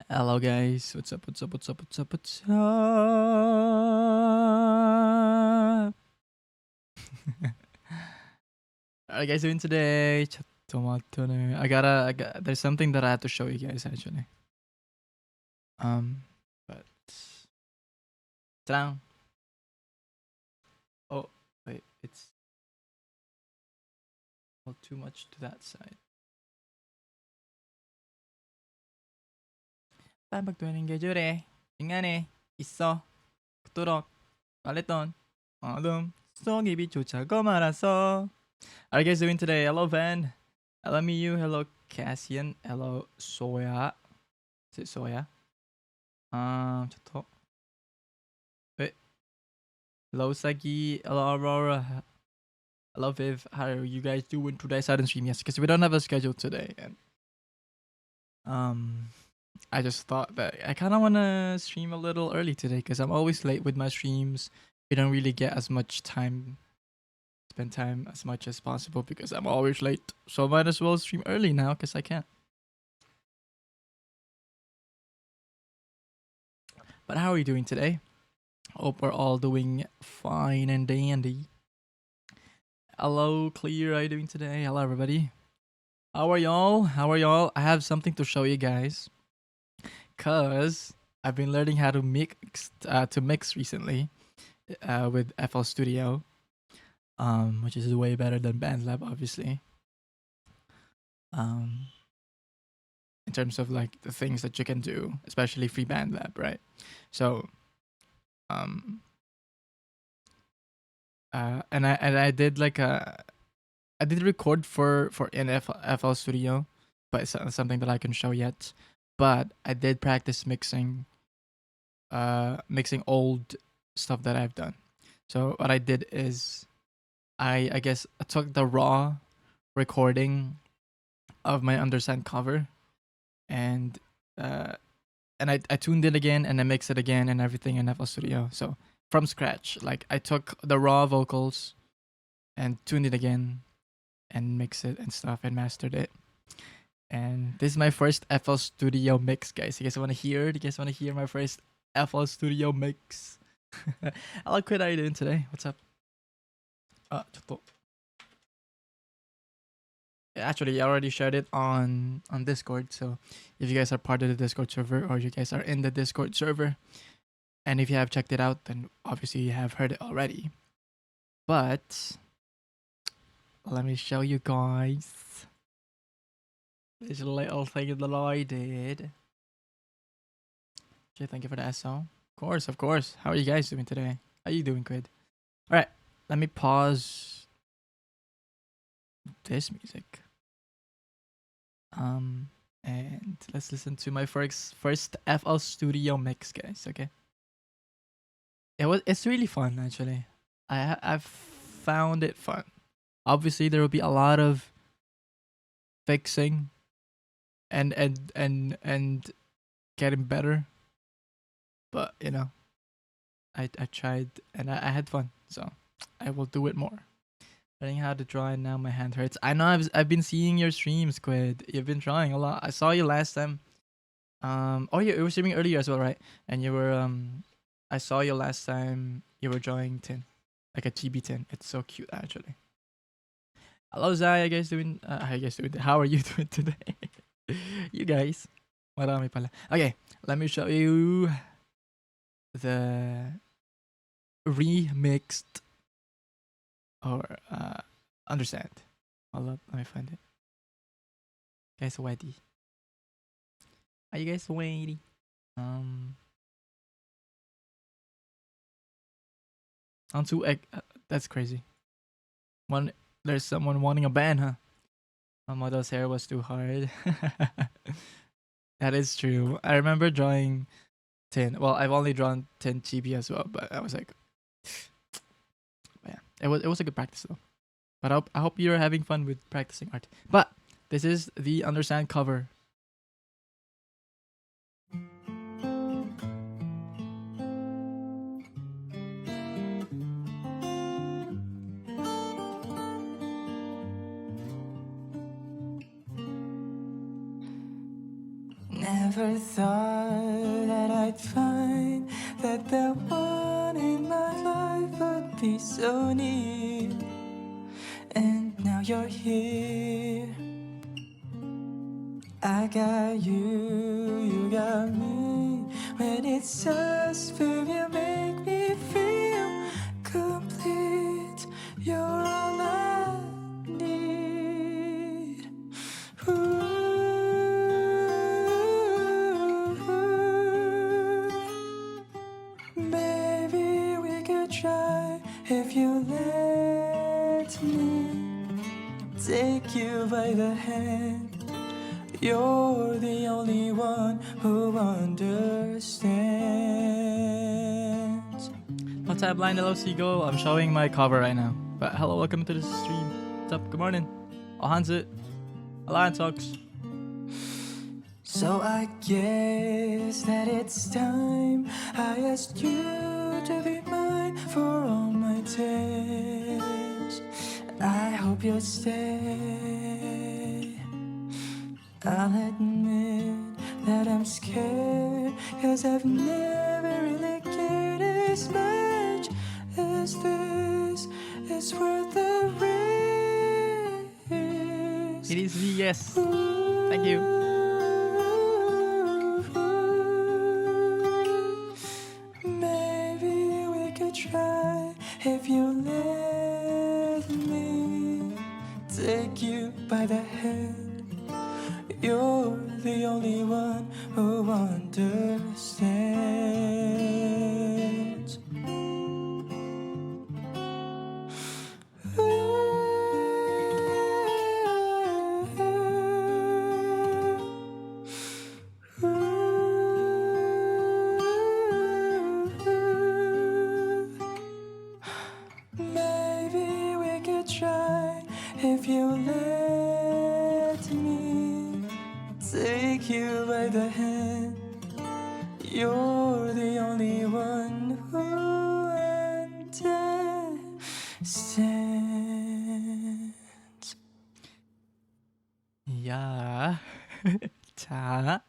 Hello guys, what's up, what's up, what's up, what's up, what's up? How are you guys doing today? There's something that I have to show you guys actually. But down. Oh, wait, it's not too much to that side. 반복되는 게 저래. 인간에 있어. 그토록 말했던 어둠 속 입이 쫓아고 말았어. How are you guys doing today? Hello Van. Hello Miyu. Hello Cassian. Hello Soya. Is it Soya? 좋다. Wait. Hello Sagi. Hello Aurora. Hello Viv. How are you guys doing today? Sudden stream, yes, because we don't have a schedule today, and I just thought that I kind of want to stream a little early today because I'm always late with my streams. We don't really get as much time, spend time as much as possible because I'm always late. So I might as well stream early now because I can. But how are you doing today? Hope we're all doing fine and dandy. Hello, Clear. How are you doing today? Hello, everybody. How are y'all? How are y'all? I have something to show you guys. Cause I've been learning how to mix recently, with FL Studio, which is way better than BandLab, obviously. In terms of like the things that you can do, especially free BandLab, right? So, and I did like I did record for in FL Studio, but it's not something that I can show yet. But I did practice mixing old stuff that I've done. So what I did is I guess I took the raw recording of my Understand cover and I tuned it again and I mixed it again and everything in FL Studio. So from scratch, like I took the raw vocals and tuned it again and mixed it and stuff and mastered it. And this is my first FL Studio mix, guys. You guys want to hear? Do you guys want to hear my first FL Studio mix? Hello, Quid. How are you doing today? What's up? 좋다. Actually, I already shared it on Discord. So if you guys are part of the Discord server or you guys are in the Discord server, and if you have checked it out, then obviously you have heard it already. But let me show you guys this little thing that I did. Okay, thank you for the SO. Of course. How are you guys doing today? How are you doing, Quid? All right, let me pause this music. And let's listen to my first FL Studio mix, guys. Okay. It's really fun actually. I've found it fun. Obviously, there will be a lot of fixing and getting better, but you know, I tried and I had fun, so I will do it more. Learning how to draw and now my hand hurts. I know I've been seeing your streams, Quid. You've been drawing a lot. I saw you last time. Oh yeah, you were streaming earlier as well, right? And you were I saw you last time. You were drawing tin, like a chibi tin. It's so cute, actually. Hello, Zai. How you guys doing? How you guys doing? How are you doing today? You guys. Marami pala. Okay, let me show you the remixed or understand. Hold up, let me find it. Guys, ready? Are you guys ready? On two egg. That's crazy. There's someone wanting a ban, huh? My model's hair was too hard. That is true. I remember drawing tin. Well, I've only drawn tin chibi as well, but I was like, yeah, it was a good practice though. But I hope you're having fun with practicing art. But this is the Understand cover. Never thought that I'd find that the one in my life would be so near. And now you're here. I got you, you got me. When it's us, baby, you make me feel complete. You're all I need. Maybe we could try if you let me take you by the hand. You're the only one who understands. What's up, Blind Hello Seagull? I'm showing my cover right now. But hello, welcome to the stream. What's up? Good morning. Ohanzu. Alliance Talks. So I guess that it's time I asked you to be mine for all my days. I hope you'll stay. I'll admit that I'm scared, 'cause I've never really cared as much as this is worth the risk. It is me, yes. Thank you. Maybe we could try if you let me take you by the hand. You're the only one who understands. Maybe we could try if you let me take you by the hand. You're the only one who understands. Yeah. Ta.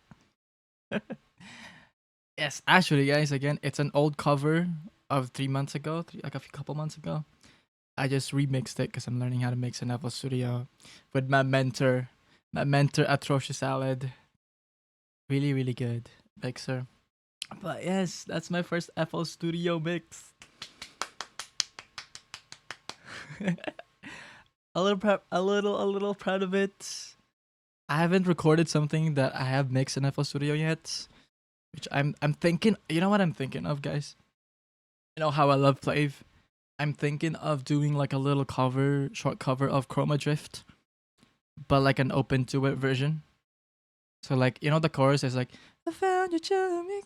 Yes, actually, guys, again, it's an old cover of 3 months ago, like a couple months ago. I just remixed it because I'm learning how to mix in FL Studio with my mentor Atrocious Salad. Really, really good mixer. But yes, that's my first FL Studio mix. a little proud of it. I haven't recorded something that I have mixed in FL Studio yet, which I'm thinking. You know what I'm thinking of, guys? You know how I love Flav. I'm thinking of doing like a little short cover of Chroma Drift, but like an open to it version. So like, you know, the chorus is like, I found you charming.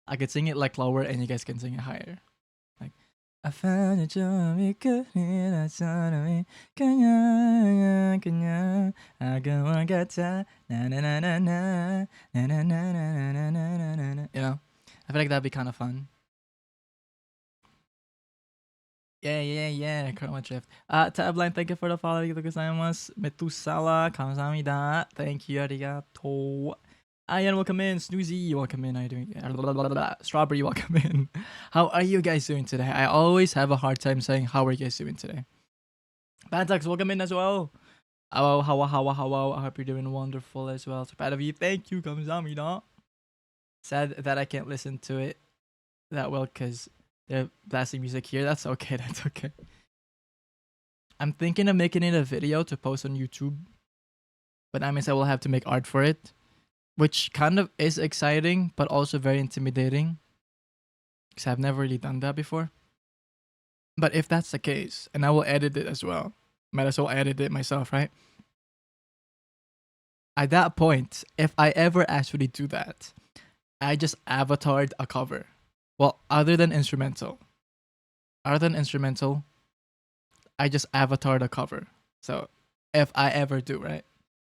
I could sing it like lower and you guys can sing it higher. Like, I found you charming. You know, I feel like that'd be kind of fun. Yeah. Chroma Drift. Tabline, thank you for the follow. Arigatou gozaimasu. Metusala, kamsahamnida. Thank you, arigato. Ian, welcome in. Snoozy, welcome in. How are you doing? Strawberry, welcome in. How are you guys doing today? I always have a hard time saying how are you guys doing today. Bantax, welcome in as well. How I hope you're doing wonderful as well. So proud of you. Thank you, kamsahamnida. Sad that I can't listen to it that well because they're blasting music here. That's okay. That's okay. I'm thinking of making it a video to post on YouTube, but that means I will have to make art for it, which kind of is exciting, but also very intimidating because I've never really done that before. But if that's the case, and I will edit it as well, might as well edit it myself, right? At that point, if I ever actually do that, I just avatared a cover. Well, other than instrumental, I just avatared a cover. So if I ever do, right?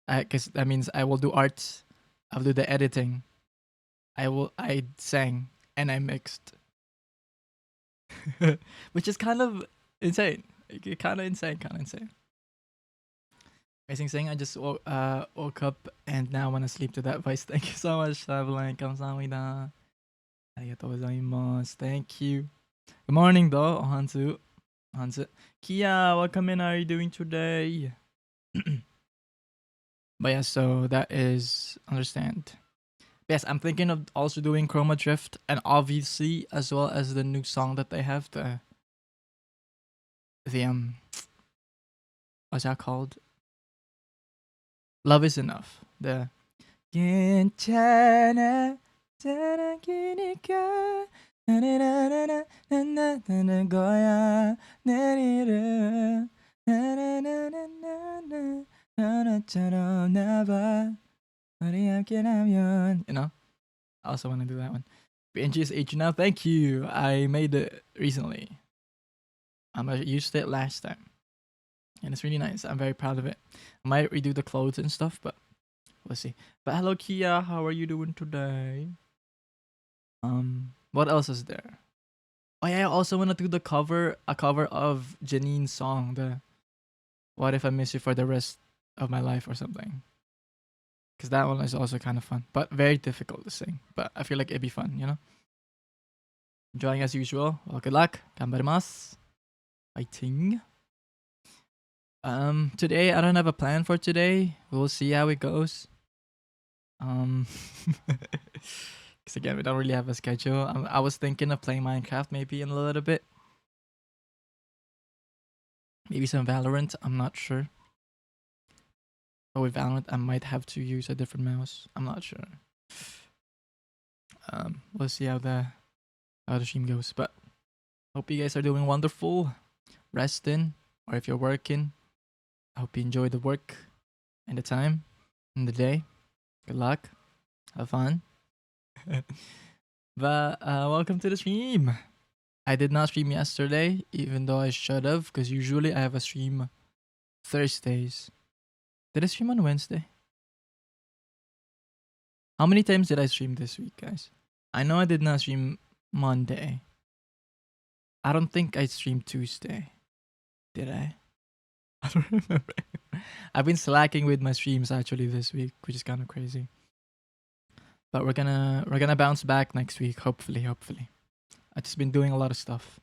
Because that means I will do art, I'll do the editing, I sang and I mixed, which is kind of insane. Kind of insane. Amazing saying. I just woke up and now want to sleep to that voice. Thank you so much, Traveling. 감사합니다. arigatou gozaimasu. Thank you. Good morning, though, Hansu. Hansu. Kia, welcome in. How are you doing today? But yeah, so that is understand. Yes, I'm thinking of also doing Chroma Drift and obviously as well as the new song that they have, the what's that called? Love is Enough. The 괜찮아 사랑이니까 나나나나나나나는 거야 내일은 나나나나나나 너처럼 나봐 우리 함께라면. I also want to do that one. BNG is H now. Thank you. I made it recently. I used it last time. And it's really nice. I'm very proud of it. I might redo the clothes and stuff, but we'll see. But hello, Kia. How are you doing today? What else is there? Oh yeah, I also want to do a cover of Janine's song, the "What If I Miss You for the Rest of My Life" or something. Because that one is also kind of fun, but very difficult to sing. But I feel like it'd be fun, you know. Enjoying as usual. Well, good luck. Ganbarimasu. Fighting. Today I don't have a plan for today. We'll see how it goes. Because again, we don't really have a schedule. I was thinking of playing Minecraft maybe in a little bit. Maybe some Valorant. I'm not sure. But with Valorant, I might have to use a different mouse. I'm not sure. We'll see how the stream goes. But hope you guys are doing wonderful. Resting, or if you're working, I hope you enjoy the work and the time and the day. Good luck. Have fun. But welcome to the stream. I did not stream yesterday, even though I should have, because usually I have a stream Thursdays. Did I stream on Wednesday? How many times did I stream this week, guys? I know I did not stream Monday. I don't think I streamed Tuesday. Did I? I don't remember. I've been slacking with my streams actually this week, which is kind of crazy. But we're gonna bounce back next week, hopefully. I've just been doing a lot of stuff.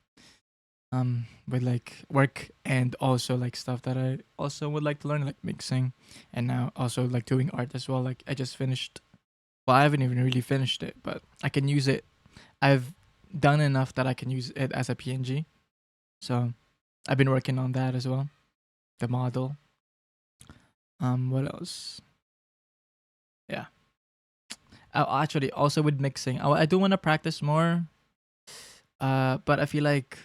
With like work and also like stuff that I also would like to learn, like mixing, and now also like doing art as well. Like I just finished. Well, I haven't even really finished it, but I can use it. I've done enough that I can use it as a PNG. So I've been working on that as well. The model. What else? Yeah. Actually, also with mixing, I do want to practice more. But I feel like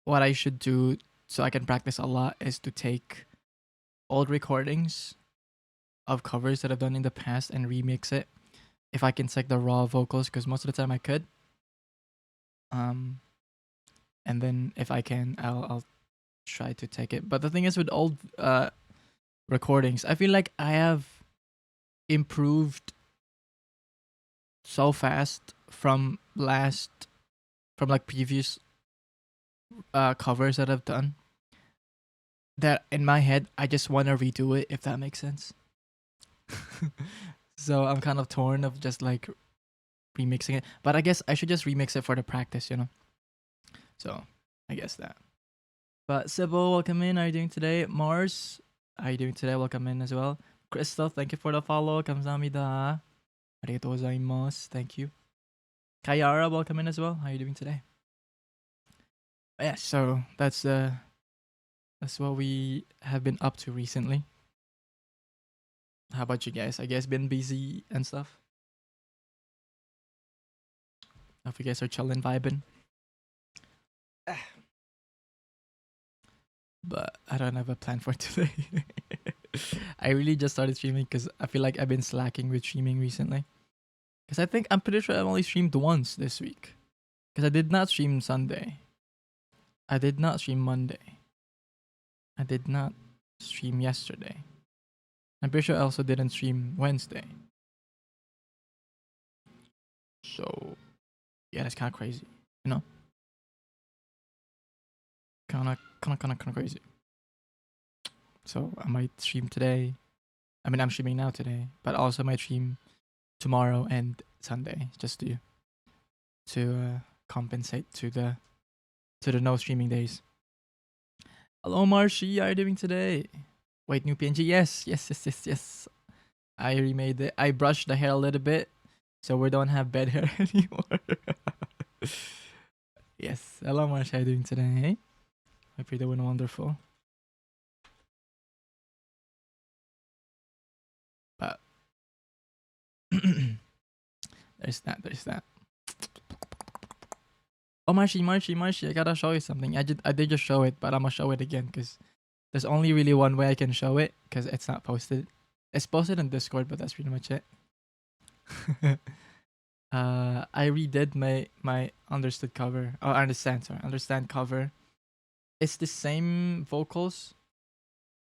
what I should do so I can practice a lot is to take old recordings of covers that I've done in the past and remix it. If I can take the raw vocals, because most of the time I could. And then if I can, I'll try to take it. But the thing is with old recordings, I feel like I have improved so fast from like previous covers that I've done, that in my head I just want to redo it, if that makes sense. So I'm kind of torn of just like remixing it, but I guess I should just remix it for the practice, you know. So I guess that. But Sybil, welcome in. How are you doing today? Mars, how are you doing today? Welcome in as well. Crystal, thank you for the follow. 감사합니다. arigatou gozaimasu. Thank you. Kayara, welcome in as well. How are you doing today? Yeah, so that's what we have been up to recently. How about you guys? I guess been busy and stuff. Hope you guys are chilling, vibing. But I don't have a plan for today. I really just started streaming because I feel like I've been slacking with streaming recently. Because I'm pretty sure I've only streamed once this week. Because I did not stream Sunday. I did not stream Monday. I did not stream yesterday. I'm pretty sure I also didn't stream Wednesday. So, yeah, that's kind of crazy, you know? Kind of crazy. So I might stream today. I mean, I'm streaming now today, but also might stream tomorrow and Sunday just to compensate to the no streaming days. Hello, Marshy. How are you doing today? Wait, new PNG. Yes. I remade it. I brushed the hair a little bit, so we don't have bed hair anymore. Yes. Hello, Marshy. How are you doing today? Hope you're doing wonderful. But there's that. Oh, Marshy, I gotta show you something. I did just show it, but I'm gonna show it again because there's only really one way I can show it because it's not posted. It's posted in Discord, but that's pretty much it. I redid my understood cover. Oh, understand cover. It's the same vocals.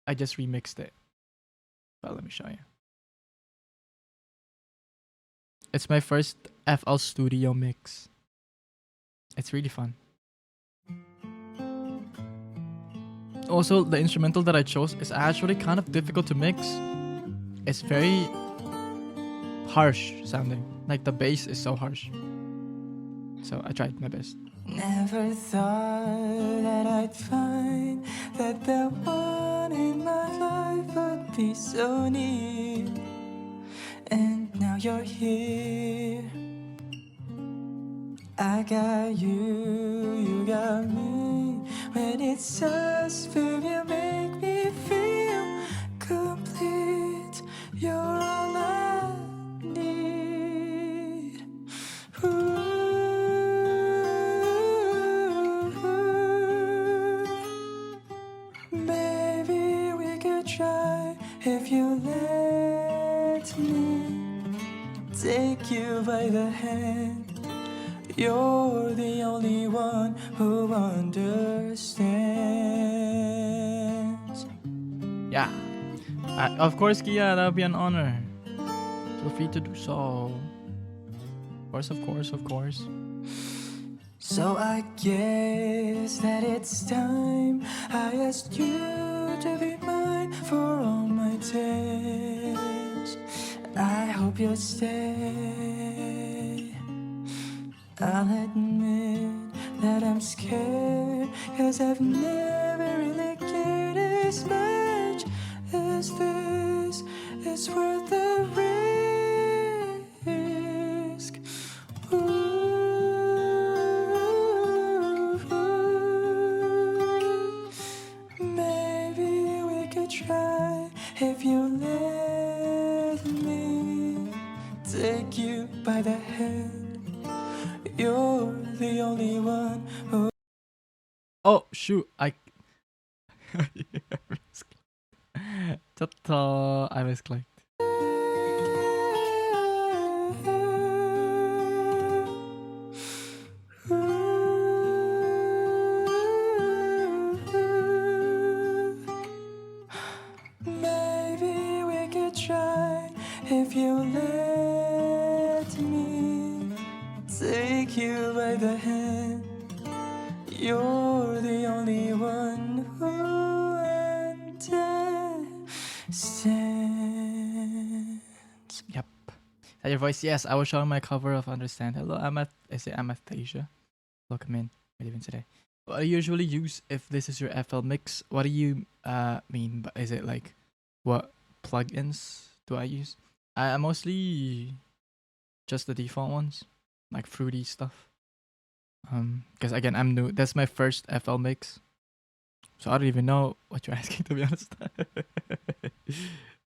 I just remixed it. But let me show you. It's my first FL Studio mix. It's really fun. Also, the instrumental that I chose is actually kind of difficult to mix. It's very harsh sounding. Like the bass is so harsh. So I tried my best. Never thought that I'd find that the one in my life would be so near. And now you're here. I got you, you got me. When it's us, baby, you make me feel complete. You're all I need. Maybe we could try if you let me take you by the hand. You're the only one who understands. Yeah. Of course, Kia, that would be an honor. Feel free to do so. Of course. So I guess that it's time I asked you to be mine for all my days. I hope you'll stay. I'll admit that I'm scared, 'cause I've never really cared as much as this is worth the risk. Maybe we could try if you let me take you by the hand. You're the only one who. Oh shoot! I misclicked. Maybe we could try if you let me take you by the hand. You're the only one who understands. Yep. Is that your voice? Yes, I was showing my cover of Understand. Hello, is it Amathasia? Welcome in. How are you doing today? What I usually use if this is your FL mix, what do you mean? But is it like what plugins do I use? I mostly just the default ones, like fruity stuff. Because again, I'm new. That's my first FL mix, so I don't even know what you're asking, to be honest.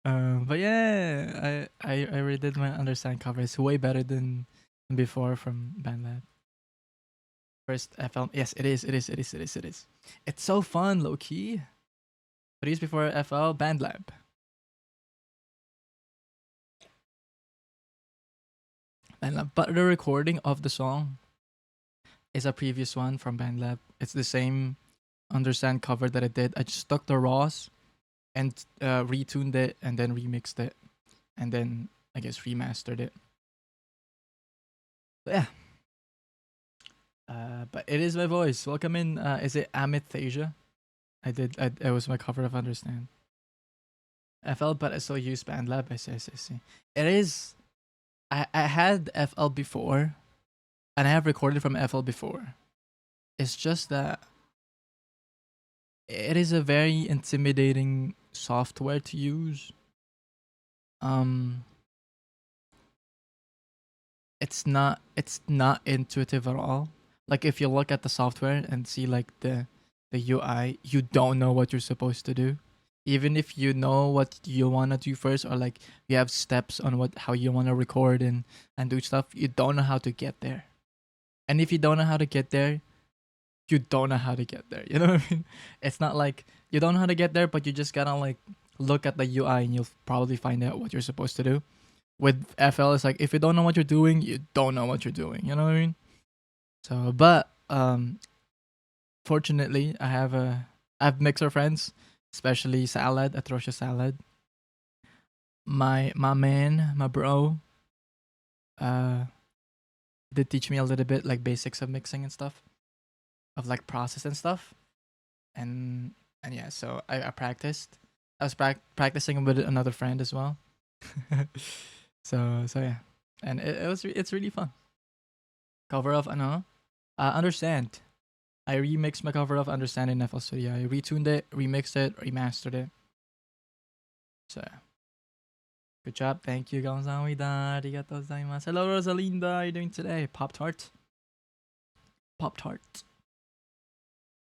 But yeah, I redid my Understand cover. It's way better than before from BandLab. First FL, yes, it is. It's so fun, low key. What is before FL? BandLab. BandLab, but the recording of the song is a previous one from BandLab. It's the same Understand cover that I did. I just took the raws and retuned it and then remixed it and then I guess remastered it. But yeah. But it is my voice. Welcome in. Is it Amithasia? It was my cover of Understand. FL, but I still use BandLab. I see. It is. I had FL before, and I have recorded from FL before. It's just that it is a very intimidating software to use. Um, it's not intuitive at all. Like if you look at the software and see like the UI, you don't know what you're supposed to do. Even if you know what you want to do first, or like you have steps on what how you want to record and do stuff, you don't know how to get there. And if you don't know how to get there, you don't know how to get there. You know what I mean? It's not like you don't know how to get there, but you just gotta like look at the UI and you'll probably find out what you're supposed to do. With FL, it's like if you don't know what you're doing, you don't know what you're doing. You know what I mean? So, but fortunately, I have mixer friends, especially Salad, Atrocious Salad. My man, my bro, uh, did teach me a little bit like basics of mixing and stuff, of like process and stuff, and and yeah. So I practiced. I was practicing with another friend as well. So yeah, and it's really fun. Cover of ano, understand. I remixed my cover of Understand in FL Studio. I retuned it, remixed it, remastered it. So good job. Thank you, Gonzamida. Arigatou gozaimasu. Hello, Rosalinda. How are you doing today? Pop Tart. Pop Tart.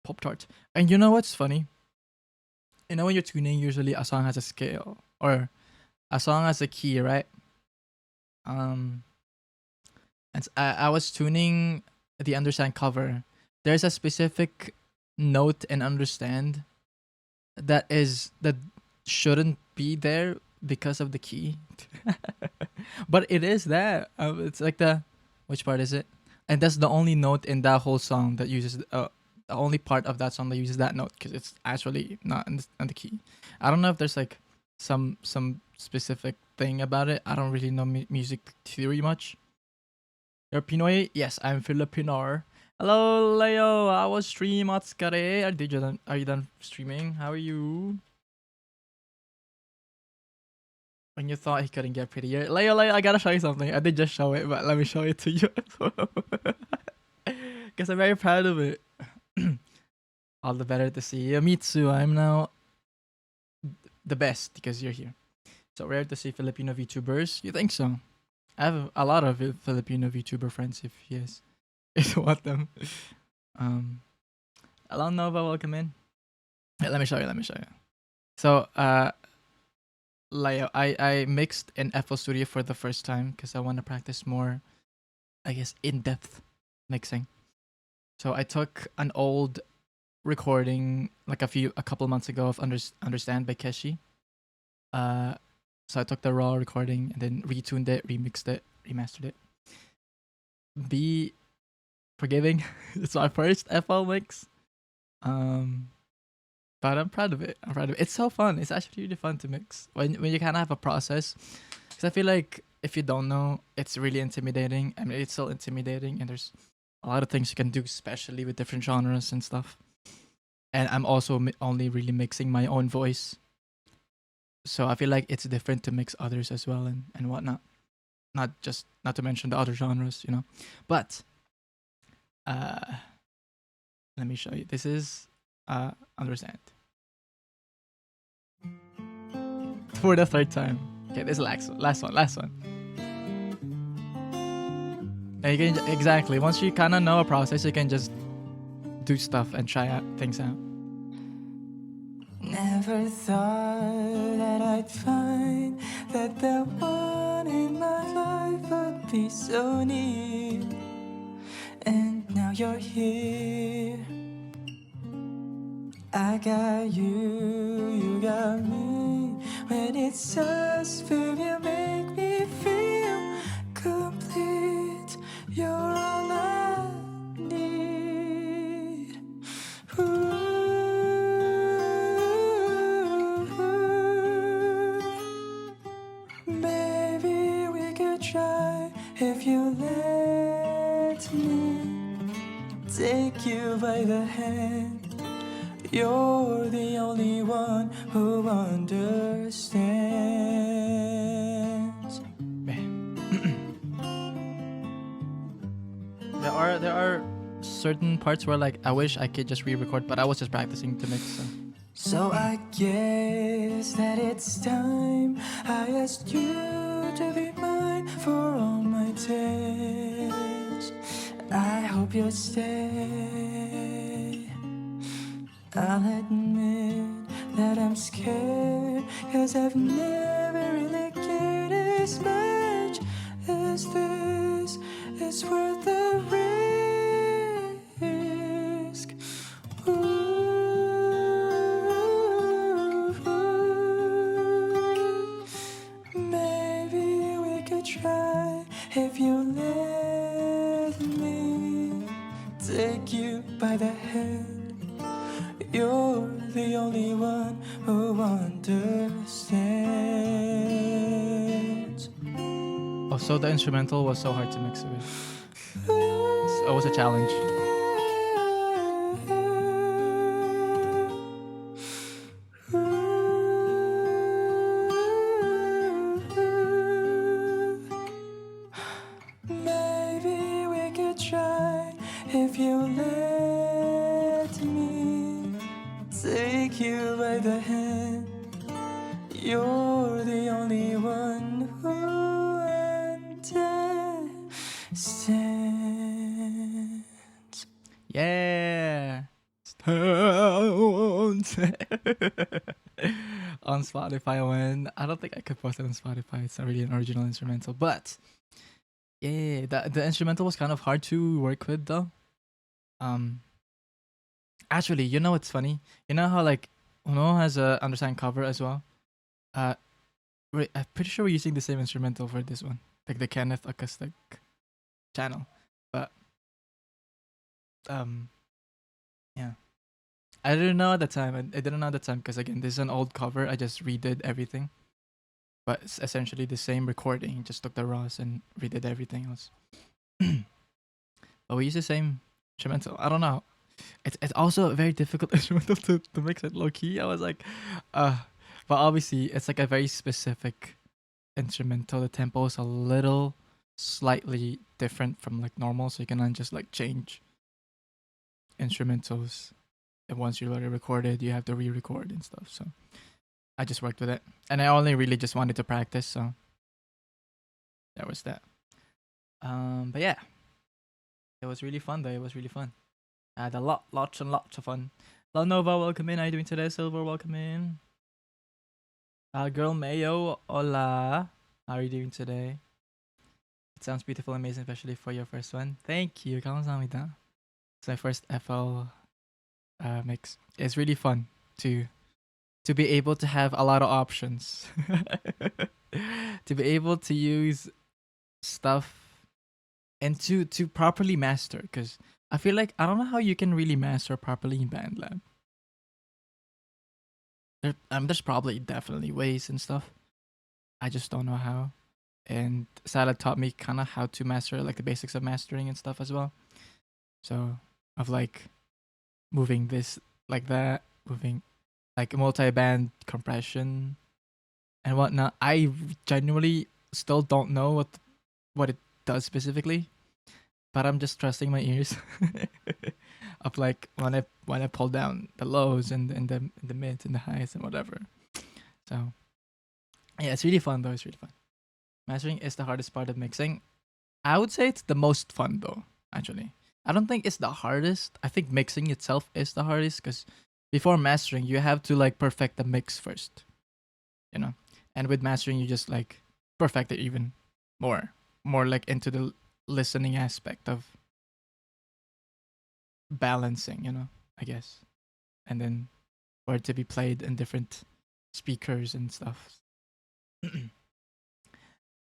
Pop Tart. And you know what's funny? You know when you're tuning, usually a song has a scale or a song has a key, right? Um, and I was tuning the Understand cover. There's a specific note and Understand that shouldn't be there because of the key, but it is there. It's like the which part is it? And that's the only note in that whole song that uses the only part of that song that uses that note because it's actually not in the key. I don't know if there's like some specific thing about it. I don't really know music theory much. You're Pinoy? Yes, I'm Filipino. Hello, Leo. I was stream Otsukare. Are you done streaming? How are you? When you thought he couldn't get prettier. Leo, I gotta show you something. I did just show it, but let me show it to you as well. Because I'm very proud of it. All the better to see you. Me too. I'm now the best because you're here. So rare to see Filipino VTubers. You think so? I have a lot of Filipino VTuber friends if yes. If you want them. Hello Nova, welcome in. Hey, let me show you. So Leo, I mixed in FL Studio for the first time because I want to practice more, I guess, in-depth mixing. So I took an old recording like a couple months ago of Understand by Keshi. So I took the raw recording and then retuned it, remixed it, remastered it. Be forgiving. It's my first FL mix. But I'm proud of it. It's so fun. It's actually really fun to mix when you kind of have a process. Because I feel like if you don't know, it's really intimidating. I mean, it's still intimidating, and there's a lot of things you can do, especially with different genres and stuff. And I'm also only really mixing my own voice, so I feel like it's different to mix others as well and whatnot. Not to mention the other genres, you know. But let me show you. This is Understand. For the third time. Okay, this is last one. And you can exactly once you kind of know a process, you can just do stuff and try out things out. Never thought that I'd find that the one in my life would be so near. And now you're here. I got you, you got me. When it's us, baby, you make me feel complete. You're all I need. Maybe we could try if you let me take you by the hand. You're the only one who understands. There are certain parts where like I wish I could just re-record, but I was just practicing to mix. So I guess that it's time I asked you to be mine for all my days. I hope you'll stay. I'll admit that I'm scared, 'cause I've never really cared as much as this. It's worth the risk. Maybe we could try if you let me take you by the hand. You're the only one who understands. Oh, so the instrumental was so hard to mix with. It was a challenge. Maybe we could try if you let me take you by the hand. You're the only one who understands. Yeah. Stones. On Spotify when I don't think I could post it on Spotify. It's not really an original instrumental, but yeah, the instrumental was kind of hard to work with though. Actually, you know what's funny? You know how like Uno has a understand cover as well. I'm pretty sure we're using the same instrumental for this one, like the Kenneth acoustic channel. But yeah, I didn't know at the time. I didn't know at the time because again, this is an old cover. I just redid everything, but it's essentially the same recording. Just took the raws and redid everything else. But we use the same instrumental. I don't know. It's also a very difficult instrumental to mix it low key. I was like, but obviously it's like a very specific instrumental. The tempo is a little slightly different from like normal, so you cannot just like change instrumentals. And once you already recorded, you have to re-record and stuff. So I just worked with it, and I only really just wanted to practice. So that was that. But yeah, it was really fun though. It was really fun. I had lots and lots of fun. La Nova, welcome in. How you doing today? Silver, welcome in. Girl Mayo, hola. How are you doing today? It sounds beautiful, amazing, especially for your first one. Thank you. 감사합니다. It's my first FL mix. It's really fun to be able to have a lot of options. To be able to use stuff and to properly master, because I feel like I don't know how you can really master properly in BandLab. There's probably definitely ways and stuff. I just don't know how. And Sada taught me kind of how to master like the basics of mastering and stuff as well. So of like moving this like that, moving like multi-band compression and whatnot. I genuinely still don't know what it does specifically, but I'm just trusting my ears. Of like when I pull down the lows and the mids and the highs and whatever. So yeah, it's really fun though. It's really fun. Mastering is the hardest part of mixing. I would say it's the most fun though. Actually, I don't think it's the hardest. I think mixing itself is the hardest because before mastering, you have to like perfect the mix first. You know, and with mastering, you just like perfect it even more like into the listening aspect of balancing, you know, I guess. And then for it to be played in different speakers and stuff.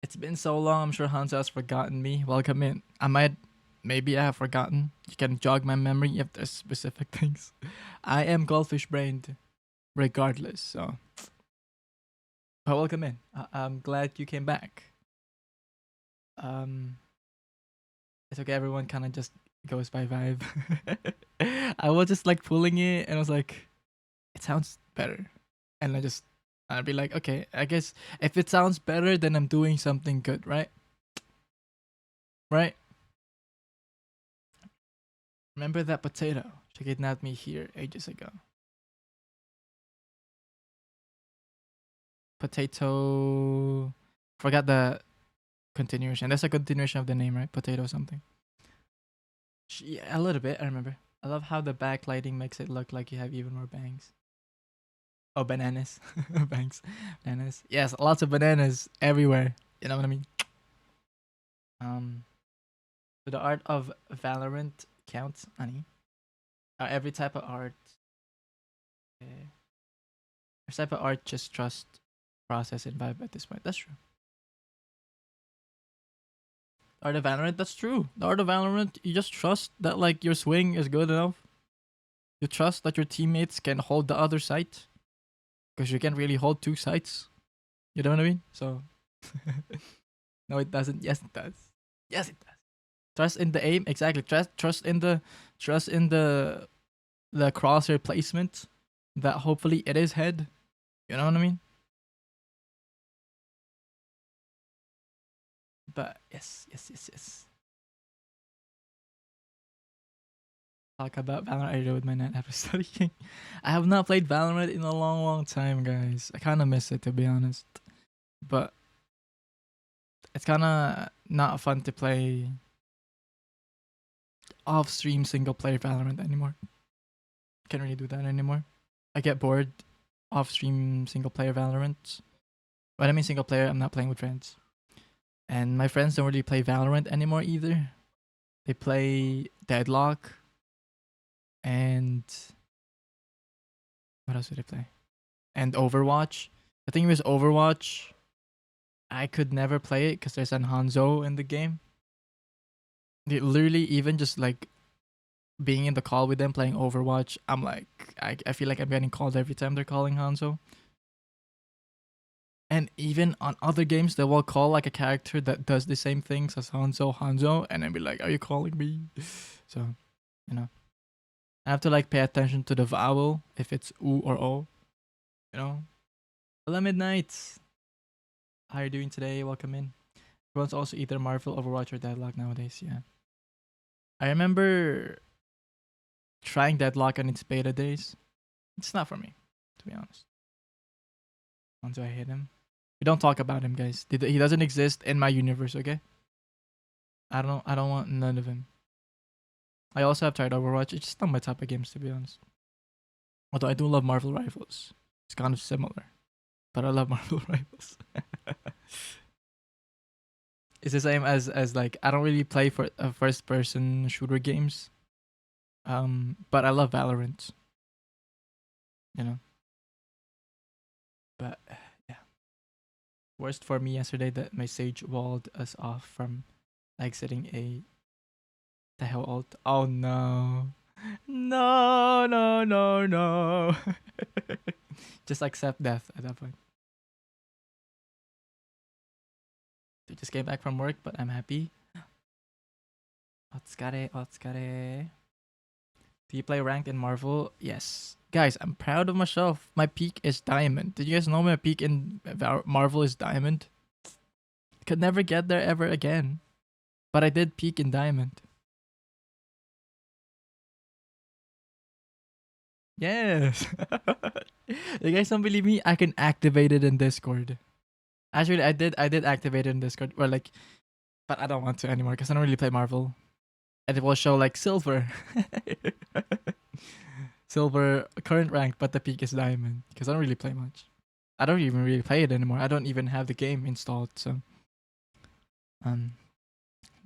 It's been so long, I'm sure Hansa has forgotten me. Welcome in. Maybe I have forgotten. You can jog my memory if there's specific things. I am goldfish brained regardless, so. But welcome in. I'm glad you came back. It's okay, everyone kind of just goes by vibe. I was just like pulling it, and I was like, it sounds better, and I'd be like, okay, I guess if it sounds better, then I'm doing something good, right? Right? Remember that potato? She kidnapped me here ages ago. Potato. Forgot the continuation. That's a continuation of the name, right? Potato something. Yeah, a little bit. I remember. I love how the backlighting makes it look like you have even more bangs. Oh, bananas. Bangs. Bananas. Yes, lots of bananas everywhere. You know what I mean? Um, so the art of Valorant counts, honey. Every type of art. Every type of art, just trust, process, and vibe at this point. That's true. Art of Valorant, that's true. The art of Valorant, you just trust that like your swing is good enough. You trust that your teammates can hold the other site, because you can't really hold two sites. You know what I mean? So, no, it doesn't. Yes, it does. Yes, it does. Trust in the aim, exactly. Trust in the crosshair placement. That hopefully it is head. You know what I mean? But yes. Talk about Valorant. I rode my net after studying. I have not played Valorant in a long time, guys. I kind of miss it, to be honest. But it's kind of not fun to play off-stream single-player Valorant anymore. Can't really do that anymore. I get bored off-stream single-player Valorant. When I mean single-player, I'm not playing with friends. And my friends don't really play Valorant anymore either. They play Deadlock. And what else do they play? And Overwatch. I think it was Overwatch. I could never play it because there's an Hanzo in the game. Literally, even just like being in the call with them playing Overwatch, I'm like, I feel like I'm getting called every time they're calling Hanzo. And even on other games, they will call like a character that does the same things as Hanzo, and I'd be like, are you calling me? So, you know, I have to like pay attention to the vowel if it's U or O, you know. Hello, Midnight. How are you doing today? Welcome in. Everyone's also either Marvel, Overwatch, or Deadlock nowadays. Yeah. I remember trying Deadlock on its beta days. It's not for me, to be honest. Once I hate him. We don't talk about him, guys. He doesn't exist in my universe, okay? I don't want none of him. I also have tried Overwatch. It's just not my type of games, to be honest. Although I do love Marvel Rivals. It's kind of similar. But I love Marvel Rivals. It's the same as like I don't really play for first person shooter games. But I love Valorant. You know. But yeah. Worst for me yesterday that my Sage walled us off from exiting a the hell ult. Oh no. No. Just accept death at that point. I just came back from work, but I'm happy. Otsukare. Do you play ranked in Marvel? Yes. Guys, I'm proud of myself. My peak is diamond. Did you guys know my peak in Marvel is diamond? Could never get there ever again. But I did peak in diamond. Yes. You guys don't believe me? I can activate it in Discord. Actually, I did activate it in Discord. Or like, but I don't want to anymore because I don't really play Marvel. And it will show like silver. Silver current rank, but the peak is diamond because I don't really play much. I don't even really play it anymore. I don't even have the game installed. So, but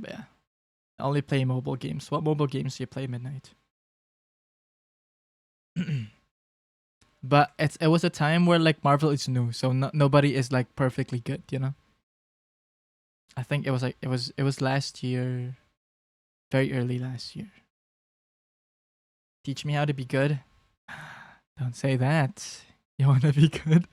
yeah, I only play mobile games. What mobile games do you play, Midnight? But it was a time where like Marvel is new, so nobody is like perfectly good, you know. I think it was like it was last year, very early last year. Teach me how to be good. Don't say that. You wanna be good?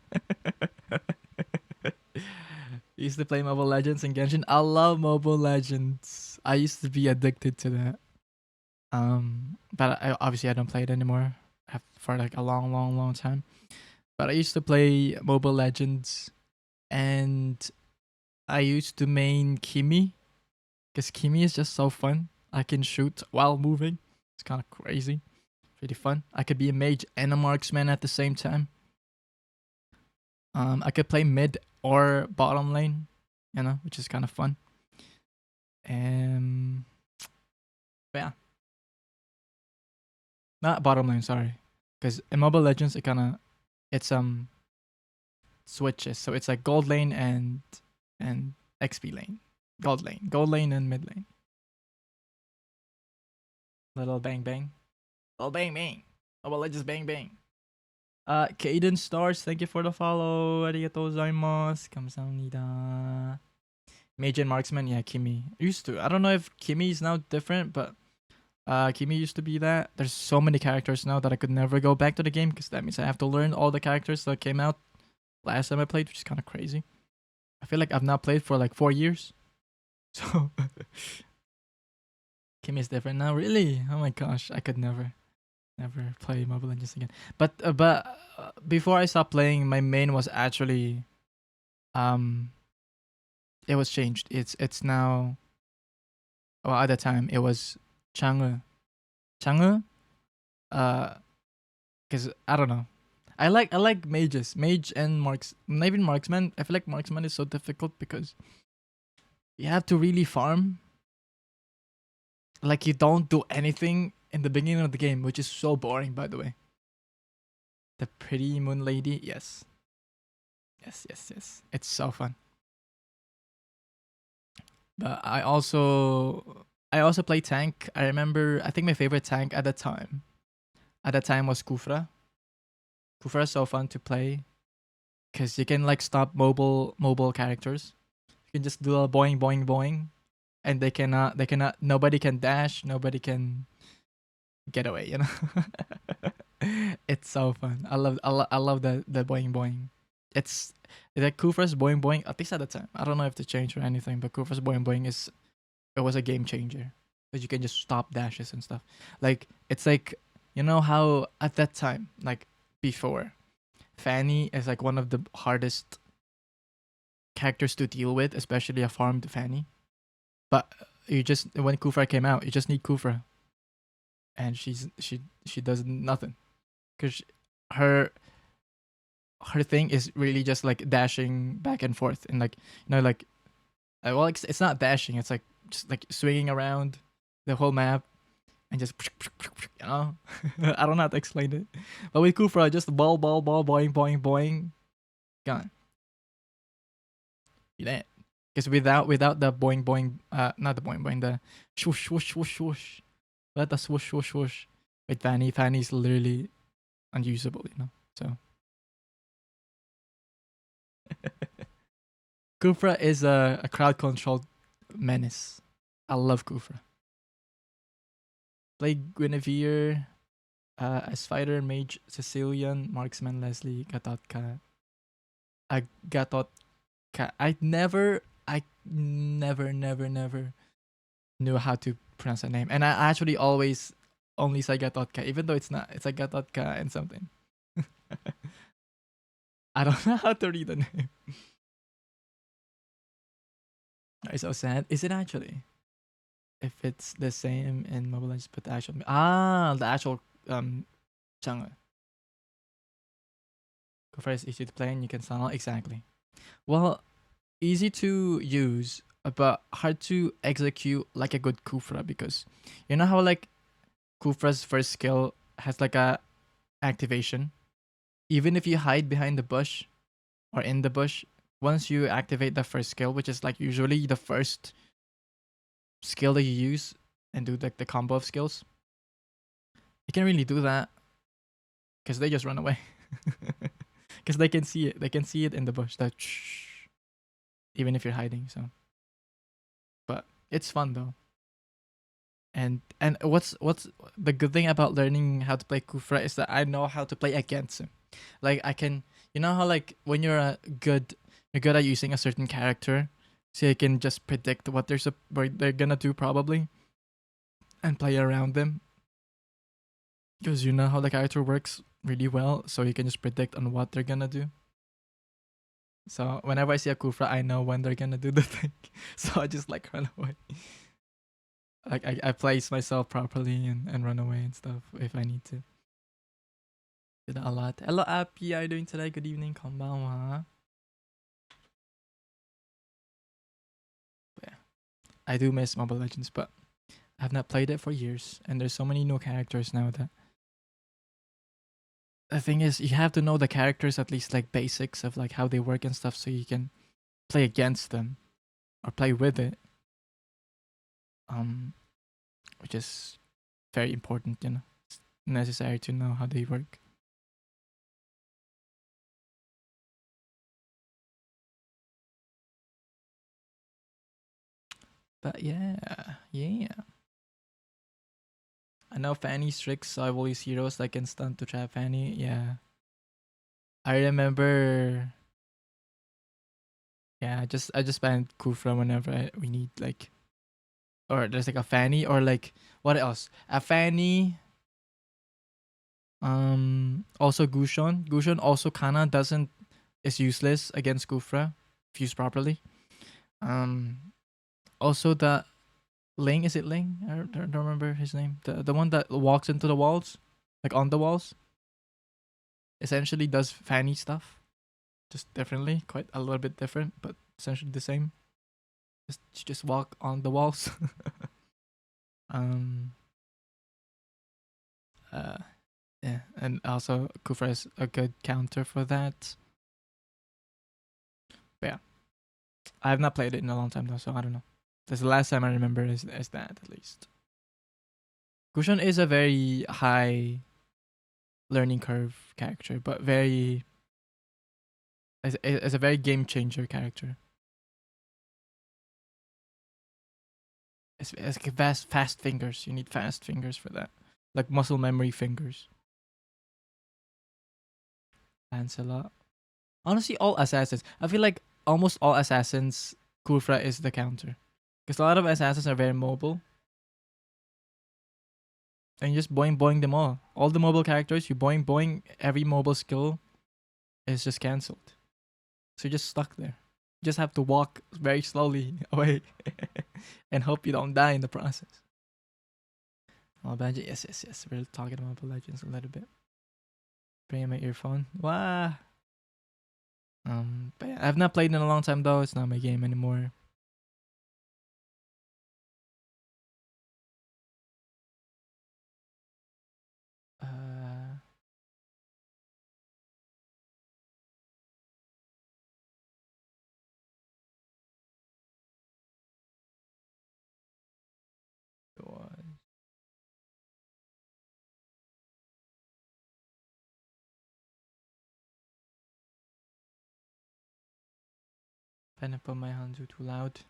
Used to play Mobile Legends and Genshin. I love Mobile Legends. I used to be addicted to that. But obviously I don't play it anymore for like a long time. But I used to play Mobile Legends, and I used to main Kimi because Kimi is just so fun. I can shoot while moving. It's kind of crazy, pretty fun. I could be a mage and a marksman at the same time. I could play mid or bottom lane, which is kind of fun. But yeah, not bottom lane. Sorry, because in Mobile Legends it's switches. So it's like gold lane and XP lane, gold lane and mid lane. Little bang bang, little bang bang. Mobile Legends bang bang. Caden Stars, thank you for the follow. Arigatou gozaimasu. Kamsahamnida. Mage and marksman, yeah, Kimi. Used to. I don't know if Kimi is now different, but Kimi used to be that. There's so many characters now that I could never go back to the game because that means I have to learn all the characters that came out last time I played, which is kind of crazy. I feel like I've not played for like 4 years. So Kimi is different now. Really? Oh my gosh, I could never play Mobile Legends again. But before I stopped playing, my main was actually it was changed. It's now, well, at the time it was Chang'e. Because I don't know. I like mages, mage and even marksman. I feel like marksman is so difficult because you have to really farm. Like you don't do anything in the beginning of the game, which is so boring, by the way. The pretty moon lady, yes. It's so fun. But I also play tank. I remember, I think my favorite tank at the time was Kufra. Kufra is so fun to play because you can like stop mobile characters. You can just do a boing boing boing, and they cannot. Nobody can dash. Nobody can get away. It's so fun. I love the boing boing. It's like Kufra's boing boing. At least at the time, I don't know if they changed or anything, but Kufra's boing boing was a game changer because you can just stop dashes and stuff. Like it's like, how at that time, like before, Fanny is like one of the hardest characters to deal with, especially a farmed Fanny. But when Kufra came out, you just need Kufra, and she does nothing because her thing is really just like dashing back and forth and like well, it's not dashing, it's like just like swinging around the whole map and just I don't know how to explain it, but with Kufra just ball boing boing boing gone. You did, because without the boing boing, not the boing boing, the swoosh swoosh swoosh swoosh, without the swoosh swoosh swoosh with Fanny's literally unusable, so Kufra is a crowd controlled menace. I love Kufra. Play Guinevere as fighter, mage, Sicilian, marksman, Leslie, Gatotka. Gatotka. I never knew how to pronounce that name. And I actually always only say Gatotka, even though it's not. It's like Gatotka and something. I don't know how to read the name. It's so sad. Is it actually? If it's the same in Mobile Legends, but the actual Chang'e. Kufra is easy to play and you can stun exactly. Well, easy to use, but hard to execute like a good Kufra, because you know how like Kufra's first skill has like a activation. Even if you hide behind the bush or in the bush, once you activate the first skill, which is like usually the first skill that you use and do like the combo of skills, you can't really do that because they just run away. Because they can see it. They can see it in the bush. That even if you're hiding. So, but it's fun though. And what's the good thing about learning how to play Kufra is that I know how to play against him. Like I can, how like when you're good at using a certain character, so you can just predict what they're gonna do probably, and play around them. because you know how the character works really well, so you can just predict on what they're gonna do. So whenever I see a Kufra, I know when they're gonna do the thing. So I just like run away. Like I place myself properly and run away and stuff if I need to. Do that a lot. Hello Appy, how are you doing today? Good evening, konbanwa. Yeah. I do miss Mobile Legends, but I have not played it for years, and there's so many new characters now that the thing is you have to know the characters, at least like basics of like how they work and stuff, so you can play against them or play with it. Which is very important, you know. It's necessary to know how they work. But yeah. I know Fanny's tricks, so I've always heroes that can stun to trap Fanny. Yeah. I remember. Yeah, I just ban Kufra whenever we need like, or there's like a Fanny or like what else? A Fanny. Also Gushon. Gushon also kinda doesn't is useless against Kufra if used properly. Also the Ling, is it Ling? I don't remember his name. The one that walks into the walls, like on the walls. Essentially does Fanny stuff, just differently, quite a little bit different, but essentially the same. Just walk on the walls. um. Yeah, and also Kufra is a good counter for that. But yeah, I have not played it in a long time though, so I don't know. That's the last time I remember is that at least. Gushon is a very high learning curve character, but very as a very game changer character. It's like fast fingers. You need fast fingers for that, like muscle memory fingers. Lancelot. Honestly, all assassins. I feel like almost all assassins, Kufra is the counter, because a lot of assassins are very mobile, and you just boing boing them all. All the mobile characters, you boing boing. Every mobile skill is just cancelled, so you're just stuck there. You just have to walk very slowly away, and hope you don't die in the process. Oh, Badger, yes. We're talking about Mobile Legends a little bit. Bring my earphone. Wow. But yeah, I've not played in a long time though. It's not my game anymore. Uh, it was Pineapple my Hanzo too loud.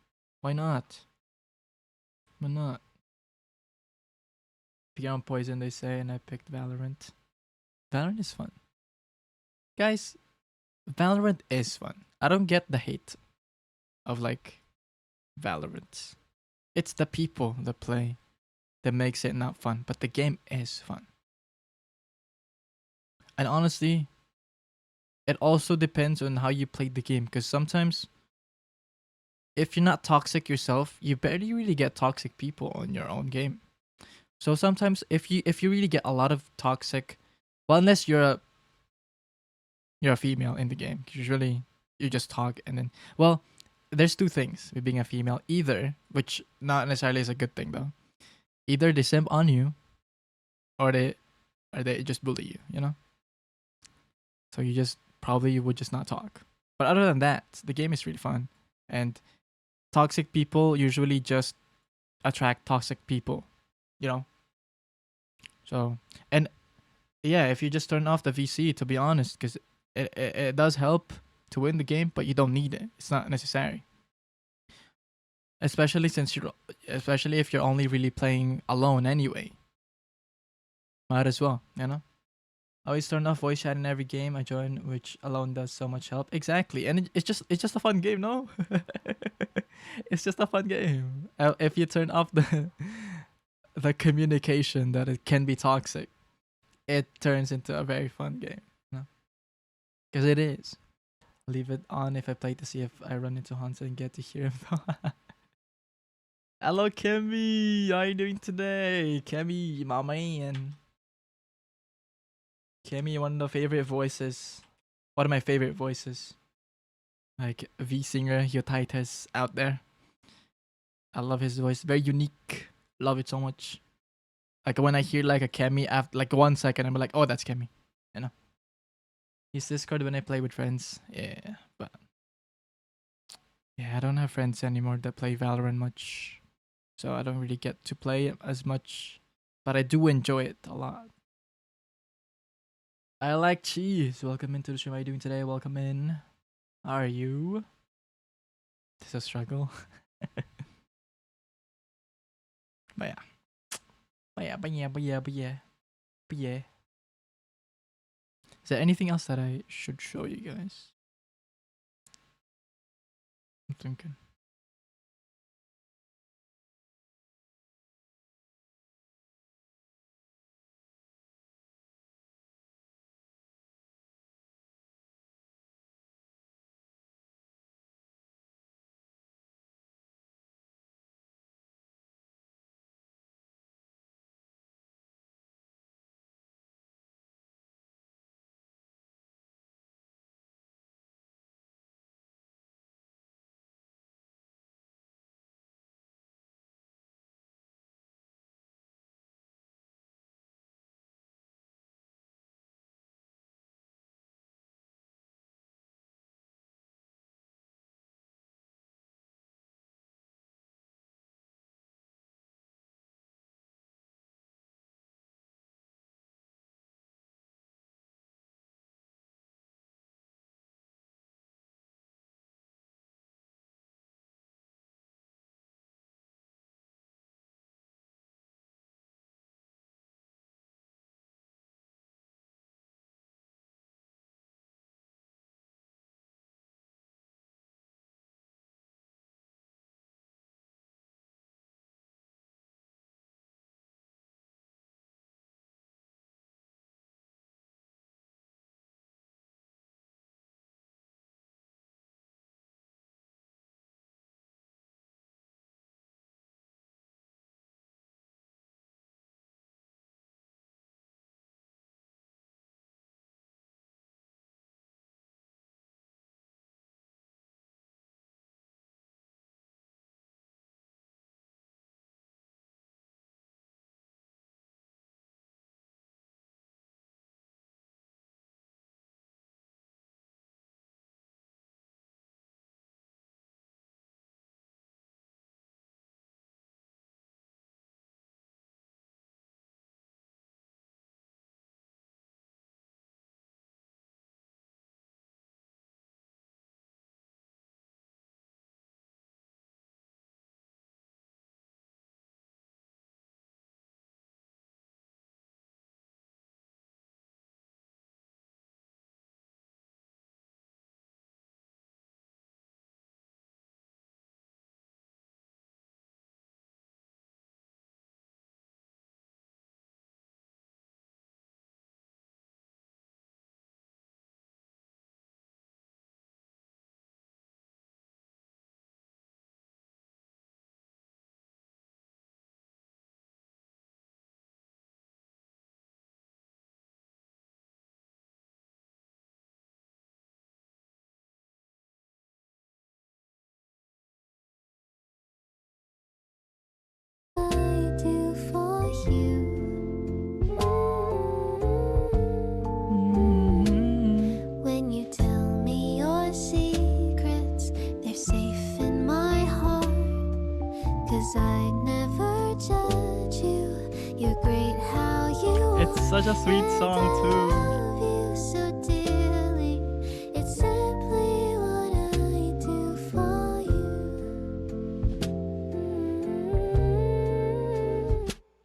Why not? Why not? If you're on Poison, they say, and I picked Valorant. Valorant is fun. Guys, Valorant is fun. I don't get the hate of like Valorant. It's the people that play that makes it not fun, but the game is fun. And honestly, it also depends on how you play the game, because sometimes if you're not toxic yourself, you barely really get toxic people on your own game. So sometimes if you really get a lot of toxic, well, unless you're a female in the game, usually you just talk and then, well, there's two things with being a female. Either, which not necessarily is a good thing though, either they simp on you, or they just bully you, you know. So you just probably would just not talk. But other than that, the game is really fun, and toxic people usually just attract toxic people, you know. So, and yeah, if you just turn off the VC, to be honest, because it does help to win the game, but you don't need it. It's not necessary. Especially especially if you're only really playing alone anyway. Might as well, you know. I always turn off voice chat in every game I join, which alone does so much help. Exactly, and it's just a fun game, no? It's just a fun game. If you turn off the communication, that it can be toxic. it turns into a very fun game. Because it is. Leave it on if I play to see if I run into Hansa and get to hear him. Hello, Kemi. How are you doing today? Kemi, my man. Kemi, one of the favorite voices. One of my favorite voices. Like V Singer, Yotitus out there. I love his voice. Very unique. Love it so much. Like when I hear like a Kemi after like 1 second, I'm like, oh, that's Kemi. You know. Use Discord when I play with friends. Yeah, but yeah, I don't have friends anymore that play Valorant much. So I don't really get to play it as much. But I do enjoy it a lot. I like cheese. Welcome into the stream. How are you doing today? Welcome in. How are you? It's a struggle. But yeah. But yeah. Is there anything else that I should show you guys? I'm thinking. I do for you. When you tell me your secrets, they're safe in my heart. 'Cause I never judge you. You're great how you are. It's such a sweet song I too. love you so dearly. It's simply what I do for you.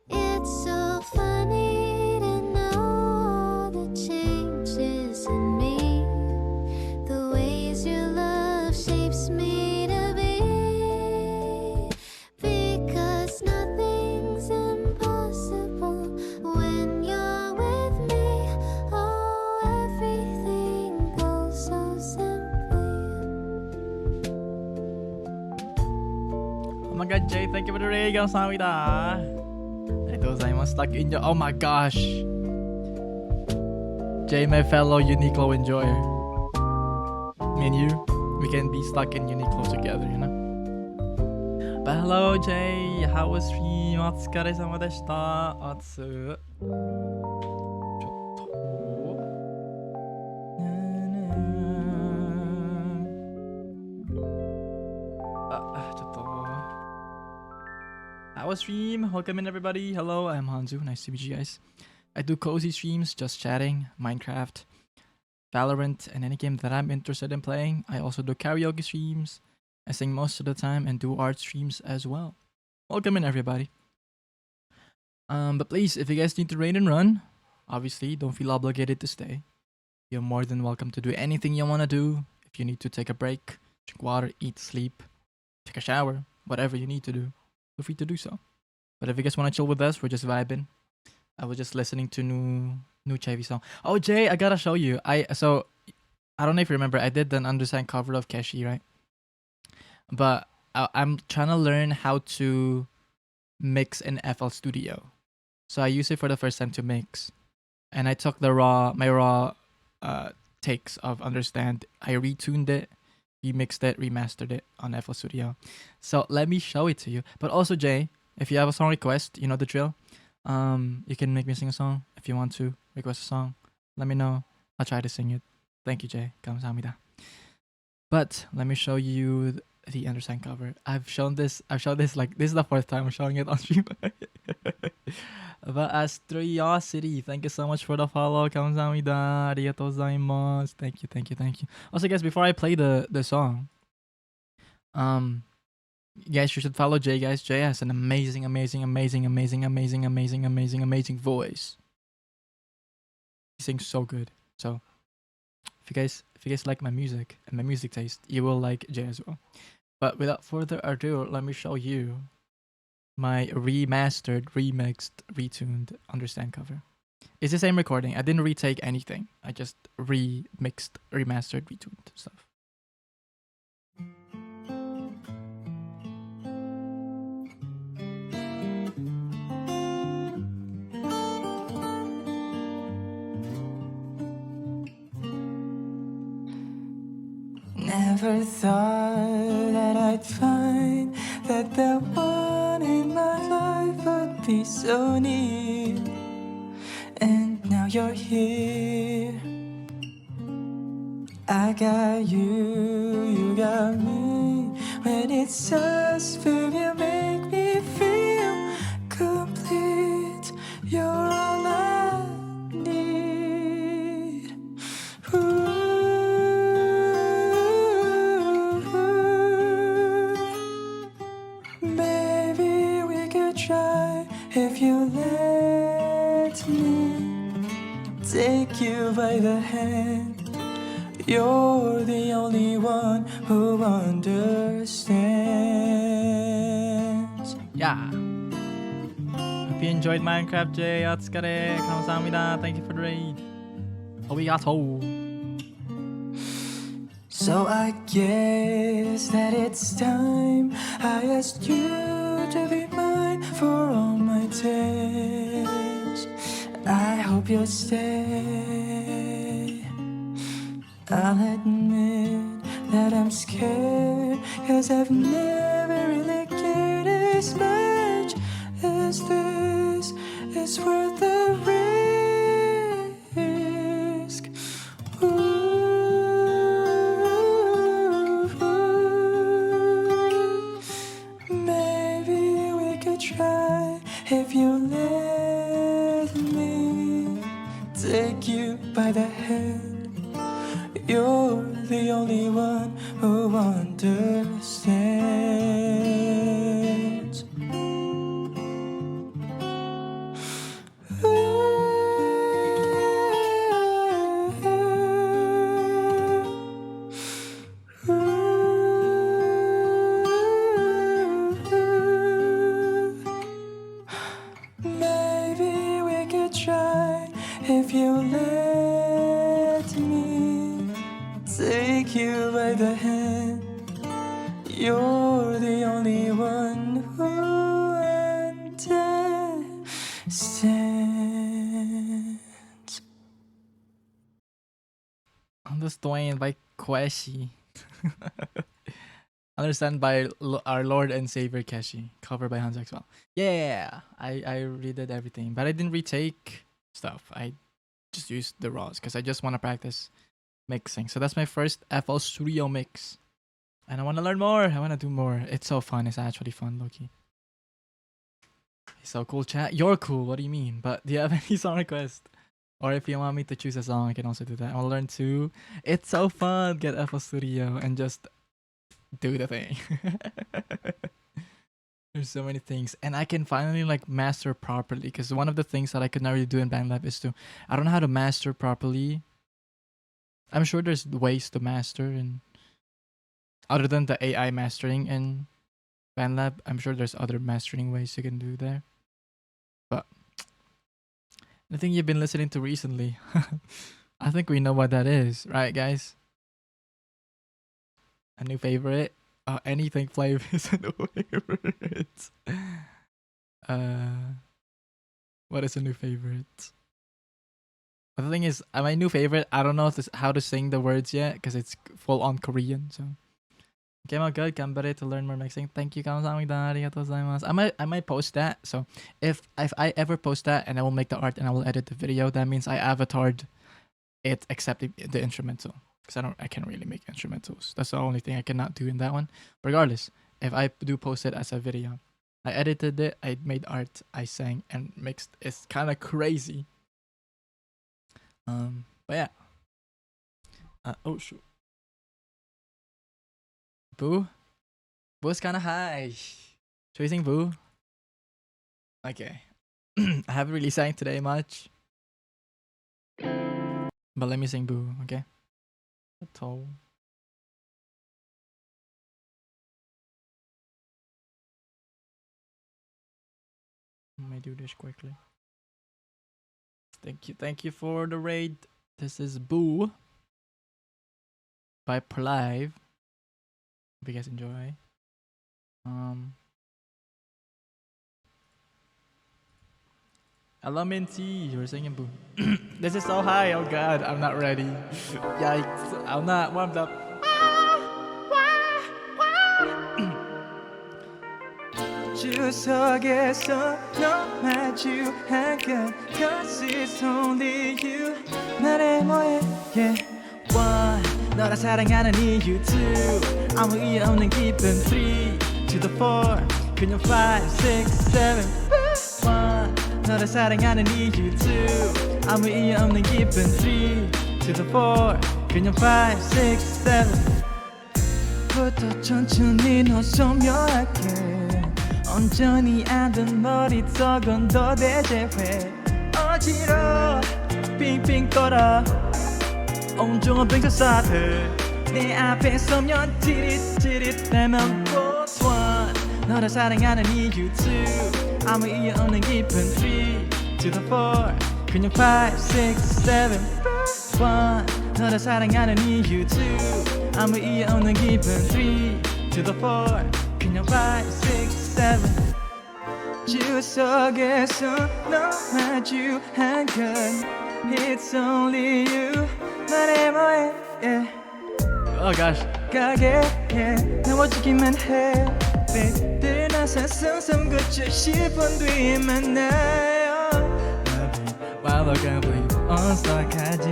It's so funny to know the changes in me, the ways your love shapes me to be. Because nothing's impossible when you're with me. Jay, 감사합니다. ありがとうございます. Like in your, oh my gosh. Jay, my fellow Uniqlo enjoyer. Me and you, we can be stuck in Uniqlo together, you know? But hello, Jay. How was stream? お疲れ様でした。熱っ。ちょっと。ちょっと。How was stream? Welcome in, everybody. Hello, I'm Hanzu. Nice to meet you guys. I do cozy streams, just chatting, Minecraft, Valorant, and any game that I'm interested in playing. I also do karaoke streams. I sing most of the time and do art streams as well. Welcome in, everybody. But please, if you guys need to raid and run, obviously don't feel obligated to stay. You're more than welcome to do anything you want to do. If you need to take a break, drink water, eat, sleep, take a shower, whatever you need to do, feel free to do so. But if you guys want to chill with us, we're just vibing. I was just listening to new Chevy song. Oh, Jay, I gotta show you. I don't know if you remember, I did an undersigned cover of Keshi, right? But I'm trying to learn how to mix in FL Studio. So I used it for the first time to mix, and I took my raw takes of Understand. I retuned it, remixed it, remastered it on FL Studio. So let me show it to you. But also, Jay, if you have a song request, you know the drill. You can make me sing a song. If you want to request a song, let me know. I'll try to sing it. Thank you, Jay. 감사합니다. But let me show you the Understand cover. I've shown this like this is the fourth time I'm showing it on stream. But Astriosity, thank you so much for the follow. 감사합니다. 아리가또 고자이마스. Thank you. Also, guys, before I play the song, guys, you should follow Jay, guys. Jay has an amazing voice. He sings so good. So if you guys like my music and my music taste, you will like Jay as well. But without further ado, let me show you my remastered, remixed, retuned Understand cover. It's the same recording. I didn't retake anything. I just remixed, remastered, retuned stuff. Never thought that I'd find that the one in my life would be so near. And now you're here. I got you, you got me. When it's us, baby, you make me feel complete. You're all I need. Maybe we could try if you let me take you by the hand. You're the only one who understands. Yeah. Hope you enjoyed Minecraft, Jay. Otsukare. 감사합니다. Thank you for the raid. Arigato. So I guess that it's time I asked you to be mine for all my days. I hope you'll stay. I'll admit that I'm scared, 'cause I've never really cared as much as this is worth the risk. Maybe we could try if you let me take you by the hand. You're the only one who understands. Maybe we could try if you let me take you by the hand. You're the only one who stands. Understand by Queshy. Understand by our Lord and Savior Keshi. Covered by Hans Xwell. Yeah, I redid everything, but I didn't retake stuff. I just used the raws because I just want to practice mixing. So that's my first FL Studio mix, and I want to learn more. I want to do more. It's so fun. It's actually fun, Loki. So cool, chat. You're cool. What do you mean? But do you have any song request? Or if you want me to choose a song, I can also do that. I'll learn too. It's so fun. Get FL Studio and just do the thing. There's so many things, and I can finally like master properly. Because one of the things that I could not really do in BandLab is I don't know how to master properly. I'm sure there's ways to master, and other than the AI mastering in BandLab, I'm sure there's other mastering ways you can do there. But the thing you've been listening to recently, I think we know what that is, right, guys? A new favorite? Anything flavor is a new favorite. What is a new favorite? But the thing is, my new favorite, I don't know how to sing the words yet because it's full on Korean. So, came out good. Gambare to learn more mixing. Thank you, 감사합니다. arigatou gozaimasu. I might post that. So if I ever post that and I will make the art and I will edit the video, that means I avatared it except the instrumental. Because I can't really make instrumentals. That's the only thing I cannot do in that one. Regardless, if I do post it as a video, I edited it, I made art, I sang and mixed. It's kind of crazy. But yeah. Oh shoot. Boo? Boo's kind of high. Should we sing Boo? Okay. I haven't really sang today much. But let me sing Boo, okay? Toe. Let me do this quickly. Thank you for the raid. This is Boo by Perlive. Hope you guys enjoy. Elementy, you're singing Boo. This is so high, oh god, I'm not ready. Yikes, I'm not warmed up. 주석에서 너 마주한 건 Cause it's only you 말해 뭐해 yeah. One 너를 사랑하는 이유 Two 아무 이유 없는 기쁨 Three to the four 그냥 five, six, seven One 너를 사랑하는 이유 Two 아무 이유 없는 기쁨 Three to the four 그냥 five, six, seven 부터 천천히 너 소멸할게 온전히 앉은 머릿속은 더 대재회 어지러워 빙빙 돌아 온종일 빙글 사들 내 앞에 서면 찌릿찌릿대면 꽃원 너를 사랑하는 이유 2 아무 이유 없는 기쁜 3 to the 4 그냥 5, 6, 7 1 너를 사랑하는 이유 2 아무 이유 없는 기쁜 3 to the 4 그냥 5, 6, 7 주석에서 너 마주한 건 It's only you 말해 뭐해 yeah. Oh gosh. 가게 yeah. 넘어지기만 해 늘 나서 성성 고쳐 10분 뒤에 만나요 Wow, I can't believe 어떡하지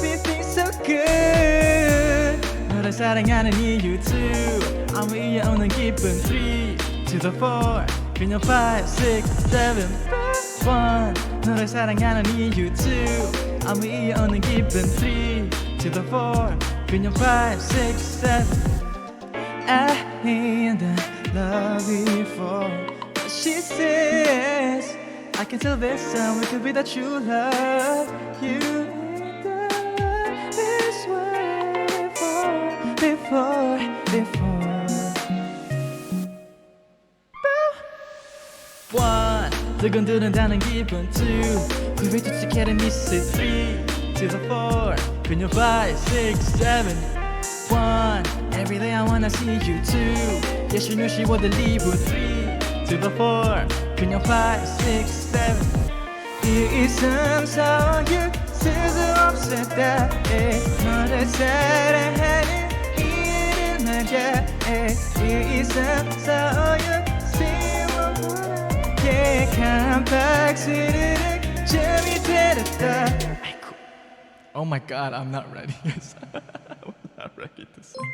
We feel so good 너를 사랑하는 이유 2 아무 이유 없는 기쁨 3 to the 4 그냥 5, 6, 7 1 너를 사랑하는 이유 2 아무 이유 없는 기쁨 3 to the 4 그냥 5, 6, 7 I ain't love before what she says I can tell this time we could be the true love You ain't done this way before One 두근두근다는 기분 2 구비 투치케는 미스 3 to the 4 그냥 5, 6, 7 1 Every day I wanna see you too 也许你是我的礼物 3 to the 4 그냥 5, 6, 7 1, 2, 3, 4, 6 쓸수 없을 때 너를 사랑하는 이유를 말야 1, 2, 3, 4, 6 세워보라 깜빡 스르륵 잠이 들었다. Oh my god, I'm not ready. I'm not ready to sing.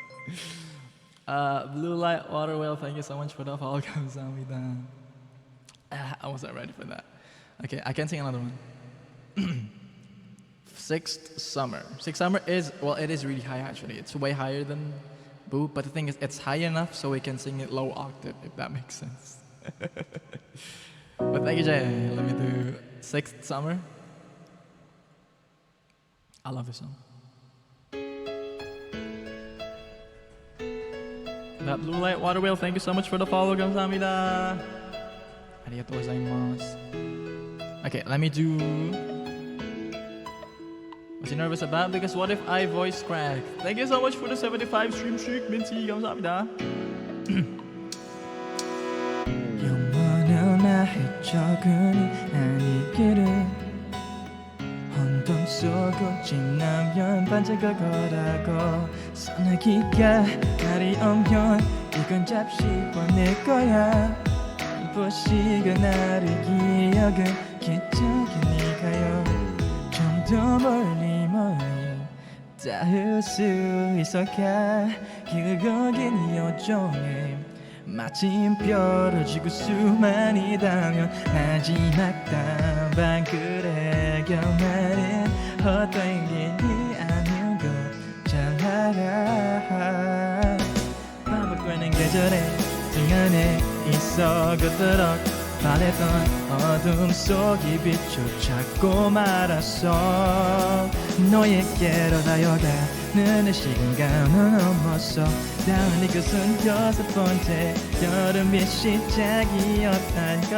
Blue Light Water Whale, thank you so much for the follow. 감사합니다. I wasn't ready for that. Okay, I can sing another one. Sixth Summer. Sixth Summer is, well, it is really high actually. It's way higher than Boo, but the thing is, it's high enough so we can sing it low octave, if that makes sense. But thank you, Jay. Let me do Sixth Summer. I love this song. That Blue Light Water Whale, thank you so much for the follow. 감사합니다. Arigatou gozaimasu. Okay, let me do. Was he nervous about? Because what if I voice crack? Thank you so much for the 75 stream streak, Minty. 감사합니다. 영원한 나의 적은 아니기를 혼돈 속을 지나면 반짝을 거라고 소나기가 날이 오면 이건 잠시 보낼 거야 눈부시게 나를 기억은 기적인 네가요 좀 더 멀리 닿을 수 있을까 길거긴 여정에 마침표를 지고 수만이다면 마지막 단방 그래 곁나는 헛된 길이 아닌 걸잘 알아 반복되는 계절에 등 안에 있어 그토록 바랬던 어둠 속이 빛을 찾고 말았어 너에게로 달려가는 시간은 넘었어 다운 이것은 6번째 여름의 시작이었단걸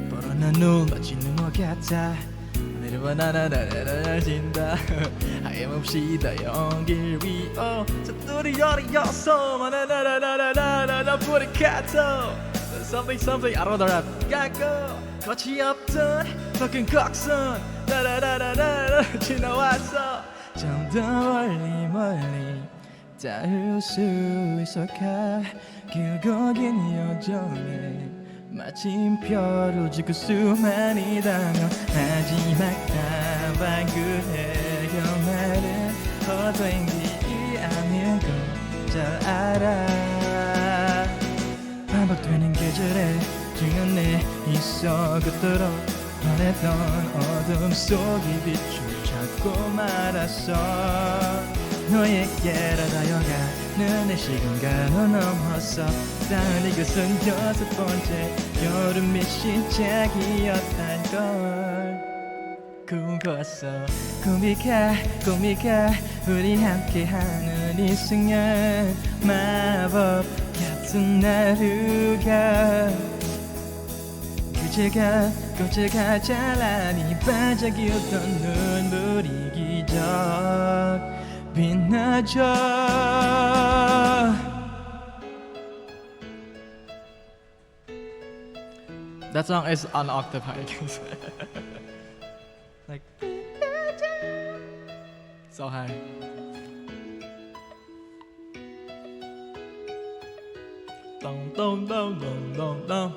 뻔한 눈 마치는 것 같아 내려와 나나나나나진다 하염없이 다연길 위로 saduri 열이었어 나나나나나나나 부리카토 something something I don't know the rap 가고 거치 없던 썩은 곡선 나나나나나 지나왔어 좀 더 멀리 닿을 수 있을까 길고 긴 여정에 마침표를 지고 수만이다면 마지막 단방 그래 곁나는 헛된 길이 아닌 걸잘 알아 반복되는 계절에 등연에 있어 그토록 원했던 어둠 속이 빛을 찾고 말았어 너에게로 달려가는 내 시간은 넘었어 다른 이것은 6번째 여름의 시작이었단걸 꿈꿨어 꿈이가 우리 함께하는 이 순간 마법 같은 하루가 그제가 찬란히 반짝이었던 눈물이 기적 빛나죠 That song is on octave high. Like so high. Dong dong dong dong dong dong.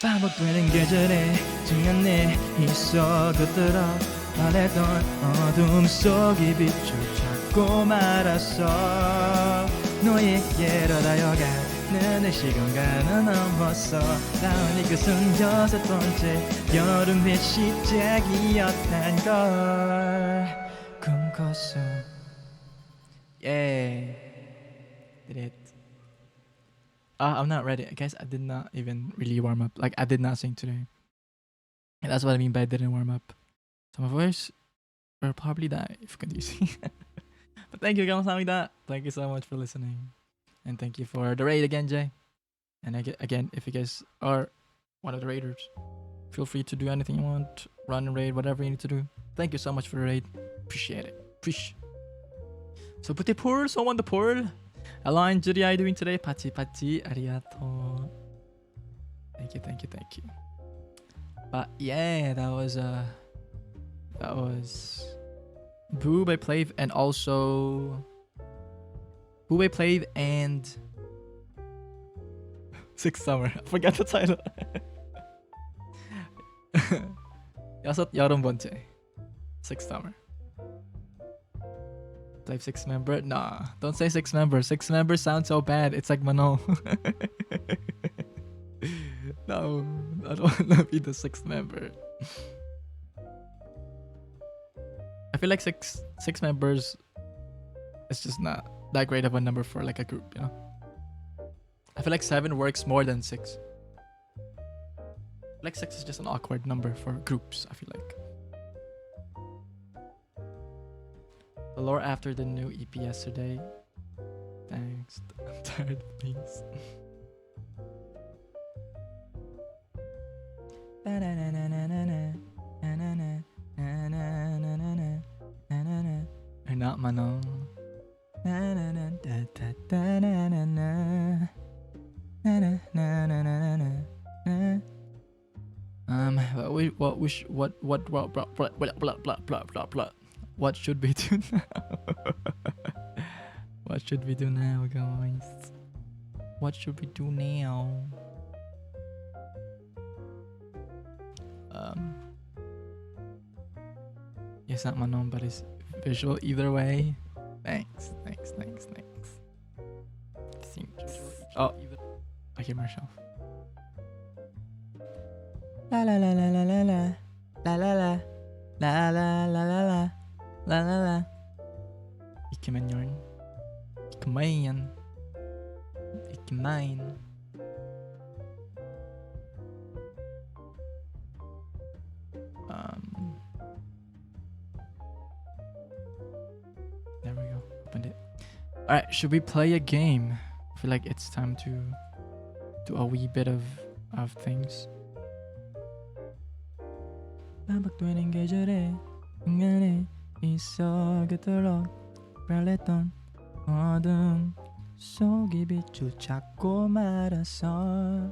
반복되는 계절에 등연에 있어 그토록 바랬던 어둠 속이 빛을 찾고 말았어 너에게로 달려가는 내 시간은 넘었어 다운 이것은 6번째 여름의 시작이었단걸 꿈꿨어 Yeah. Did it. I'm not ready. Guys, I did not even really warm up. Like, I did not sing today. And that's what I mean by didn't warm up. So my voice will probably die if you continue singing. But thank you, 감사합니다. Thank you so much for listening. And thank you for the raid again, Jay. And again, if you guys are one of the raiders, feel free to do anything you want. Run and raid, whatever you need to do. Thank you so much for the raid. Appreciate it. So put the pearl, someone the pearl. Hello, Anjuri. How are you doing today? Pachi pachi. Arigato. Thank you, thank you, thank you. But yeah, that was Boo by Plave and also Boo by Plave and Six Summer. I forgot the title. 여섯 여름 번째. Six Summer. Plave six member? Nah, don't say six member. Six member sounds so bad. It's like Manon. No, I don't want to be the sixth member. I feel like six members is just not that great of a number for like a group, you know? I feel like 7 works more than 6. Like 6 is just an awkward number for groups, I feel like. The lore after the new EP yesterday. Thanks. I'm tired, please. Or not Manon. What should we do now? What should we do now, guys? What should we do now? It's not Manon, but it's visual either way. Thanks. Oh, I hear myself. La la la la la la la la la la la la la la la la la. Ikemen yarn. Ikemen. Ikemen. There we go. Opened it. Alright, should we play a game? I feel like it's time to do a wee bit of things. 반복되는 계절에 인간에 있어 그토록 별냈던 어둠 속이 빛을 찾고 말았어.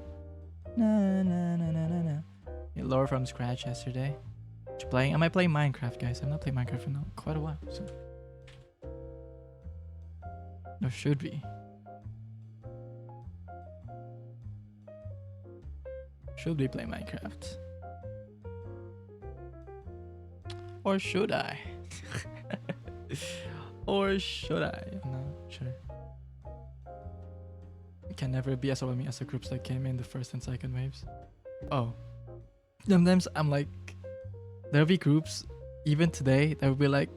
나나나나나나. Lore from scratch yesterday. What you playing? Am I playing Minecraft, guys? I'm not playing Minecraft for now quite a while. So. Or should we? Should we play Minecraft? Or should I? Or should I? I'm not sure. It can never be as well me as the groups that came in the first and second waves. Oh. Sometimes I'm like, there'll be groups, even today, that will be like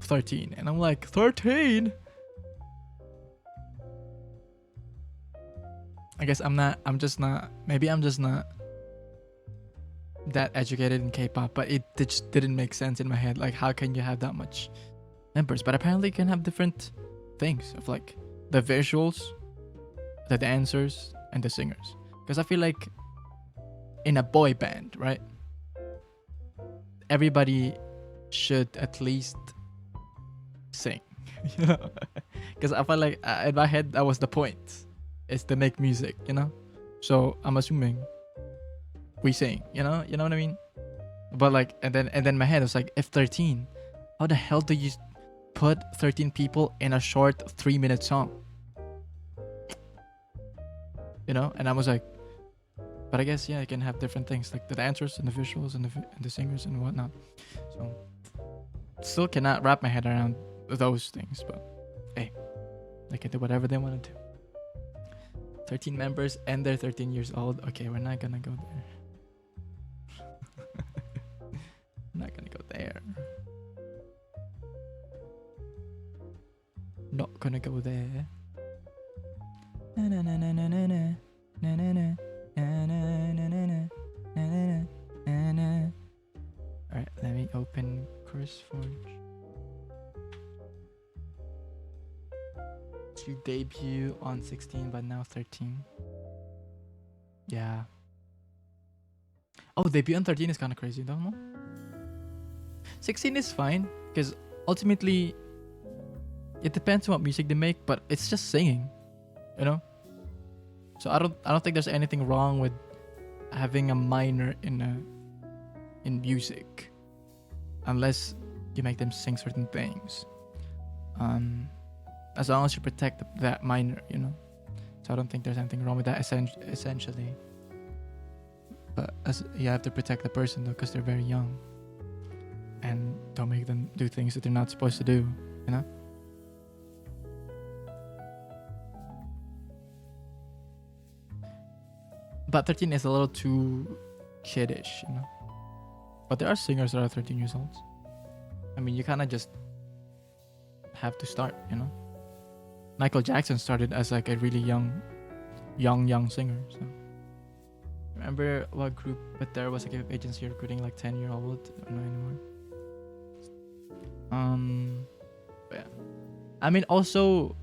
13. And I'm like, 13? I guess I'm just not that educated in K-pop, but it just didn't make sense in my head. Like, how can you have that much members? But apparently you can have different things of like the visuals, the dancers, and the singers. Because I feel like in a boy band, right? Everybody should at least sing, you know? Because I felt like in my head that was the point, is to make music, you know? So I'm assuming we sing, you know what I mean? But like, and then my head was like, if 13, how the hell do you put 13 people in a short 3-minute song? You know? And I was like, but I guess, yeah, you can have different things, like the dancers and the visuals and the singers and whatnot. So still cannot wrap my head around those things, but hey, they can do whatever they want to do. 13 members and they're 13 years old. Okay, we're not gonna go there. Not gonna go there. Not gonna go there. Na na na na na na na na na na na na na na na na. Alright, let me open CurseForge. You debut on 16 but now 13. Yeah. Oh, debut on 13 is kind of crazy, don't know? 16 is fine because ultimately it depends on what music they make, but it's just singing. you know. So I don't think there's anything wrong with having a minor in music, unless you make them sing certain things. As long as you protect that minor, you know. So I don't think there's anything wrong with that essentially. But as you have to protect the person though, because they're very young, and don't make them do things that they're not supposed to do, you know. But 13 is a little too kiddish, you know. But there are singers that are 13 years old. I mean, you kind of just have to start, you know. Michael Jackson started as like a really young singer. So remember what group? But there was like an agency recruiting like 10-year-old. I don't know anymore. But yeah. I mean, also,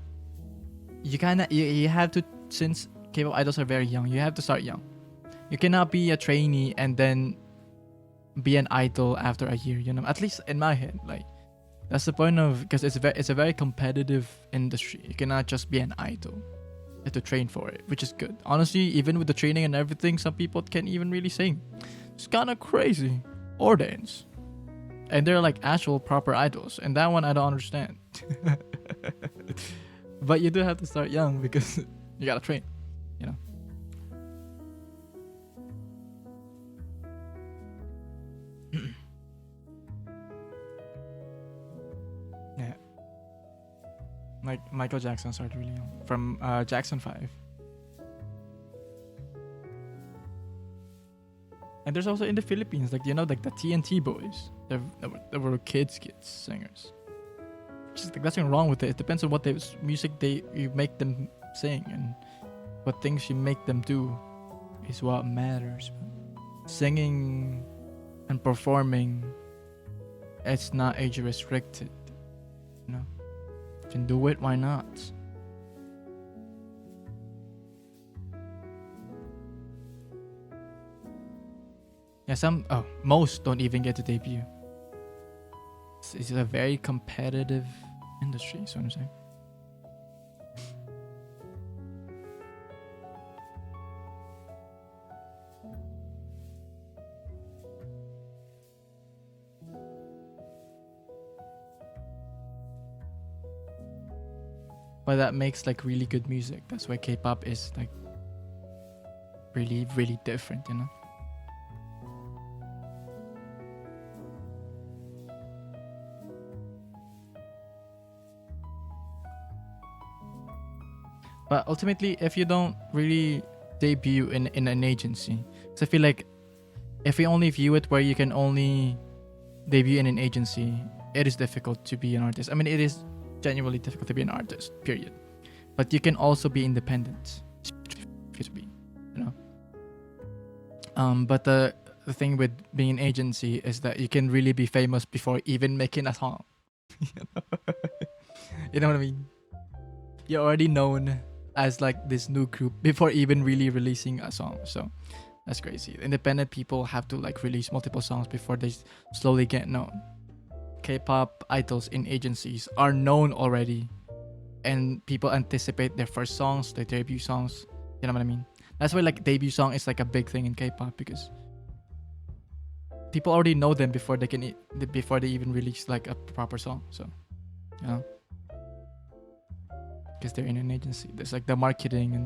you have to, since K-pop idols are very young, you have to start young. You cannot be a trainee and then be an idol after a year, you know. At least in my head, like that's the point of, because it's a very competitive industry. You cannot just be an idol. You have to train for it, which is good. Honestly, even with the training and everything, some people can't even really sing. It's kind of crazy, or dance, and they're like actual proper idols. And that one I don't understand. But you do have to start young because you gotta train, you know. Yeah. Like Michael Jackson started really young from Jackson 5. And there's also in the Philippines, like, you know, like the TNT boys. They were kids singers. Just like, there's nothing wrong with it. It depends on what music you make them sing, and what things you make them do is what matters. Singing and performing, it's not age restricted, you know. Can do it, why not? Yeah, most don't even get to debut. It's a very competitive industry, so I'm saying. But that makes like really good music. That's why K-pop is like really, really different, you know. But ultimately, if you don't really debut in an agency, because I feel like if we only view it where you can only debut in an agency, it is difficult to be an artist. I mean, it is genuinely difficult to be an artist, period. But you can also be independent, you know. But the thing with being an agency is that you can really be famous before even making a song. You know what I mean? You're already known as like this new group before even really releasing a song. So that's crazy. Independent people have to like release multiple songs before they slowly get known. K-pop idols in agencies are known already, and people anticipate their first songs, their debut songs. You know what I mean? That's why like debut song is like a big thing in K-pop, because people already know them before they before they even release like a proper song. So, you know, because they're in an agency, there's like the marketing and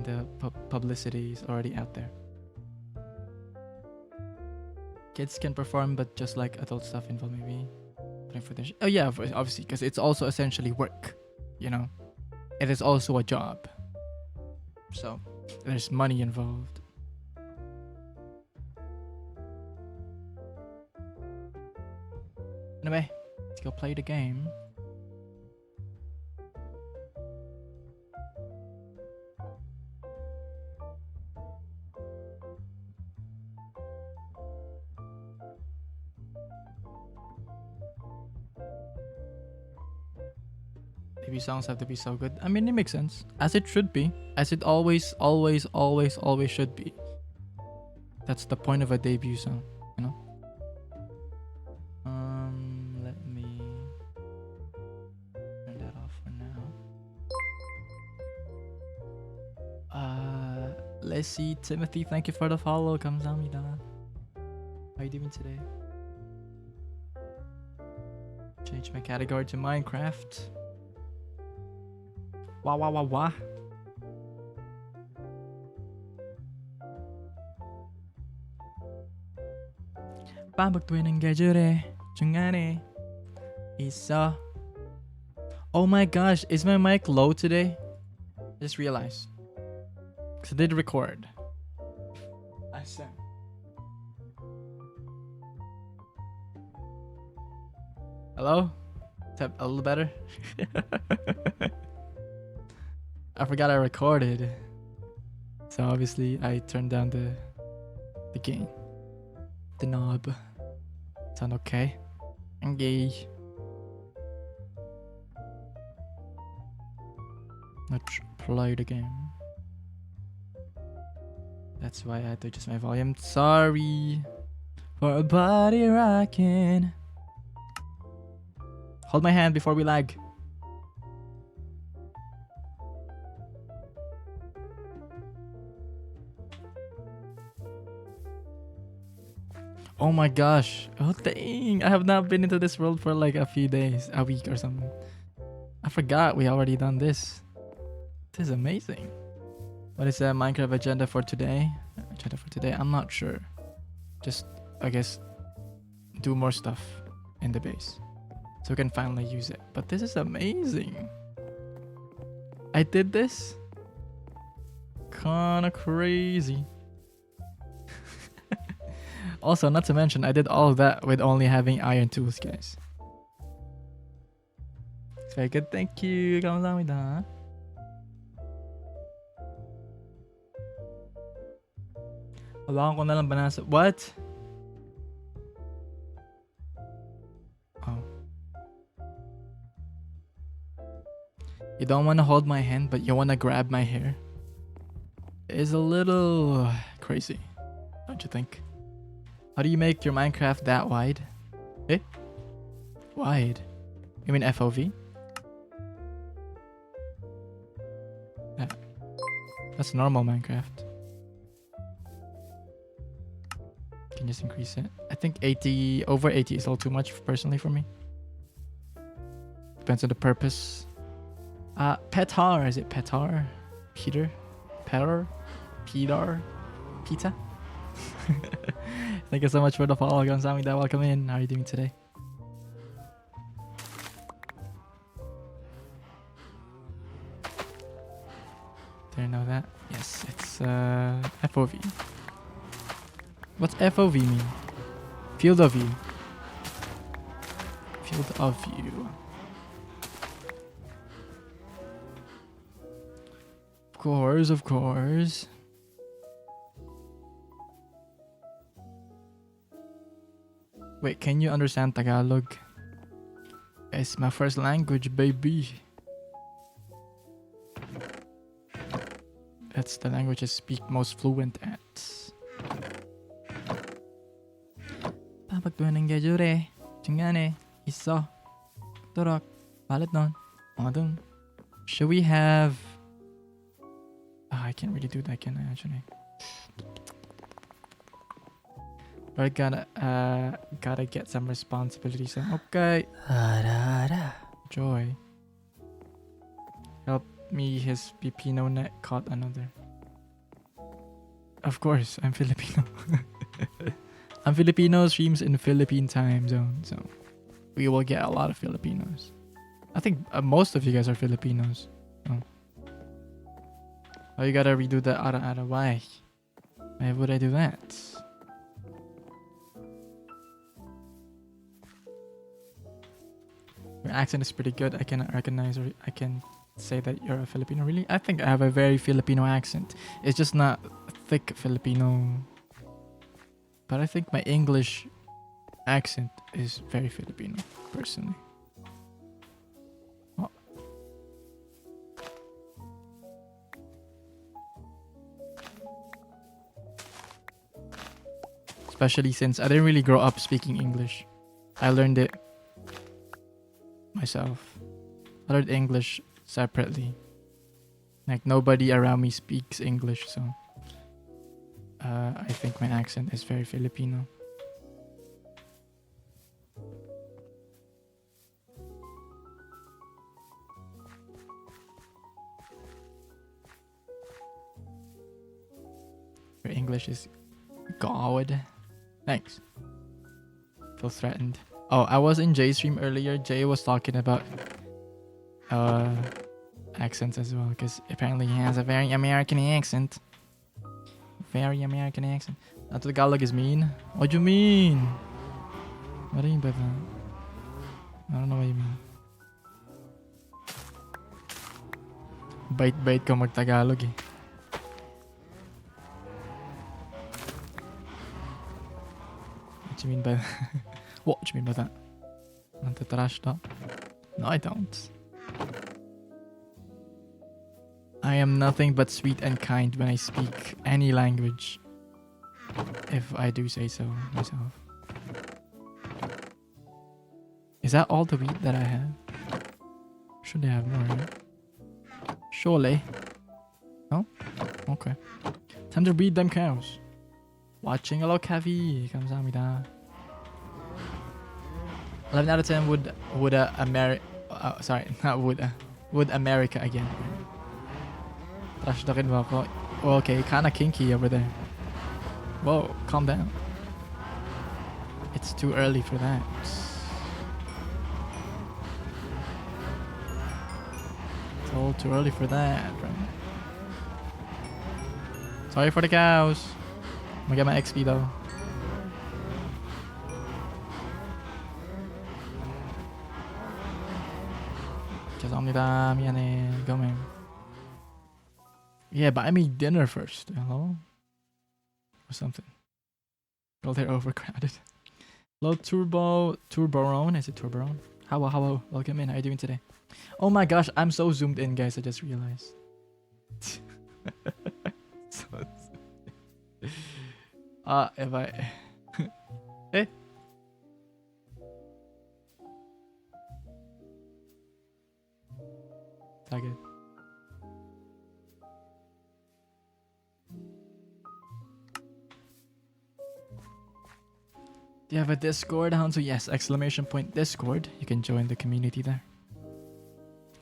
the publicity is already out there. Kids can perform, but just like adult stuff involved, maybe putting for their oh yeah, obviously, because it's also essentially work, you know. It is also a job, so there's money involved. Anyway, let's go play the game. Debut songs have to be so good. I mean, it makes sense, as it should be, as it always should be. That's the point of a debut song, you know. Let me turn that off for now. Let's see. Timothy, thank you for the follow. 감사합니다. How you doing today? Change my category to Minecraft. Wah wah wah wah. 반복되는 계절의 중간에 있어. Oh my gosh, is my mic low today? I just realized. Because I did record. I sang. Hello? Is that a little better? I forgot I recorded. So obviously I turned down the gain. The knob. Sound okay? Engage. Let's play the game. That's why I had to adjust my volume. Sorry for a body rocking. Hold my hand before we lag. Oh my gosh. Oh dang. I have not been into this world for like a few days, a week or something. I forgot we already done this. This is amazing. What is the Minecraft agenda for today? I'm not sure. Just, I guess, do more stuff in the base. So we can finally use it. But this is amazing. I did this? Kinda crazy. Also, not to mention, I did all of that with only having iron tools, guys. It's very good. Thank you. 감사합니다. Wala ko na lang banasa. What? Oh. You don't want to hold my hand, but you want to grab my hair? It's a little crazy, don't you think? How do you make your Minecraft that wide? Eh? Wide? You mean FOV? Yeah. That's normal Minecraft. Can just increase it. I think 80, over 80 is a little too much personally for me. Depends on the purpose. Petar, is it Petar? Peter? Peter? Peter? Pita? Thank you so much for the follow. Gamsamida, welcome in. How are you doing today? Didn't know that. Yes, it's FOV. What's FOV mean? Field of view. Field of view. Of course. Wait, can you understand Tagalog? It's my first language, baby. That's the language I speak most fluent at. Papagtuan ng gajure, 중간에 있어. 도록, balot nun, 어둠. Should we have... Oh, I can't really do that, can I, actually? But I gotta get some responsibilities. Okay. Joy. Help me, his Filipino net caught another. Of course, I'm Filipino. I'm Filipino, streams in Philippine time zone, so we will get a lot of Filipinos. I think most of you guys are Filipinos. Oh, you gotta redo the ara. Why? Why would I do that? Your accent is pretty good. I can recognize, or I can say that you're a Filipino. Really? I think I have a very Filipino accent. It's just not thick Filipino. But I think my English accent is very Filipino, personally. Oh. Especially since I didn't really grow up speaking English. I learned it myself. I learned English separately. Like nobody around me speaks English, so I think my accent is very Filipino. Your English is God. Thanks. Feel threatened. Oh, I was in Jay's stream earlier. Jay was talking about uh accents as well, because apparently he has a very American accent. Very American accent. Not Tagalog is mean. What do you mean? What do you mean by that? I don't know what you mean. Bait-bait ka mag-Tagalog eh. What do you mean by that? What do you mean by that? Anti-trash talk? No, I don't. I am nothing but sweet and kind when I speak any language. If I do say so myself. Is that all the wheat that I have? Should I have more, right? Surely. No? Okay. Time to breed them cows. Watching hello Kavi. 감사합니다. 11 out of 10 would sorry, not would America again. Trash talkin mo ako. Okay, kinda kinky over there. Whoa, calm down. It's too early for that. It's all too early for that, right? Sorry for the cows. I'm gonna get my XP though. 죄송합니다. 미안해. Go man. Yeah, buy me dinner first. Hello? Or something. Well, they're overcrowded. Hello, Turboron. Is it Turboron? Hello. Welcome in. How are you doing today? Oh my gosh, I'm so zoomed in, guys. I just realized. If I... Eh? Tag it. Do you have a Discord, Hanzo? Yes, exclamation point Discord. You can join the community there.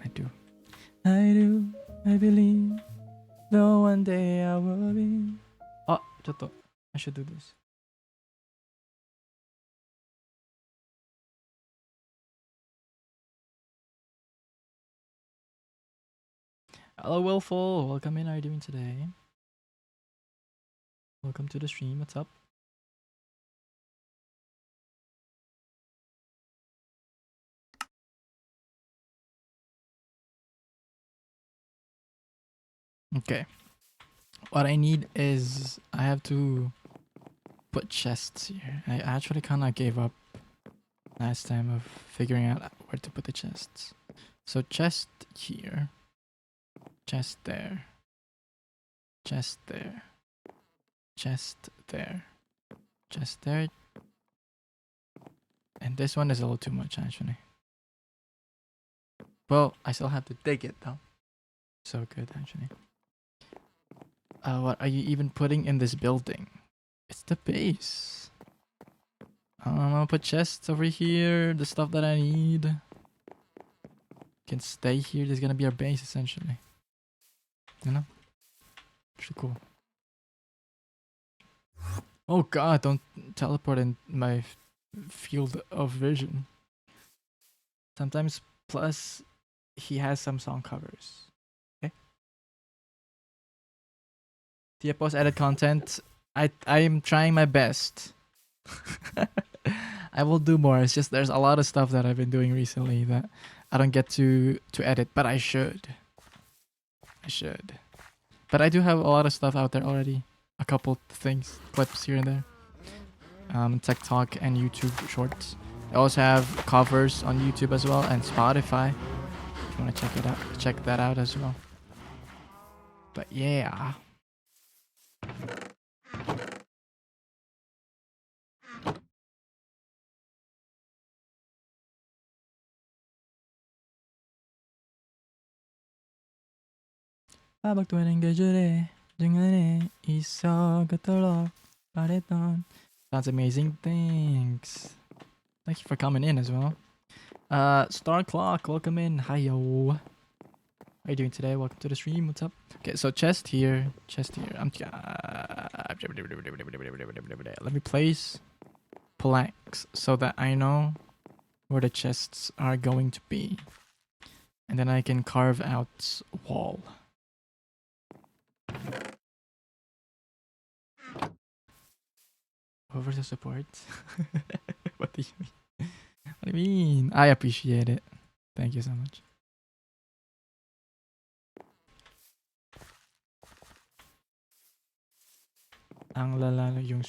I do. I believe. Though one day I will be. Oh, Joto. I should do this. Hello, Willful. Welcome in. How are you doing today? Welcome to the stream. What's up? Okay. What I need is I have to put chests here. I actually kind of gave up last time of figuring out where to put the chests. So chest here. Chest there. Chest there. Chest there. Chest there. And this one is a little too much actually. Well, I still have to dig it though. So good actually. What are you even putting in this building? It's the base. I'm gonna put chests over here. The stuff that I need can stay here. There's gonna be our base essentially. You know? Pretty cool. Oh god, don't teleport in my field of vision. Sometimes plus he has some song covers. Okay. Post edit content. I am trying my best. I will do more. It's just there's a lot of stuff that I've been doing recently that I don't get to edit, but I should. But I do have a lot of stuff out there already. A couple things, clips here and there. TikTok and YouTube shorts. I also have covers on YouTube as well and Spotify. If you want to check that out as well. But yeah. Babak tuwing gabi. 중간에 있어 그토록 바랬던. Sounds amazing. Thanks. Thank you for coming in as well. Star Clock, welcome in. Hi yo. How are you doing today? Welcome to the stream. What's up? Okay, so chest here. Let me place planks so that I know where the chests are going to be, and then I can carve out wall. Over the support. What do you mean? What do you mean? I appreciate it. Thank you so much. Ang lala yung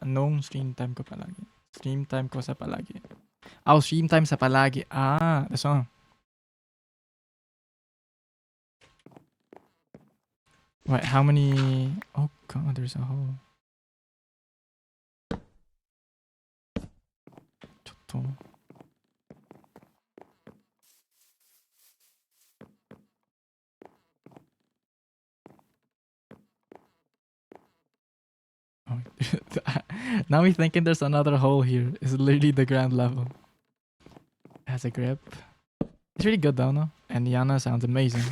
anong stream time ko palagi. Stream time ko sa palagi. Oh, stream time sa palagi. Ah, the song. Wait, how many? Oh god, there's a hole. Chotto. Oh, now we're thinking there's another hole here. It's literally the ground level. It has a grip. It's really good though, no? And Yana sounds amazing.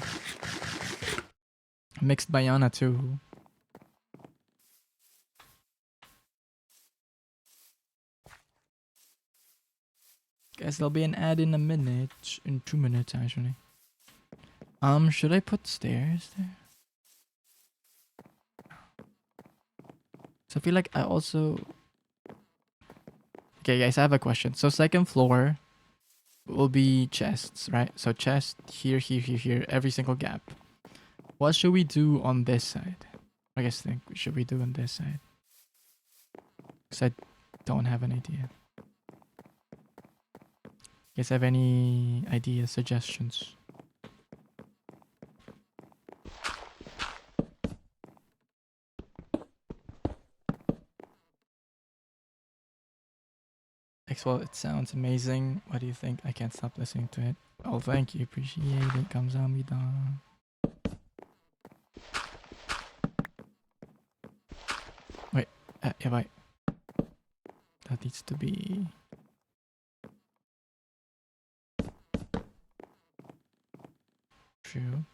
Mixed by Yana too. Guess there'll be an ad in a minute. In 2 minutes actually. Should I put stairs there? So I feel like I also... Okay guys, I have a question. So second floor will be chests, right? So chest here, here, every single gap. What should we do on this side? I guess think should we do on this side? Because I don't have an idea. You guys have any ideas, suggestions? Well, it sounds amazing. What do you think? I can't stop listening to it. Oh, thank you. Appreciate it. 감사합니다. Wait, yeah, wait. That needs to be... True.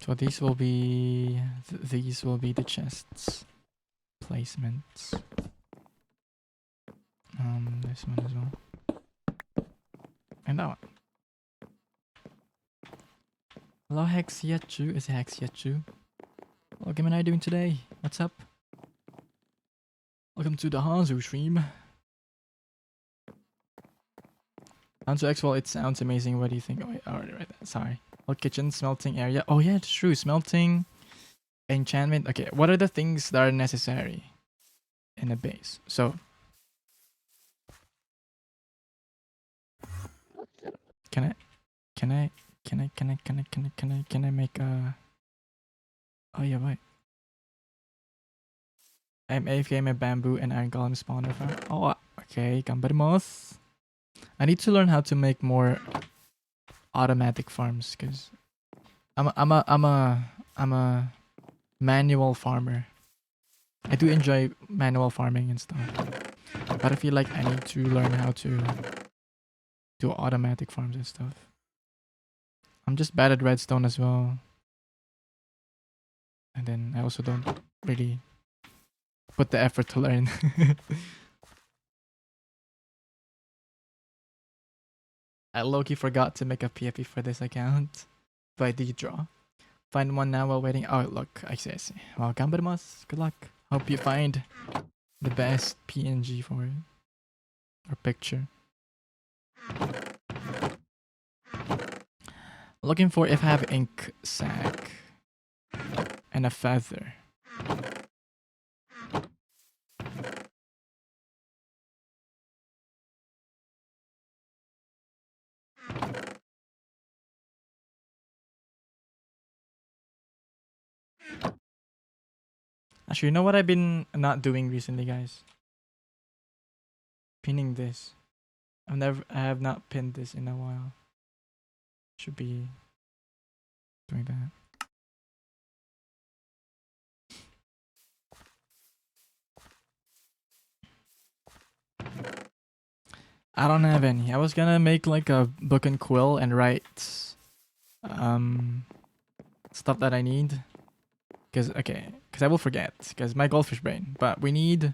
So these will be the chests placements. This one as well, and that one. Hello, Hexiachu. Is it Hexiachu? Welcome, and how are you doing today? What's up? Welcome to the Hanzo stream. Hanzo X, well, it sounds amazing. What do you think? Oh, wait, I already read that. Sorry. Oh, kitchen, smelting area. Oh yeah, it's true. Smelting, enchantment. Okay, what are the things that are necessary in a base? So, can I make a... Oh yeah, wait. I'm AFK my bamboo and iron golem spawner farm. Oh, okay. Ganbarimasu. I need to learn how to make more automatic farms because I'm a manual farmer. I do enjoy manual farming and stuff, but I feel like I need to learn how to do automatic farms and stuff. I'm just bad at redstone as well, and then I also don't really put the effort to learn. I low-key forgot to make a PFP for this account, but I did draw. Find one now while waiting. Oh, look, I see. Well, ganbarimasu. Good luck. Hope you find the best PNG for it. Or picture. Looking for if I have ink sac and a feather. Actually, you know what I've been not doing recently, guys? Pinning this. I have not pinned this in a while. Should be doing that. I don't have any. I was gonna make like a book and quill and write stuff that I need. Cause I will forget. Cause my goldfish brain. But we need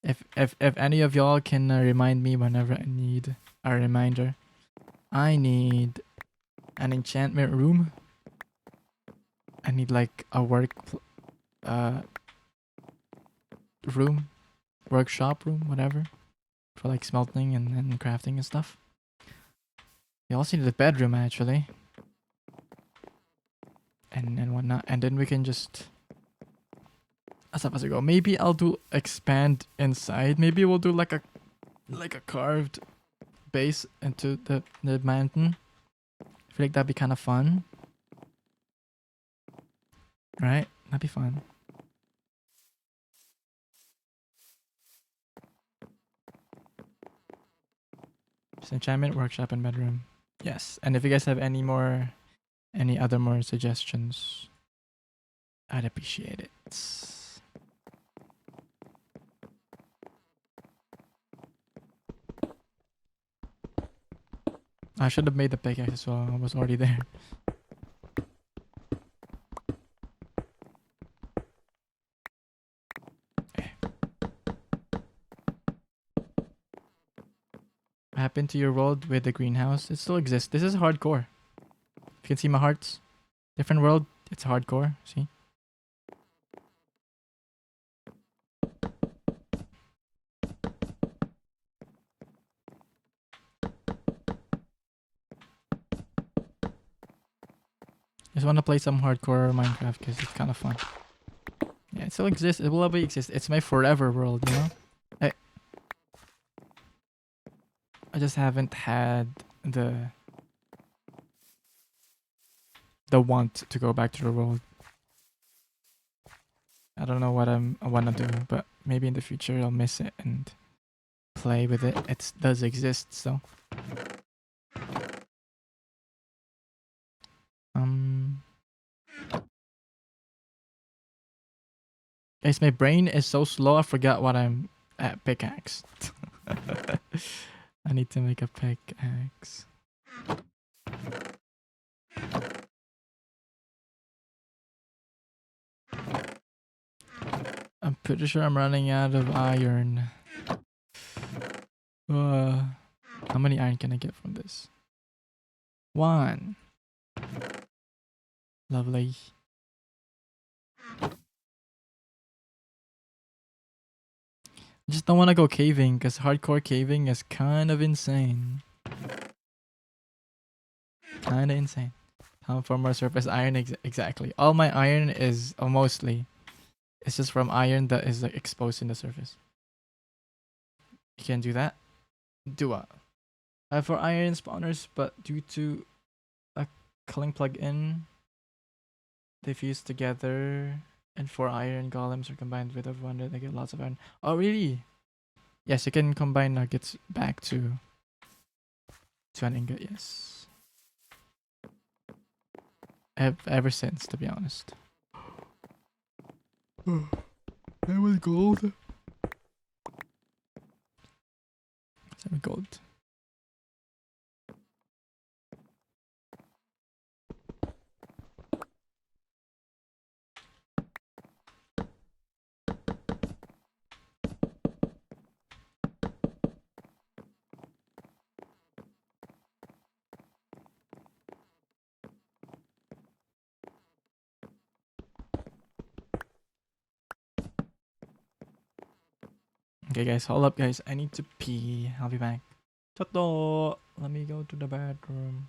if any of y'all can remind me whenever I need a reminder. I need an enchantment room. I need like a room, workshop room, whatever, for like smelting and crafting and stuff. You also need a bedroom actually, and whatnot, and then we can just as we go. Maybe I'll do expand inside. Maybe we'll do like a carved base into the mountain. I feel like that'd be kind of fun, right? That'd be fun. Just enchantment workshop and bedroom. Yes, and if you guys have any other more suggestions, I'd appreciate it. I should have made the pickaxe as well. I was already there. What happened to your world with the greenhouse? It still exists. This is hardcore. You can see my hearts. Different world. It's hardcore. See? Just want to play some hardcore Minecraft because it's kind of fun. Yeah, it still exists. It will always exist. It's my forever world, you know? I just haven't had the want to go back to the world. I don't know what I wanna do, but maybe in the future I'll miss it and play with it. It does exist, so. Guys, my brain is so slow. I forgot what I'm at pickaxe. I need to make a pickaxe. I'm pretty sure I'm running out of iron. How many iron can I get from this? 1. Lovely. I just don't want to go caving because hardcore caving is kind of insane. Kind of insane. Time for more surface iron. Exactly. All my iron is mostly. It's just from iron that is like exposed in the surface. You can do that. Do what? For iron spawners, but due to a killing plugin, they fuse together, and 4 iron golems are combined with a wonder. They get lots of iron. Oh, really? Yes, you can combine nuggets back to an ingot. Yes. Ever since, to be honest. That was gold. 7 gold. Okay, guys, hold up, guys. I need to pee. I'll be back. Toto, let me go to the bathroom.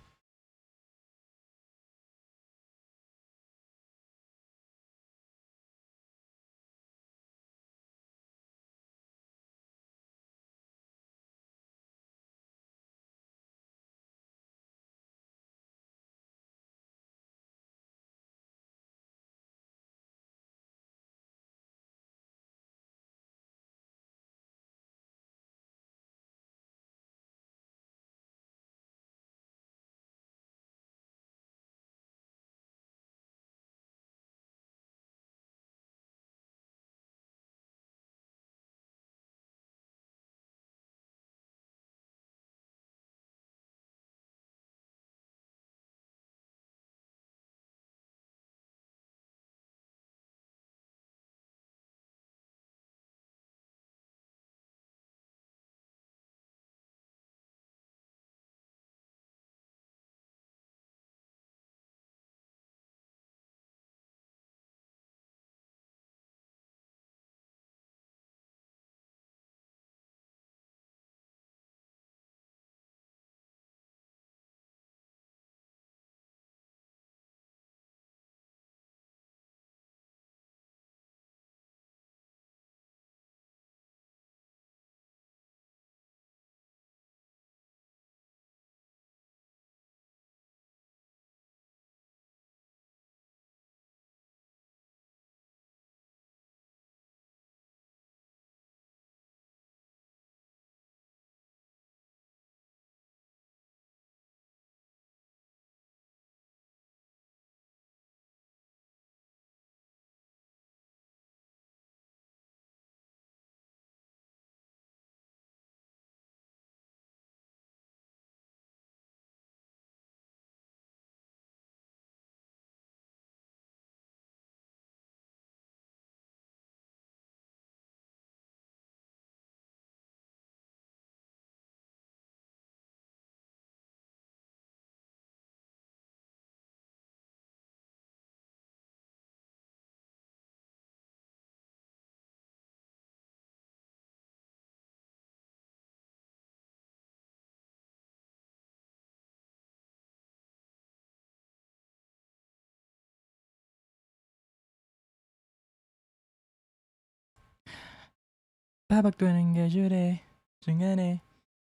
바박도는 게 주래 중간에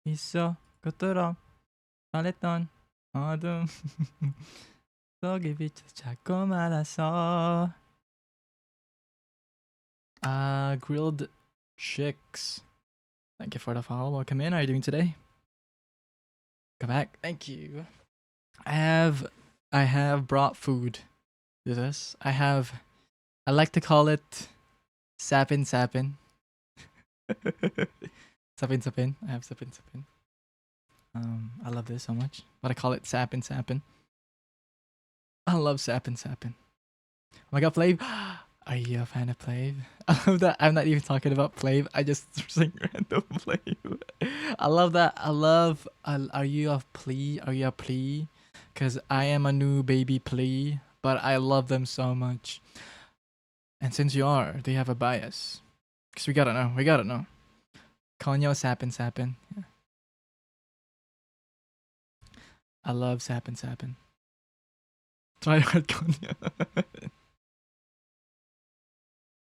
있어 그토록 설렜던 어둠 속에 빛을 찾고 말았어. Grilled chicks. Thank you for the follow. Welcome in. How are you doing today? Come back. Thank you. I have brought food to this. I like to call it sapin sapin. Sapin sapin. I have sapin sapin. I love this so much. But I call it sapin sapin. I love sapin sapin. Oh my god, Flav. Are you a fan of Flav? I love that. I'm not even talking about Flav. I just sing random Flav. I love that. I love. Are you a plea? Are you a plea? Because I am a new baby plea, but I love them so much. And since you are, do you have a bias? Because we gotta know. We gotta know. Konyo sapin sapin. Yeah. I love sapin sapin. Try hard Konyo.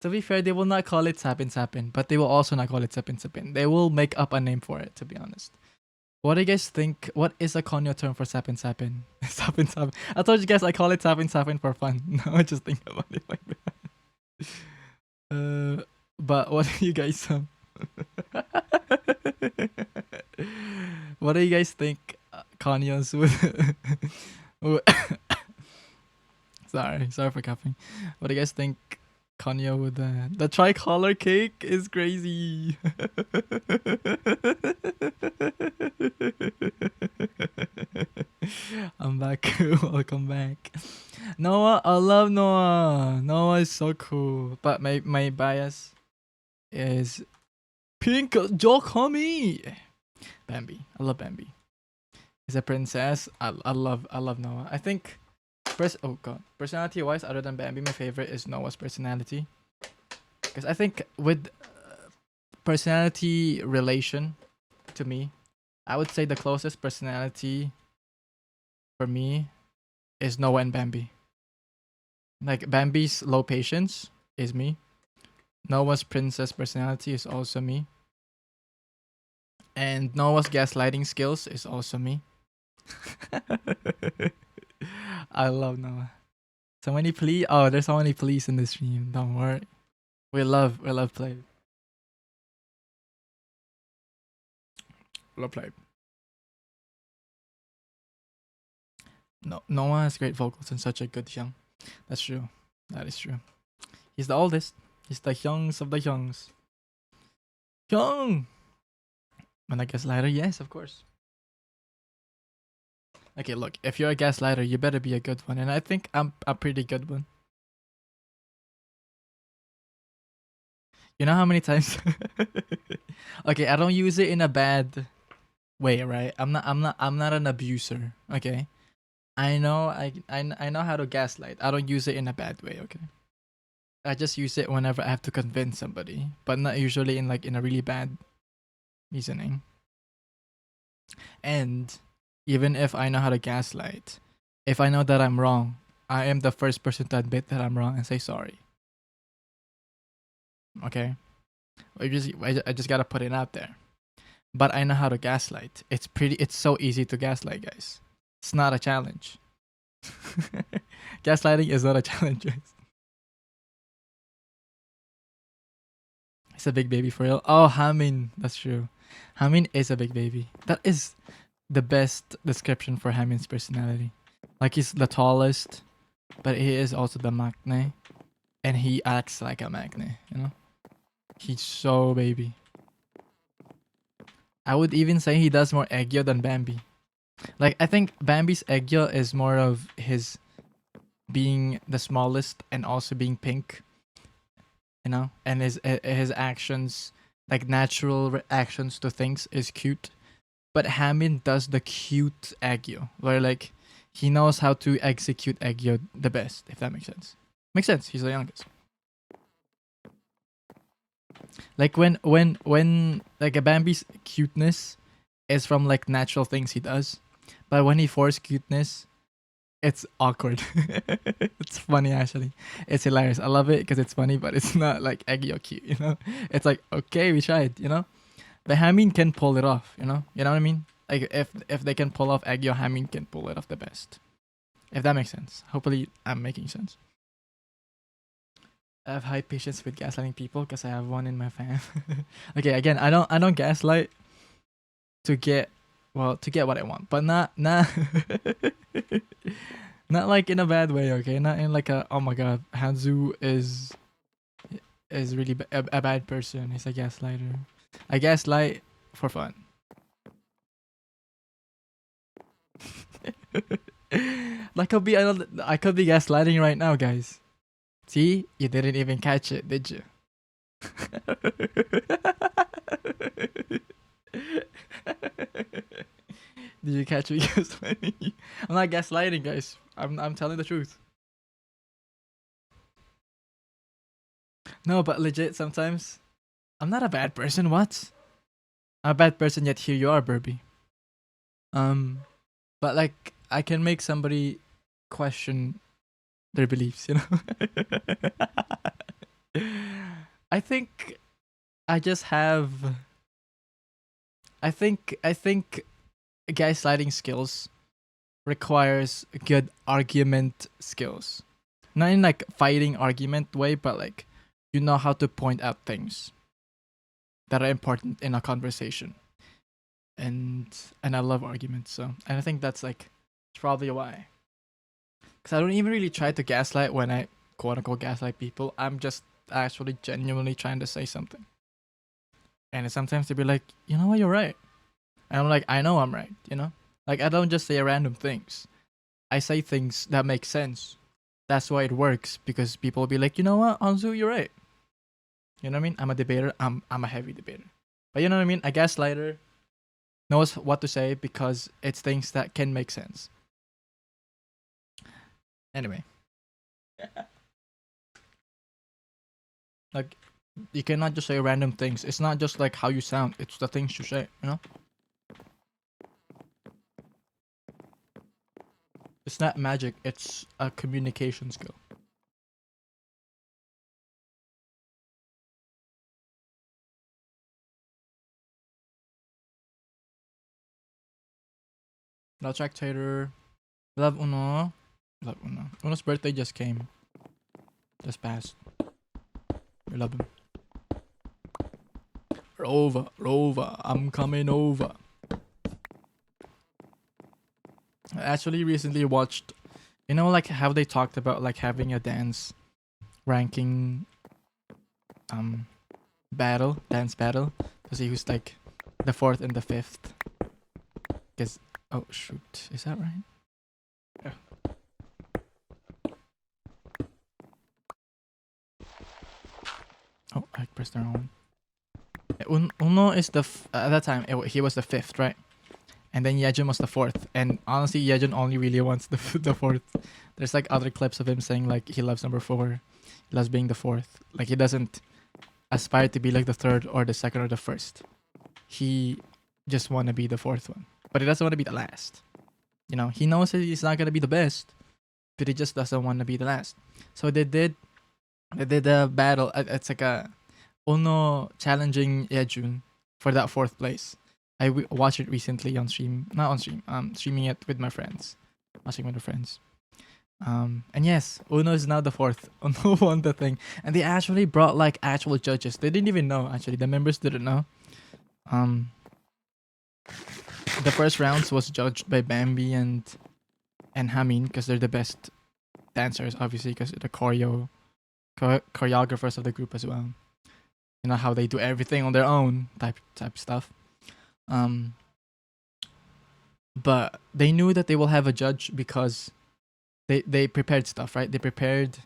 To be fair, they will not call it sapin sapin, but they will also not call it sapin sapin. They will make up a name for it, to be honest. What do you guys think? What is a Konyo term for sapin sapin? Sapin sapin. I told you guys I call it sapin sapin for fun. No, I just think about it like that. But what do you guys what do you guys think Kanyos would sorry for coughing. What do you guys think Kanye with the tricolor cake is crazy. I'm back. Welcome back. Noah, I love Noah. Noah is so cool. But my bias is Pink Jokami. Bambi. I love Bambi. He's a princess. I love Noah. I think personality wise, other than Bambi, my favorite is Noah's personality. Because I think with personality relation to me, I would say the closest personality for me is Noah and Bambi. Like Bambi's low patience is me. Noah's princess personality is also me. And Noah's gaslighting skills is also me. I love Noah. So many pleas. Oh, there's so many pleas in this stream. Don't worry. We love play. Love play. No, Noah has great vocals and such a good young. That's true. That is true. He's the oldest. He's the youngs of the youngs. Young. When I gaslighter, yes, of course. Okay, look, if you're a gaslighter, you better be a good one, and I think I'm a pretty good one. You know how many times? Okay, I don't use it in a bad way, right? I'm not an abuser. Okay, I know I know how to gaslight. I don't use it in a bad way. Okay, I just use it whenever I have to convince somebody, but not usually in a really bad reasoning. And even if I know how to gaslight, if I know that I'm wrong, I am the first person to admit that I'm wrong and say sorry. Okay, I just gotta put it out there. But I know how to gaslight. It's so easy to gaslight, guys. It's not a challenge. Gaslighting is not a challenge, guys. It's a big baby for real. Oh, Hamin, that's true. Hamin is a big baby. That is the best description for Hamin's personality. Like, he's the tallest, but he is also the maknae, and he acts like a maknae, you know? He's so baby. I would even say he does more Egyo than Bambi. Like, I think Bambi's Egyo is more of his being the smallest and also being pink, you know? And his actions, like natural reactions to things, is cute. But Hamin does the cute Egyo, where like he knows how to execute Egyo the best, if that makes sense. Makes sense, he's the youngest. Like when like a Bambi's cuteness is from like natural things he does, but when he forces cuteness, it's awkward. It's funny actually. It's hilarious. I love it because it's funny, but it's not like eggy or cute. You know, it's like okay, we tried. You know, but Hamin can pull it off. You know what I mean. Like if they can pull off eggy, or Hamin can pull it off the best. If that makes sense. Hopefully, I'm making sense. I have high patience with gaslighting people because I have one in my fam. Okay, again, I don't gaslight to get to get what I want, but not not like in a bad way. Okay, not in like a oh my god, Hanzu is really a bad person. He's a gaslighter. I gaslight for fun. Like I could be gaslighting right now, guys. See, you didn't even catch it, did you? Did you catch me gaslighting? I'm not gaslighting, guys. I'm telling the truth. No, but legit, sometimes I'm not a bad person. What? I'm a bad person, yet here you are, Burby. But like I can make somebody question their beliefs. You know. I think I just have. I think gaslighting skills requires good argument skills. Not in like fighting argument way, but like you know how to point out things that are important in a conversation. And I love arguments, so and I think that's like probably why. Cause I don't even really try to gaslight when I quote unquote gaslight people. I'm just actually genuinely trying to say something. And sometimes they be like, you know what, you're right. And I'm like, I know I'm right, you know? Like I don't just say random things. I say things that make sense. That's why it works, because people will be like, you know what, Anzu, you're right. You know what I mean? I'm a debater. I'm a heavy debater. But you know what I mean? A gaslighter knows what to say because it's things that can make sense. Anyway. Like you cannot just say random things. It's not just like how you sound, it's the things you say, you know? It's not magic, it's a communication skill. Love Tractator. Love Uno. Love Uno. Uno's birthday just came. Just passed. We love him. Rova, I'm coming over. I actually recently watched, you know, like how they talked about like having a dance ranking dance battle to see who's like the fourth and the fifth. Cause oh shoot, is that right? Yeah. Oh, I pressed the wrong one. Uno is at that time he was the fifth, right? And then Yejun was the fourth. And honestly, Yejun only really wants the fourth. There's like other clips of him saying like he loves number 4, he loves being the fourth. Like he doesn't aspire to be like the third or the second or the first. He just want to be the fourth one, but he doesn't want to be the last. You know, he knows that he's not gonna be the best, but he just doesn't want to be the last. So they did a battle. It's like a Uno challenging Yejun for that fourth place. I watched it recently on stream, not on stream. Streaming it with my friends, watching with my friends. And yes, Uno is now the fourth. Uno won the thing, and they actually brought like actual judges. They didn't even know. Actually, the members didn't know. The first rounds was judged by Bambi and Hamin because they're the best dancers, obviously, because the choreographers of the group as well. You know how they do everything on their own type stuff. But they knew that they will have a judge because they prepared stuff, right? They prepared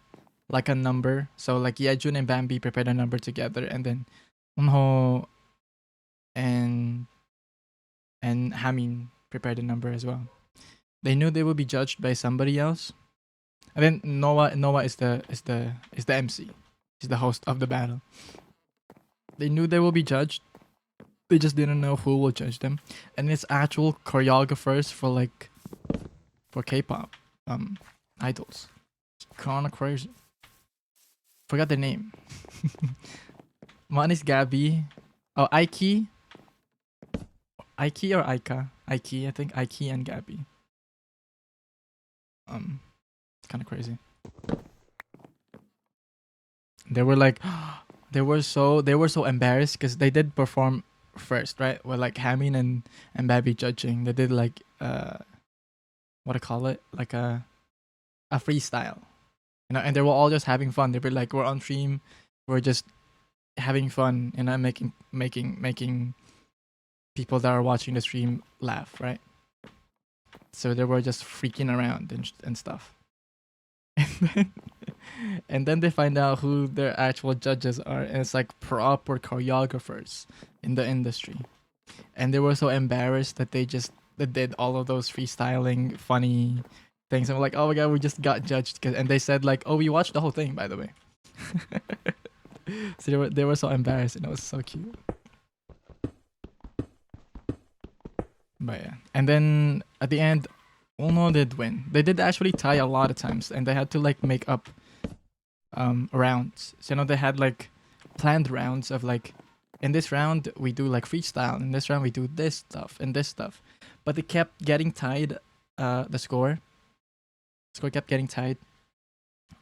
like a number. So like Yejun and Bambi prepared a number together, and then Unho and Hamin prepared a number as well. They knew they would be judged by somebody else. And then Noah is the MC. He's the host of the battle. They knew they will be judged. They just didn't know who will judge them. And it's actual choreographers for K-pop. idols. It's kind of crazy. Forgot the name. One is Gabby. Oh, Aiki. Aiki or Aika? Aiki, I think. Aiki and Gabby. It's kind of crazy. They were like, they were so embarrassed because they did perform first, right? With like Hamin and Babby judging. They did like what do I call it? Like a freestyle, you know. And they were all just having fun. They were like, we're on stream, we're just having fun, you know, making people that are watching the stream laugh, right? So they were just freaking around and stuff. And then they find out who their actual judges are, and it's like proper choreographers in the industry. And they were so embarrassed that they did all of those freestyling funny things. And we're like, oh my god, we just got judged. And they said like, oh, we watched the whole thing, by the way. So they were so embarrassed, and it was so cute. But yeah, and then at the end, Uno did win. They did actually tie a lot of times, and they had to like make up rounds. So, you know, they had like planned rounds of like, in this round we do like freestyle, in this round we do this stuff and this stuff, but they kept getting tied. The score kept getting tied,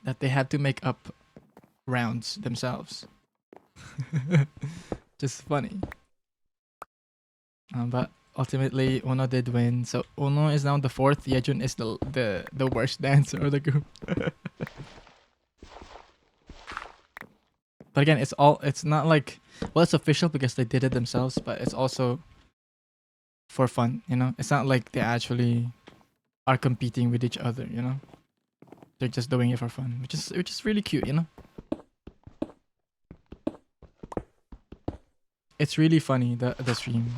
that they had to make up rounds themselves. Just funny. But ultimately Uno did win, so Uno is now the fourth. Yejun is the worst dancer of the group. But again, it's not like, well, it's official because they did it themselves, but it's also for fun, you know. It's not like they actually are competing with each other, you know. They're just doing it for fun, which is really cute, you know. It's really funny, the stream.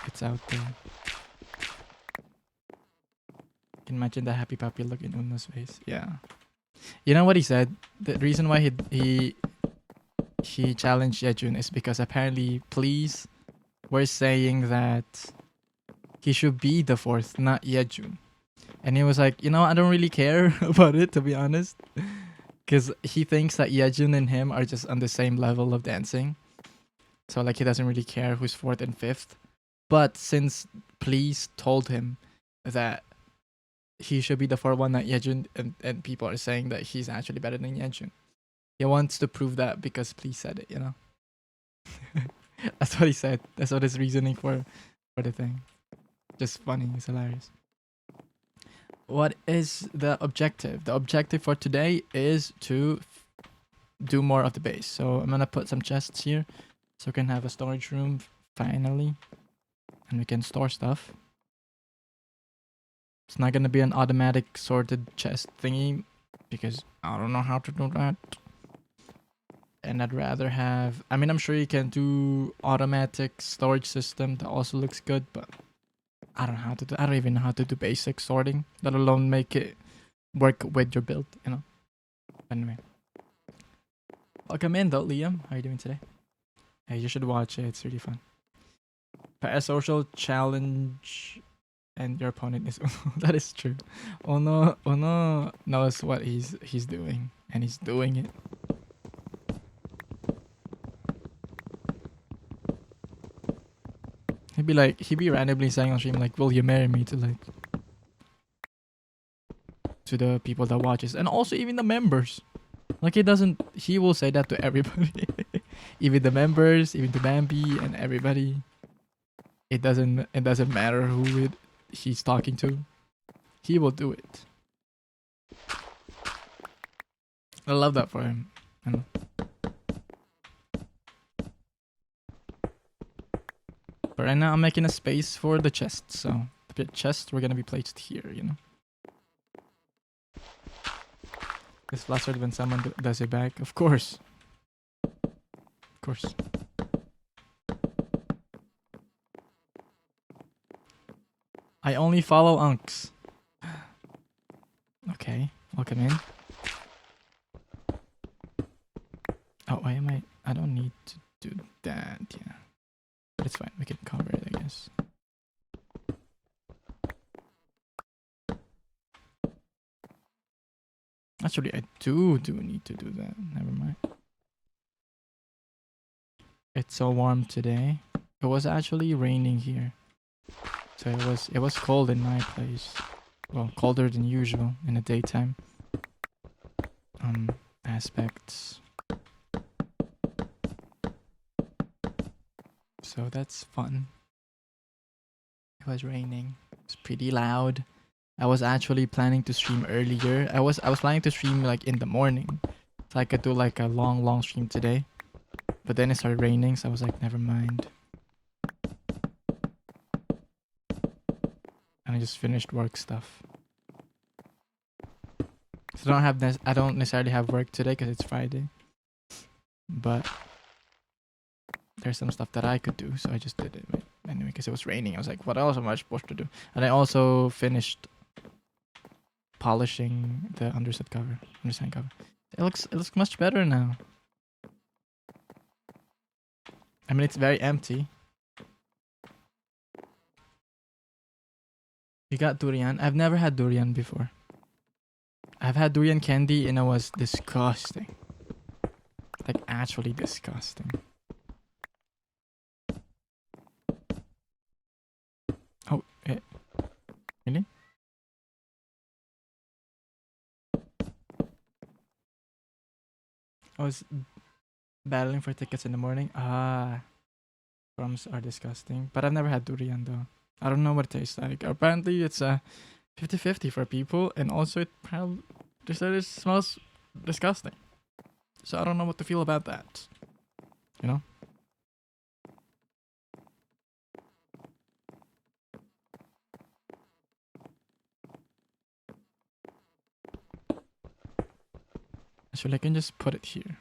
It's out there. You can imagine the happy puppy look in Uno's face. Yeah. You know what he said? The reason why he challenged Yejun is because apparently Please were saying that he should be the fourth, not Yejun. And he was like, you know, I don't really care about it, to be honest. Because he thinks that Yejun and him are just on the same level of dancing. So like he doesn't really care who's fourth and fifth. But since Please told him that he should be the fourth one, not Yejun, and people are saying that he's actually better than Yejun, he wants to prove that because Please said it, you know. That's what he said. That's what his reasoning for the thing. Just funny. It's hilarious. What is the objective? The objective for today is to do more of the base. So I'm gonna put some chests here, so we can have a storage room finally, and we can store stuff. It's not gonna be an automatic sorted chest thingy because I don't know how to do that. And I'd rather have, I mean, I'm sure you can do automatic storage system that also looks good, but I don't know how to do, I don't even know how to do basic sorting, let alone make it work with your build, you know. Anyway, welcome in though, Liam. How are you doing today? Hey, you should watch it. It's really fun. Parasocial challenge, and your opponent is Uno. That is true. Uno knows what he's doing, and he's doing it. He'd be randomly saying on stream like, "Will you marry me?" to the people that watches, and also even the members. Like he will say that to everybody. Even the members, even to Bambi and everybody. It doesn't matter who he's talking to. He will do it. I love that for him. You know? But right now I'm making a space for the chest, so the chest we're gonna be placed here, you know. It's flustered when someone does it back. Of course. Of course. I only follow unks. Okay, welcome in. Oh, why am I don't need to do that, yeah. But it's fine, we can cover it, I guess. Actually, I do need to do that. Never mind. It's so warm today. It was actually raining here, so it was cold in my place. Well, colder than usual in the daytime. Aspects. So that's fun. It was raining. It's pretty loud. I was actually planning to stream earlier. I was planning to stream like in the morning, so I could do like a long stream today. But then it started raining, so I was like, never mind. And I just finished work stuff. So I don't necessarily have work today because it's Friday. But there's some stuff that I could do, so I just did it anyway because it was raining. I was like, what else am I supposed to do? And I also finished polishing the underside cover. It looks much better now. I mean, it's very empty. You got durian? I've never had durian before. I've had durian candy and it was disgusting. Like actually disgusting. Oh, really? I was battling for tickets in the morning. Crumbs are disgusting. But I've never had durian though. I don't know what it tastes like. Apparently it's 50-50 for people, and also it probably they said it smells disgusting. So I don't know what to feel about that. You know? Actually, I can just put it here.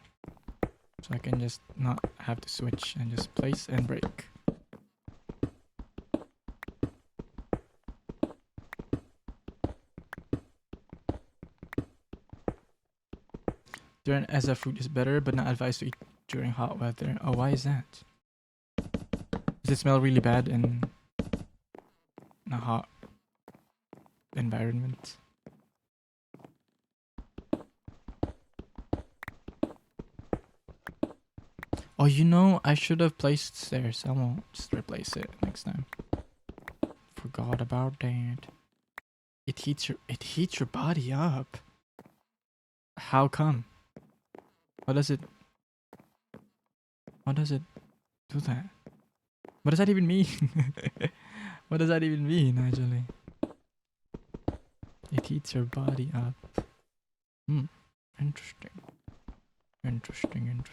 So I can just not have to switch and just place and break. Durian as a fruit is better, but not advised to eat during hot weather. Oh, why is that? Does it smell really bad in a hot environment? Oh, you know, I should have placed stairs. I won't just replace it next time. Forgot about that. It heats your body up. How come? What does it do that? What does that even mean? What does that even mean, actually? It heats your body up. Interesting. Interesting.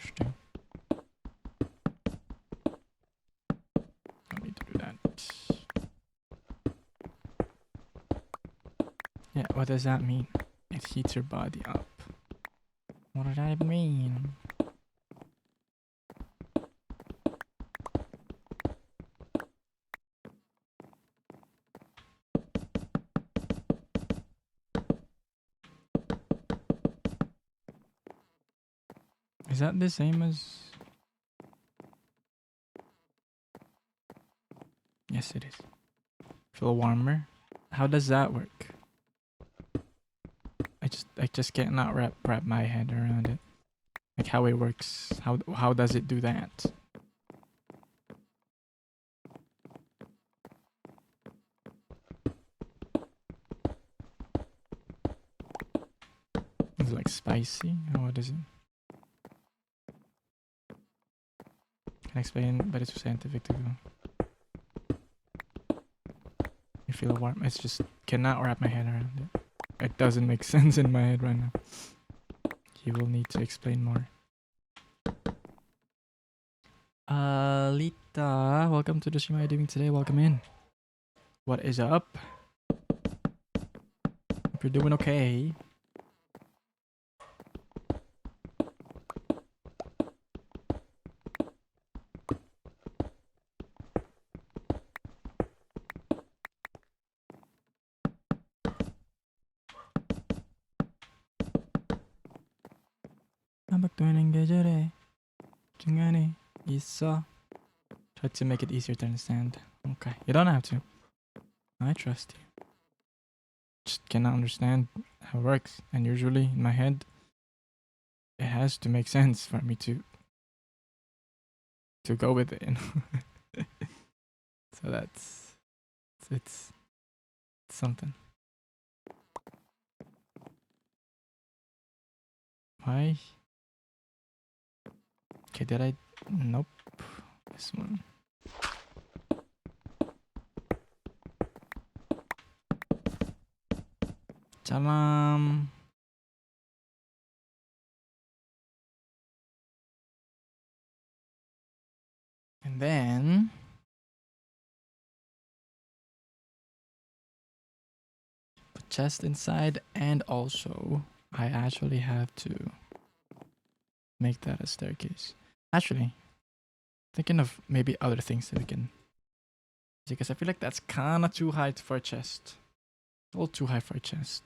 Don't need to do that. Yeah, what does that mean? It heats your body up. What does that even mean? Is that the same as... Yes, it is. Feel warmer? How does that work? I just cannot wrap my head around it. Like how it works. How does it do that? Is it like spicy? Or what is it? Can explain, but it's too scientific to go. You feel warm. It's just cannot wrap my head around it. It doesn't make sense in my head right now. You will need to explain more. Lita, welcome to the stream. How are you doing today? Welcome in. What is up? Hope you're doing okay. 막도는 계절에 중간에 있어. Try to make it easier to understand. Okay, you don't have to. I trust you. just cannot understand how it works. And usually in my head, it has to make sense for me to go with it. You know? So it's something. Why? Okay, did I? Nope. This one. Salam. And then put chest inside, and also I actually have to make that a staircase. Actually, thinking of maybe other things that we can, because I feel like that's kind of too high for a chest. A little too high for a chest.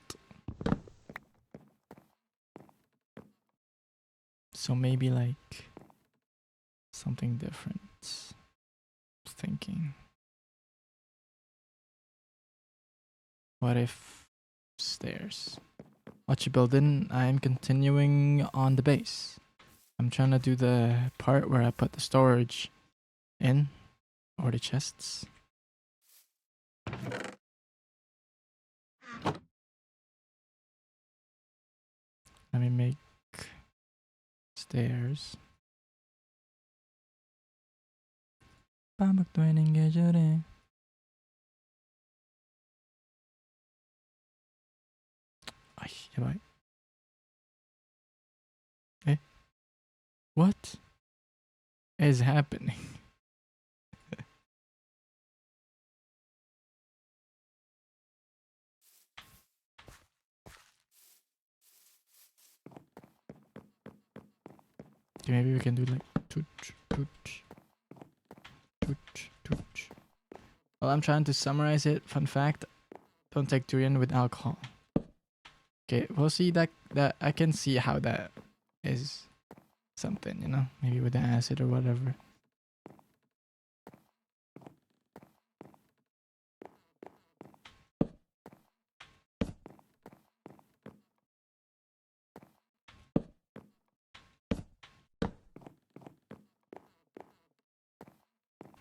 So maybe like something different. Thinking. What if stairs? What you building? I'm continuing on the base. I'm trying to do the part where I put the storage in, or the chests. Let me make stairs. Ay, yabai. Eh? What is happening? Okay, maybe we can do like tooch, tooch, tooch, tooch. Well, I'm trying to summarize it. Fun fact: don't take durian with alcohol. Okay, we'll see that I can see how that is something, you know, maybe with the acid or whatever.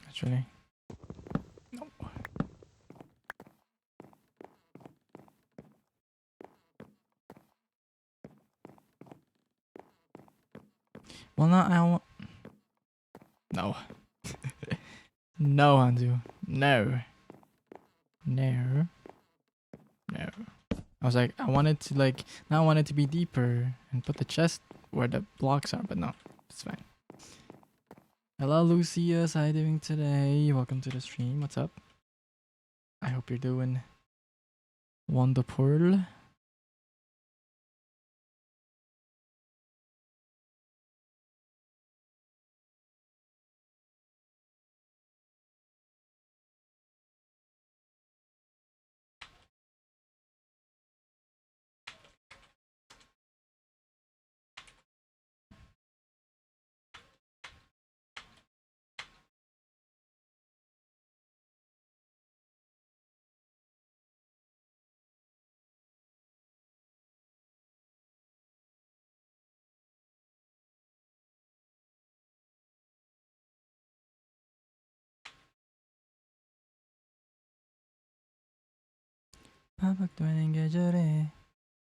Actually, no. Well, not I want. No. No, Hanzu. No. No. No. I was like, I wanted to like, now I want it to be deeper and put the chest where the blocks are, but no, it's fine. Hello, Lucius. How you doing today? Welcome to the stream. What's up? I hope you're doing wonderful.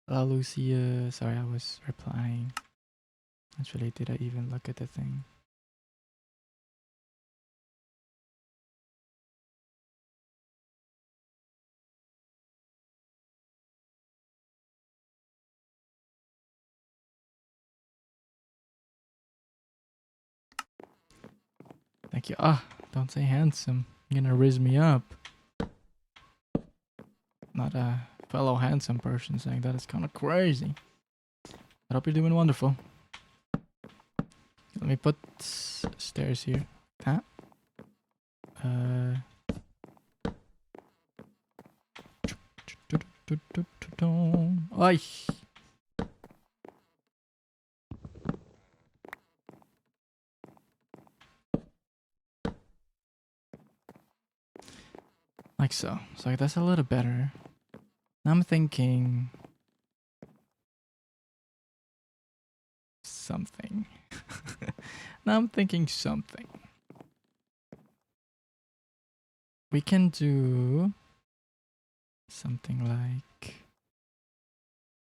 Hello, Lucia. Sorry, I was replying. Actually, did I even look at the thing? Thank you. Ah, don't say handsome. You're gonna riz me up. Not a fellow handsome person saying that is kind of crazy. I hope you're doing wonderful. Let me put stairs here. That. Oi. Like so. So that's a little better. I'm thinking something. Now I'm thinking something. We can do something like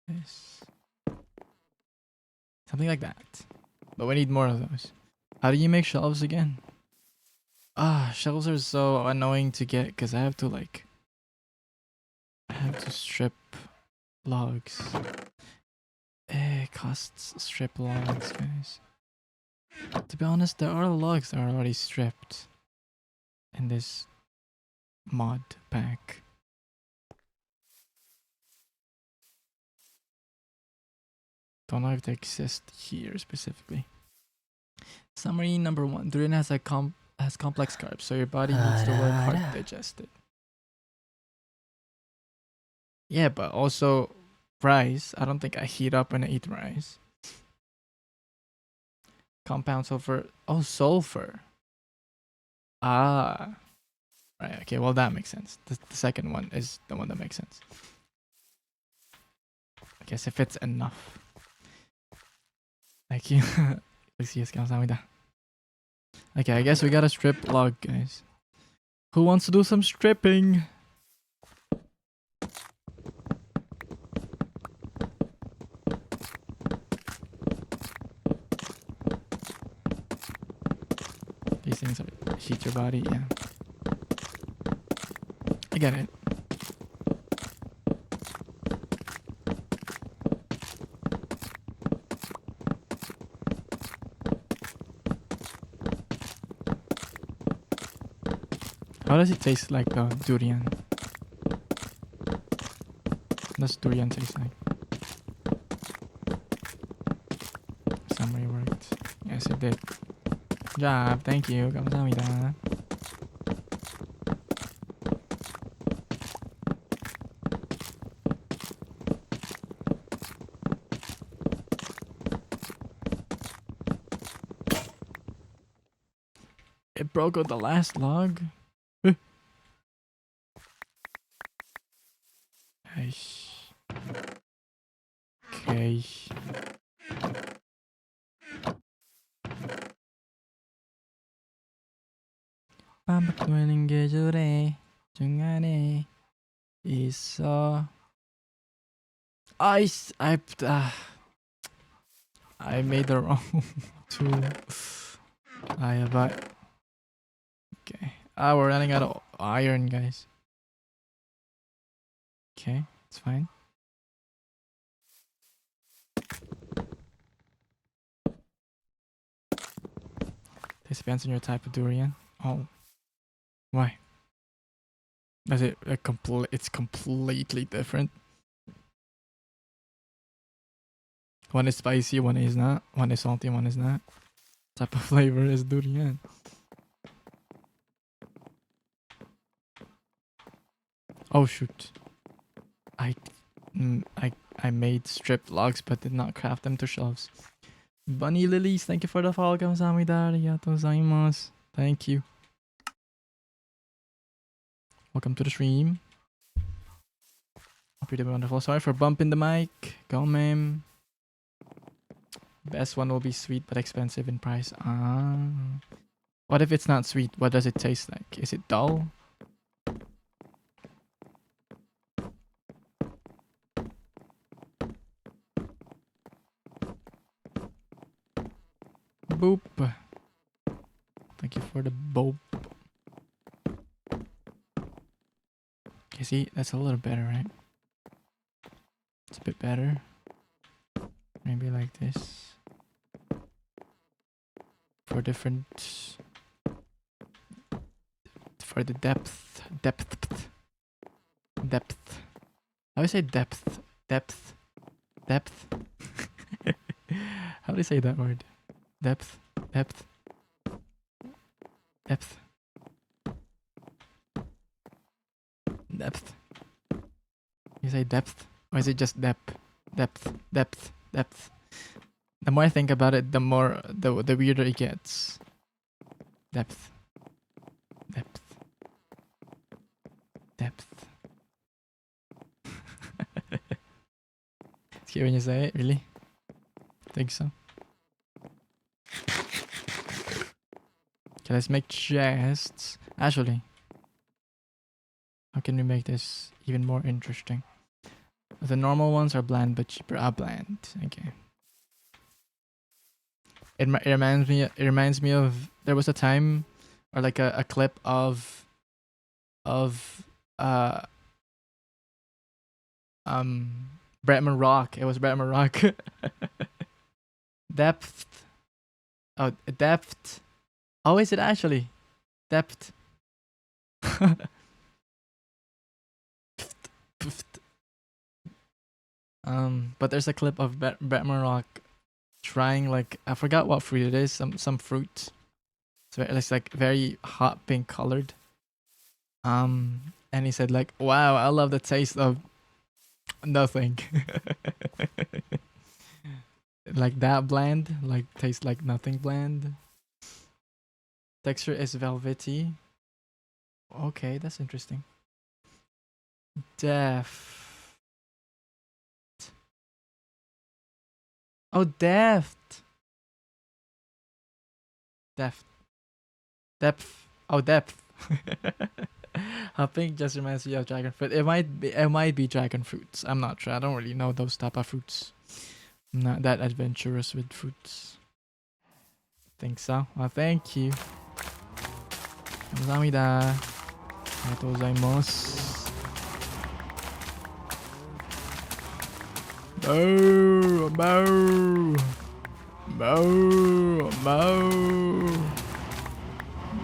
this. Something like that. But we need more of those. How do you make shelves again? Shelves are so annoying to get because I have to strip logs. It costs strip logs, guys. To be honest, there are logs that are already stripped in this mod pack. Don't know if they exist here specifically. Summary number 1. Durian has complex carbs, so your body needs to work hard to digest it. Yeah, but also rice. I don't think I heat up when I eat rice. Compound sulfur. Oh, sulfur. Ah. Right, okay, well that makes sense. The second one is the one that makes sense. I guess if it's enough. Thank you. Okay, I guess we gotta strip log, guys. Who wants to do some stripping? These things are heat your body, yeah. I get it. How does it taste like the durian? What does durian taste like? Summary worked. Yes, it did. Good job, thank you. 감사합니다. It broke out the last log. Okay. 반복되는 계절의 중간에 있어. I made the wrong tool. But okay. We're running out of iron, guys. Okay, it's fine. This depends on your type of durian. Oh, why? Is it it's completely different. One is spicy, one is not. One is salty, one is not. Type of flavor is durian. Oh shoot! I made strip logs but did not craft them to shelves. Bunny Lilies, thank you for the follow. 감사합니다. arigatou gozaimasu. Thank you. Welcome to the stream. Hope you're doing wonderful. Sorry for bumping the mic. Go, ma'am. Best one will be sweet but expensive in price. What if it's not sweet? What does it taste like? Is it dull? Boop. Thank you for the boop. Okay, see, that's a little better, right? It's a bit better. Maybe like this. For different... For the depth. How do you say depth? Depth. How do you say that word? Depth. You say depth? Or is it just depth? Depth. The more I think about it, the more the weirder it gets. Depth. cute when you say it. Really? Think so? Okay, let's make chests. Actually, how can we make this even more interesting? The normal ones are bland but cheaper. Bland. Okay. It reminds me. It reminds me of there was a time, or like a clip of uh Bretman Rock. It was Bretman Rock. Depth. Oh, depth. Oh, is it actually depth? But there's a clip of Bretman Rock trying, like, I forgot what fruit it is. Some fruit. So it's like very hot pink colored. And he said like, "Wow, I love the taste of nothing." Like that bland, like tastes like nothing bland. Texture is velvety. Okay, that's interesting. Deft. Oh, deft. Deft. Depth. Oh, depth. Hopping just reminds me of dragon fruit. It might be dragon fruits. I'm not sure. I don't really know those type of fruits. I'm not that adventurous with fruits. Think so? Well, thank you. 감사합니다. arigatou gozaimasu. Moo, moo, moo, moo,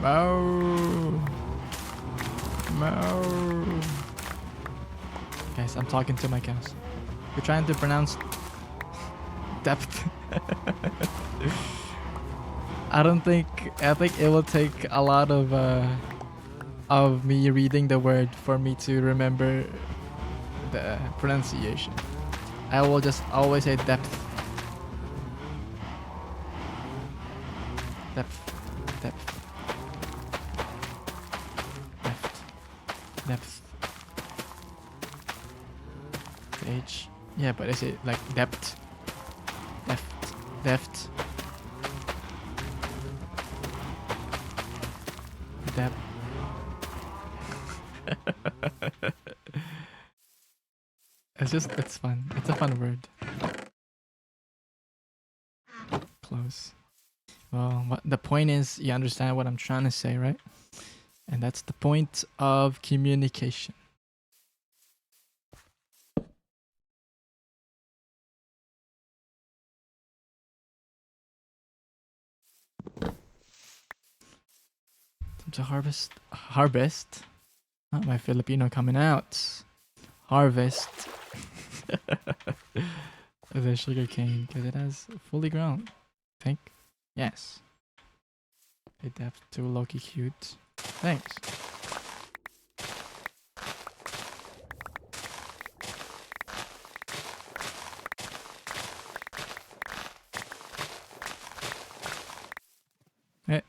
moo, moo. Guys, I'm talking to my cows. We're trying to pronounce depth. I think it will take a lot of me reading the word for me to remember the pronunciation. I will just always say depth. Depth. Depth. Depth. Depth. H. Yeah, but is it like depth? Depth. Depth. Depth. It's fun. It's a fun word. Close. Well, the point is, you understand what I'm trying to say, right? And that's the point of communication. To harvest. Not my Filipino coming out. Harvest the sugar cane because it has fully grown. I think. Yes. It depth to Loki cute. Thanks. Hey.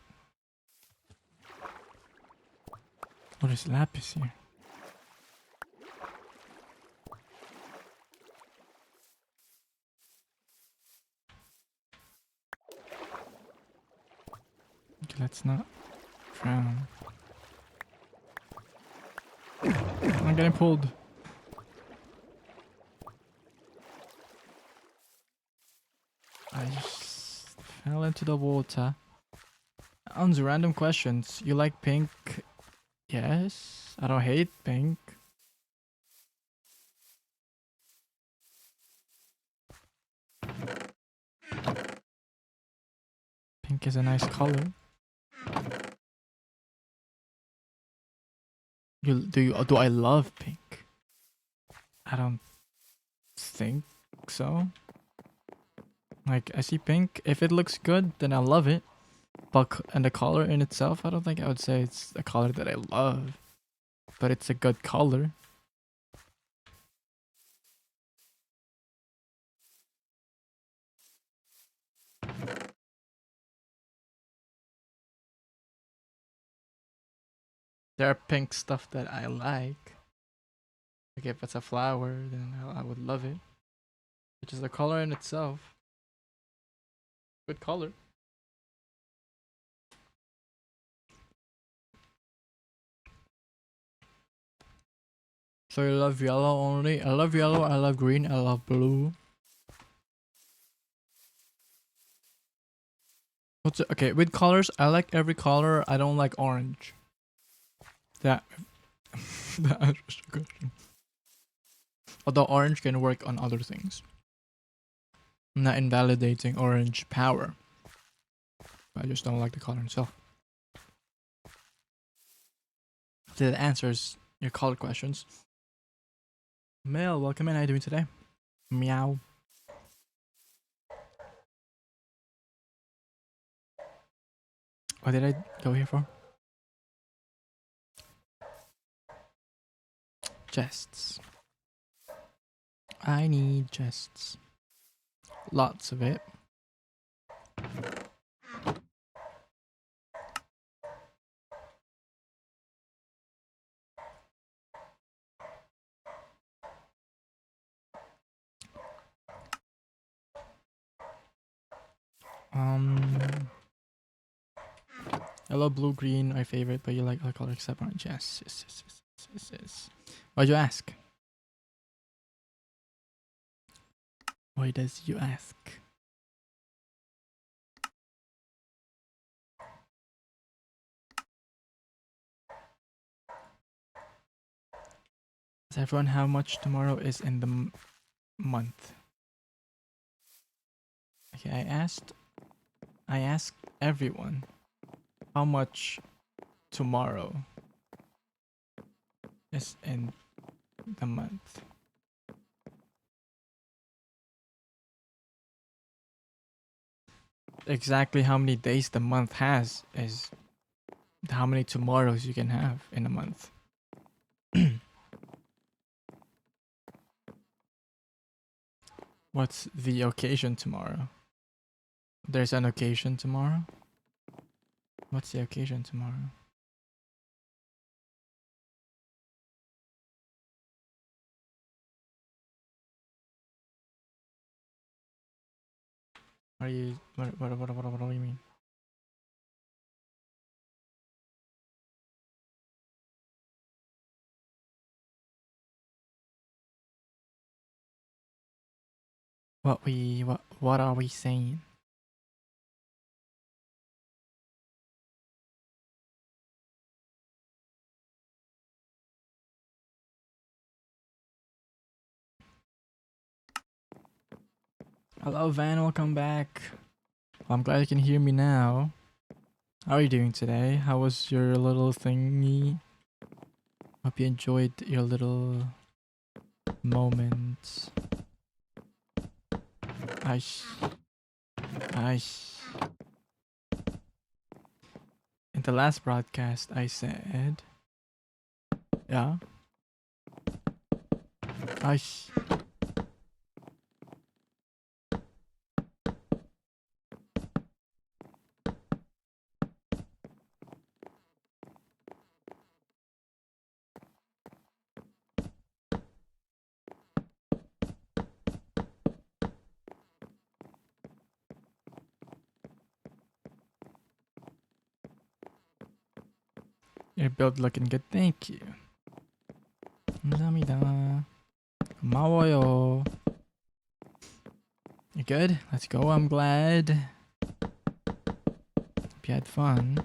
What is lapis here? Okay, let's not frown. I'm getting pulled. I just fell into the water. On the random questions, you like pink? Yes. I don't hate pink. Pink is a nice color. Do I love pink? I don't think so. Like, I see pink. If it looks good, then I love it. But and the color in itself, I don't think I would say it's a color that I love. But it's a good color. There are pink stuff that I like. Like if it's a flower, then I would love it. which is the color in itself. Good color. So you love yellow only? I love yellow, I love green, I love blue. What's it? Okay, with colors, I like every color. I don't like orange. That that answers the question. Although orange can work on other things. I'm not invalidating orange power. I just don't like the color itself. So that answers your color questions. Mel, welcome in. How you doing today? Meow. What did I go here for? Chests. I need chests. Lots of it. Yellow, blue, green, my favorite, but you like other colors except orange. Yes, yes, yes, yes, yes, yes, yes. Why'd you ask? Why does you ask? Does everyone how much tomorrow is in the month? Okay, I asked everyone how much tomorrow is in the month. Exactly how many days the month has is how many tomorrows you can have in a month. What's the occasion tomorrow? There's an occasion tomorrow? What's the occasion tomorrow? Are you what do you mean? What are we saying? Hello Van, welcome back. Well, I'm glad you can hear me now. How are you doing today? How was your little thingy? Hope you enjoyed your little moments. Aish. Aish. In the last broadcast, I said, yeah. Aish. Your build looking good, thank you. 감사합니다. 고마워요. You good? Let's go, I'm glad. Hope you had fun.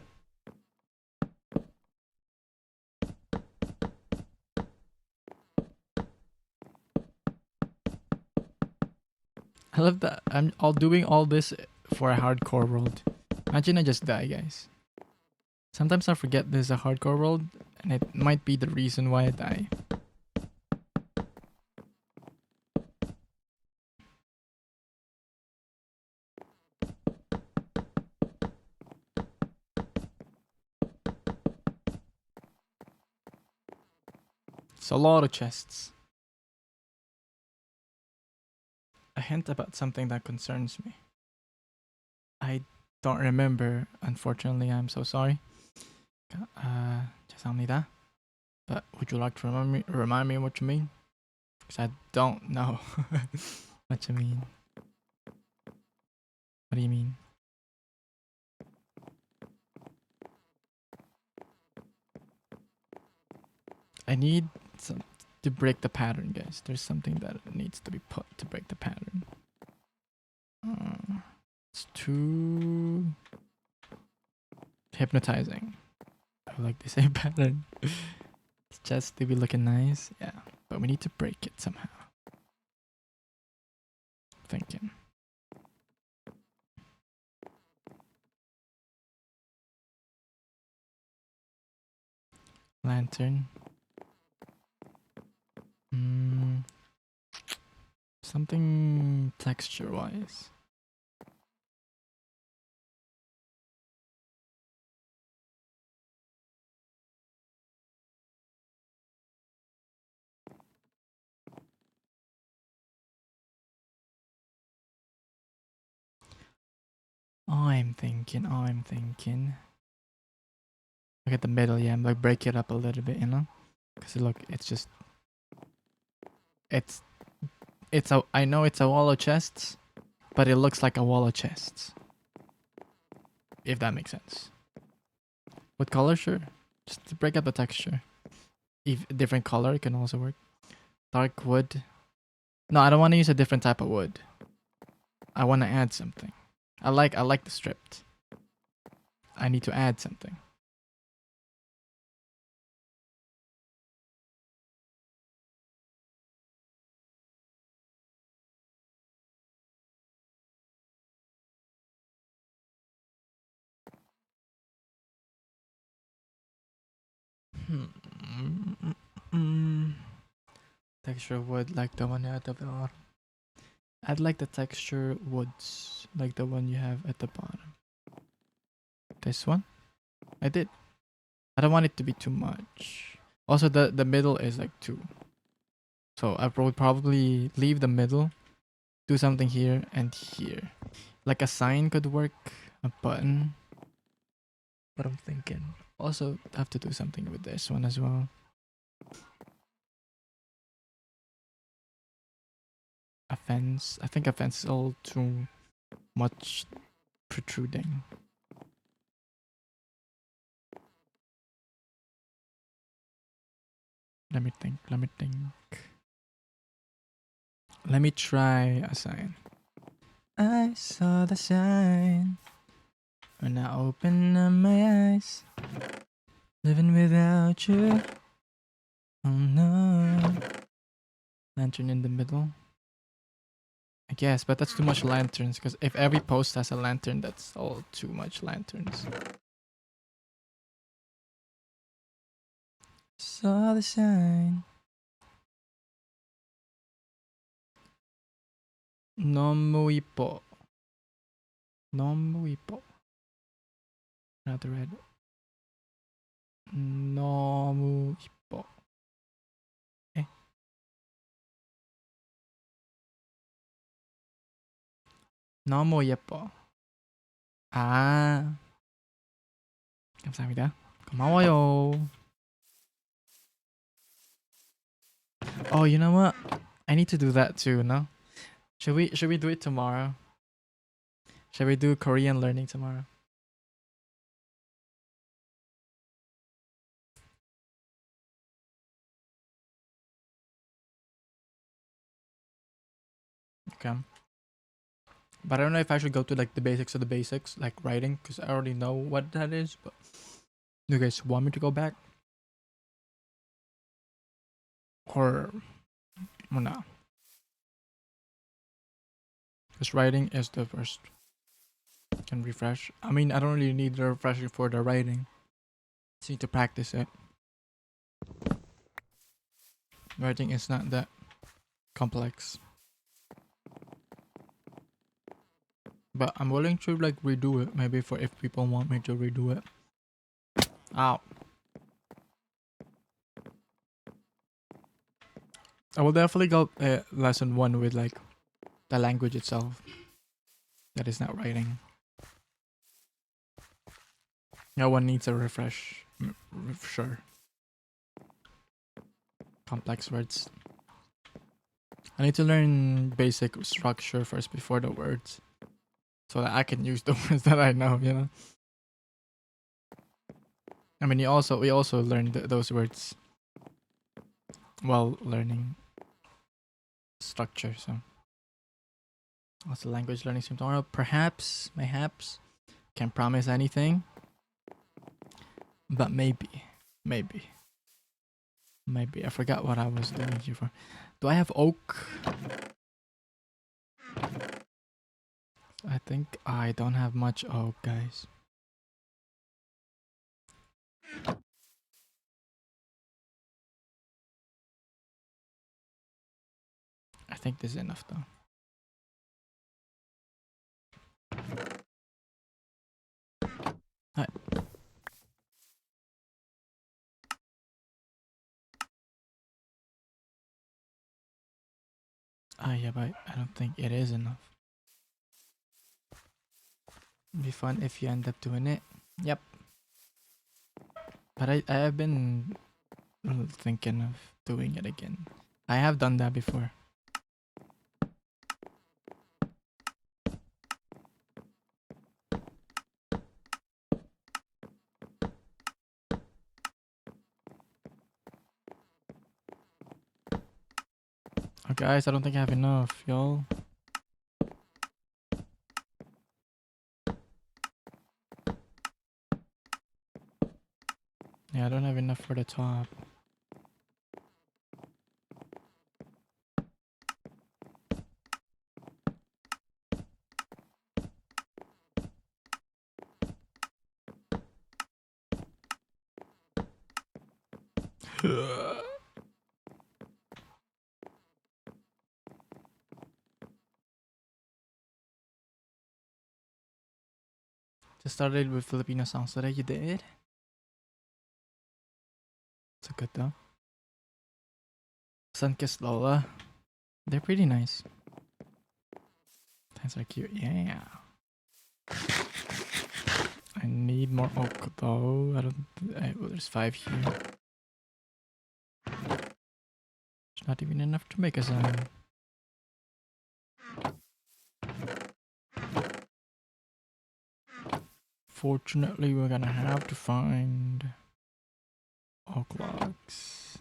I love that I'm all doing all this for a hardcore world. Imagine I just die, guys. Sometimes I forget this is a hardcore world, and it might be the reason why I die. It's a lot of chests. A hint about something that concerns me. I don't remember, unfortunately, I'm so sorry. 죄송합니다. But would you like to remind me what you mean? Because I don't know. What you mean? What do you mean? I need some to break the pattern, guys. There's something that needs to be put to break the pattern. It's too hypnotizing. I like the same pattern. It's just to be looking nice, yeah. But we need to break it somehow. Thinking. Lantern. Something texture-wise. I'm thinking. Look at the middle, yeah. I'm like break it up a little bit, you know? Cause look, it's just, it's a. I know it's a wall of chests, but it looks like a wall of chests. If that makes sense. What color? Sure. Just to break up the texture. If different color can also work. Dark wood. No, I don't want to use a different type of wood. I want to add something. I like the stripped. I need to add something. Texture wood like the one at the bottom. I'd like the texture woods like the one you have at the bottom. This one? I did. I don't want it to be too much. Also, the middle is like 2. So I would probably leave the middle, do something here and here. Like a sign could work, a button. But I'm thinking also have to do something with this one as well. A fence. I think a fence is all too much protruding. Let me think. Let me try a sign. I saw the sign when I opened up my eyes. Living without you. Oh no. Lantern in the middle. I guess, but that's too much lanterns because if every post has a lantern, that's all too much lanterns. Saw the sign. Nomui po. Not the red. Nomui po. Eh. 너무 예뻐. 아. 감사합니다. 고마워요. Oh, you know what? I need to do that too, no? Should we do it tomorrow? Should we do Korean learning tomorrow? Okay. But I don't know if I should go to like the basics of the basics, like writing, because I already know what that is. But do you guys want me to go back? Or no? Because writing is the first. Can refresh. I mean, I don't really need the refreshing for the writing. Just need to practice it. Writing is not that complex. But I'm willing to like redo it. Maybe for if people want me to redo it. Ow. I will definitely go lesson 1 with like the language itself. That is not writing. No one needs a refresh. Sure. Complex words. I need to learn basic structure first before the words, so that I can use the words that I know. You know. I mean, we also learned those words while learning structure. So, what's the language learning stream tomorrow? Perhaps, mayhaps, can't promise anything, but maybe, maybe. Maybe. I forgot what I was doing here for. Do I have oak? I think I don't have much oak, guys. I think this is enough though. Alright. Yeah, but I don't think it is enough. It'd be fun if you end up doing it. Yep. But I have been thinking of doing it again. I have done that before. Oh, guys, I don't think I have enough, y'all. Yeah, I don't have enough for the top. Just started with Filipino songs today. You did? It's a good though. Sunkissed Lola. They're pretty nice. Things are cute. Yeah. I need more oak though. Well, there's 5 here. It's not even enough to make a sign. Fortunately, we're gonna have to find oak logs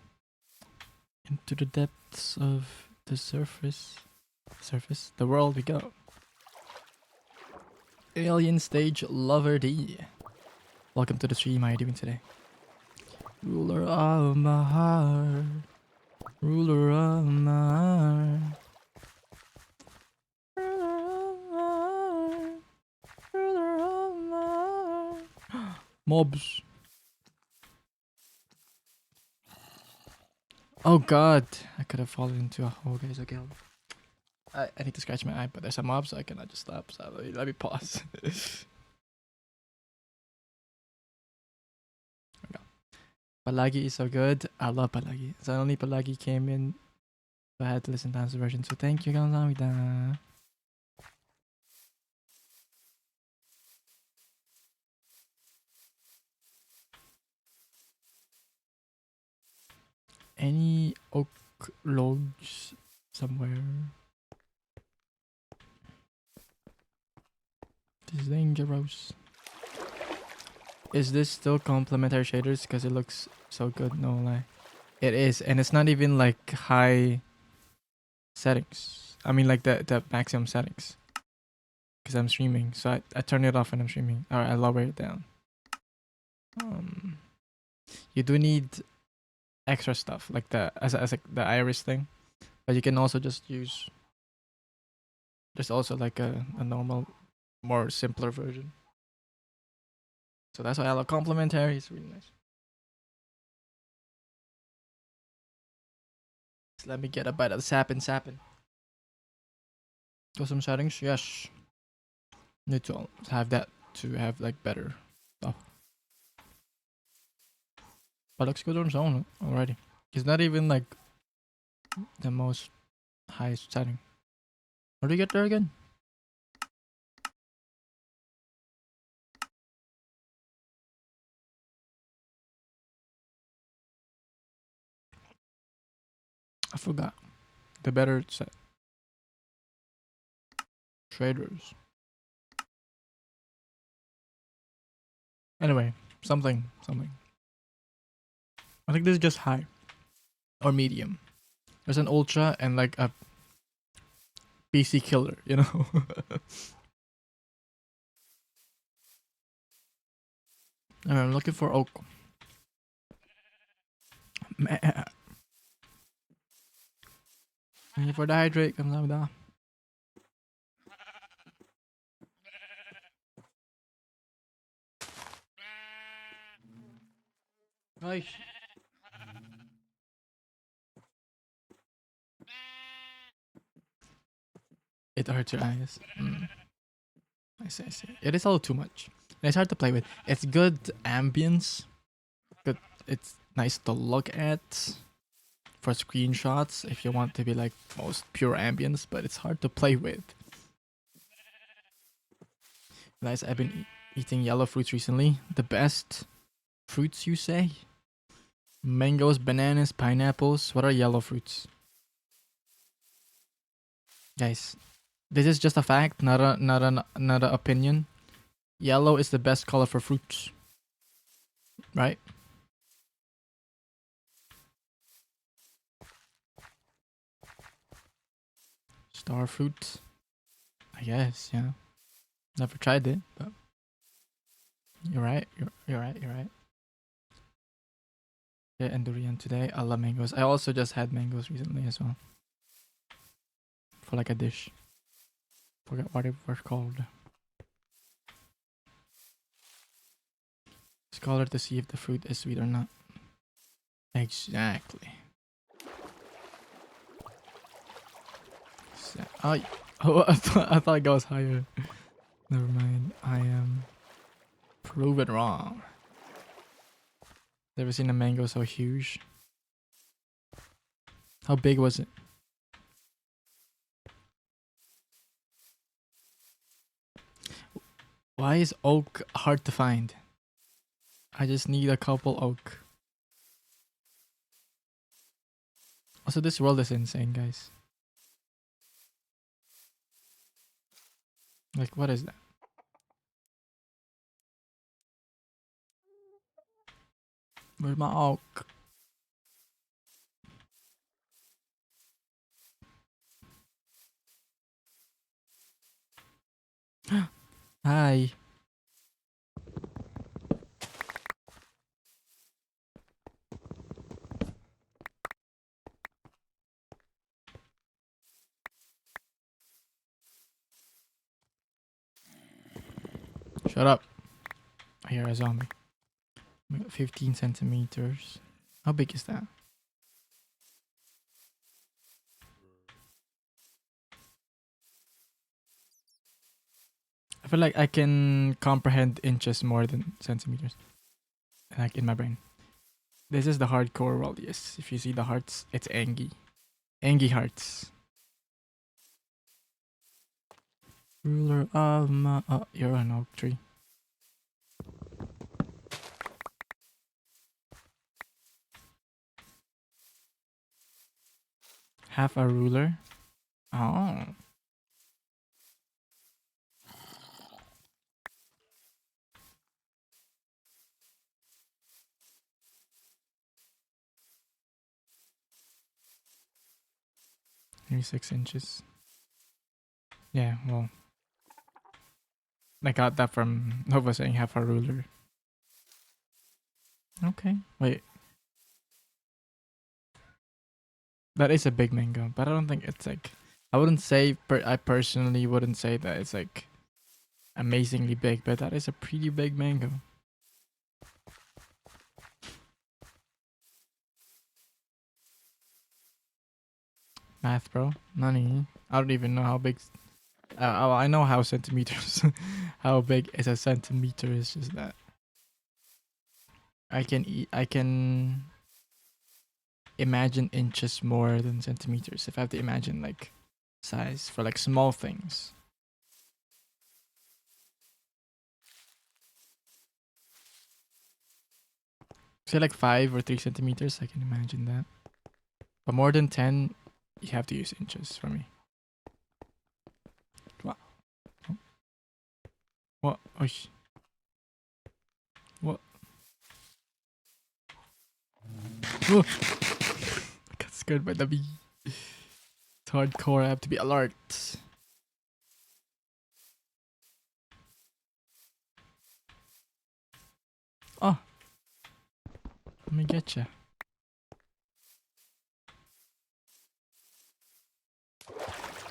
into the depths of the surface. The world we go. Alien Stage Lover D. Welcome to the stream. How are you doing today? Ruler of my heart. Ruler of my heart. Mobs. Oh god, I could have fallen into a hole, guys. Okay, I need to scratch my eye, but there's a mob, so I cannot just stop. So let me pause. Palagi is so good. I love Palagi. Suddenly Palagi came in, so I had to listen to the version. So thank you, 감사합니다. Any oak logs somewhere? This is dangerous. Is this still complementary shaders? Because it looks so good, no lie. It is, and it's not even like high settings. I mean like the maximum settings. Because I'm streaming, so I turn it off when I'm streaming. Or I lower it down. You do need extra stuff like the the iris thing, but you can also just use. There's also like a normal, more simpler version. So that's why I love complementary. It's really nice. So let me get a bite of the sappin'. Custom settings, yes. Need to have that to have like better stuff. But looks good on its own already. It's not even like the most highest setting. How do you get there again? I forgot. the better set. Traders. Anyway, something. I think this is just high or medium. There's an ultra and like a PC killer, you know. And I'm looking for oak. Thank you for the hydrate. 감사합니다. Ay. It hurts your eyes. I see. It is a little too much. And it's hard to play with. It's good ambience. Good. It's nice to look at for screenshots if you want to be like most pure ambience, but it's hard to play with. Guys, I've been eating yellow fruits recently. The best fruits, you say? Mangoes, bananas, pineapples. What are yellow fruits? Guys, this is just a fact, not an opinion. Yellow is the best color for fruits. Right? Star fruit. I guess, yeah. Never tried it, but you're right. You're right. Yeah, and durian today. I love mangoes. I also just had mangoes recently as well. For like a dish. Forgot what it was called. Scholar to see if the fruit is sweet or not. Exactly. Oh, I thought it goes higher. Never mind. I am proven wrong. Never seen a mango so huge. How big was it? Why is oak hard to find? I just need a couple oak. Also, this world is insane, guys. Like, what is that? Where's my oak? Hi. Shut up. I hear a zombie. 15 centimeters. How big is that? I feel like I can comprehend inches more than centimeters. Like in my brain. This is the hardcore world, yes. If you see the hearts, it's Angie. Angie hearts. Ruler of my... Oh, you're an oak tree. Half a ruler? Oh. Maybe 6 inches. Yeah, well. I got that from Nova saying half a ruler. Okay. Wait. That is a big mango, but I don't think it's like... I wouldn't say... I personally wouldn't say that it's like amazingly big, but that is a pretty big mango. Math, bro. Nani. I don't even know how big... I know how centimeters... how big is a centimeter, is just that. I can imagine inches more than centimeters if I have to imagine like size for like small things. Say like 5 or 3 centimeters, I can imagine that. But more than 10, you have to use inches for me. What? What? Oh, what? Oh! I got scared by the bee. It's hardcore. I have to be alert. Oh, let me get you.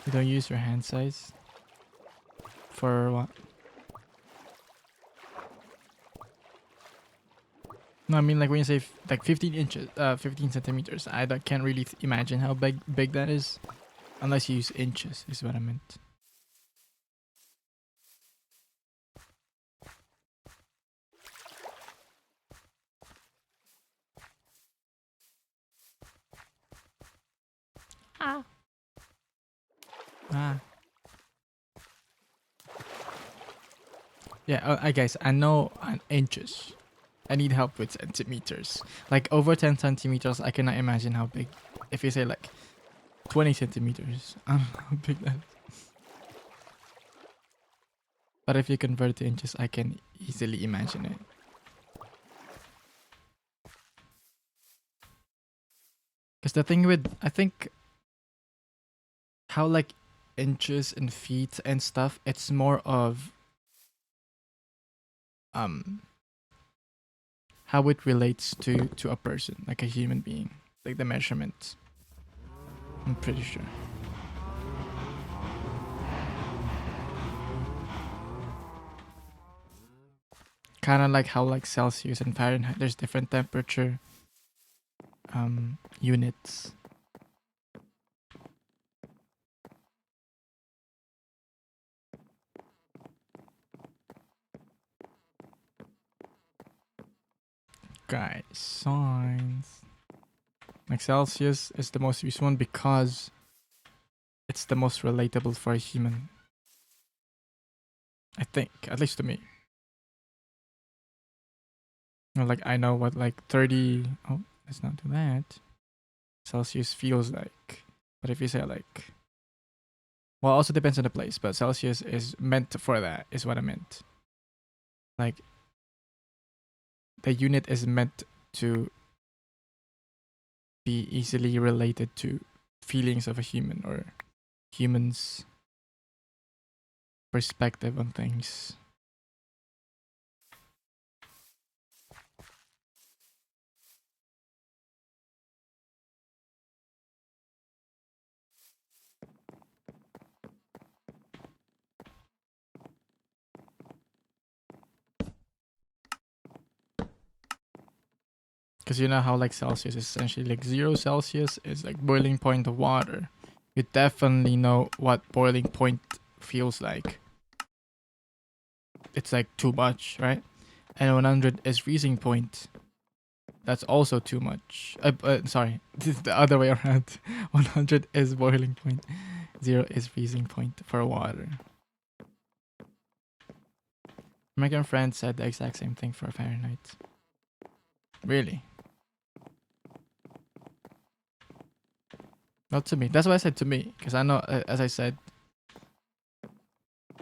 You don't use your hand size for what? No, I mean like when you say like 15 inches, 15 centimeters. Can't really imagine how big that is, unless you use inches. Is what I meant. Ah. Ah. Yeah, I guess I know inches. I need help with centimeters. Like over 10 centimeters, I cannot imagine how big. If you say like 20 centimeters, I don't know how big that is. But if you convert to inches, I can easily imagine it. Because the thing with, I think, how like inches and feet and stuff, it's more of how it relates to a person, like a human being, like the measurement. I'm pretty sure. Kind of like how like Celsius and Fahrenheit, there's different temperature units. Guys, signs. Like Celsius is the most used one because it's the most relatable for a human. I think, at least to me. You know, like I know what like 30. Oh, let's not do that. Celsius feels like. But if you say like, well, also depends on the place. But Celsius is meant for that. Is what I meant. Like the unit is meant to be easily related to feelings of a human or humans' perspective on things. Because you know how like Celsius is essentially like 0 Celsius is like boiling point of water. You definitely know what boiling point feels like. It's like too much, right? And 100 is freezing point. That's also too much. Sorry, this is the other way around. 100 is boiling point. 0 is freezing point for water. American friend said the exact same thing for Fahrenheit. Really? Not to me. That's why I said to me, because I know, as I said,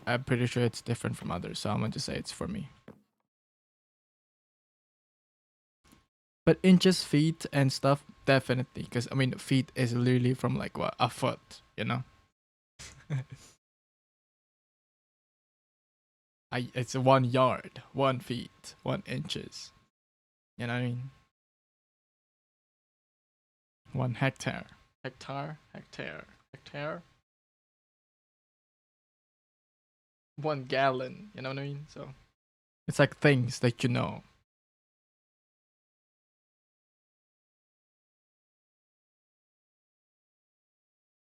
I'm pretty sure it's different from others, so I'm going to say it's for me. But inches, feet, and stuff, definitely. Because, I mean, feet is literally from like, what, a foot, you know? It's 1 yard, 1 feet, 1 inches. You know what I mean? 1 hectare. Hectare. 1 gallon, you know what I mean? So it's like things that you know.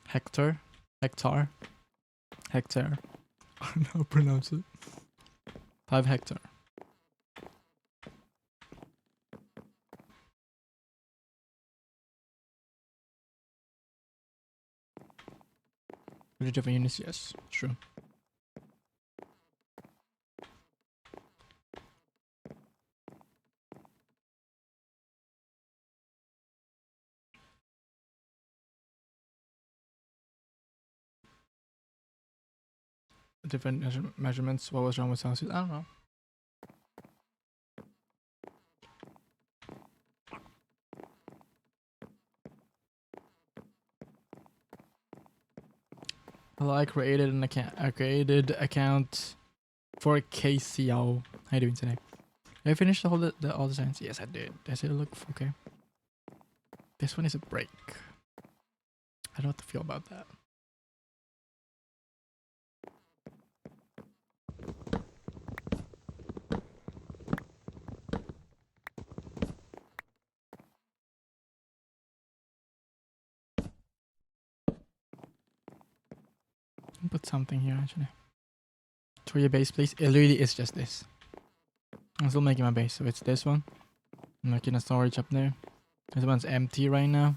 Hectare. I don't know how to pronounce it. 5 hectare. Bridge of Venus, yes, true. different measurements. What was wrong with Celsius? I don't know. Hello, I created an account. I created account for KCO. How you doing today? Did I finish all the signs? Yes, I did. Does it look okay? This one is a break. I don't know what to feel about that. Put something here actually. To your base, please. It really is just this. I'm still making my base, so it's this one. I'm making a storage up there. This one's empty right now.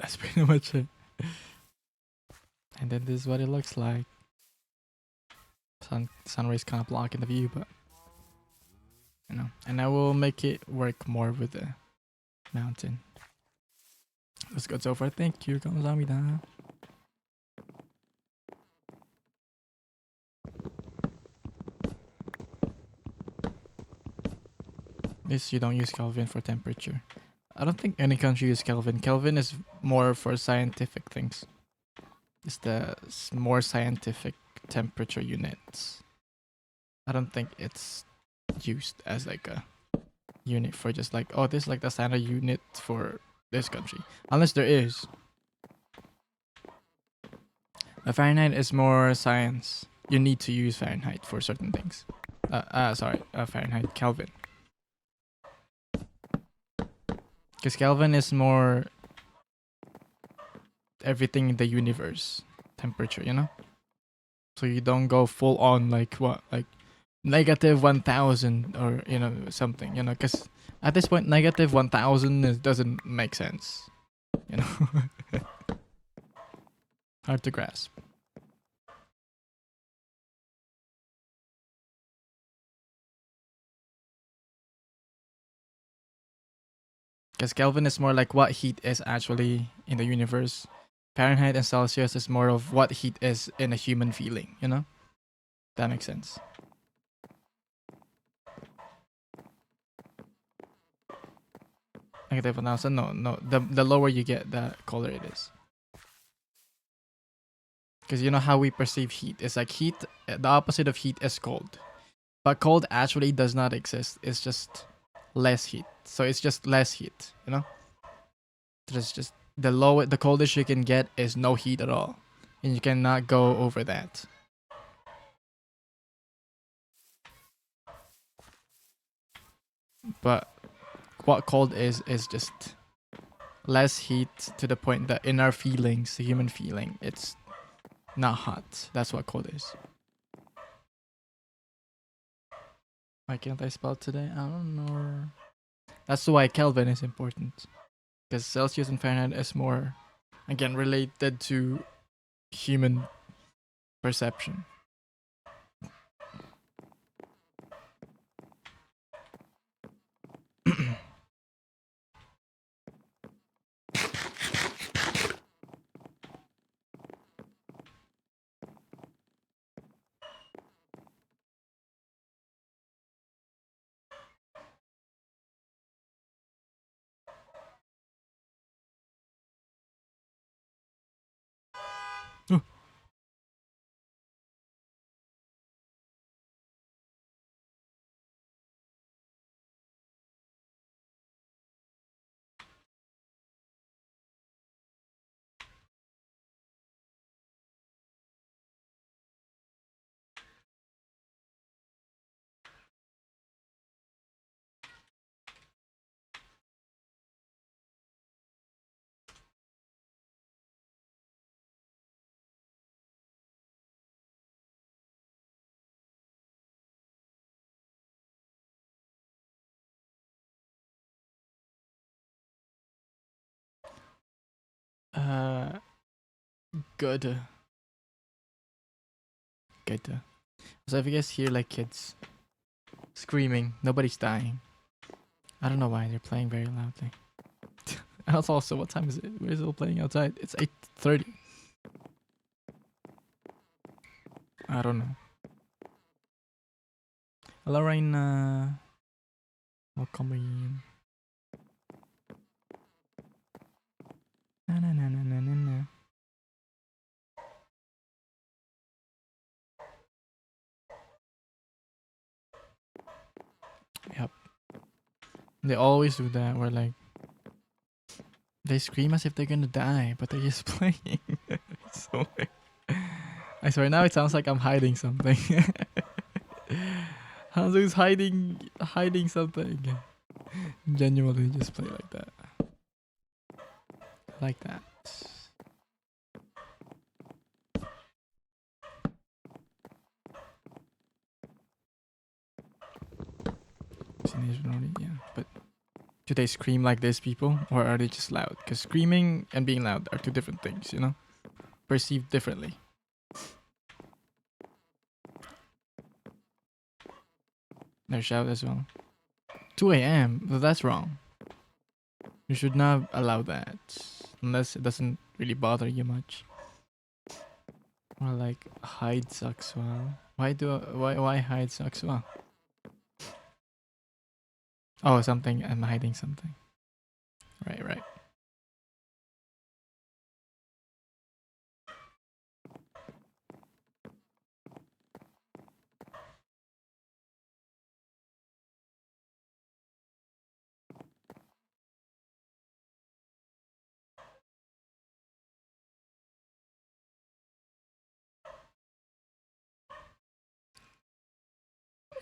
That's pretty much it. And then this is what it looks like. Sun rays kind of blocking the view, but you know. And I will make it work more with the mountain. That's good so far. Thank you. 감사합니다. This you don't use Kelvin for temperature. I don't think any country uses Kelvin. Kelvin is more for scientific things. It's the more scientific temperature units. I don't think it's used as like a unit for just like, oh, this is like the standard unit for this country. Unless there is. Fahrenheit is more science. You need to use Fahrenheit for certain things. Fahrenheit, Kelvin. Because Kelvin is more everything in the universe temperature, you know? So you don't go full on like what? Like negative 1000 or, you know, something, you know? Because at this point, negative 1000 doesn't make sense, you know? Hard to grasp. Because Kelvin is more like what heat is actually in the universe. Fahrenheit and Celsius is more of what heat is in a human feeling, you know? That makes sense. Negative 1000, no. The lower you get, the colder it is. Because you know how we perceive heat. It's like heat, the opposite of heat is cold. But cold actually does not exist. It's just less heat. So it's just less heat, you know? There's just the coldest you can get is no heat at all. And you cannot go over that. But what cold is just less heat to the point that in our feelings, the human feeling, it's not hot. That's what cold is. Why can't I spell today? I don't know. That's why Kelvin is important. Because Celsius and Fahrenheit is more, again, related to human perception. Good. Good. So if you guys hear like kids screaming, nobody's dying. I don't know why they're playing very loudly. And also, what time is it? We're still playing outside. It's 8:30. I don't know. Hello, Raina. Welcome in. Na, na, na, na, na, na, na. Yep. They always do that. Where like they scream as if they're gonna die, but they're just playing. It's so weird. I swear now it sounds like I'm hiding something. Hanzo's hiding something. Genuinely just play like that. Like that. Yeah, but do they scream like this, people, or are they just loud? Because screaming and being loud are two different things, you know, perceived differently. They shout as well. 2 a.m. Well, that's wrong. You should not allow that unless it doesn't really bother you much. Or like hide sucks well. Why hide sucks well? Oh, something. I'm hiding something. Right.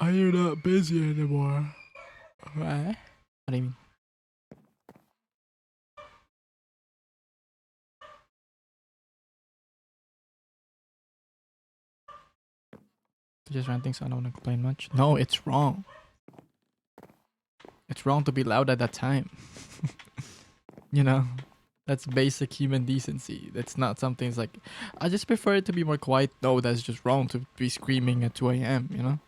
Are you not busy anymore? What? What do you mean? Just ranting, so I don't want to complain much. No, it's wrong. It's wrong to be loud at that time. You know, that's basic human decency. That's not something. It's like I just prefer it to be more quiet. No, that's just wrong to be screaming at 2 a.m. You know.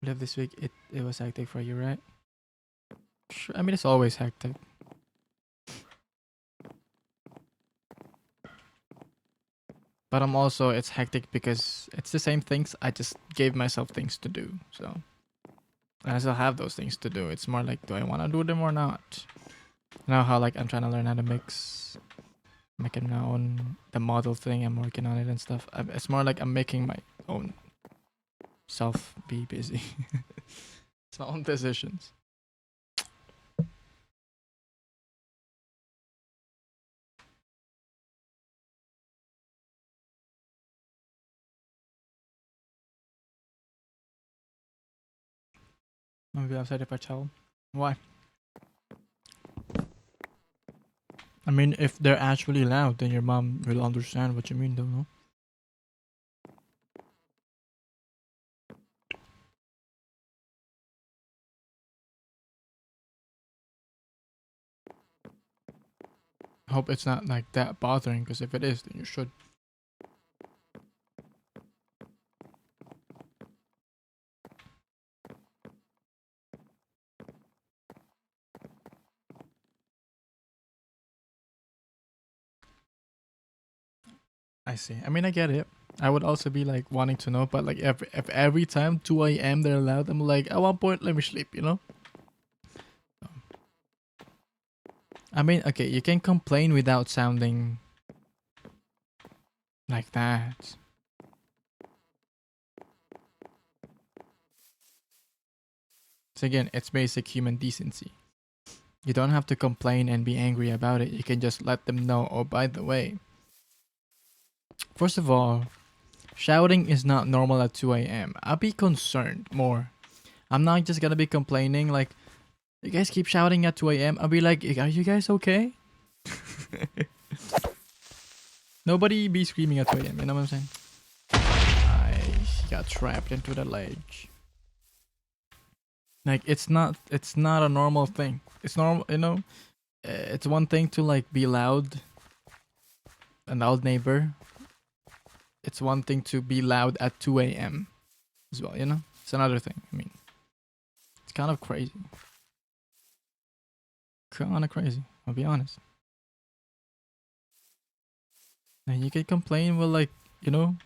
Live this week. It was hectic for you, right? Sure. I mean, it's always hectic. But I'm also it's hectic because it's the same things. I just gave myself things to do, so I still have those things to do. It's more like, do I want to do them or not? You know how like I'm trying to learn how to making my own the model thing. I'm working on it and stuff. It's more like I'm making my own self be busy. It's my own decisions. Maybe outside if I tell. Why? I mean, if they're actually loud, then your mom will understand what you mean, though, no? Hope it's not like that bothering, because if it is, then you should. I see. I mean, I get it. I would also be like wanting to know, but like if every time 2 a.m. they're loud, I'm like, at one point, let me sleep, you know? I mean, okay, you can complain without sounding like that. So again, it's basic human decency. You don't have to complain and be angry about it. You can just let them know, oh, by the way, first of all, shouting is not normal at 2 a.m. I'll be concerned more. I'm not just gonna be complaining like, you guys keep shouting at 2 a.m. I'll be like, are you guys okay? Nobody be screaming at 2 a.m. You know what I'm saying? I got trapped into the ledge. Like it's not a normal thing. It's normal, you know. It's one thing to like be loud, a loud neighbor. It's one thing to be loud at 2 a.m. as well, you know? It's another thing. I mean, it's kind of crazy. kind of crazy. I'll be honest. And you can complain, well, like, you know,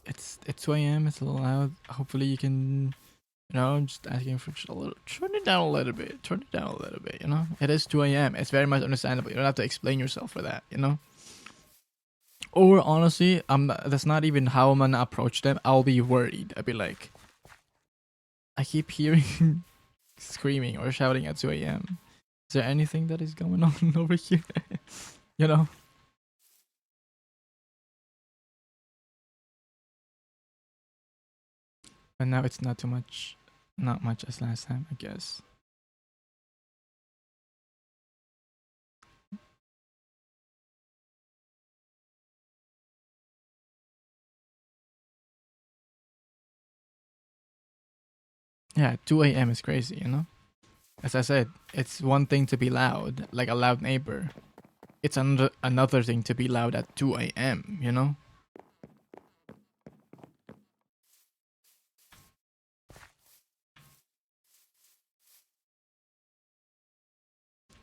it's 2 a.m. It's a little loud. Hopefully, you can, you know, just asking for just a little, turn it down a little bit, turn it down a little bit. You know, it is 2 a.m. It's very much understandable. You don't have to explain yourself for that. You know. Or honestly, that's not even how I'm gonna approach them. I'll be worried. I'll be like, I keep hearing screaming or shouting at 2 a.m. Is there anything that is going on over here? You know? But now it's not too much, not much as last time, I guess. Yeah, 2 a.m. is crazy, you know? As I said, it's one thing to be loud, like a loud neighbor. It's another thing to be loud at 2 a.m., you know?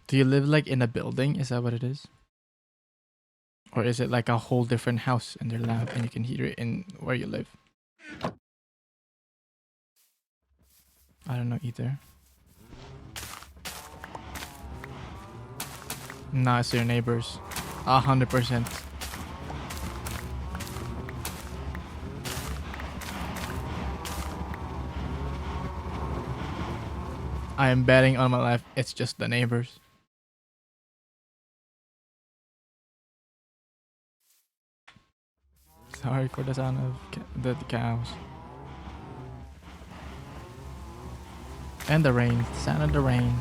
Do you live like in a building? Is that what it is? Or is it like a whole different house and they're loud and you can hear it in where you live? I don't know either. Nah, it's your neighbors. 100%. I am betting on my life it's just the neighbors. Sorry for the sound of the cows. And the rain. The sound of the rain.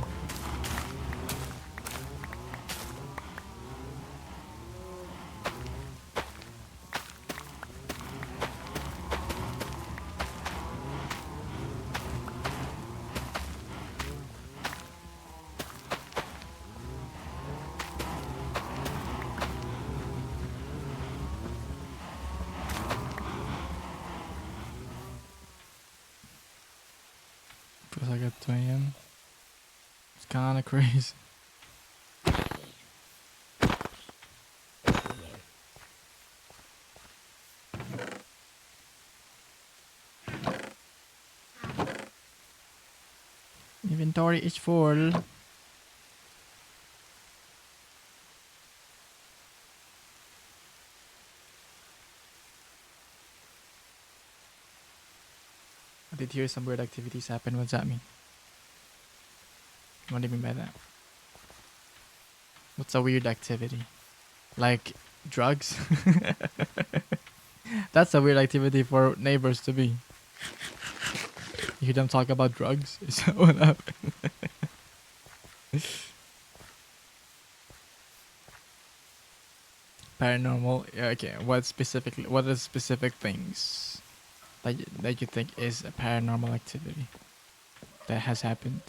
Feels like at 2 a.m. It's kinda crazy. Inventory is full. I did hear some weird activities happen. What's that mean? What do you mean by that? What's a weird activity? Like drugs? That's a weird activity for neighbors to be. You hear them talk about drugs? Is that what happened? Paranormal. Yeah, okay. What specifically? What are specific things that you think is a paranormal activity that has happened?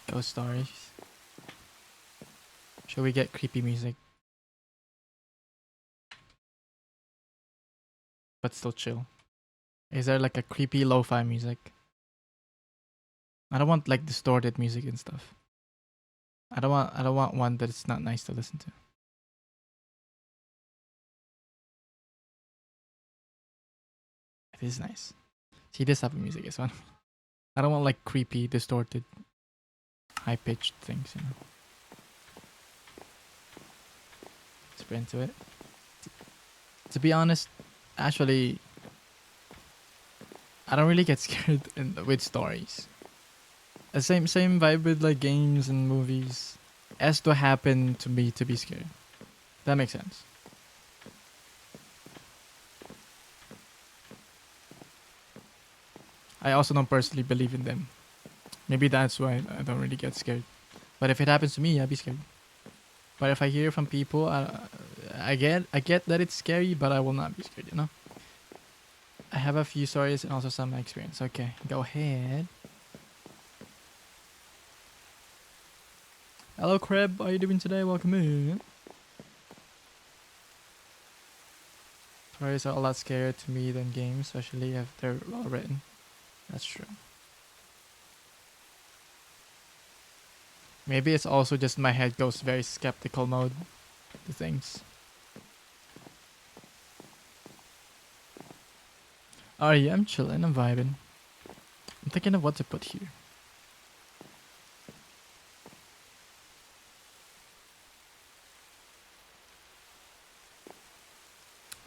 Ghost stories. Should we get creepy music? But still chill. Is there like a creepy lo-fi music? I don't want like distorted music and stuff. I don't want one that's not nice to listen to. It is nice. See, this type of music is fun. I don't want like creepy, distorted, high pitched things, you know. Let's get into it. To be honest, actually, I don't really get scared with stories. The same vibe with like games and movies. Has to happen to me to be scared. That makes sense. I also don't personally believe in them. Maybe that's why I don't really get scared. But if it happens to me, I'd be scared. But if I hear from people, I get that it's scary, but I will not be scared. You know. I have a few stories and also some experience. Okay, go ahead. Hello, Crab. How are you doing today? Welcome in. Stories are a lot scarier to me than games, especially if they're well written. That's true. Maybe it's also just my head goes very skeptical mode to things. Oh yeah, I'm chilling, I'm vibing. I'm thinking of what to put here.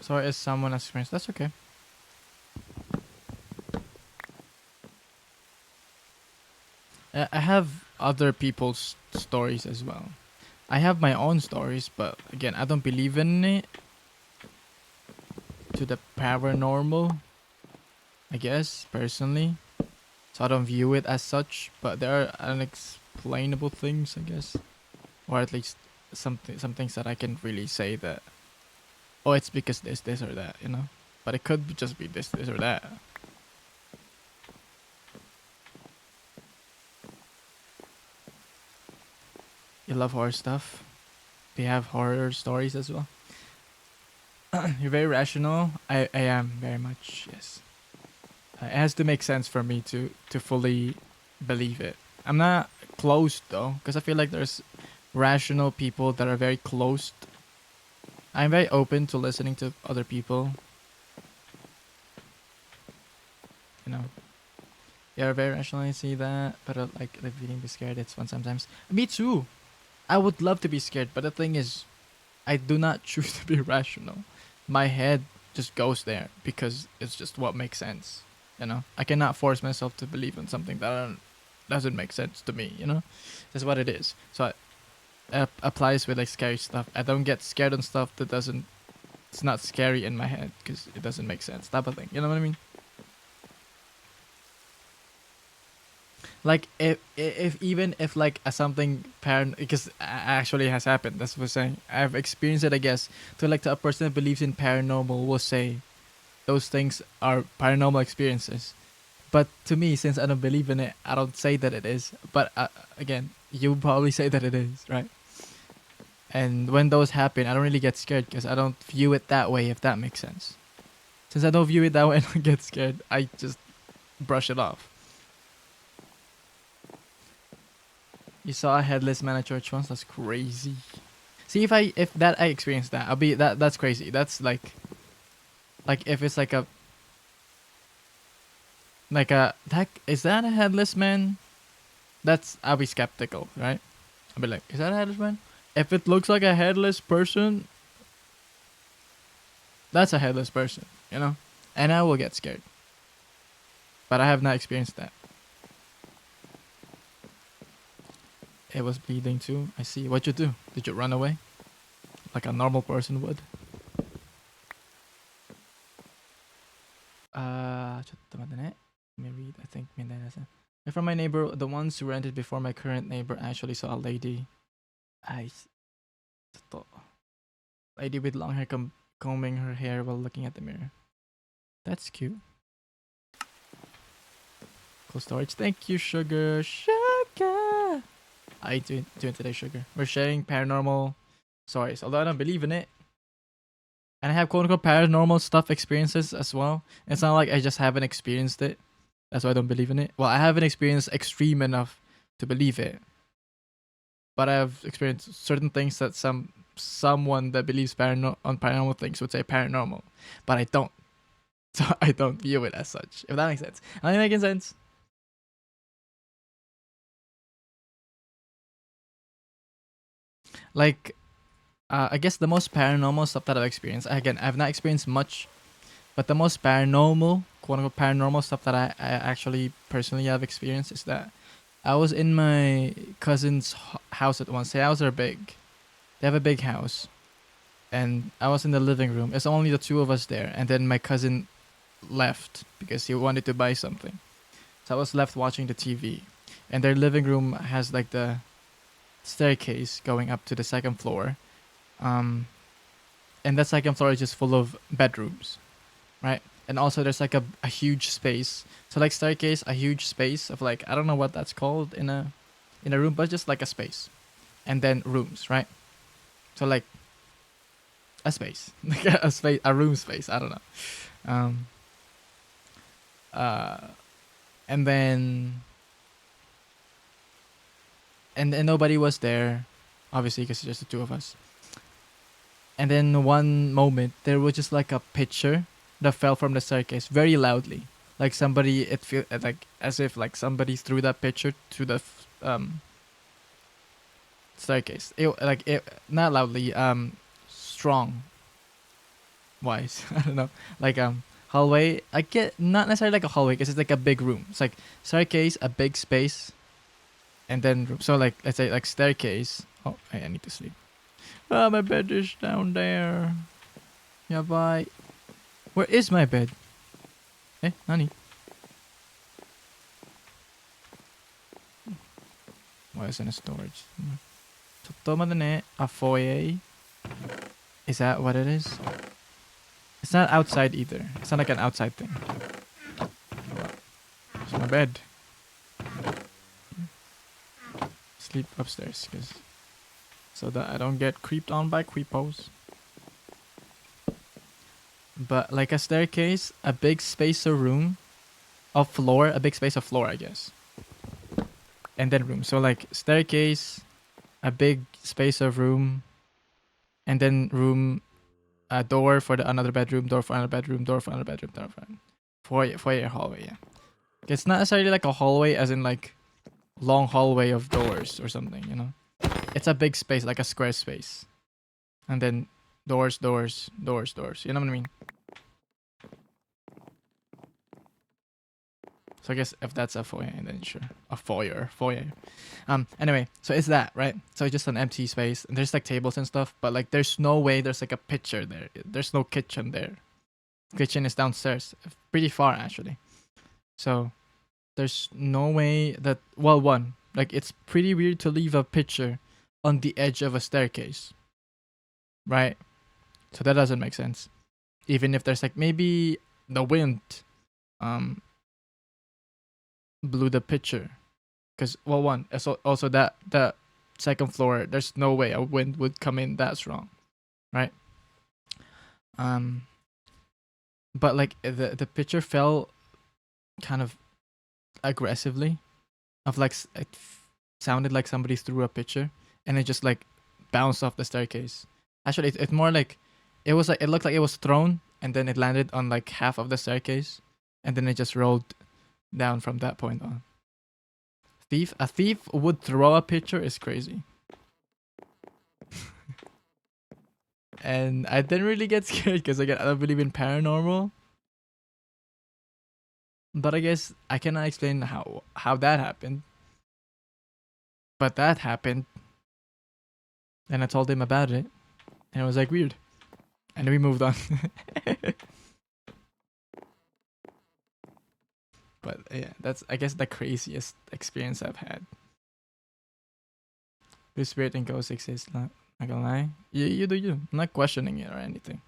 So is someone experienced? That's okay. I have other people's stories as well. I have my own stories, but again, I don't believe in it to the paranormal, I guess, personally. So I don't view it as such, but there are unexplainable things, I guess. Or at least some things that I can really say that, oh, it's because this or that, you know? But it could just be this or that. You love horror stuff? Do you have horror stories as well? You're very rational. I am very much, yes. It has to make sense for me to fully believe it. I'm not closed though, because I feel like there's rational people that are very closed. I'm very open to listening to other people. You know, you're very rational. I see that, but like the feeling be scared. It's fun sometimes. Me too. I would love to be scared, but the thing is, I do not choose to be rational. My head just goes there because it's just what makes sense. You know, I cannot force myself to believe in something that doesn't make sense to me. You know, that's what it is. So it applies with like scary stuff. I don't get scared on stuff that doesn't. It's not scary in my head because it doesn't make sense. Type of thing. You know what I mean? Like if even if like a something parent because actually has happened. That's what I'm saying. I've experienced it. I guess to a person that believes in paranormal will say those things are paranormal experiences. But to me, since I don't believe in it, I don't say that it is. But again, you probably say that it is, right? And when those happen, I don't really get scared because I don't view it that way. If that makes sense. Since I don't view it that way, I don't get scared. I just brush it off. You saw a headless man at church once? That's crazy. See if that I experienced that, I'll be that's crazy. That's like if it's like a that is that a headless man? That's I'll be skeptical, right? I'll be like, is that a headless man? If it looks like a headless person, that's a headless person, you know? And I will get scared. But I have not experienced that. It was bleeding too. I see. What'd you do? Did you run away? Like a normal person would? Let me read. I think from my neighbor, the ones who rented before my current neighbor actually saw a lady. I thought lady with long hair combing her hair while looking at the mirror. That's cute. Cool storage. Thank you, Sugar. Sugar. How you doing today, Sugar? We're sharing paranormal stories, although I don't believe in it. And I have quote unquote paranormal stuff experiences as well. It's not like I just haven't experienced it. That's why I don't believe in it. Well, I haven't experienced extreme enough to believe it. But I've experienced certain things that someone that believes on paranormal things would say paranormal. But I don't. So I don't view it as such. If that makes sense. Am I making sense? Like I guess the most paranormal stuff that I've experienced, again, I've not experienced much, but the most paranormal, quote unquote, paranormal stuff that I actually personally have experienced is that I was in my cousin's house at once. Their houses are big. They have a big house. And I was in the living room. It's only the two of us there. And then my cousin left because he wanted to buy something. So I was left watching the TV. And their living room has like the staircase going up to the second floor. and that second floor is just full of bedrooms, right? And also there's like a huge space. So like staircase, a huge space of like I don't know what that's called in a room, but just like a space. And then rooms, right? So like a space. Like a space, a room space, I don't know. Um uh and then and nobody was there, obviously because it's just the two of us. And then one moment there was just like a picture that fell from the staircase very loudly, like somebody it feel like as if like somebody threw that picture to the staircase. It not loudly, strong wise. I don't know, like hallway. I get not necessarily like a hallway because it's like a big room. It's like staircase, a big space, and then room. So like let's say like staircase. Oh, I need to sleep. Oh, my bed is down there. Yeah, bye. Where is my bed? Eh, honey. Why is it in a storage? A foyer. Is that what it is? It's not outside either. It's not like an outside thing. It's my bed. Sleep upstairs, cause so that I don't get creeped on by creepos. But like a staircase, a big space of room, of floor, a big space of floor, I guess. And then room. So like staircase, a big space of room, and then room, a door for the another bedroom, door for another bedroom, door for another bedroom, door for foyer hallway. Yeah, it's not necessarily like a hallway, as in like long hallway of doors or something. You know, it's a big space, like a square space, and then doors, doors, doors, doors. You know what I mean? So I guess if that's a foyer, then sure, a foyer. Anyway, so it's that, right? So it's just an empty space, and there's like tables and stuff, but like there's no way there's like a picture there. There's no kitchen there. Kitchen is downstairs, pretty far actually. So there's no way that, well, one, like it's pretty weird to leave a picture on the edge of a staircase, right? So that doesn't make sense. Even if there's like maybe the wind, blew the picture, because well, one, also that the second floor, there's no way a wind would come in that strong, right? Um, but like the picture fell kind of aggressively, of like sounded like somebody threw a picture, and it just like bounced off the staircase. Actually, it's more like it was like it looked like it was thrown, and then it landed on like half of the staircase, and then it just rolled down from that point on. A thief would throw a picture is crazy. And I didn't really get scared because again, I don't believe in paranormal. But I guess I cannot explain how that happened. But that happened. And I told him about it. And it was like weird. And we moved on. But yeah, that's I guess the craziest experience I've had. The spirit and ghosts exist, not gonna lie. You do you. I'm not questioning it or anything.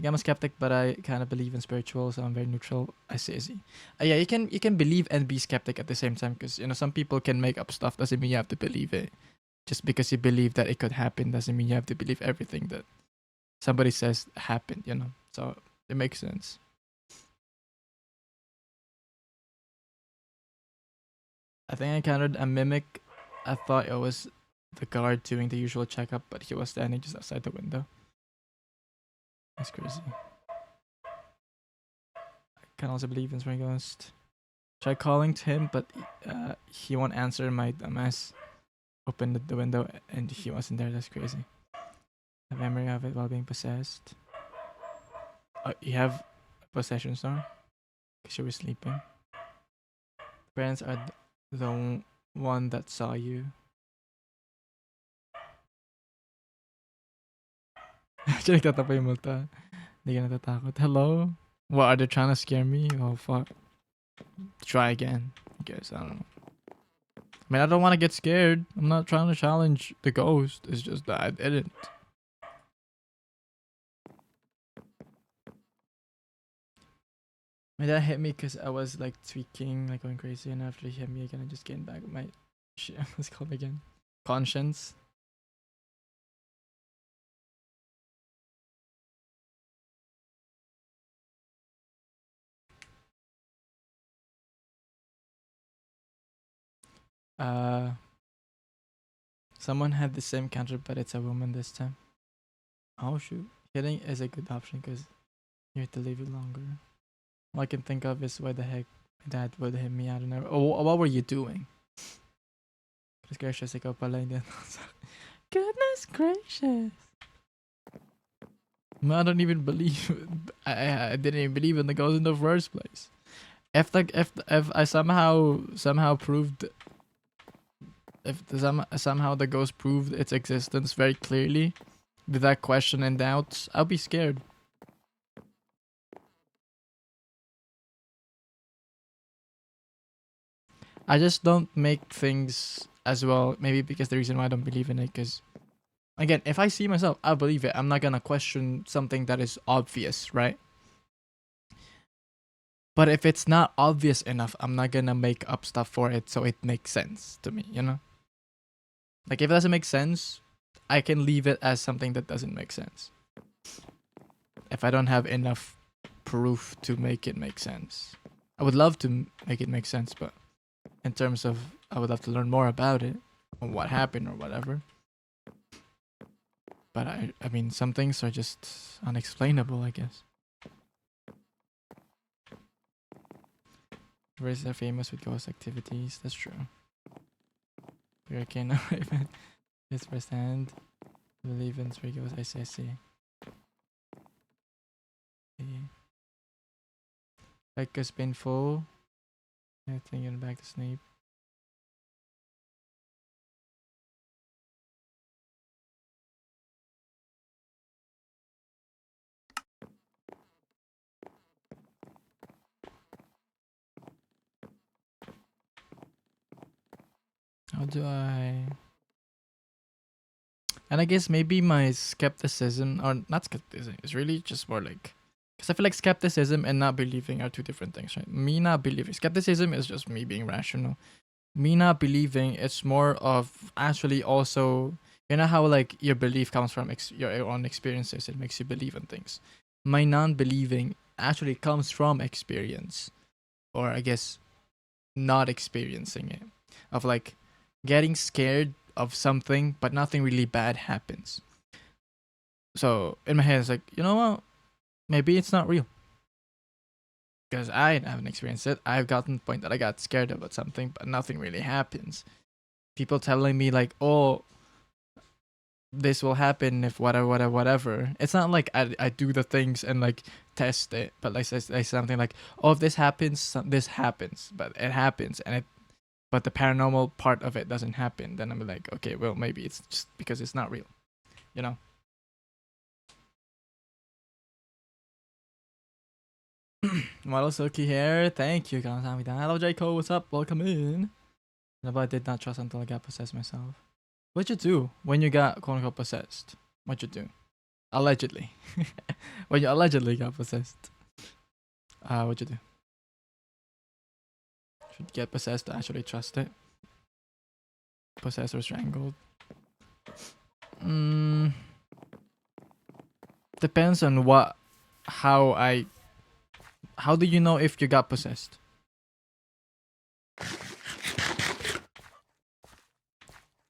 I'm a skeptic, but I kind of believe in spiritual, so I'm very neutral. I see. Yeah, you can believe and be skeptic at the same time, because you know some people can make up stuff. Doesn't mean you have to believe it. Just because you believe that it could happen doesn't mean you have to believe everything that somebody says happened. You know, so it makes sense. I think I encountered a mimic. I thought it was the guard doing the usual checkup, but he was standing just outside the window. That's crazy. I can also believe in spring ghost. Try calling to him, but he won't answer. My dumbass opened the window and he wasn't there. That's crazy. A memory of it while being possessed. You have a possession star? Because you were sleeping. Parents are the one that saw you. Actually, nagtatapa yung multa. Hindi ka natatakot. Hello? What, are they trying to scare me? Oh, fuck. Try again. I guess, I don't know. I mean, I don't want to get scared. I'm not trying to challenge the ghost. It's just that I didn't. My dad hit me because I was like tweaking, like going crazy, and after he hit me again, I just gained back my shit. What's it called again? Conscience. Uh, Someone had the same counter, but it's a woman this time. Oh shoot! Hitting is a good option because you have to leave it longer. All I can think of is why the heck my dad would hit me out of nowhere. Oh, what were you doing? Goodness gracious, ikaw pala hindi. Goodness gracious. I don't even believe. I didn't even believe in the ghost in the first place. If I somehow proved, somehow the ghost proved its existence very clearly, without question and doubt, I'll be scared. I just don't make things as well. Maybe because the reason why I don't believe in it, because again, if I see myself, I believe it. I'm not gonna question something that is obvious, right? But if it's not obvious enough, I'm not gonna make up stuff for it so it makes sense to me, you know? Like if it doesn't make sense, I can leave it as something that doesn't make sense. If I don't have enough proof to make it make sense. I would love to make it make sense, but in terms of I would love to learn more about it or what happened or whatever. But I mean some things are just unexplainable, I guess. Tourists are famous with ghost activities, that's true. Hurricane event is firsthand. Believe in three ghosts, I see. Like it's painful. I think you're back to sleep. How do I? And I guess maybe my skepticism, or not skepticism, is really just more like, because I feel like skepticism and not believing are two different things, right? Me not believing, skepticism is just me being rational. Me not believing, it's more of actually also, you know how like your belief comes from your own experiences, it makes you believe in things. My non-believing actually comes from experience, or I guess not experiencing it, of like getting scared of something, but nothing really bad happens. So in my head, it's like, you know what? Maybe it's not real. Because I haven't experienced it. I've gotten to the point that I got scared about something, but nothing really happens. People telling me like, oh, this will happen if whatever. It's not like I do the things and like test it, but like say something like, oh, if this happens, this happens, but it happens, and it but the paranormal part of it doesn't happen, then I'm like, okay, well, maybe it's just because it's not real, you know? Model Silky hair, thank you, 감사합니다. Hello, Jaco, what's up? Welcome in. But I did not trust until I got possessed myself. What'd you do when you got quote unquote possessed? What'd you do? Allegedly. When you allegedly got possessed. What'd you do? Should get possessed to actually trust it. Possessed or strangled. Depends on how do you know if you got possessed?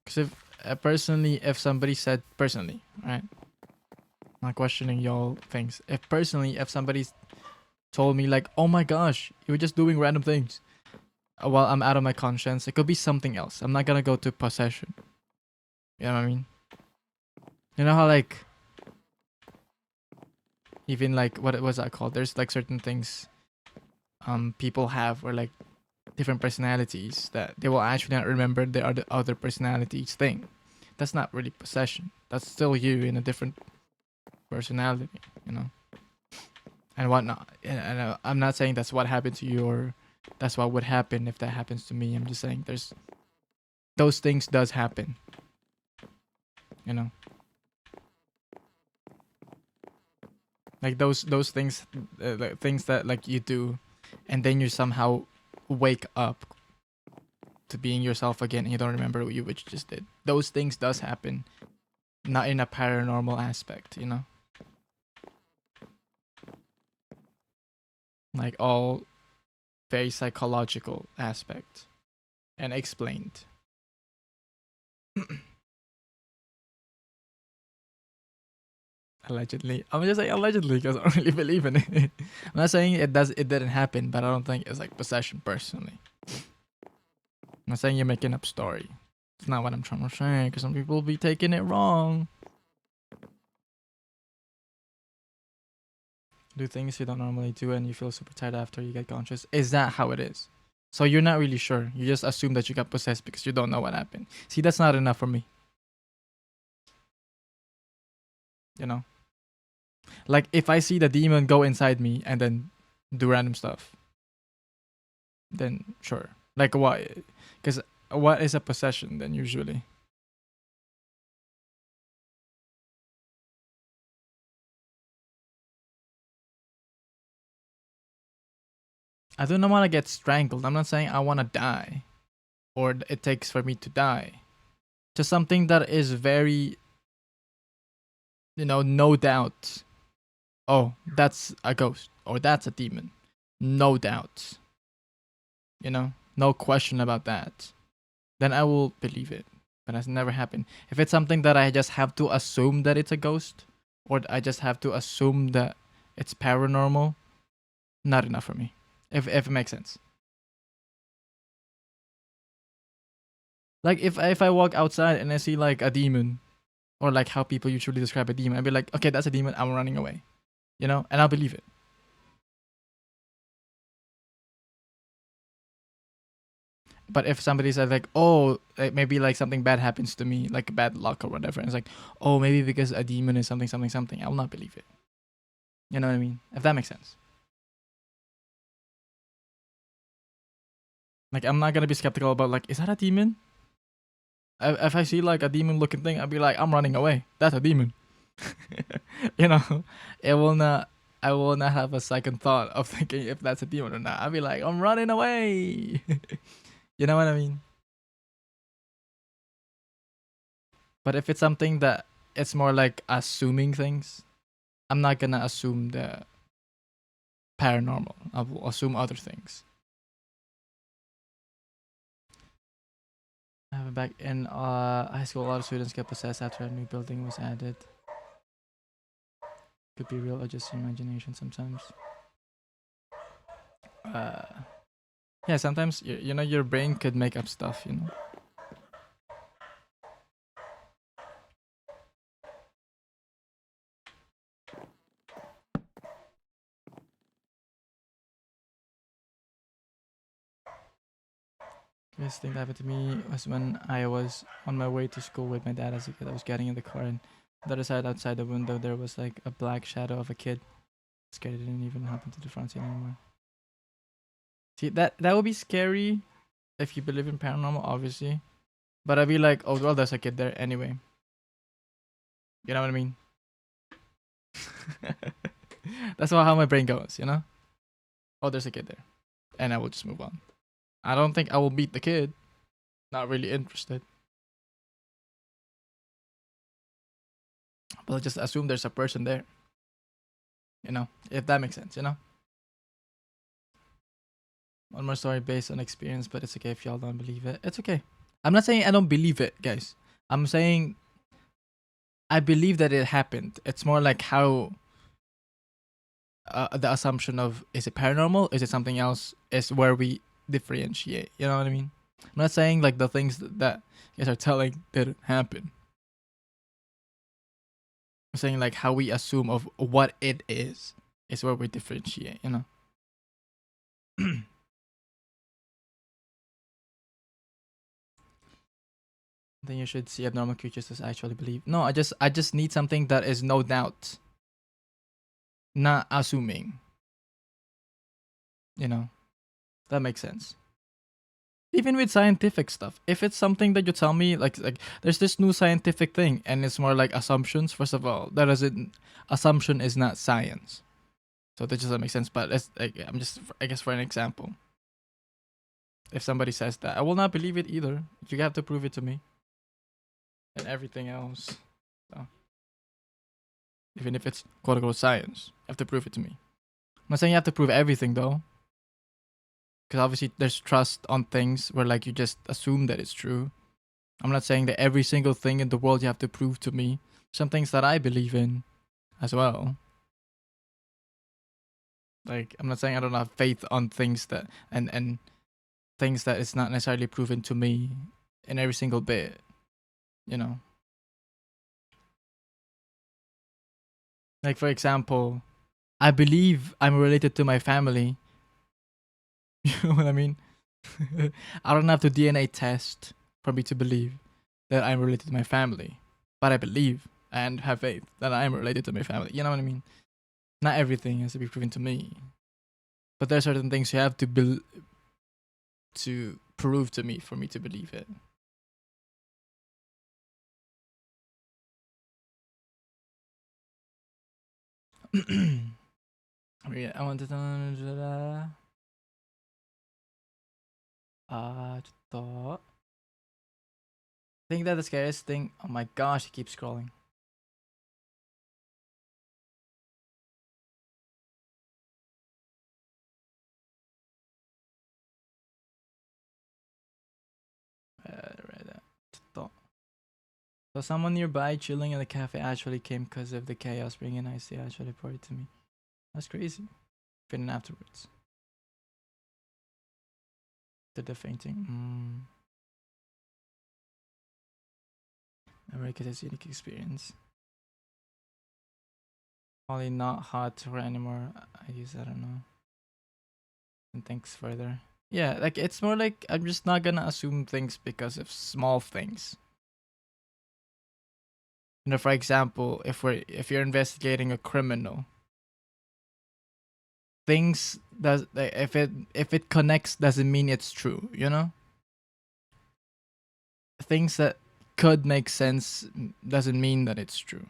Because if personally, if somebody said personally, right? Not questioning y'all things. If somebody told me like, oh my gosh, you were just doing random things, while I'm out of my conscience, it could be something else. I'm not gonna go to possession. You know what I mean? You know how like even like what was that called? There's like certain things people have, or like different personalities that they will actually not remember the other personalities thing. That's not really possession. That's still you in a different personality, you know, and whatnot. And I'm not saying that's what happened to you, or that's what would happen if that happens to me. I'm just saying there's those things does happen, you know, like those things, like things that like you do and then you somehow wake up to being yourself again and you don't remember what you just did. Those things does happen, not in a paranormal aspect, you know? Like all very psychological aspect and explained. Allegedly. I'm just saying allegedly because I don't really believe in it. I'm not saying it didn't happen, but I don't think it's like possession personally. I'm not saying you're making up story. It's not what I'm trying to say, because some people will be taking it wrong. Do things you don't normally do and you feel super tired after you get conscious. Is that how it is? So you're not really sure. You just assume that you got possessed because you don't know what happened. See, that's not enough for me. You know? Like, if I see the demon go inside me and then do random stuff, then sure. Like, why? Because what is a possession then, usually? I don't want to get strangled. I'm not saying I want to die or it takes for me to die. Just something that is very, no doubt. Oh, that's a ghost or that's a demon. No doubt. No question about that. Then I will believe it. But that's never happened. If it's something that I just have to assume that it's a ghost or I just have to assume that it's paranormal, not enough for me. If it makes sense. Like if I walk outside and I see like a demon, or like how people usually describe a demon, I'd be like, okay, that's a demon. I'm running away, and I'll believe it. But if somebody says like, oh, maybe like something bad happens to me, like bad luck or whatever, and it's like, oh, maybe because a demon is something, something, something, I will not believe it. You know what I mean? If that makes sense. Like I'm not gonna be skeptical about like, is that a demon? If I see like a demon looking thing, I'll be like, I'm running away. That's a demon. It will not. I will not have a second thought of thinking if that's a demon or not. I'll be like, I'm running away. You know what I mean? But if it's something that it's more like assuming things, I'm not gonna assume the paranormal. I will assume other things. Back in high school, a lot of students get possessed after a new building was added. Could be real or just imagination sometimes. Yeah, sometimes your brain could make up stuff. Best thing that happened to me was when I was on my way to school with my dad as a kid. I was getting in the car, and the other side outside the window there was like a black shadow of a kid. Scared it didn't even happen to the front seat anymore. See, that would be scary if you believe in paranormal, obviously. But I'd be like, oh well, there's a kid there anyway. You know what I mean? That's how my brain goes, Oh, there's a kid there, and I will just move on. I don't think I will beat the kid. Not really interested. But I'll just assume there's a person there. If that makes sense, One more story based on experience, but it's okay if y'all don't believe it. It's okay. I'm not saying I don't believe it, guys. I'm saying I believe that it happened. It's more like how the assumption of, is it paranormal? Is it something else? Is where we differentiate. You know what I mean? I'm not saying like the things that you guys are telling didn't happen. I'm saying like how we assume of what it is where we differentiate, Then you should see abnormal creatures as actually believe. No, I just need something that is no doubt. Not assuming. That makes sense. Even with scientific stuff, if it's something that you tell me like there's this new scientific thing and it's more like assumptions, first of all, that isn't, assumption is not science. So that doesn't make sense. But let's, like, I'm just, I guess, for an example, if somebody says that, I will not believe it either. You have to prove it to me. And everything else. So, even if it's quote unquote science, you have to prove it to me. I'm not saying you have to prove everything though. Because obviously there's trust on things where like you just assume that it's true. I'm not saying that every single thing in the world you have to prove to me. Some things that I believe in as well. Like, I'm not saying I don't have faith on things that and things that it's not necessarily proven to me in every single bit, you know. Like, for example, I believe I'm related to my family. You know what I mean? I don't have to DNA test for me to believe that I'm related to my family, but I believe and have faith that I am related to my family. You know what I mean? Not everything has to be proven to me, but there are certain things you have to prove to me for me to believe it. I wanted to. I think that the scariest thing. Oh my gosh, he keeps scrolling. So someone nearby chilling in the cafe actually came because of the chaos bringing ice. They actually reported to me. That's crazy. Feeling afterwards. Did the fainting. America's unique experience. Probably not hot for anymore. I don't know. And thinks further. Yeah, like it's more like I'm just not gonna assume things because of small things. You know, for example, if you're investigating a criminal, things does if it connects doesn't mean it's true, you know? Things that could make sense doesn't mean that it's true.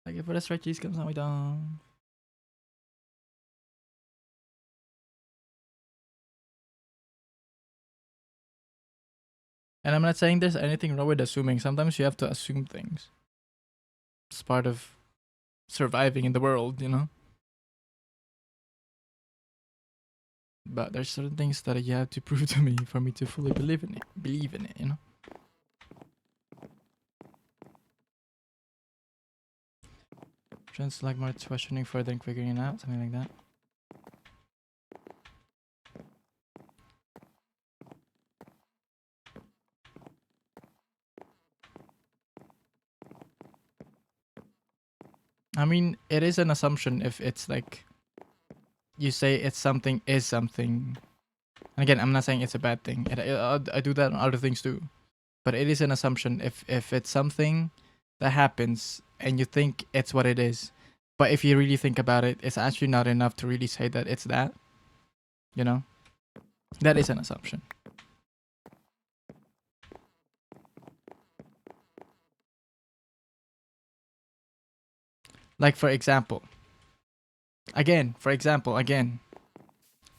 Like if the stretchies comes on down. And I'm not saying there's anything wrong with assuming. Sometimes you have to assume things. It's part of surviving in the world, you know? But there's certain things that you have to prove to me for me to fully believe in it, you know? Trends like more questioning further and figuring it out, something like that. I mean, it is an assumption if it's like you say it's something is something. And again, I'm not saying it's a bad thing. I do that on other things too. But it is an assumption if it's something that happens and you think it's what it is. But if you really think about it, it's actually not enough to really say that it's that. You know? That is an assumption. Like, for example,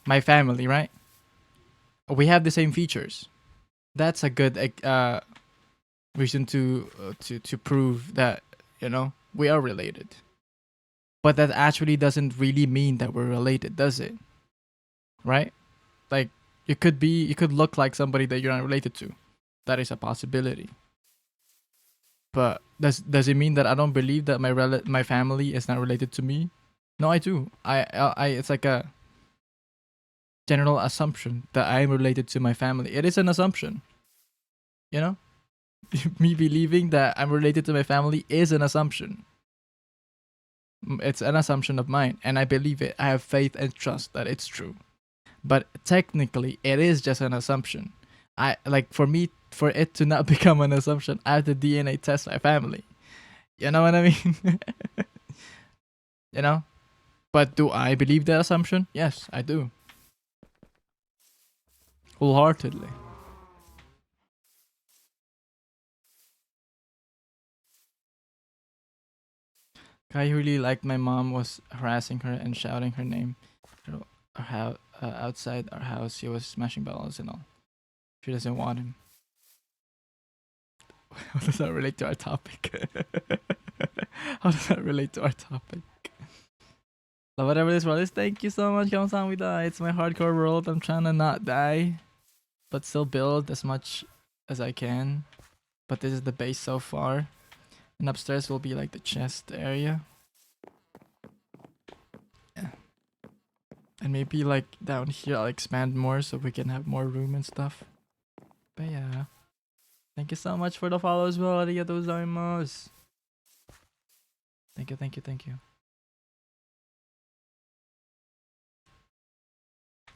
my family, right? We have the same features. That's a good reason to prove that, you know, we are related. But that actually doesn't really mean that we're related, does it? Right? Like, you could look like somebody that you're not related to. That is a possibility. But does it mean that I don't believe that my family is not related to me? No, I do. I it's like a general assumption that I am related to my family. It is an assumption. You know? Me believing that I'm related to my family is an assumption. It's an assumption of mine, and I believe it. I have faith and trust that it's true. But technically, it is just an assumption. I like for it to not become an assumption, I have to DNA test my family. You know what I mean? You know? But do I believe that assumption? Yes, I do. Wholeheartedly. Guy who really liked my mom was harassing her and shouting her name outside our house. He was smashing bottles and all. She doesn't want him. How does that relate to our topic? How does that relate to our topic? So whatever this world is, thank you so much, Kamsamida. It's my hardcore world. I'm trying to not die, but still build as much as I can. But this is the base so far. And upstairs will be like the chest area. Yeah. And maybe like down here I'll expand more so we can have more room and stuff. But yeah. Thank you so much for the follow as well. Arigatou gozaimasu. Thank you, thank you, thank you.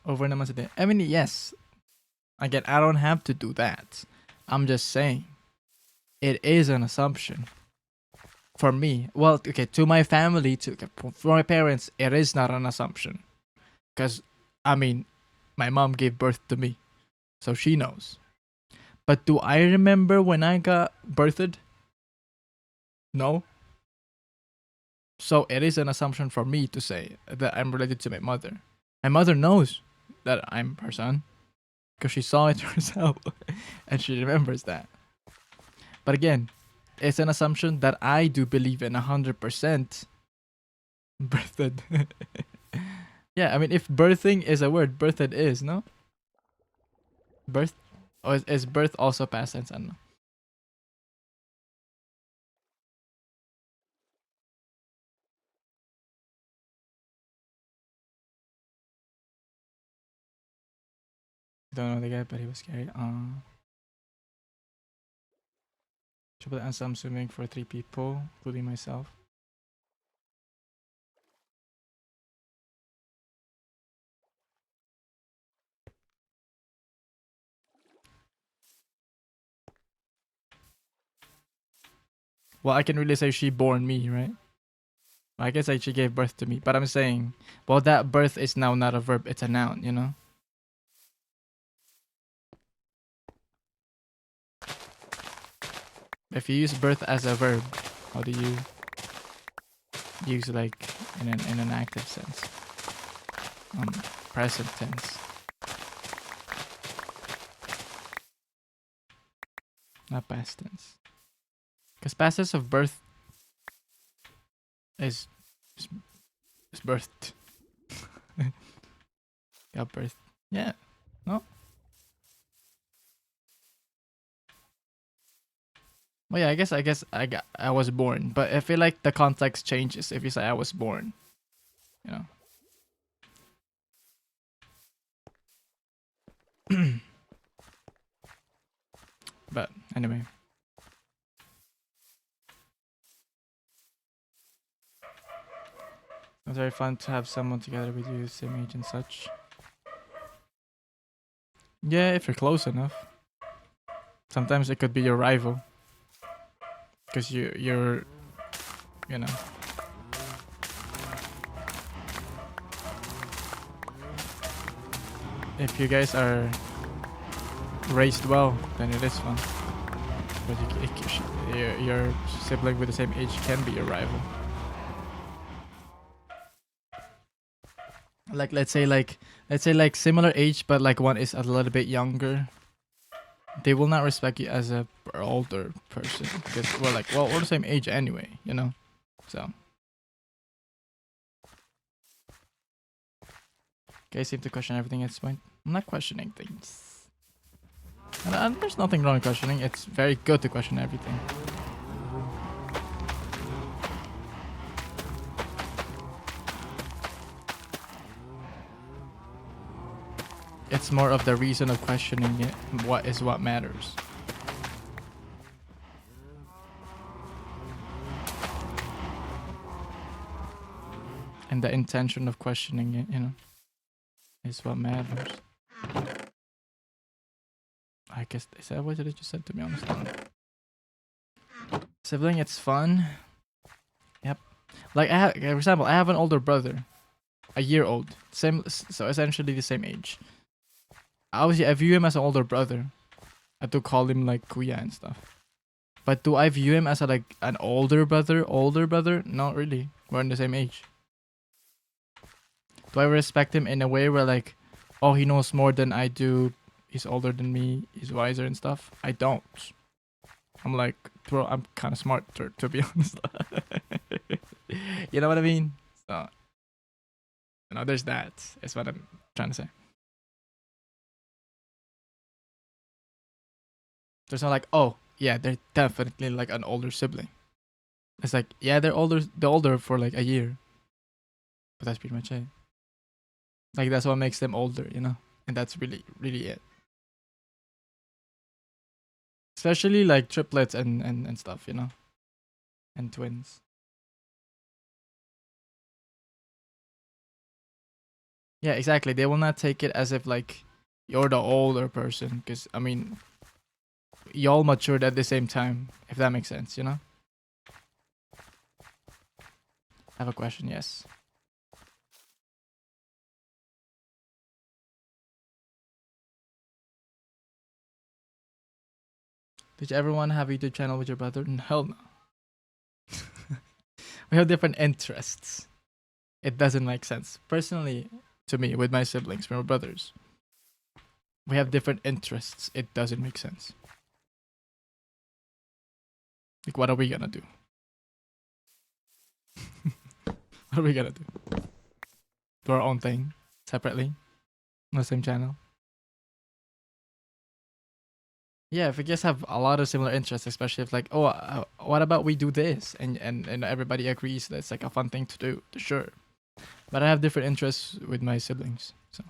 Over naman sa din. I mean, yes. Again, I don't have to do that. I'm just saying. It is an assumption. For me. Well, okay, to my family, for my parents, it is not an assumption. Because, I mean, my mom gave birth to me. So she knows. But do I remember when I got birthed? No. So it is an assumption for me to say that I'm related to my mother. My mother knows that I'm her son because she saw it herself and she remembers that. But again, it's an assumption that I do believe in 100% birthed. Yeah, I mean, if birthing is a word, birthed is, no? Birth? Or is birth also past tense? I don't know. Don't know the guy, but he was scary. Triple answer, I'm swimming for 3 people, including myself. Well, I can really say she born me, right? I guess like she gave birth to me. But I'm saying, well, that birth is now not a verb, it's a noun, you know? If you use birth as a verb, how do you use like in an active sense? Present tense. Not past tense. Because past tense of birth is birthed. Got birth. Yeah. No? Well, yeah, I guess I was born, but I feel like the context changes if you say I was born. You know. But anyway. It's very fun to have someone together with you, same age and such. Yeah, if you're close enough. Sometimes it could be your rival. Because you're, you know. If you guys are raised well, then it is fun. But your sibling with the same age can be your rival. Like let's say like similar age, but like one is a little bit younger. They will not respect you as a older person because we're the same age anyway, you know. So guys seem to question everything at this point. I'm not questioning things. And there's nothing wrong with questioning. It's very good to question everything. It's more of the reason of questioning it. What matters. And the intention of questioning it, you know, is what matters. I guess is that what you just said, to be honest? Sibling, it's fun. Yep. Like for example, I have an older brother, a year old, so essentially the same age. Obviously, I view him as an older brother. I have to call him like kuya and stuff. But do I view him as a, like an older brother? Older brother? Not really. We're in the same age. Do I respect him in a way where like, oh, he knows more than I do, he's older than me, he's wiser and stuff? I don't. I'm like, bro, I'm kind of smart to be honest. You know what I mean? So, you know, there's that. Is what I'm trying to say. There's not like, oh, yeah, they're definitely like an older sibling. It's like, yeah, they're older for like a year, but that's pretty much it. Like that's what makes them older, you know, and that's really it. Especially like triplets and stuff, you know, and twins. Yeah, exactly. They will not take it as if like you're the older person, because I mean, y'all matured at the same time, if that makes sense, you know. I have a question. Yes. Did you ever want to have a YouTube channel with your brother? Hell no. We have different interests. It doesn't make sense. Personally, to me, with my siblings, my brothers, we have different interests. It doesn't make sense. Like, what are we gonna do? What are we gonna do? Do our own thing separately on the same channel? Yeah, if we just have a lot of similar interests, especially if like, oh, what about we do this, and everybody agrees that's like a fun thing to do, sure. But I have different interests with my siblings, so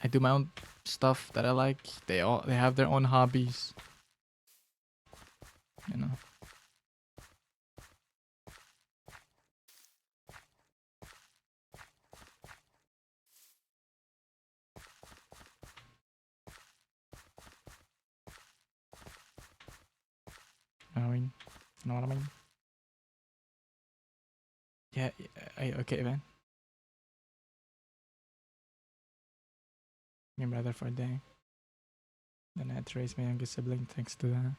I do my own stuff that I like. They have their own hobbies, you know. You know what I mean? You know what I mean? Yeah. Okay, man. My brother for a day. Then I had to raise my youngest sibling thanks to that.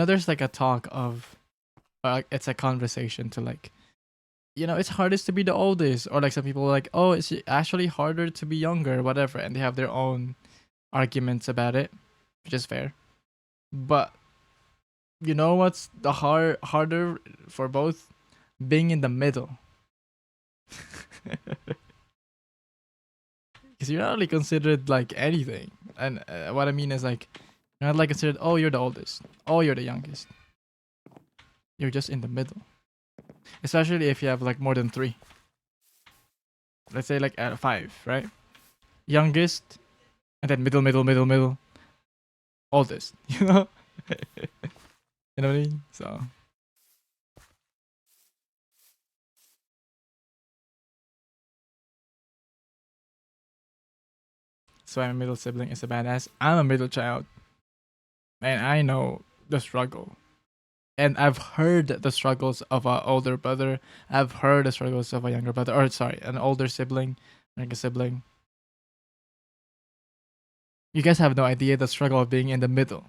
There's like a talk of, it's a conversation to like, it's hardest to be the oldest, or like some people are like, oh, it's actually harder to be younger, whatever, and they have their own arguments about it, which is fair. But you know what's the harder for both? Being in the middle. Because you're not really considered like anything, and what I mean is like, you're not like considered, oh, you're the oldest, oh, you're the youngest. You're just in the middle, especially if you have like more than three. Let's say like at five, right? Youngest, and then middle, oldest. You know, you know what I mean? So that's why my middle sibling is a badass. I'm a middle child, and I know the struggle. And I've heard the struggles of an older brother. I've heard the struggles of a younger brother, or sorry, an older sibling, like a sibling. You guys have no idea the struggle of being in the middle.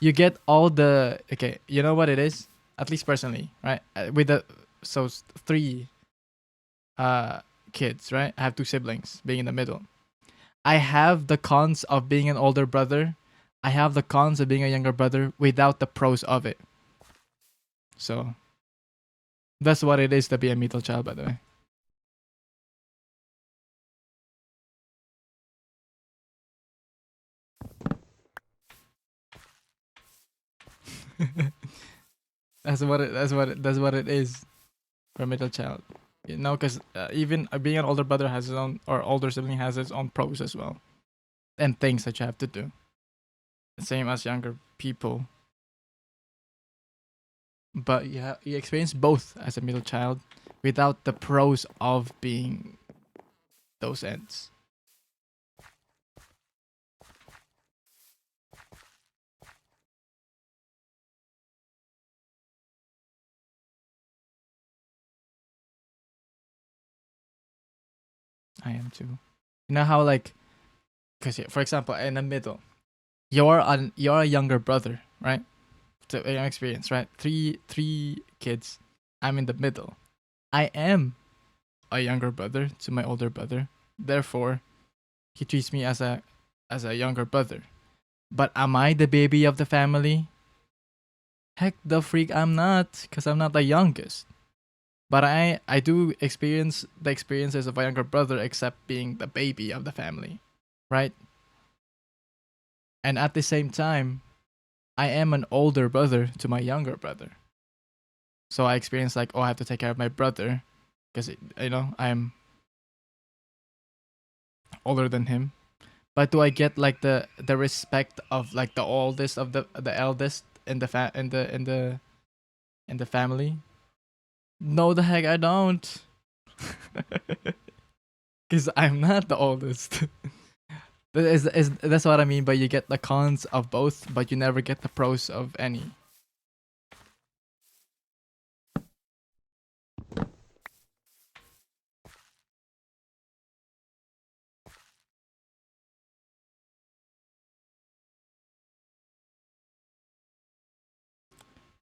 You get all the, okay. You know what it is? At least personally, right? With the three kids, right? I have two siblings being in the middle. I have the cons of being an older brother. I have the cons of being a younger brother without the pros of it. So that's what it is to be a middle child, by the way. That's what it is for a middle child. You know, because even being an older brother has his own, or older sibling has its own pros as well, and things that you have to do. Same as younger people, but yeah, you experience both as a middle child without the pros of being those ends. I am too. You know how like, cause for example, in the middle, you're a younger brother, right? To your experience, right? Three kids. I'm in the middle. I am a younger brother to my older brother. Therefore, he treats me as a younger brother. But am I the baby of the family? Heck the freak I'm not, cause I'm not the youngest. But I do experience the experiences of a younger brother except being the baby of the family, right? And at the same time, I am an older brother to my younger brother. So I experience like, oh, I have to take care of my brother because you know, I'm older than him. But do I get like the respect of like the oldest of the eldest in the in the family? No, the heck I don't. Cuz I'm not the oldest. That's what I mean, but you get the cons of both, but you never get the pros of any.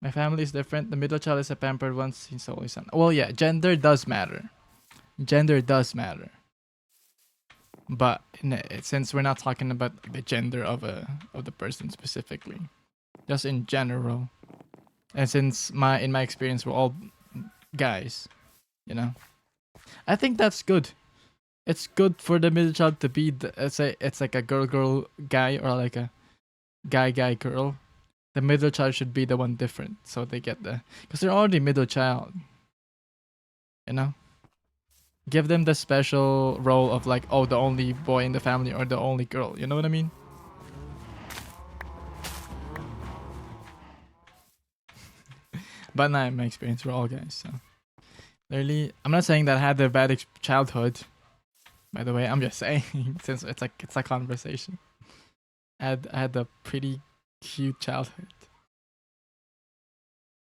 My family is different. The middle child is a pampered one since always son. Well, yeah, gender does matter. Gender does matter. But since we're not talking about the gender of the person specifically, just in general, and since in my experience we're all guys, you know, I think that's good. It's good for the middle child to be it's like a girl guy or like a guy girl. The middle child should be the one different, so they get because they're already middle child, you know. Give them the special role of like, oh, the only boy in the family or the only girl. You know what I mean? But not in my experience, we're all guys. So clearly, I'm not saying that I had a bad childhood. By the way, I'm just saying since it's a conversation. I had a pretty cute childhood.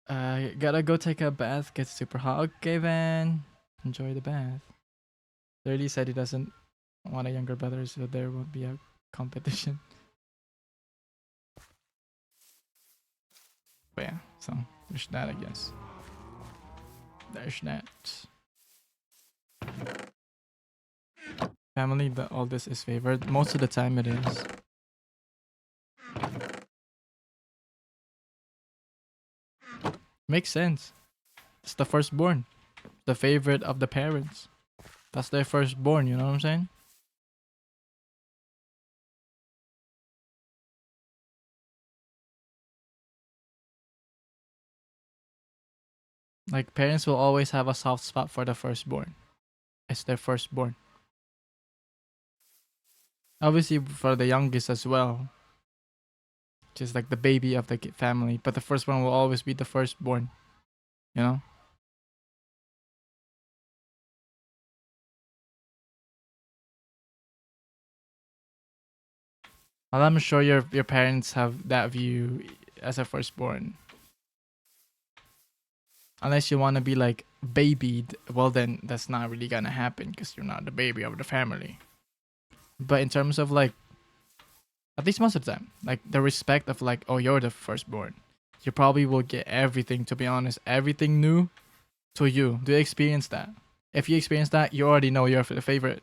Gotta go take a bath. Get super hot. Okay, Van. Enjoy the bath. Clearly said he doesn't want a younger brother, so there won't be a competition. But yeah, so there's that, I guess. There's that. Family, all this is favored. Most of the time it is. Makes sense. It's the firstborn. The favorite of the parents. That's their firstborn, you know what I'm saying? Like parents will always have a soft spot for the firstborn. It's their firstborn. Obviously for the youngest as well. Just like the baby of the family. But the first one will always be the firstborn. You know? Well, I'm sure your parents have that view as a firstborn. Unless you want to be like babied, well then that's not really gonna happen because you're not the baby of the family. But in terms of like, at least most of the time, like the respect of like, oh, you're the firstborn, you probably will get everything. To be honest, everything new to you. Do you experience that? If you experience that, you already know you're the favorite.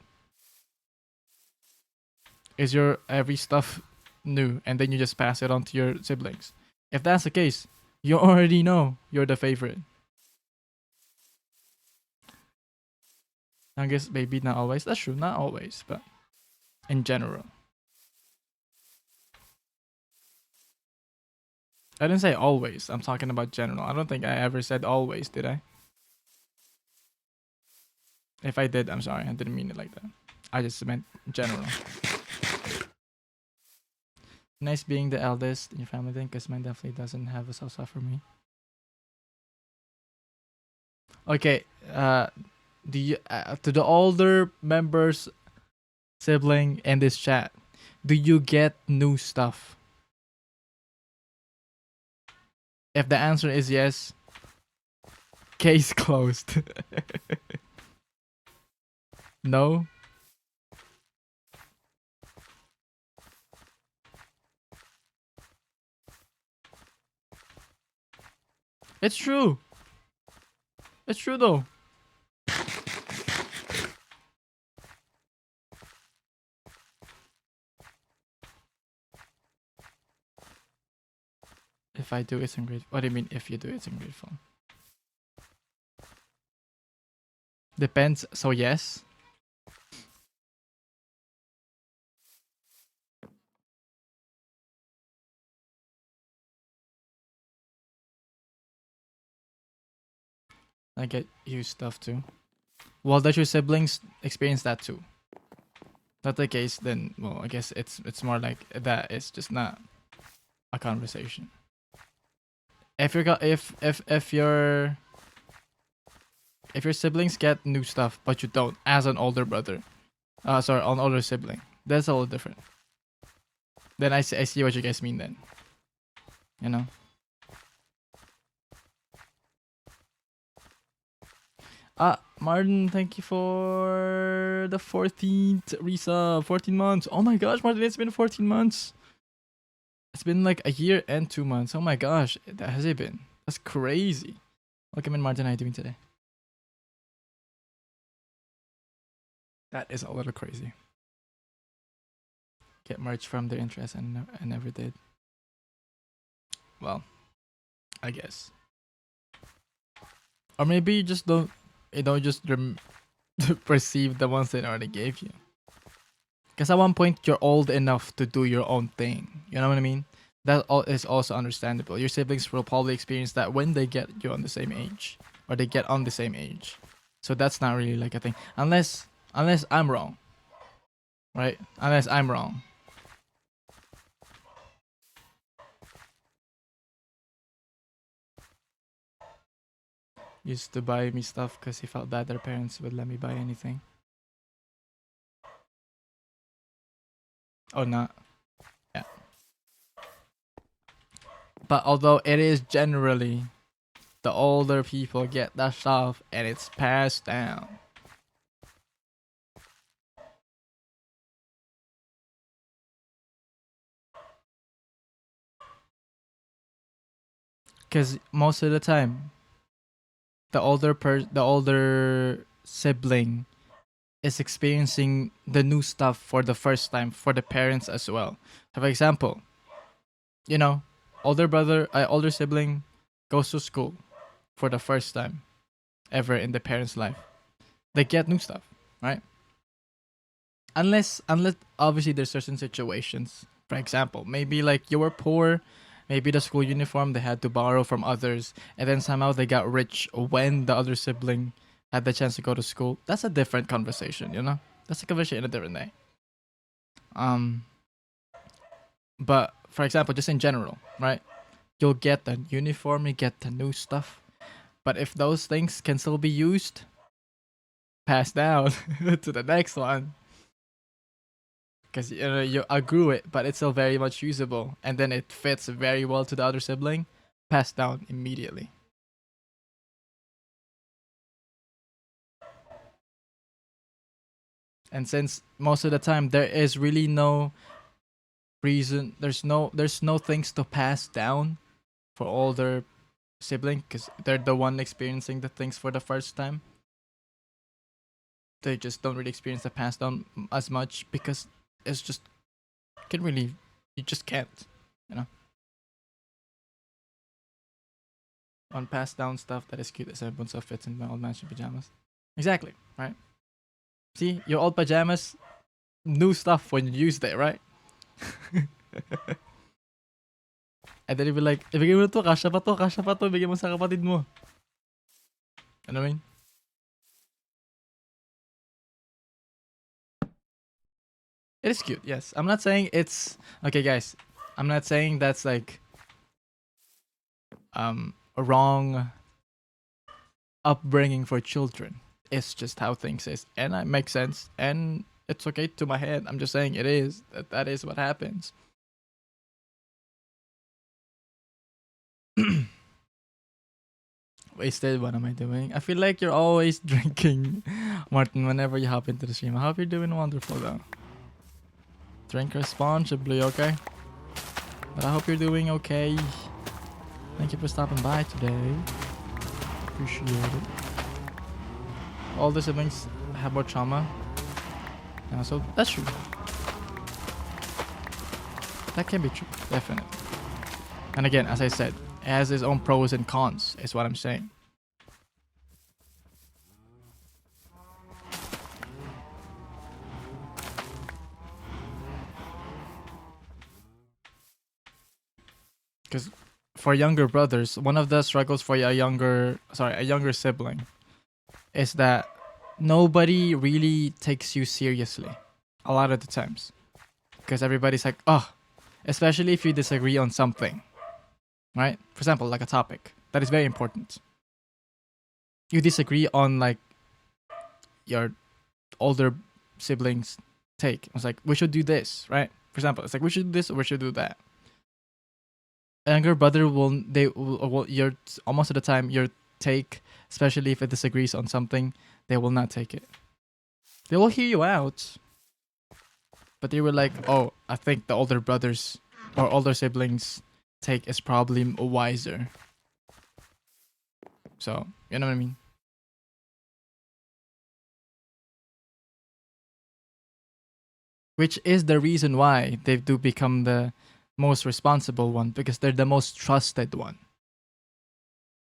Is your every stuff new, and then you just pass it on to your siblings? If that's the case, you already know you're the favorite. I guess maybe not always. That's true, not always, but in general. I didn't say always. I'm talking about general. I don't think I ever said always, did I? If I did, I'm sorry. I didn't mean it like that. I just meant general. Nice being the eldest in your family thing, because mine definitely doesn't have a soft spot for me. Okay, do you to the older members, sibling in this chat, do you get new stuff? If the answer is yes, case closed. No? It's true. It's true though. If I do, it's ungrateful. What do you mean if you do, it's ungrateful? Depends. So yes. I get you stuff too. Well, does your siblings experience that too? Not the case, then well, I guess it's more like that. It's just not a conversation. If you're if your siblings get new stuff but you don't, as an older brother, sorry, an older sibling, that's a little different. Then I see what you guys mean then. You know. Martin, thank you for the 14th resub. 14 months. Oh my gosh, Martin, it's been 14 months. It's been like a year and 2 months. Oh my gosh, that has it been? That's crazy. Welcome in, Martin. How are you doing today? That is a little crazy. Get merch from their interest and I never did. Well, I guess. Or maybe you just don't just perceive the ones they already gave you. Because at one point you're old enough to do your own thing. You know what I mean? That is also understandable. Your siblings will probably experience that when they get you on the same age, or they get on the same age. So that's not really like a thing, unless I'm wrong, right? Unless I'm wrong. Used to buy me stuff because he felt bad their parents would let me buy anything. Oh, not. Yeah. But although it is generally the older people get that stuff and it's passed down. Because most of the time, the older sibling is experiencing the new stuff for the first time for the parents as well. So for example, you know, older sibling goes to school for the first time ever in the parents' life. They get new stuff, right? Unless obviously there's certain situations. For example, maybe like you were poor, maybe the school uniform they had to borrow from others, and then somehow they got rich when the other sibling had the chance to go to school. That's a different conversation, you know? That's a conversation in a different day. But for example, just in general, right? You'll get the uniform, you get the new stuff. But if those things can still be used, pass down to the next one. Because you outgrew it, but it's still very much usable, and then it fits very well to the other sibling, pass down immediately. And since most of the time there is really no reason, there's no things to pass down for older sibling because they're the one experiencing the things for the first time. They just don't really experience the pass down as much because it's just you just can't, you know. On pass down stuff that is cute as everyone so fits in my old mansion pajamas. Exactly, right? See, your old pajamas, new stuff when you used it, right? And then you'll be like, ibigay mo na to, kasha pa to, ibigay mo sa kapatid mo. You know what I mean? It is cute, yes. I'm not saying it's... Okay, guys. I'm not saying that's like... a wrong upbringing for children. It's just how things is. And it makes sense. And it's okay to my head. I'm just saying it is. That is what happens. Wasted, what am I doing? I feel like you're always drinking, Martin, whenever you hop into the stream. I hope you're doing wonderful though. Drink responsibly, okay? But I hope you're doing okay. Thank you for stopping by today. Appreciate it. All the siblings have more trauma. Yeah, so that's true. That can be true, definitely. And again, as I said, it has its own pros and cons, is what I'm saying. Because for younger brothers, one of the struggles for a younger sibling is that nobody really takes you seriously a lot of the times. Because everybody's like, oh, especially if you disagree on something, right? For example, like a topic that is very important. You disagree on like your older siblings' take. It's like, we should do this, right? For example, it's like, we should do this or we should do that. A younger brother you're almost of the time, your take, especially if it disagrees on something, they will not take it. They will hear you out, but they were like, oh, I think the older brothers or older siblings' take is probably wiser. So, you know what I mean? Which is the reason why they do become the most responsible one, because they're the most trusted one.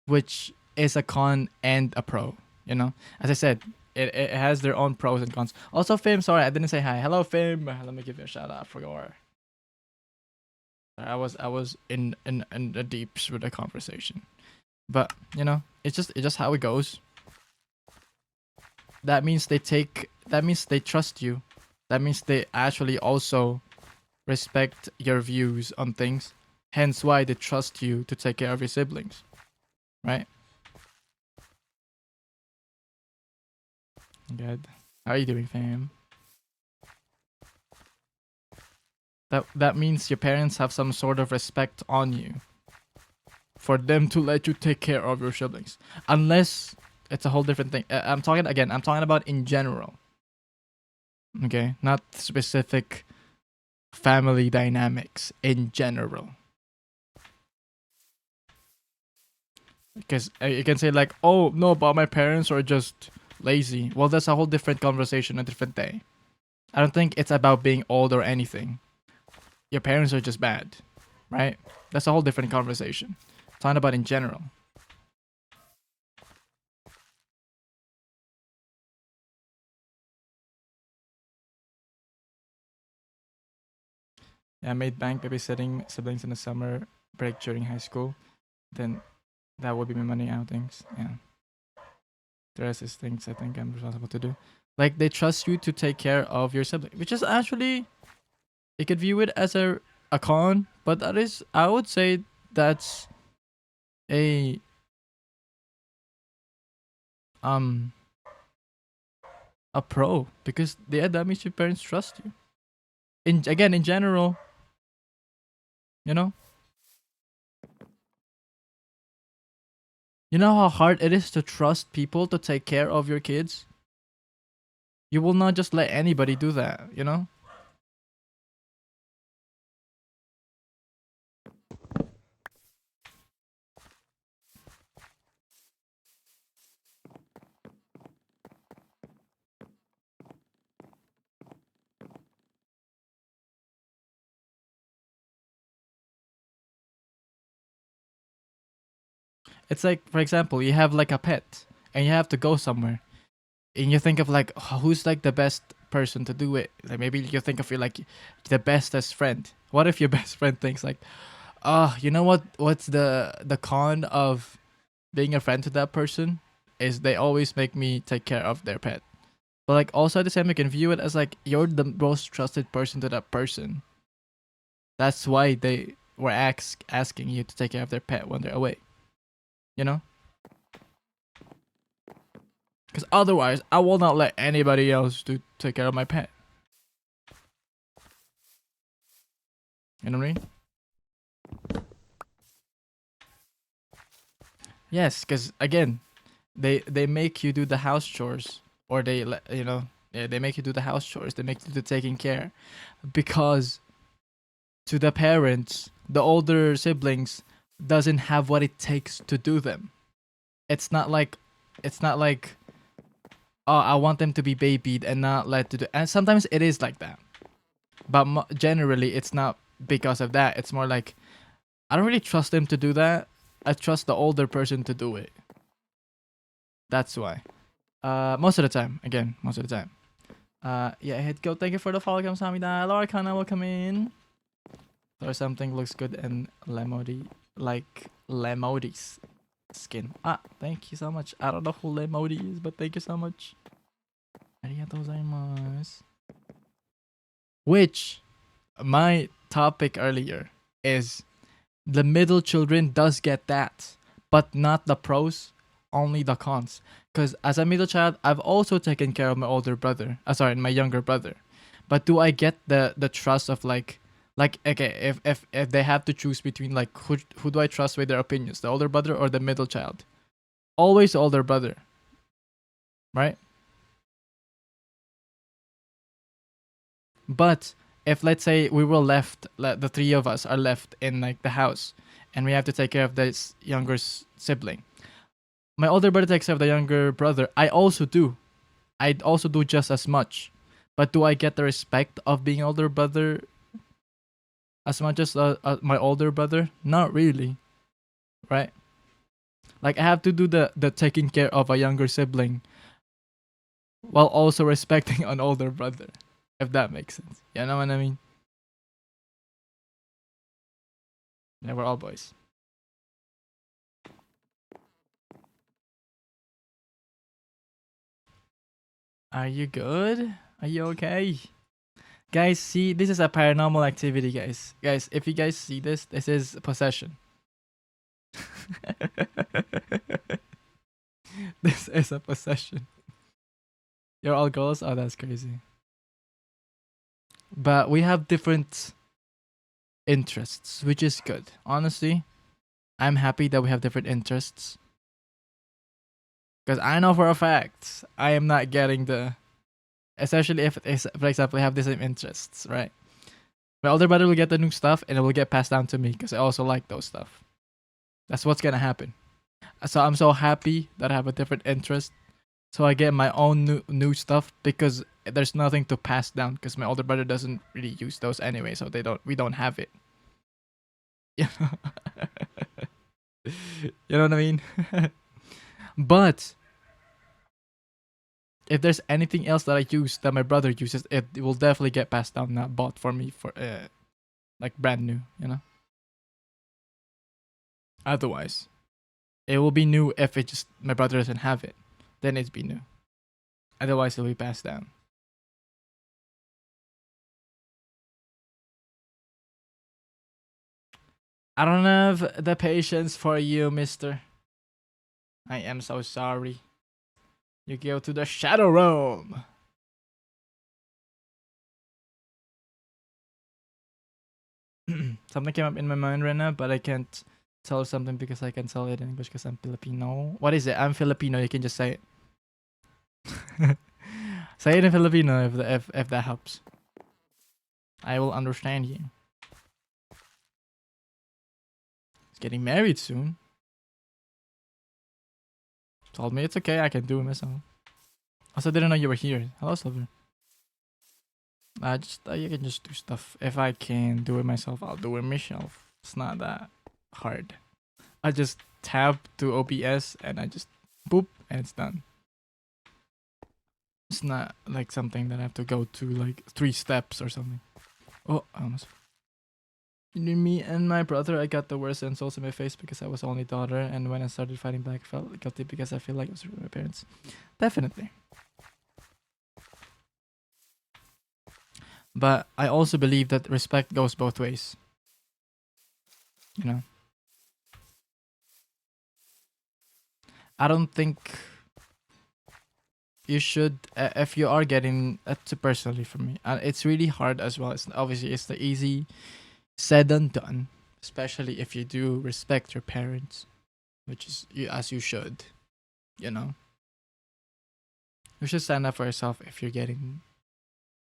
Which is a con and a pro, you know? As I said, it has their own pros and cons. Also, Fim, sorry, I didn't say hi. Hello, Fim. Let me give you a shout out. I forgot. I was in the deeps with the conversation. But, you know, it's just how it goes. That means they trust you. That means they actually also respect your views on things. Hence why they trust you to take care of your siblings. Right? Good. How are you doing, fam? That means your parents have some sort of respect on you for them to let you take care of your siblings. Unless it's a whole different thing. I'm talking about in general. Okay? Not specific family dynamics in general. Because you can say like, oh no, but my parents are just lazy. Well, that's a whole different conversation, a different day. I don't think it's about being old or anything. Your parents are just bad, right? That's a whole different conversation. Talking about in general. Yeah, I made bank babysitting siblings in the summer break during high school. Then that would be my money outings. Yeah. The rest is things I think I'm responsible to do. Like, they trust you to take care of your sibling, which is actually, you could view it as a con, but that is, I would say that's a pro, because that means your parents trust you. In general, you know. You know how hard it is to trust people to take care of your kids? You will not just let anybody do that, you know? It's like, for example, you have like a pet and you have to go somewhere. And you think of like, oh, who's like the best person to do it? Like, maybe you think of your like the bestest friend. What if your best friend thinks like, oh, you know what? What's the con of being a friend to that person is they always make me take care of their pet. But like, also at the same, you can view it as like, you're the most trusted person to that person. That's why they were asking you to take care of their pet when they're away. You know? Because otherwise, I will not let anybody else to take care of my pet. You know what I mean? Yes, because again, they make you do the house chores, or they make you do the house chores. They make you do taking care, because to the parents, the older siblings doesn't have what it takes to do them. It's not like oh, I want them to be babied and not let to do. And sometimes it is like that, but generally it's not because of that. It's more like I don't really trust them to do that. I trust the older person to do it. That's why. Most of the time. Again, most of the time. Yeah, hit go. Thank you for the follow, Kamsamida. Laura Kana will come in. Or something looks good and Lemodi's skin. Ah, thank you so much. I don't know who Lemodi is, but thank you so much. Arigatou gozaimasu. Which, my topic earlier is the middle children does get that, but not the pros, only the cons. Because as a middle child, I've also taken care of my older brother. My younger brother. But do I get the trust of like okay, if they have to choose between like who do I trust with their opinions, the older brother or the middle child? Always the older brother, right? But if let's say we were left, the three of us are left in like the house, and we have to take care of this younger sibling. My older brother takes care of the younger brother. I also do. I also do just as much. But do I get the respect of being older brother as much as my older brother? Not really, right? Like I have to do the taking care of a younger sibling while also respecting an older brother, if that makes sense. You know what I mean? Yeah, we're all boys. Are you good? Are you okay? Guys, see, this is a paranormal activity, guys. Guys, if you guys see this, this is possession. This is a possession. You're all girls? Oh, that's crazy. But we have different interests, which is good. Honestly, I'm happy that we have different interests. Because I know for a fact I am not getting the. Especially if, for example, I have the same interests, right? My older brother will get the new stuff and it will get passed down to me because I also like those stuff. That's what's gonna happen. So I'm so happy that I have a different interest. So I get my own new stuff because there's nothing to pass down because my older brother doesn't really use those anyway, so we don't have it. You know, you know what I mean? But if there's anything else that I use that my brother uses, it will definitely get passed down, not bought for me for like brand new, you know? Otherwise, it will be new if it just my brother doesn't have it. Then it'd be new. Otherwise, it'll be passed down. I don't have the patience for you, mister. I am so sorry. You go to the Shadow Realm. Something came up in my mind right now, but I can't tell something because I can tell it in English because I'm Filipino. What is it? I'm Filipino. You can just say it. Say it in Filipino if that helps. I will understand you. He's getting married soon. Told me it's okay. I can do it myself. Also, didn't know you were here. Hello, Silver. You can just do stuff. If I can do it myself, I'll do it myself. It's not that hard. I just tab to OBS and I just boop and it's done. It's not like something that I have to go to like 3 steps or something. Oh, I almost. Me and my brother, I got the worst insults in my face because I was only daughter, and when I started fighting back, I felt guilty because I feel like it was my parents. Definitely. But I also believe that respect goes both ways. You know? I don't think you should, if you are getting, personally for me, it's really hard as well. It's the easy said and done, especially if you do respect your parents, which is as you should, you know? You should stand up for yourself if you're getting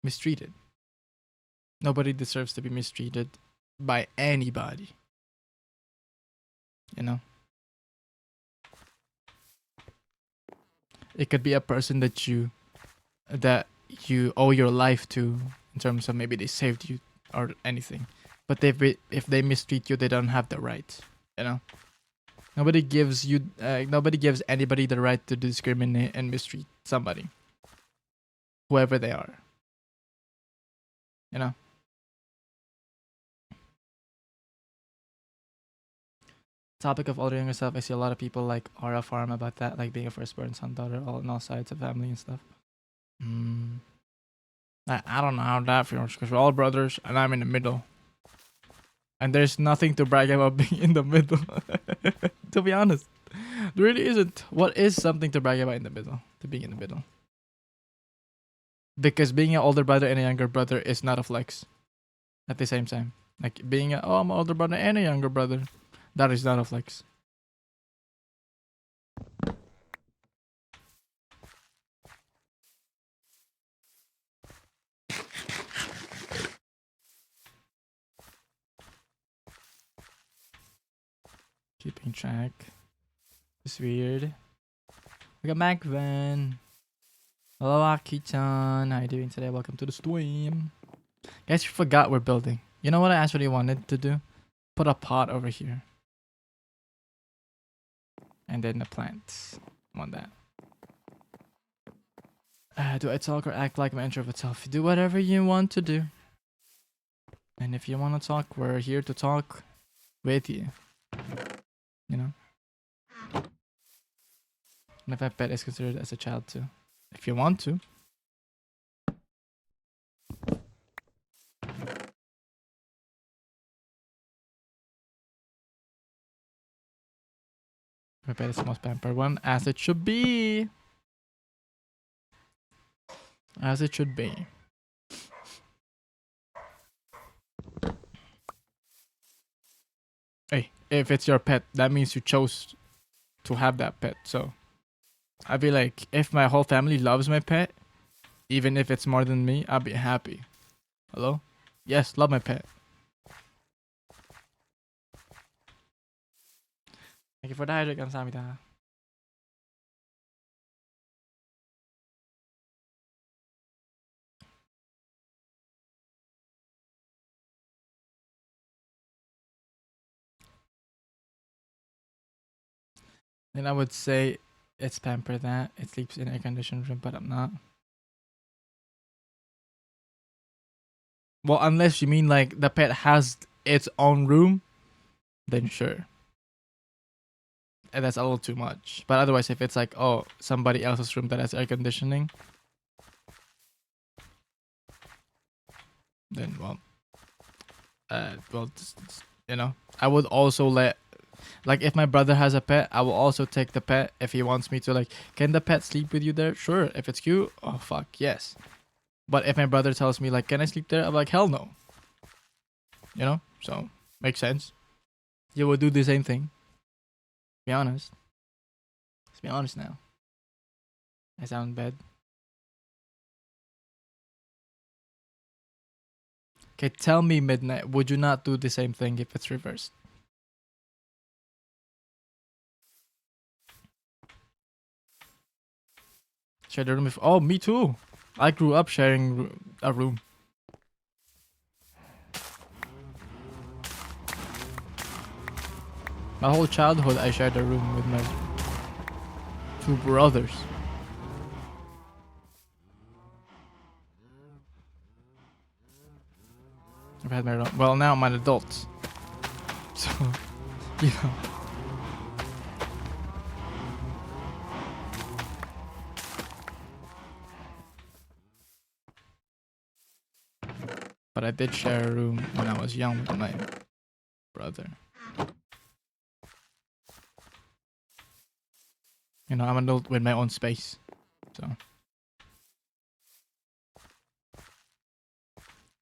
mistreated. Nobody deserves to be mistreated by anybody. You know, it could be a person that you owe your life to, in terms of maybe they saved you or anything. But if they mistreat you, they don't have the right. You know, nobody gives anybody the right to discriminate and mistreat somebody, whoever they are. You know. Topic of altering yourself. I see a lot of people like aura farm about that, like being a firstborn son, daughter, all on all sides of family and stuff. Mm. I don't know how that feels because we're all brothers and I'm in the middle. And there's nothing to brag about being in the middle. To be honest, there really isn't. What is something to brag about in the middle? To being in the middle. Because being an older brother and a younger brother is not a flex at the same time. Like being I'm an older brother and a younger brother. That is not a flex. Keeping track. It's weird. We got MacVan. Hello, Aki-chan. How you doing today? Welcome to the stream. Guys, you forgot we're building. You know what I actually wanted to do? Put a pot over here. And then the plants. I want that. Do I talk or act like my introvert self? Do whatever you want to do. And if you want to talk, we're here to talk with you. You know? And if I pet is considered as a child too. If you want to. My pet is the most pampered one, as it should be. As it should be. Hey, if it's your pet, that means you chose to have that pet. So I'd be like, if my whole family loves my pet, even if it's more than me, I'll be happy. Hello? Yes, love my pet. Thank you for the hydrate, 감사합니다. Then I would say it's pamper that. It sleeps in air conditioned room, but I'm not. Well, unless you mean like the pet has its own room, then sure. And that's a little too much. But otherwise, if it's like, oh, somebody else's room that has air conditioning, then you know, I would also like if my brother has a pet, I will also take the pet if he wants me to. Like, can the pet sleep with you there? Sure. If it's cute, oh fuck yes. But if my brother tells me like, can I sleep there? I'm like, hell no. You know, so makes sense. You would do the same thing. Be honest. Let's be honest now. I sound bad. Okay, tell me, Midnight, would you not do the same thing if it's reversed? Share the room with. Oh, me too. I grew up sharing a room. My whole childhood, I shared a room with my two brothers. I've had my own. Well, now I'm an adult. So, you know. But I did share a room when I was young with my brother. You know, I'm an adult with my own space. So.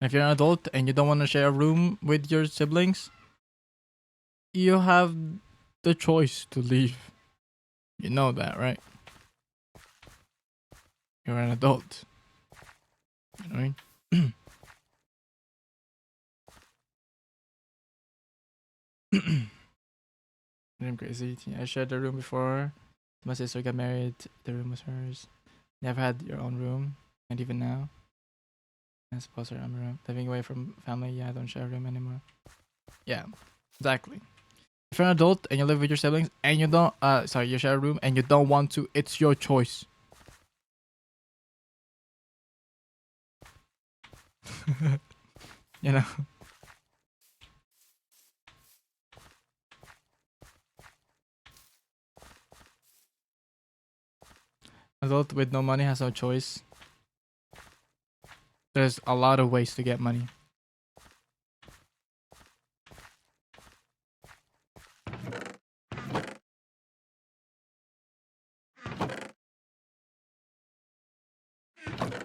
If you're an adult and you don't want to share a room with your siblings, you have the choice to leave. You know that, right? You're an adult. You know what I mean? I'm crazy. I shared the room before. My sister got married. The room was hers. Never had your own room, and even now. I suppose our own room. Living away from family, yeah, I don't share a room anymore. Yeah, exactly. If you're an adult and you live with your siblings and you don't, you share a room and you don't want to, it's your choice. You know? Adult with no money has no choice. There's a lot of ways to get money.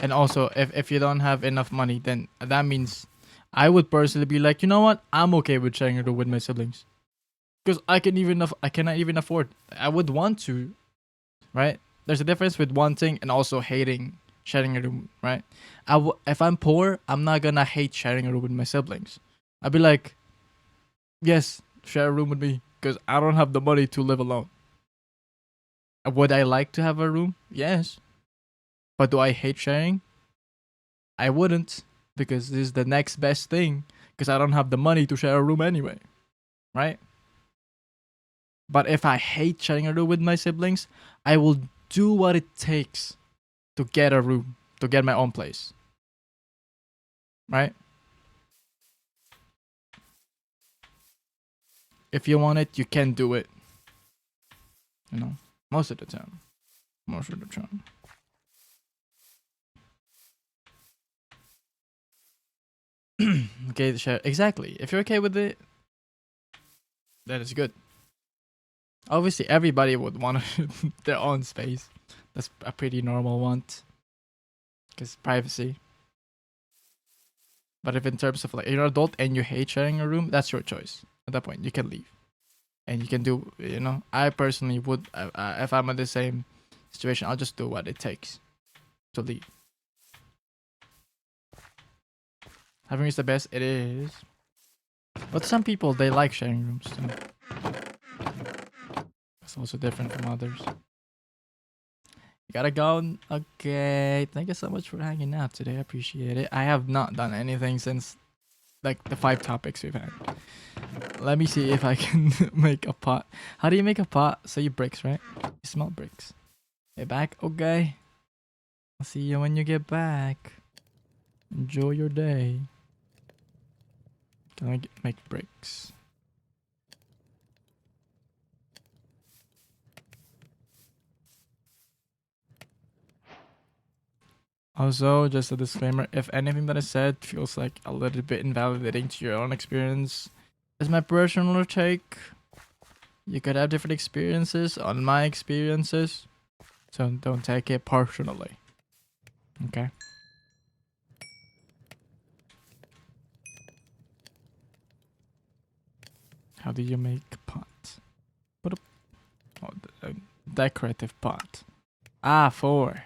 And also, if you don't have enough money, then that means I would personally be like, you know what? I'm okay with sharing a room with my siblings. Because I cannot even afford. I would want to, right? There's a difference with wanting and also hating sharing a room, right? If I'm poor, I'm not gonna hate sharing a room with my siblings. I'd be like, yes, share a room with me because I don't have the money to live alone. Would I like to have a room? Yes. But do I hate sharing? I wouldn't because this is the next best thing because I don't have the money to share a room anyway, right? But if I hate sharing a room with my siblings, I will do what it takes to get a room, to get my own place, right? If you want it, you can do it. You know, most of the time. Most of the time. Okay, share exactly. If you're okay with it, that is good. Obviously, everybody would want their own space. That's a pretty normal want, because privacy. But if in terms of like you're an adult and you hate sharing a room, that's your choice. At that point, you can leave, and you can do. You know, I personally would, if I'm in the same situation, I'll just do what it takes to leave. Having is the best. It is. But some people they like sharing rooms too. It's also different from others. You gotta go. Okay. Thank you so much for hanging out today. I appreciate it. I have not done anything since like the 5 topics we've had. Let me see if I can make a pot. How do you make a pot? So you bricks, right? You smell bricks. Get back? Okay. I'll see you when you get back. Enjoy your day. Can I make bricks? Also, just a disclaimer, if anything that I said feels like a little bit invalidating to your own experience, it's my personal take. You could have different experiences on my experiences, so don't take it personally. Okay? How do you make pot? What a decorative pot. Ah, 4.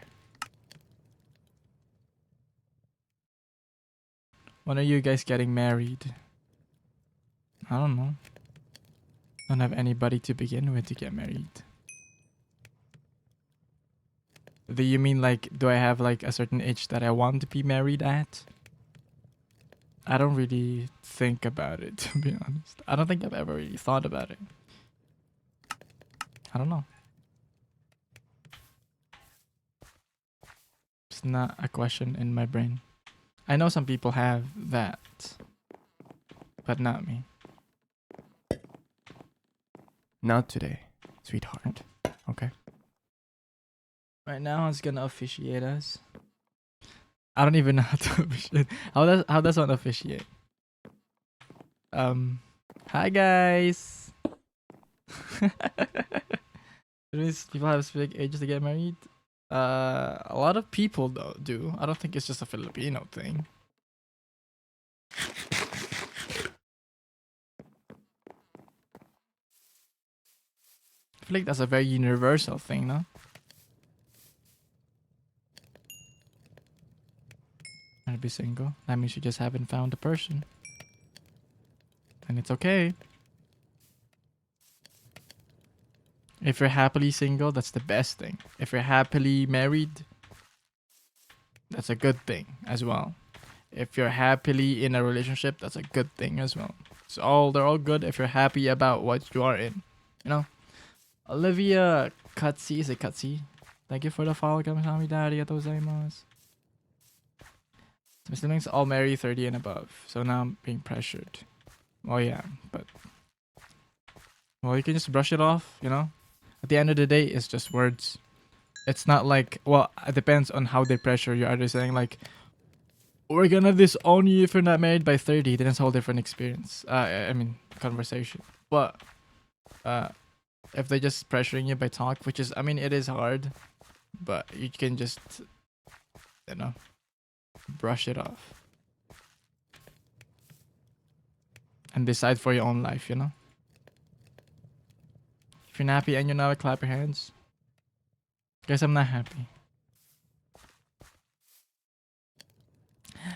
When are you guys getting married? I don't know. Don't have anybody to begin with to get married. Do you mean like, do I have like a certain age that I want to be married at? I don't really think about it, to be honest. I don't think I've ever really thought about it. I don't know. It's not a question in my brain. I know some people have that, but not me. Not today, sweetheart. Okay. Right now, it's gonna officiate us. I don't even know how to officiate. How does one officiate? Hi guys. People have specific ages to get married. A lot of people though do. I don't think it's just a Filipino thing. I feel like that's a very universal thing, no? I'd be single. That means you just haven't found a person. And it's okay. If you're happily single, that's the best thing. If you're happily married, that's a good thing as well. If you're happily in a relationship, that's a good thing as well. They're all good if you're happy about what you are in. You know? Olivia Cutsi, is it Cutsi? Thank you for the follow. Kamsahamnida, arigatou gozaimasu. My siblings all marry 30 and above, so now I'm being pressured. Oh yeah, but well, you can just brush it off, you know? At the end of the day, it's just words. It's not like, well, it depends on how they pressure you. Are they saying like, we're gonna disown you if you're not married by 30? Then it's a whole different experience. I mean, conversation. But if they're just pressuring you by talk, which is, I mean, it is hard, but you can just, you know, brush it off and decide for your own life, you know? If you're not happy and you're not, clap your hands. Guys, I'm not happy.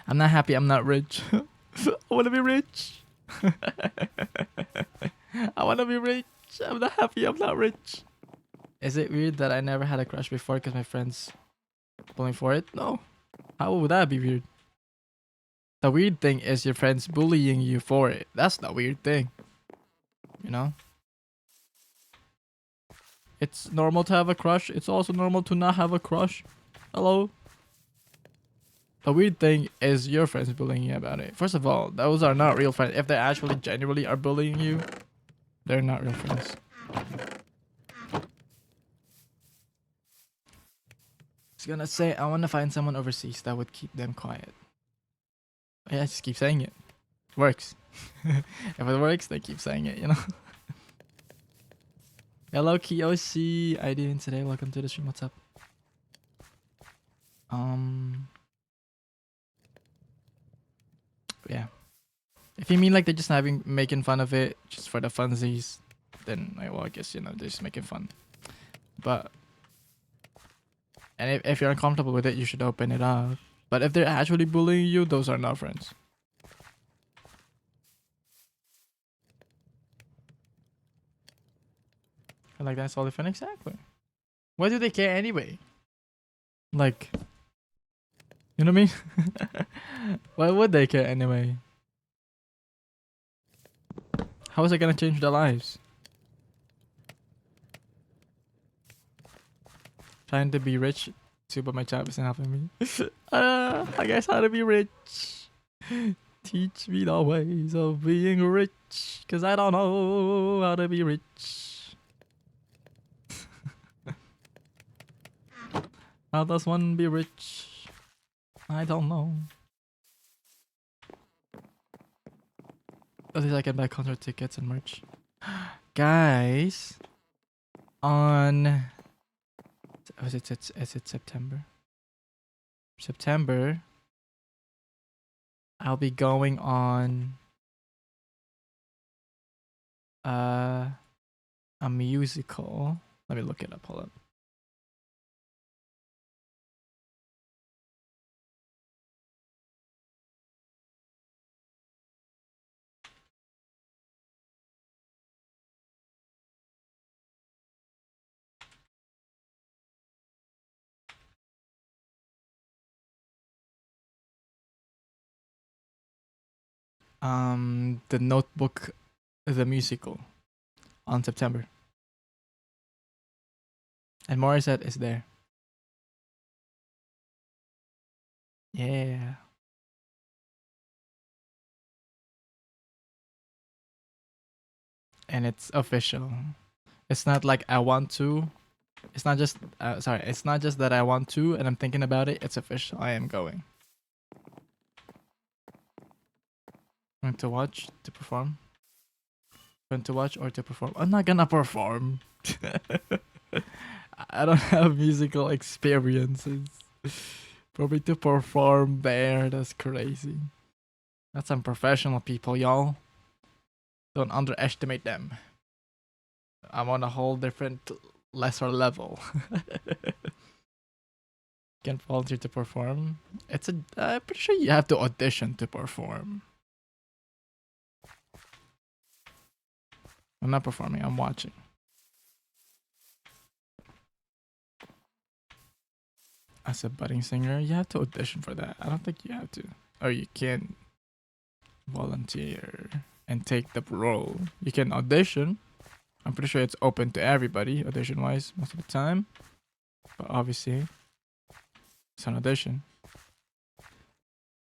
I'm not happy. I'm not rich. I want to be rich. I want to be rich. I'm not happy. I'm not rich. Is it weird that I never had a crush before because my friends pulling for it? No. How would that be weird? The weird thing is your friends bullying you for it. That's the weird thing. You know? It's normal to have a crush. It's also normal to not have a crush. Hello? The weird thing is your friends bullying you about it. First of all, those are not real friends. If they actually genuinely are bullying you, they're not real friends. I was gonna say, I want to find someone overseas that would keep them quiet. Yeah, just keep saying it. Works. If it works, they keep saying it, you know? Hello, Kiyoshi. How you doing today? Welcome to the stream. What's up? Yeah. If you mean like they're just making fun of it just for the funsies, then like, well, I guess, you know, they're just making fun. But and if you're uncomfortable with it, you should open it up. But if they're actually bullying you, those are not friends. And like that's all they fun, exactly. Why do they care anyway? Like, you know what I mean? Why would they care anyway? How is it gonna change their lives? Trying to be rich, too, but my job isn't helping me. I guess how to be rich. Teach me the ways of being rich, cause I don't know how to be rich. How does one be rich? I don't know. At least I can buy concert tickets and merch. Guys, on is it September? September, I'll be going on a musical. Let me look it up. Hold up. The Notebook, the musical, on September. And Morissette is there. Yeah. And it's official. It's not like I want to. It's not just it's not just that I want to and I'm thinking about it. It's official. I am going. Going to watch, to perform. Going to watch or to perform. I'm not gonna perform. I don't have musical experiences. For me to perform there, that's crazy. That's some professional people, y'all. Don't underestimate them. I'm on a whole different, lesser level. Can volunteer to perform. I'm pretty sure you have to audition to perform. I'm not performing, I'm watching. As a budding singer, you have to audition for that. I don't think you have to, or you can volunteer and take the role. You can audition. I'm pretty sure it's open to everybody, audition wise, most of the time. But obviously, it's an audition.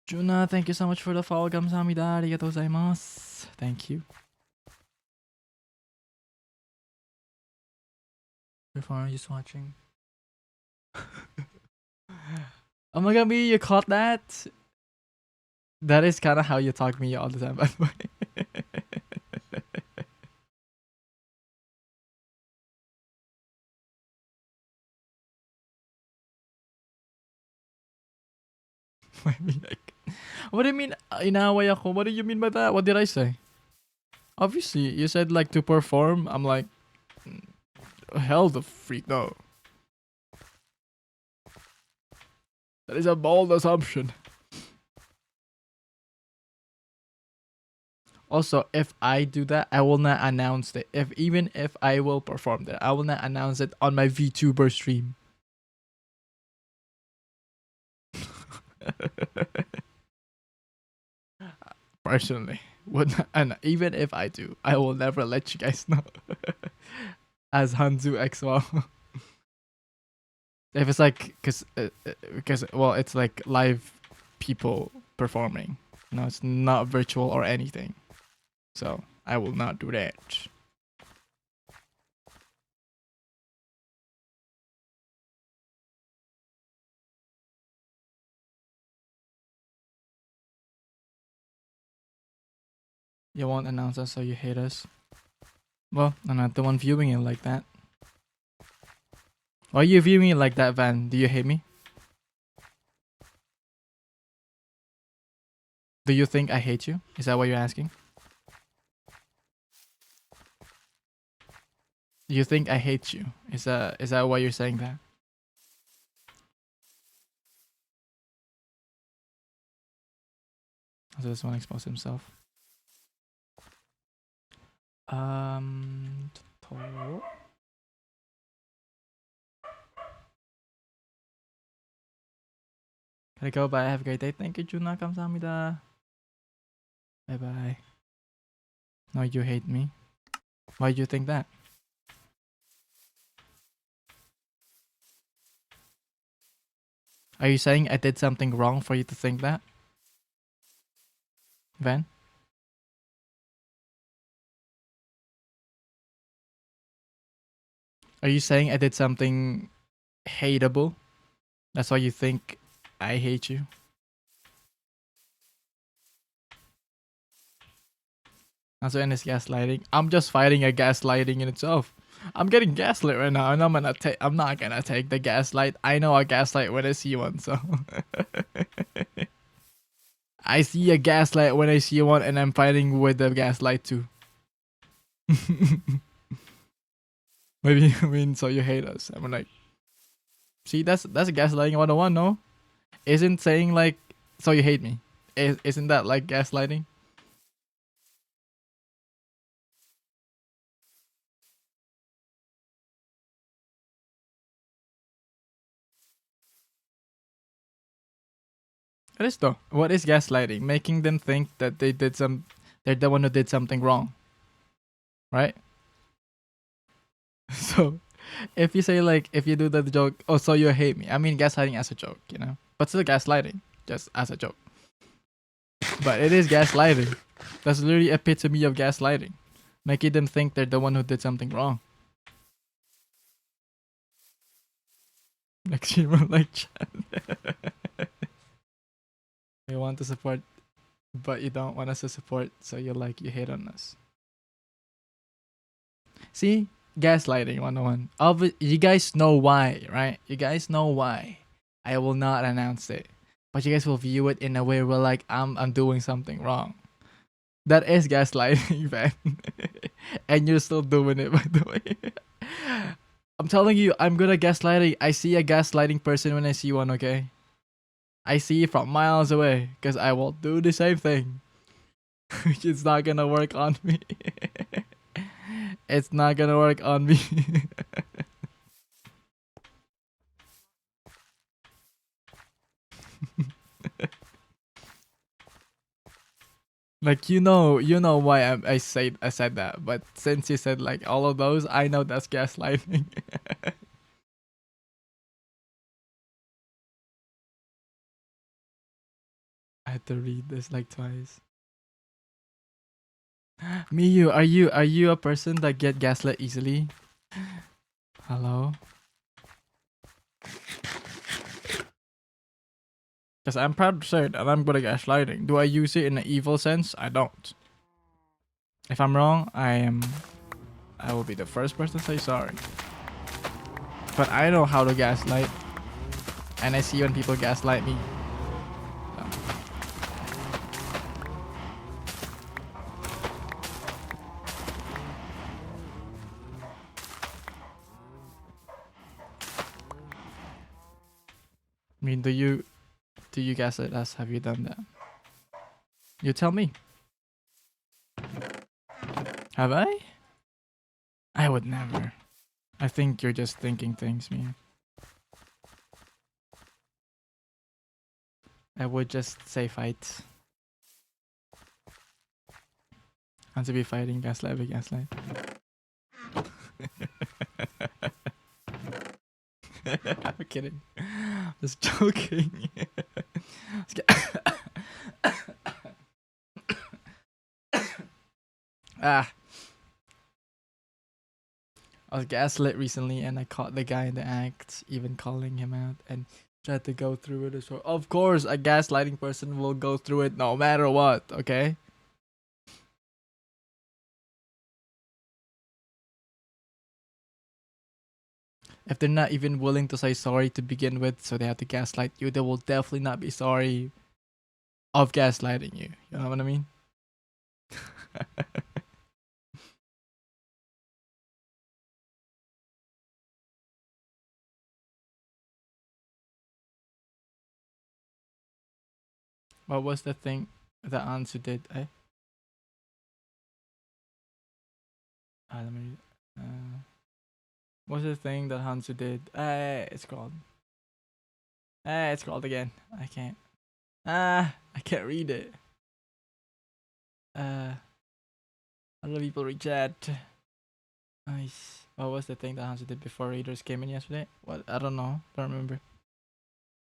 Juna, thank you so much for the follow. Kamsahamnida. Arigatou gozaimasu. Thank you. Before just watching. Oh my god, me, you caught that? That is kind of how you talk to me all the time, by the way. What do you mean, inaaway ako? What do you mean by that? What did I say? Obviously, you said like to perform. I'm like, hell the freak no. That is a bold assumption. Also, if I do that, I will not announce it. Even if I will perform that, I will not announce it on my VTuber stream. Personally, would not, and even if I do, I will never let you guys know. As Hanzu XY. If it's like, because well, it's like live people performing. No, it's not virtual or anything. So I will not do that. You won't announce us, so you hate us. Well, I'm not the one viewing it like that. Why are you viewing it like that, Van? Do you hate me? Do you think I hate you? Is that what you're asking? You think I hate you? Is that why you're saying that? So this one expose himself. To- Gotta go. Bye. Have a great day. Thank you, Juna. Kamsahamnida. Bye bye. No, you hate me. Why do you think that? Are you saying I did something wrong for you to think that? Van? Are you saying I did something hateable? That's why you think I hate you? Also, in this gaslighting, I'm just fighting a gaslighting in itself. I'm getting gaslit right now, and I'm not gonna take the gaslight. I know a gaslight when I see one, so I see a gaslight when I see one, and I'm fighting with the gaslight too. Maybe I mean, so you hate us. I'm like, see, that's gaslighting 101, no? Isn't saying like, so you hate me? Isn't that like gaslighting? It is though. What is gaslighting? Making them think that they're the one who did something wrong, right? So, if you say like, if you do the joke, oh, so you hate me. I mean, gaslighting as a joke, you know, but still gaslighting, just as a joke. But it is gaslighting. That's literally epitome of gaslighting, making them think they're the one who did something wrong. Next year, like chat. You want to support, but you don't want us to support, so you hate on us. See, gaslighting 101. You guys know why, right? You guys know why I will not announce it, but you guys will view it in a way where like I'm doing something wrong. That is gaslighting, man. And you're still doing it, by the way. I'm telling you, I'm good at gaslighting. I see a gaslighting person when I see one, okay? I see it from miles away, because I will do the same thing. It's not gonna work on me. It's not gonna work on me. Like you know why I said that, but since you said like all of those, I know that's gaslighting. I had to read this like twice. Miyu, are you a person that get gaslit easily? Hello? Because I'm proud to say that I'm good at gaslighting. Do I use it in an evil sense? I don't. If I'm wrong, I will be the first person to say sorry. But I know how to gaslight. And I see when people gaslight me. So. I mean, do you gaslight us? Have you done that? You tell me. Have I? I would never. I think you're just thinking things, me. I would just say fight. And to be fighting, gaslight, be gaslight. I'm kidding. Just joking. Ah. I was gaslit recently and I caught the guy in the act, even calling him out and tried to go through it as well. Of course, a gaslighting person will go through it no matter what, okay? If they're not even willing to say sorry to begin with, so they have to gaslight you, they will definitely not be sorry of gaslighting you. You know what I mean? What was the thing that Ansu did? Let me. What's the thing that Hansu did? It's called. It's called again. I can't. I can't read it. Other people read chat. Nice. What was the thing that Hansu did before Raiders came in yesterday? What? I don't know. Don't remember.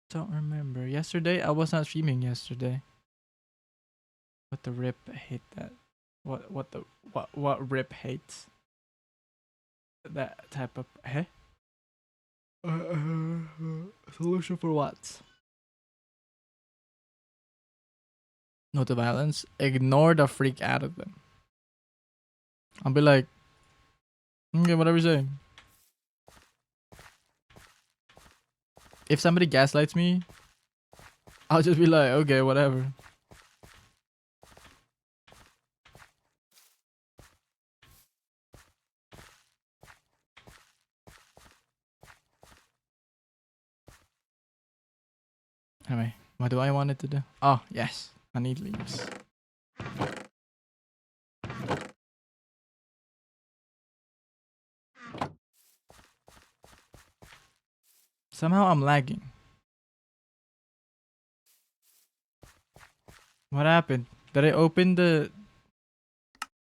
Don't remember. Yesterday? I was not streaming yesterday. What the rip hate that? What rip hates? That type of solution for what? No to violence. Ignore the freak out of them. I'll be like, okay, whatever you say. If somebody gaslights me, I'll just be like, okay, whatever. Anyway, what do I want it to do? Oh, yes. I need leaves. Somehow I'm lagging. What happened? Did I open the...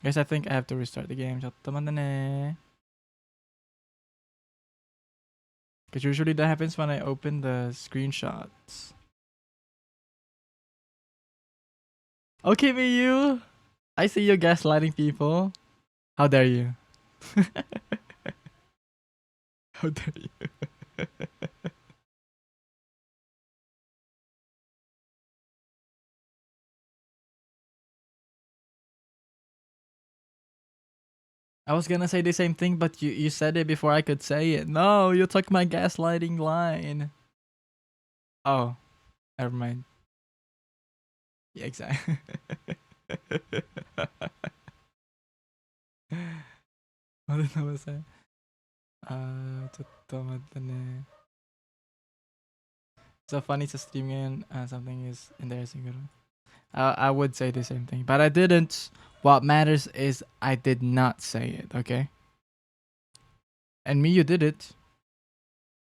Guess I think I have to restart the game. Because usually that happens when I open the screenshots. Okay, Miyu. I see you gaslighting people. How dare you? How dare you? I was gonna say the same thing, but you said it before I could say it. No, you took my gaslighting line. Oh, never mind. Yeah, exactly. What did I say? So funny to stream in something is in there. I would say the same thing, but I didn't. What matters is I did not say it, okay? And me, you did it.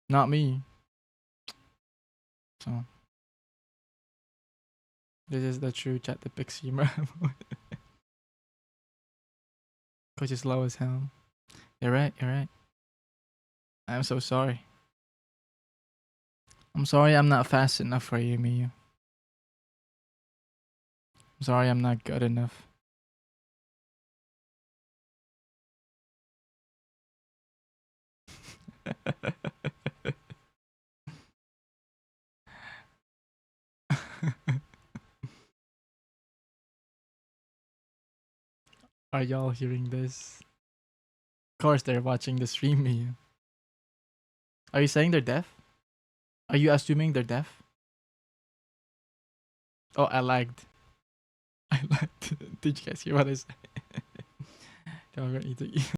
Not me. So. This is the true chat the pixie. Coach is low as hell. You're right, you're right. I'm so sorry. I'm sorry I'm not fast enough for you, Miyu. I'm sorry I'm not good enough. Are y'all hearing this? Of course they're watching the stream, Miyu. Are you saying they're deaf? Are you assuming they're deaf? Oh, I lagged. I lagged. Did you guys hear what I said? Don't get me to eat.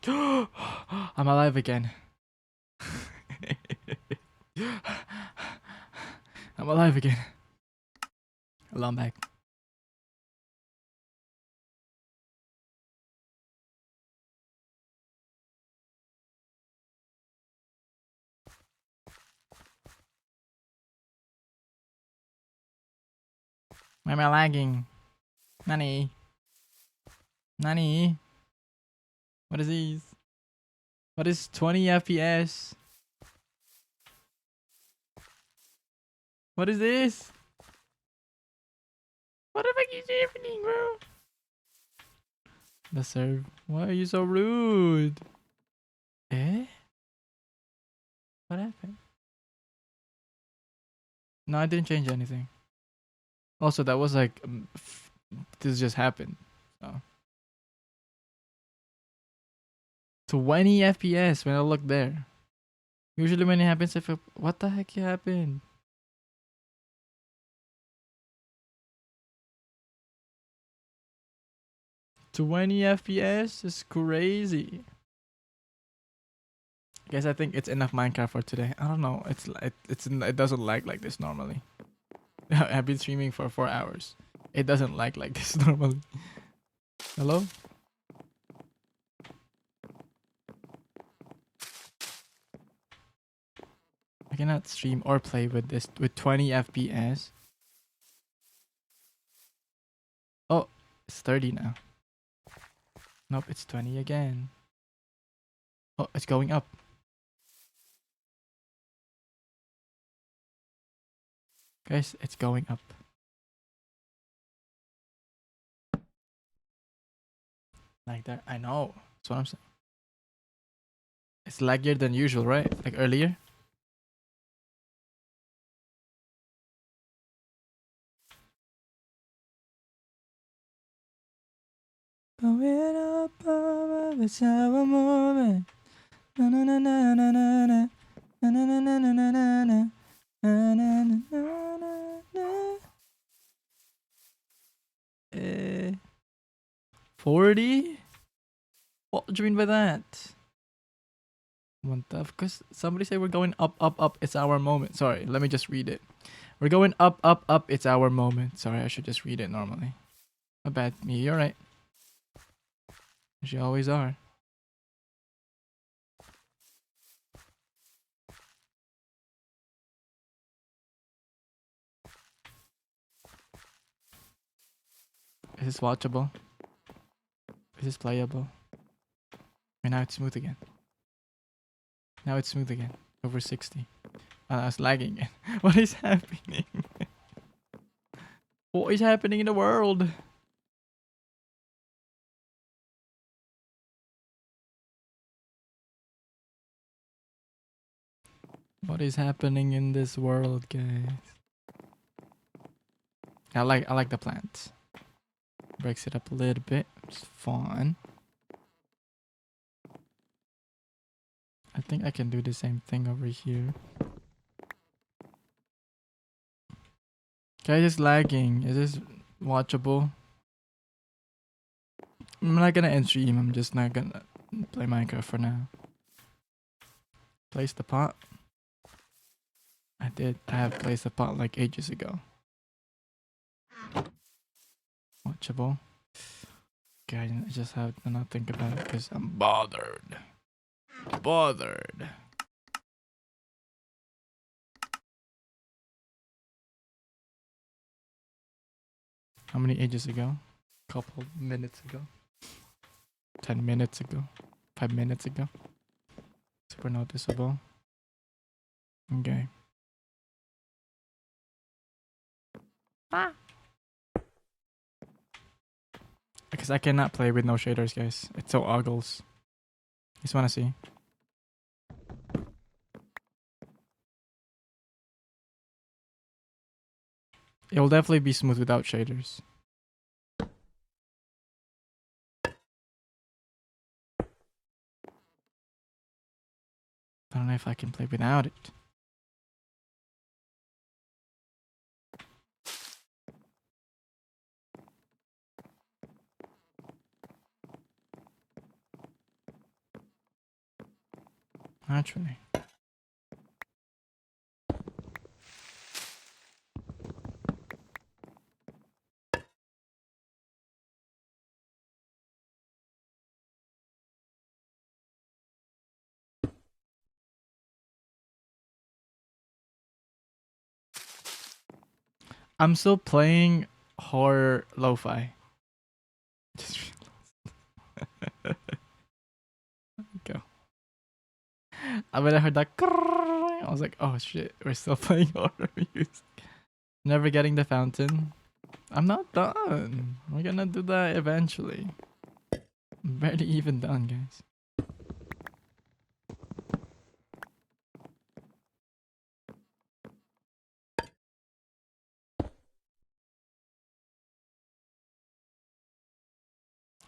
I'm alive again. I'm alive again. Hello, I'm back. Why am I lagging? Nani? Nani? What is these? What is 20 FPS? What is this? What the fuck is happening, bro? The serve. Why are you so rude? Eh? What happened? No, I didn't change anything. Also, that was like this just happened. So 20 FPS when I look there. Usually when it happens, if what the heck happened? $20 FPS is crazy. Guess I think it's enough Minecraft for today. I don't know. It doesn't lag like this normally. I've been streaming for 4 hours. It doesn't lag like this normally. Hello? I cannot stream or play with this with 20 FPS. Oh, it's 30 now. Nope, it's 20 again. Oh, it's going up. Guys, it's going up. Like that. I know. That's what I'm saying. It's laggier than usual, right? Like earlier. Going up, it's our moment. Na na na na na na na na na na na na na na. 40? What do you mean by that? Because somebody said we're going up, up, up. It's our moment. Sorry, let me just read it. We're going up, up, up. It's our moment. Sorry, I should just read it normally. My bad. Me, you're right. As you always are. Is this watchable? Is this playable? And now it's smooth again. Now it's smooth again. Over 60. I was lagging again. What is happening? What is happening in the world? What is happening in this world, guys? I like the plants. Breaks it up a little bit. It's fun. I think I can do the same thing over here. Guys, it's lagging. Is this watchable? I'm not gonna end stream. I'm just not gonna play Minecraft for now. Place the pot. I did. I have placed the pot like ages ago. watchable. Okay, I just have to not think about it because I'm bothered. Bothered. How many ages ago? Couple minutes ago. 10 minutes ago. 5 minutes ago. Super noticeable. Okay. Ah. Because I cannot play with no shaders, guys. It's so ogles. Just wanna see. It'll definitely be smooth without shaders. I don't know if I can play without it. Actually. I'm still playing horror lo-fi. Just go. I mean, I heard that. I was like, oh shit, we're still playing horror music. Never getting the fountain. I'm not done. We're gonna do that eventually. I'm barely even done, guys.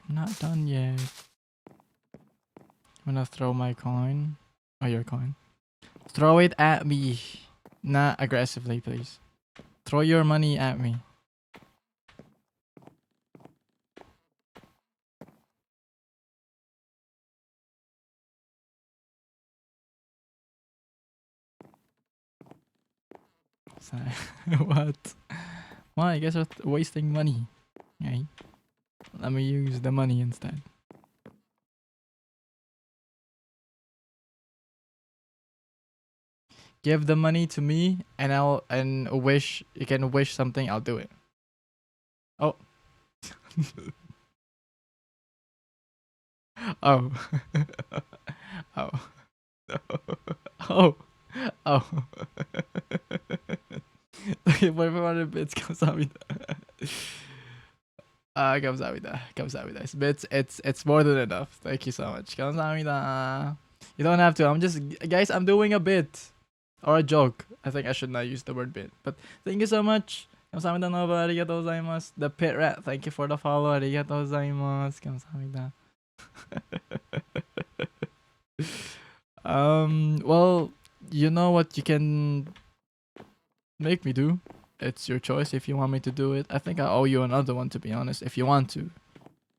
I'm not done yet. I'm gonna throw my coin. Oh, your coin. Throw it at me. Not aggressively, please. Throw your money at me. What? Why? I guess we're wasting money. Okay. Let me use the money instead. Give the money to me and I'll wish you can wish something, I'll do it. Oh. Oh. Oh. Oh. Oh. Okay, 500 bits 감사합니다. 감사합니다. 감사합니다. Bits, it's more than enough. Thank you so much. 감사합니다. You don't have to. I'm just guys, I'm doing a bit or a joke. I think I should not use the word bit. But thank you so much. 감사합니다. Nova. Arigatou gozaimasu. The Pit Rat, thank you for the follow. Arigatou gozaimasu. 감사합니다. Well, you know what you can make me do. It's your choice if you want me to do it. I think I owe you another one, to be honest. If you want to,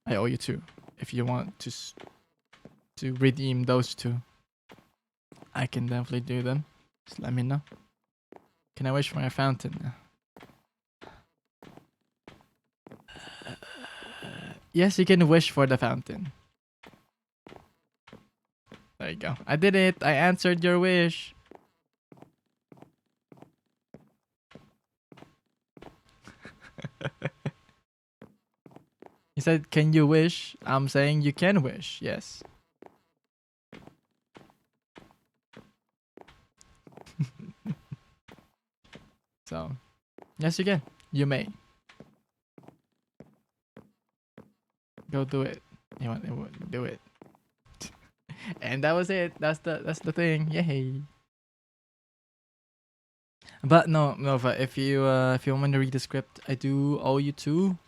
I owe you two. If you want to redeem those two, I can definitely do them. Just let me know. Can I wish for a fountain? Yes, you can wish for the fountain. There you go. I did it. I answered your wish. He said, can you wish? I'm saying you can wish. Yes. So, yes, you can. You may. Go do it. You want to do it. And that was it. That's the thing. Yay. But no, but if you want me to read the script, I do owe you two.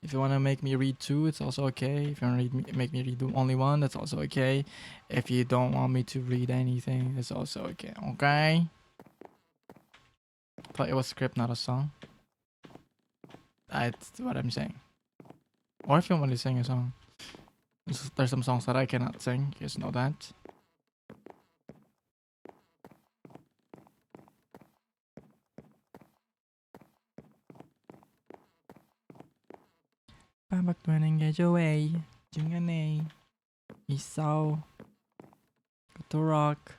If you want to make me read two, it's also okay. If you want to make me read only one, that's also okay. If you don't want me to read anything, it's also okay. Okay? Thought it was script, not a song. That's what I'm saying. Or if you want me to sing a song. There's some songs that I cannot sing. You guys know that. ba bak tuwing engage away. Jingane. Isaw. Got to rock.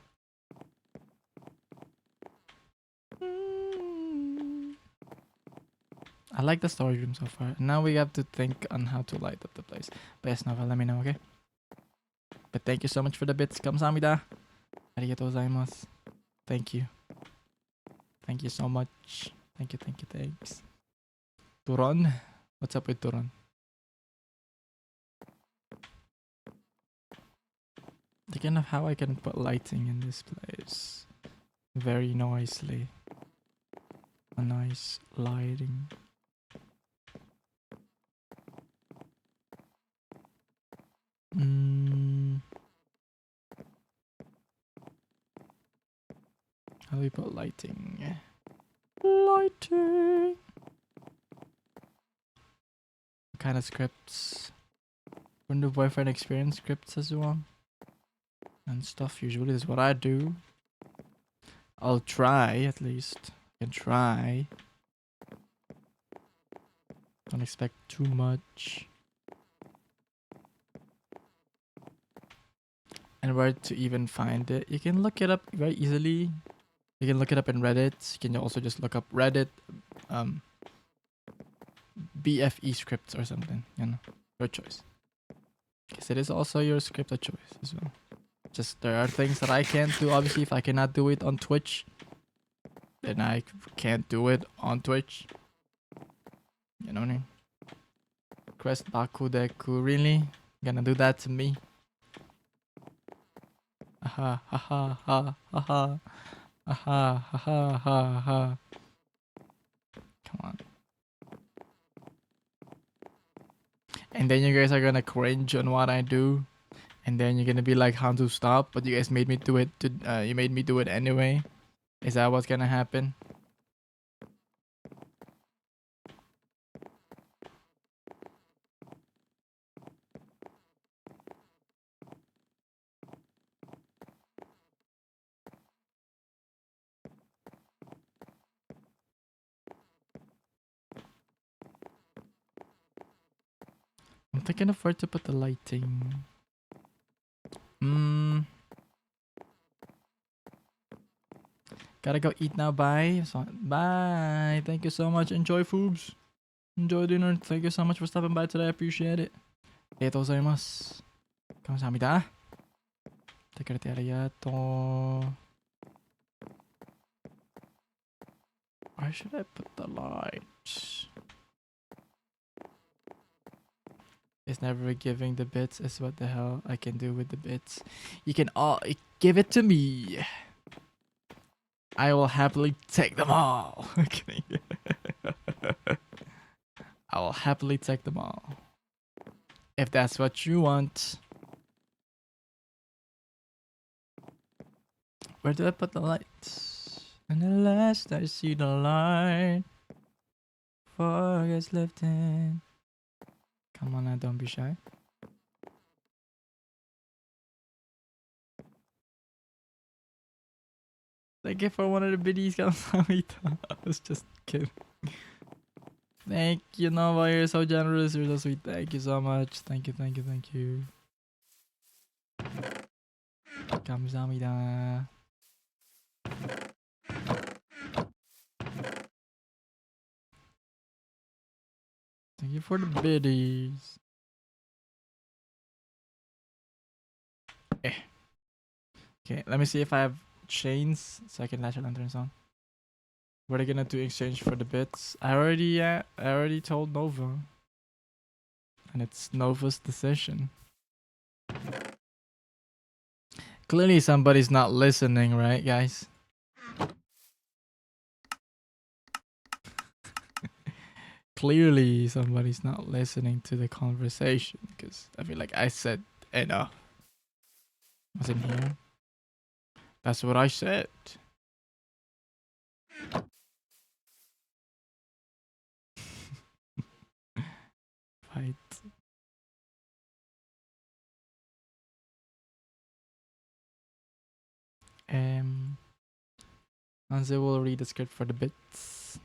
I like the storage room so far. Now we have to think on how to light up the place. But yes, Nova, let me know, okay? But thank you so much for the bits. Kamsahamnida. Arigatou gozaimasu. Thank you. Thank you so much. Thank you, thanks. Turon? What's up with Turon? Thinking of how I can put lighting in this place. Very nicely. A nice lighting. How do we put lighting? Lighting! What kind of scripts? When the boyfriend experience scripts as well? And stuff, usually is what I do. I'll try, at least. I can try. Don't expect too much. And where to even find it? You can look it up very easily. You can look it up in Reddit. You can also just look up Reddit, BFE scripts or something, you know, your choice. Because it is also your script of choice as well. Just there are things that I can't do. Obviously, if I cannot do it on Twitch, then I can't do it on Twitch. You know what I mean? Crest Baku Deku, really? Gonna do that to me? Aha, ha ha ha ha ha. Aha, ha ha ha ha. Come on. And then you guys are gonna cringe on what I do. And then you're gonna be like, how to stop? But you guys made me do it. You made me do it anyway. Is that what's gonna happen? I'm thinking of where to put the lighting. Gotta go eat now. Bye. Bye. Thank you so much. Enjoy foobs. Enjoy dinner. Thank you so much for stopping by today. I appreciate it. Arigatou gozaimasu. Kamsahamnida. Takarete arigato. Where should I put the lights? It's never giving the bits. Is what the hell I can do with the bits. You can all give it to me. I will happily take them all. I will happily take them all. If that's what you want. Where do I put the lights? And the last I see the light, fog is lifting. Come on now, don't be shy. Thank you for one of the biddies, Kamsahamnida. I was just kidding. Thank you, Nova. You're so generous. You're so sweet. Thank you so much. Thank you. Kamsahamnida. Thank you for the biddies. Okay, let me see if I have chains so I can latch lanterns on. What are you gonna do in exchange for the bits? I already told Nova. And it's Nova's decision. Clearly somebody's not listening, right, guys? Clearly somebody's not listening to the conversation because I feel like I said enough. Was in here? That's what I said. Fight. Anze will read the script for the bits.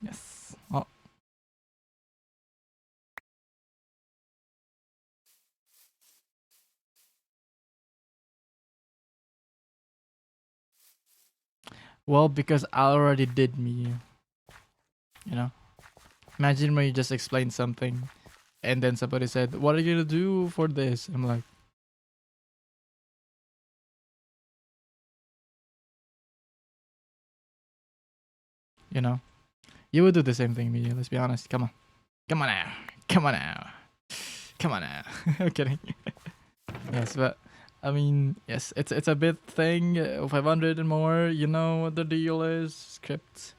Yes. Oh. Well, because I already did me. You know. Imagine when you just explain something, and then somebody said, "What are you gonna do for this?" I'm like, you know, you would do the same thing, me. Let's be honest. Come on now, come on now, come on now. I'm kidding. Yes, but I mean, yes, it's a bit thing. 500 and more. You know what the deal is. Script.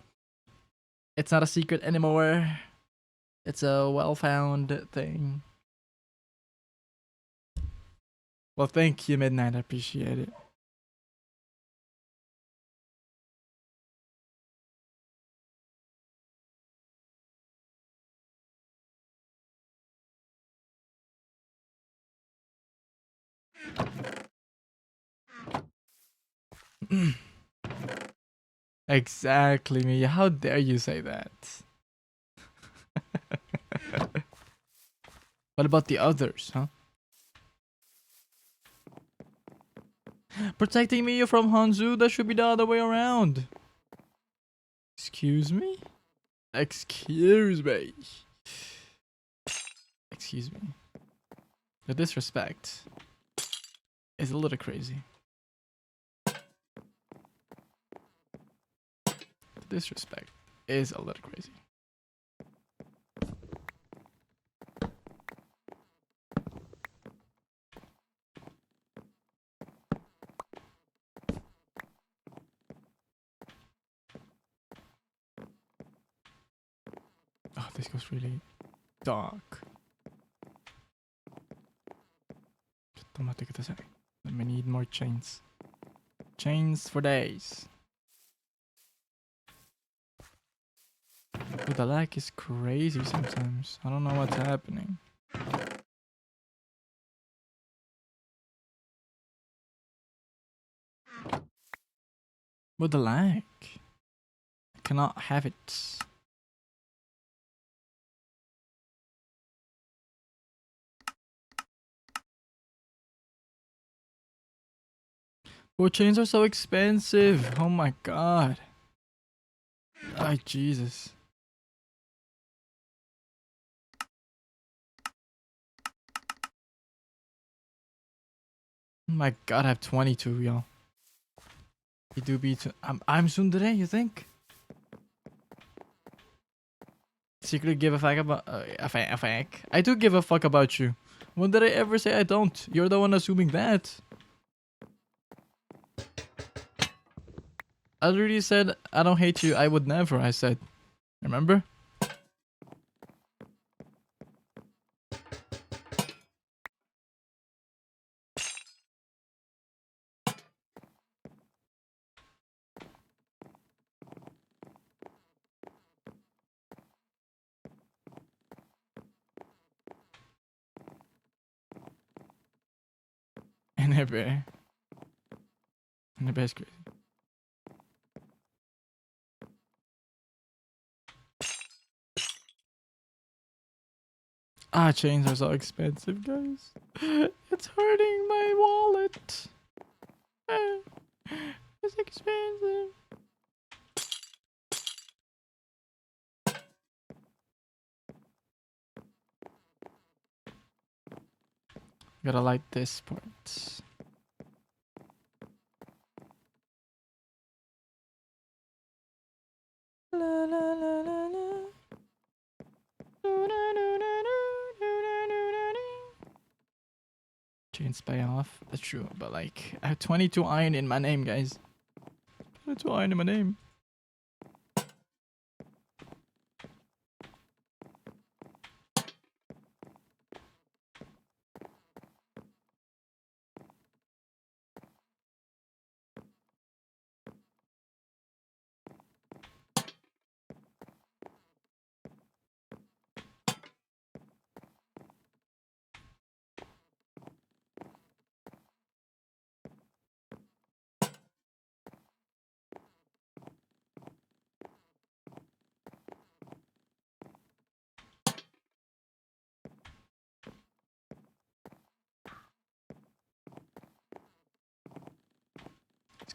It's not a secret anymore. It's a well-found thing. Well, thank you, Midnight. I appreciate it. Exactly, me. How dare you say that? What about the others, huh? Protecting me from Hanzu? That should be the other way around. Excuse me? Excuse me. Excuse me. The disrespect is a little crazy. The disrespect is a little crazy. Oh, this goes really dark. ちょっと待ってください. Let me need more chains. Chains for days. Dude, the lag is crazy sometimes. I don't know what's happening. But the lag. I cannot have it. Well, chains are so expensive. Oh my god. Ay, Jesus. Oh my god, I have 22, yo. You do be too. I'm Sundere, you think? Secretly give a fuck about a fuck. I do give a fuck about you. When did I ever say I don't? You're the one assuming that. I already said I don't hate you. I would never. I said. Remember? Nebe. Nebe is crazy. Ah, chains are so expensive, guys. It's hurting my wallet. It's expensive. Gotta like this part. La, la, la, la, la. Chains pay off. That's true, but like I have 22 iron in my name, guys. 22 iron in my name.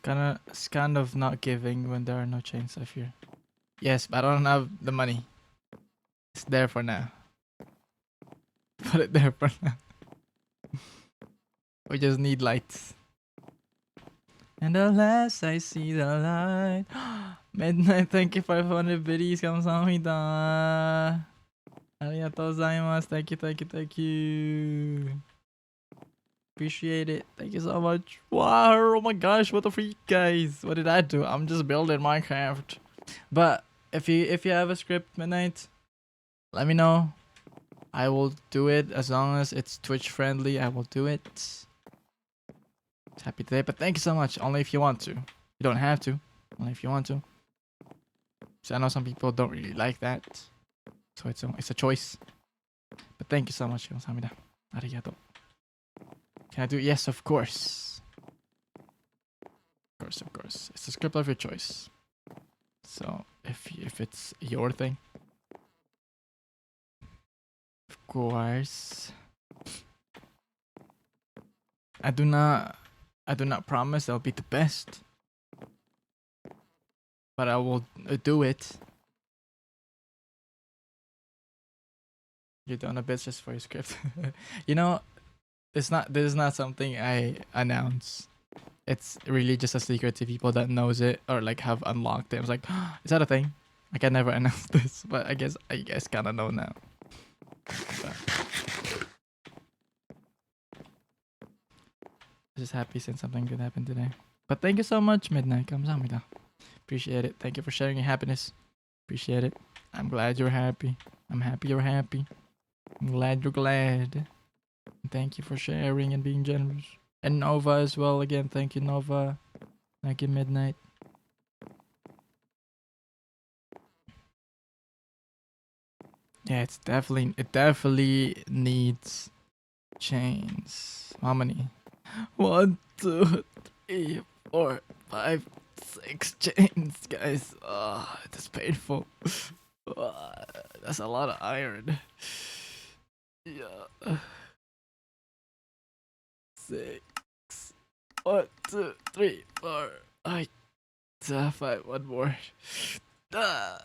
It's kind of not giving when there are no chains, I fear. Yes, but I don't have the money. It's there for now. Put it there for now. We just need lights. And alas, I see the light. Midnight, thank you for 500 biddies. 감사합니다. Arigatou gozaimasu. Thank you, thank you, thank you. Appreciate it. Thank you so much. Wow, oh my gosh, what the freak, guys. What did I do? I'm just building Minecraft. But if you have a script, Midnight, let me know. I will do it as long as it's Twitch friendly. I will do it. Happy today, but thank you so much. Only if you want to. You don't have to. Only if you want to. So I know some people don't really like that. So it's a choice. But thank you so much. 감사합니다. Arigato. Can I do it? Yes, of course. Of course, of course. It's a script of your choice. So if it's your thing. Of course. I do not promise I'll be the best. But I will do it. You're doing a bit just for your script. You know, this is not something I announce. It's really just a secret to people that knows it or like have unlocked it. I was like, oh, is that a thing? Like I never announced this, but I guess you guys kind of know now. But just happy since something good happened today. But thank you so much, Midnight. 감사합니다. Appreciate it. Thank you for sharing your happiness. Appreciate it. I'm glad you're happy. I'm happy you're happy. I'm glad you're glad. Thank you for sharing and being generous. And Nova as well. Again, thank you, Nova. Thank you, Midnight. Yeah, it definitely needs chains. How many? 1, 2, 3, 4, 5, 6 chains, guys. Oh, it's painful. That's a lot of iron. Yeah. 6. 1, 2, 3, 4, 5, 5. One more. I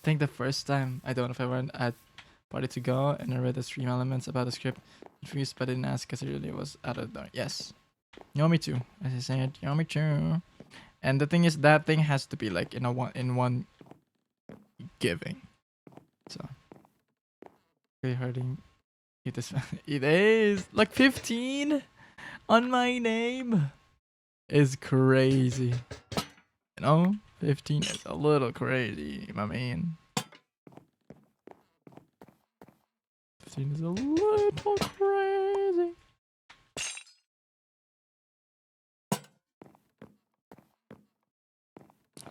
think the first time, I don't know if I went at Party to Go and I read the stream elements about the script, confused but didn't ask because it really was out of the dark. Yes. You want me to, as I said, you want me to. And the thing is, that thing has to be like in one giving. So really hurting. It is like 15 on my name is crazy. You know, 15 is a little crazy, my man. 15 is a little crazy.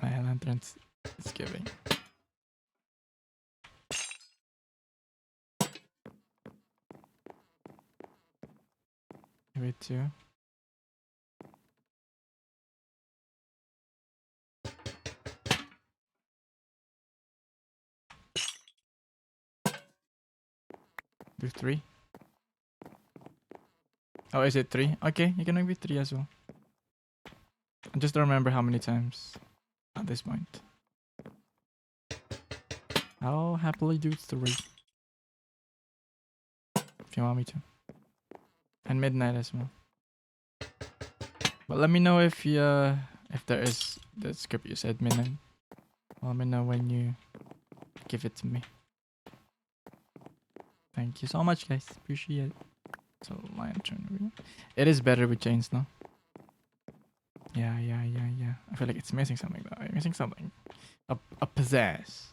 My lanterns is giving. Give it 2. Do 3. Oh, is it 3? Okay, you can make it 3 as well. I just don't remember how many times at this point. I'll happily do 3. If you want me to. And Midnight as well. But let me know if there is the script you said, Midnight. Let me know when you give it to me. Thank you so much, guys. Appreciate it. So, lantern. It is better with chains, no? Yeah. I feel like it's missing something, though. Missing something. A pizzazz.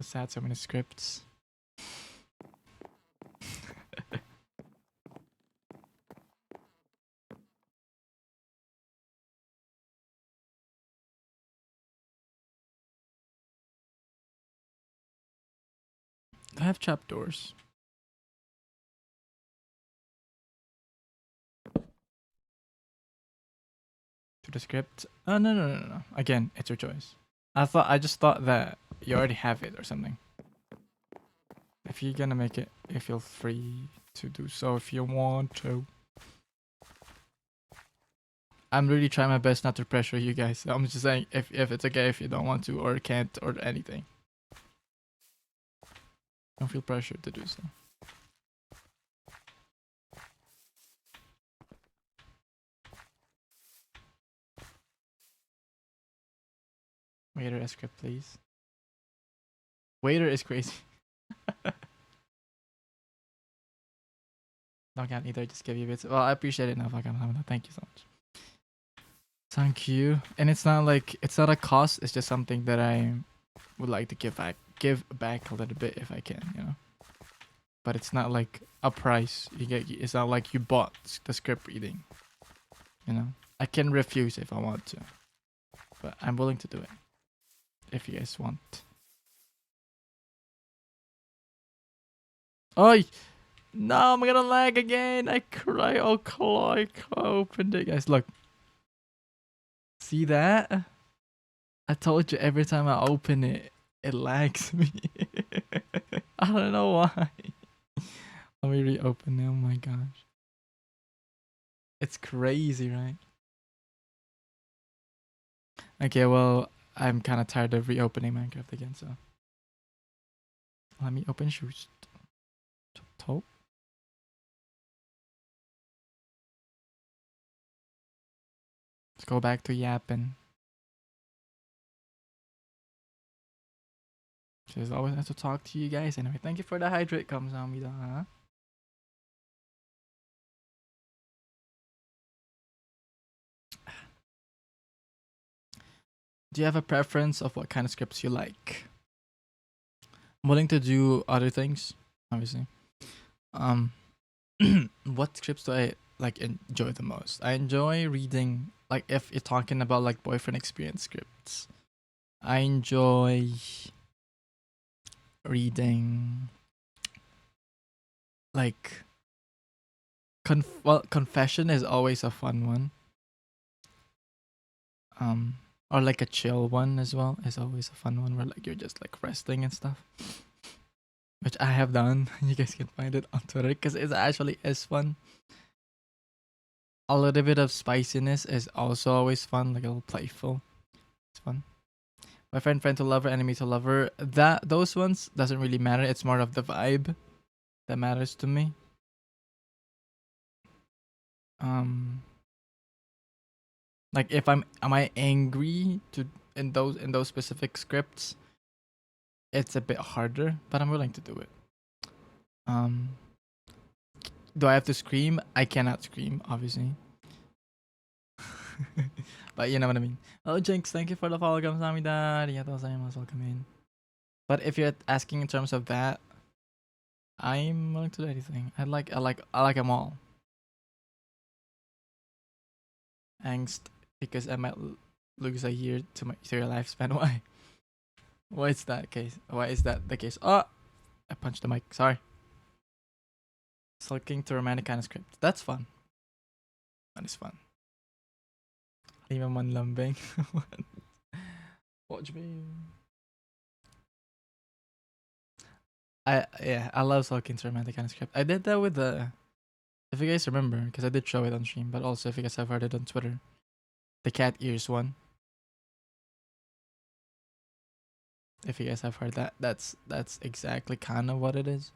Sad, so many scripts. I have trapdoors. To the script? Oh, no. Again, it's your choice. I just thought that you already have it or something. if you're gonna make it, you feel free to do so if you want to. I'm really trying my best not to pressure you guys. I'm just saying if it's okay if you don't want to or can't or anything. Don't feel pressured to do so. Waiter a script, please. Waiter is crazy. No, can't either. Just give you bits. Well, I appreciate it now. Thank you so much. Thank you. And it's not like it's not a cost. It's just something that I would like to give back a little bit if I can, you know. But it's not like a price. It's not like you bought the script reading. You know, I can refuse if I want to, but I'm willing to do it if you guys want. Oh no! I'm gonna lag again. I cry. Oh, I opened it, guys. Look, see that? I told you every time I open it, it lags me. I don't know why. Let me reopen it. Oh my gosh. It's crazy, right? Okay, well, I'm kind of tired of reopening Minecraft again, so. Let me open shoes. Top. Let's go back to yapping. Just always have to talk to you guys. Anyway, thank you for the hydrate, Kamsamida. Huh? Do you have a preference of what kind of scripts you like? I'm willing to do other things, obviously. What scripts do I like enjoy the most? I enjoy reading, like if you're talking about like boyfriend experience scripts. I enjoy reading like confession is always a fun one. Or like a chill one as well is always a fun one where like you're just like resting and stuff, which I have done. You guys can find it on Twitter because it actually is fun. A little bit of spiciness is also always fun, like a little playful. It's fun. My friend to lover, enemy to lover. Those ones doesn't really matter. It's more of the vibe that matters to me. Like if am I angry to in those specific scripts, it's a bit harder, but I'm willing to do it. Do I have to scream? I cannot scream, obviously. But you know what I mean. Oh, Jinx, thank you for the follow. Kamsahamnida. Welcome in. But if you're asking in terms of that, I'm willing to do anything. I like them all. Angst because I might lose a year to your lifespan. Why? Why is that case? Why is that the case? Oh, I punched the mic. Sorry. Sulking to romantic kind of script. That's fun. That is fun. Even one lambing. Watch me. I love sulking to romantic kind of script. I did that with the. If you guys remember, because I did show it on stream, but also if you guys have heard it on Twitter, the cat ears one. If you guys have heard that, that's exactly kind of what it is.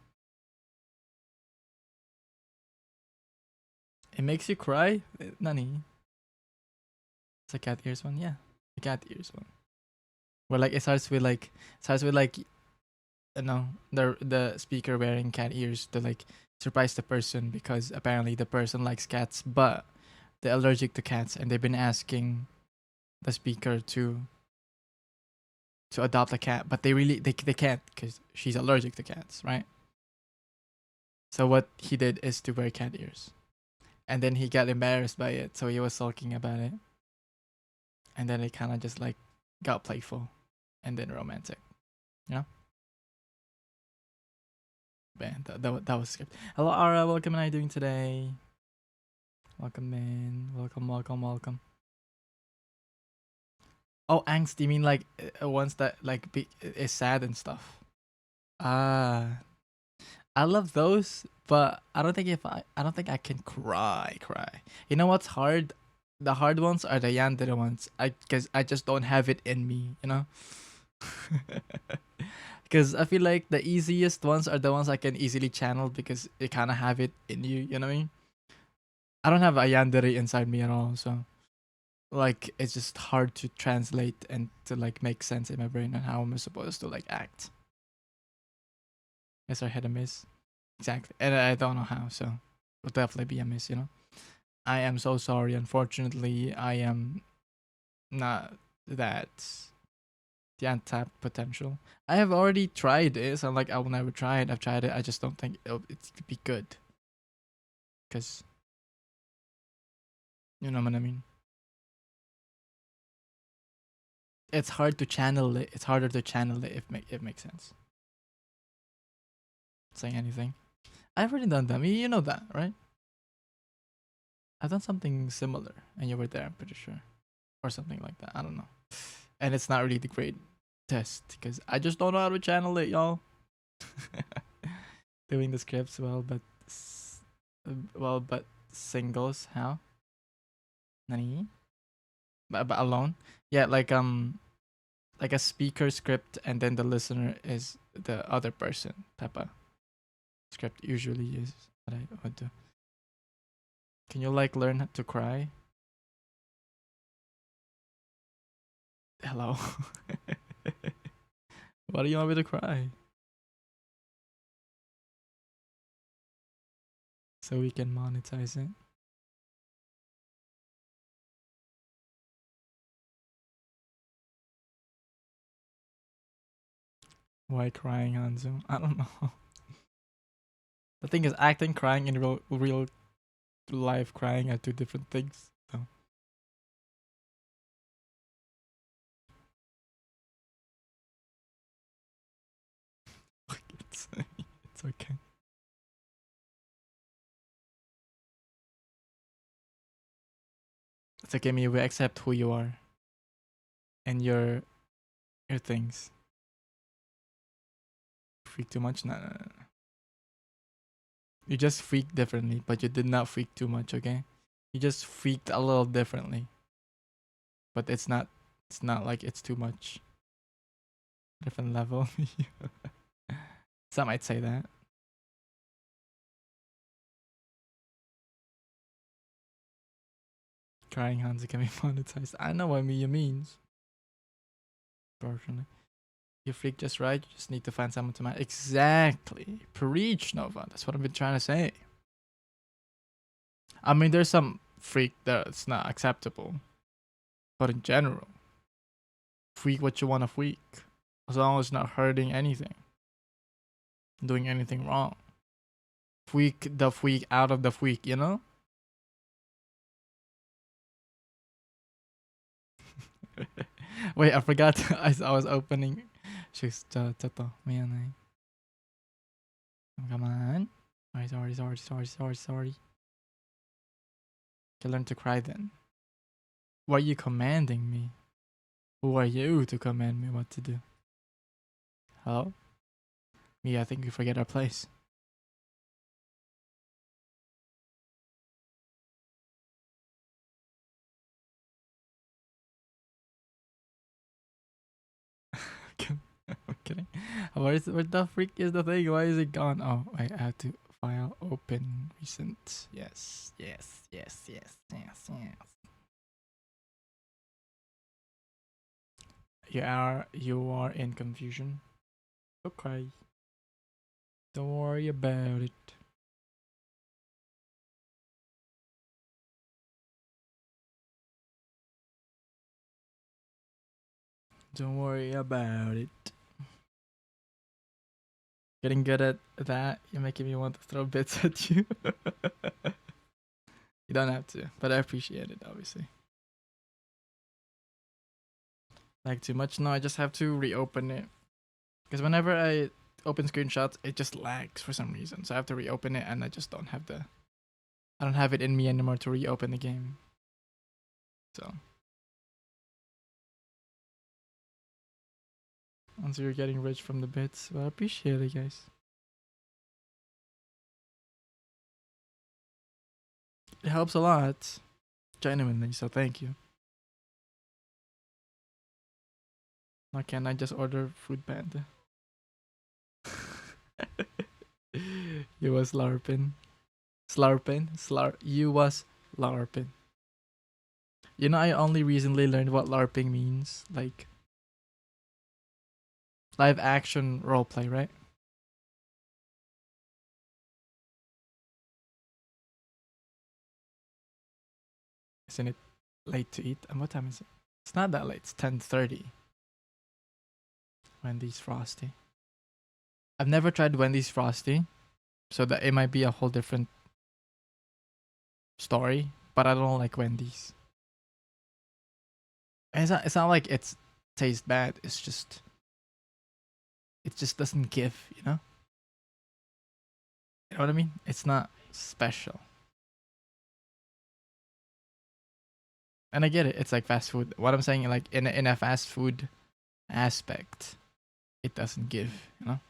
It makes you cry, Nani. It's a cat ears one, yeah, the cat ears one. Where like it starts with you know the speaker wearing cat ears to like surprise the person because apparently the person likes cats but they're allergic to cats and they've been asking the speaker to adopt a cat but they can't because she's allergic to cats, right? So what he did is to wear cat ears and then he got embarrassed by it, so he was sulking about it, and then it kind of just like got playful and then romantic, you know. Man, that was script. Hello, Ara. Welcome. How are you doing today? Welcome in. Welcome. Oh, angst. You mean like ones that like is sad and stuff? Ah, I love those, but I don't think I can cry. You know what's hard? The hard ones are the yandere ones. Because I just don't have it in me, you know? Because I feel like the easiest ones are the ones I can easily channel because you kind of have it in you, you know what I mean? I don't have a yandere inside me at all, so like it's just hard to translate and to like make sense in my brain and how am I supposed to like act. It's a hit or miss. Exactly. And I don't know how, so it'll definitely be a miss, you know? I am so sorry. Unfortunately, I am not that the untapped potential. I have already tried this. I'm like, I will never try it. I've tried it. I just don't think it could be good. Because, you know what I mean? It's hard to channel it. It's harder to channel it if it makes sense. Saying anything. I've already done that. You know that, right? I've done something similar, and you were there. I'm pretty sure, or something like that. I don't know. And it's not really the great test because I just don't know how to channel it, y'all. Doing the scripts well, but singles how? Nani? But alone? Yeah, like a speaker script, and then the listener is the other person. Type of script usually is what I would do. Can you like learn to cry? Hello. Why do you want me to cry? So we can monetize it. Why crying on Zoom? I don't know. The thing is, acting, crying, and real life crying are two different things. So it's okay. It's okay, me. We accept who you are and your things. Freak too much? No. You just freak differently, but you did not freak too much. Okay, you just freaked a little differently, but it's not. It's not like it's too much. Different level. Some might say that. Crying Hanzo can be monetized. I know what Mia means. Personally. You freak just right, you just need to find someone to match. Exactly. Preach, Nova. That's what I've been trying to say. I mean, there's some freak that's not acceptable. But in general, freak what you want to freak. As long as it's not hurting anything. Doing anything wrong. Freak the freak out of the freak, you know? Wait, I forgot. I was opening. Man. Come on. Sorry. You learn to cry then. Why are you commanding me? Who are you to command me what to do? Hello? Me, I think we forget our place. I'm kidding. Where the freak is the thing? Why is it gone? Oh, I have to file open recent. Yes. You are in confusion. Okay. Don't worry about it. Don't worry about it. Getting good at that, you're making me want to throw bits at you. You don't have to, but I appreciate it, obviously. Like too much? No, I just have to reopen it. Because whenever I open screenshots, it just lags for some reason. So I have to reopen it, and I just don't have I don't have it in me anymore to reopen the game. So. Once you're getting rich from the bits, well, I appreciate it, guys. It helps a lot. Genuinely, so thank you. Why can't I just order Food Panda? You was LARPing. You was LARPing. You know, I only recently learned what LARPing means. Like, live action roleplay, right? Isn't it late to eat? And what time is it? It's not that late. It's 10:30. Wendy's Frosty. I've never tried Wendy's Frosty, so that it might be a whole different story. But I don't like Wendy's. And it's not like it's tastes bad. It's just it just doesn't give. You know. You know what I mean? It's not special. And I get it. It's like fast food. What I'm saying, like in a fast food aspect, it doesn't give. You know.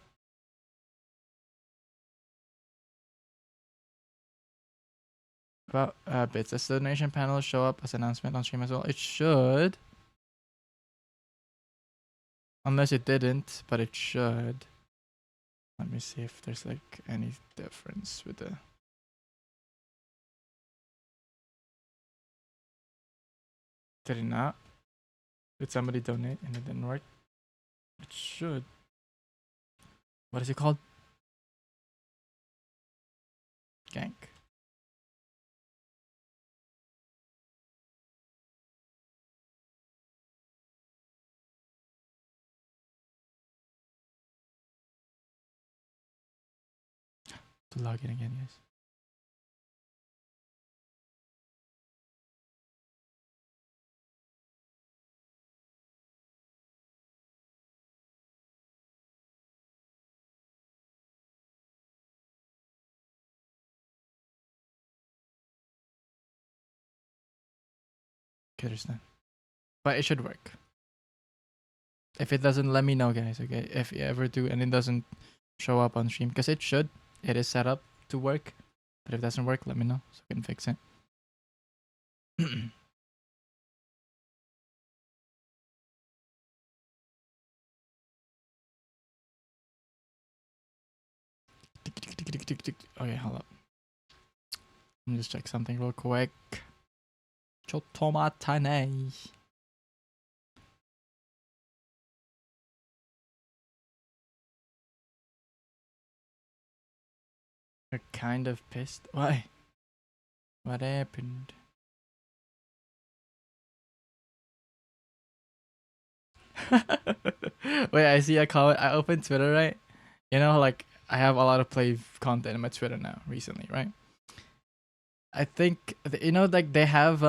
About bits. Does the donation panel show up as announcement on stream as well? It should. Unless it didn't, but it should. Let me see if there's like any difference with the. Did it not? Did somebody donate and it didn't work? It should. What is it called? Gank. To log in again, yes. Okay, understand. But it should work. If it doesn't, let me know, guys. Okay, if you ever do and it doesn't show up on stream, because it should. It is set up to work. But if it doesn't work, let me know so I can fix it. Okay, hold up. Let me just check something real quick. Chotomatane. You're kind of pissed. Why? What happened? Wait, I see a comment. I opened Twitter, right? You know, like I have a lot of play content in my Twitter now recently, right? I think you know, like they have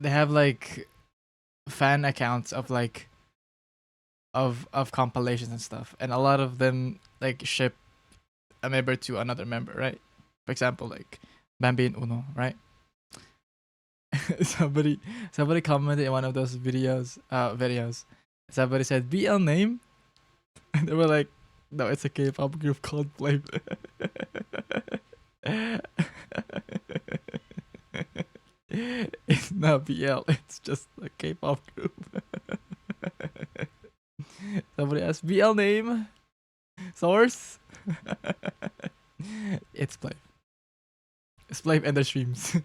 like fan accounts of like of compilations and stuff, and a lot of them like ship a member to another member, right? For example, like Bambi and Uno, right? somebody commented in one of those videos. Somebody said BL name, and they were like, no, it's a K-pop group called Flame. It's not BL, it's just a K-pop group. Somebody asked BL name, source. It's Flame. It's Flame and their streams.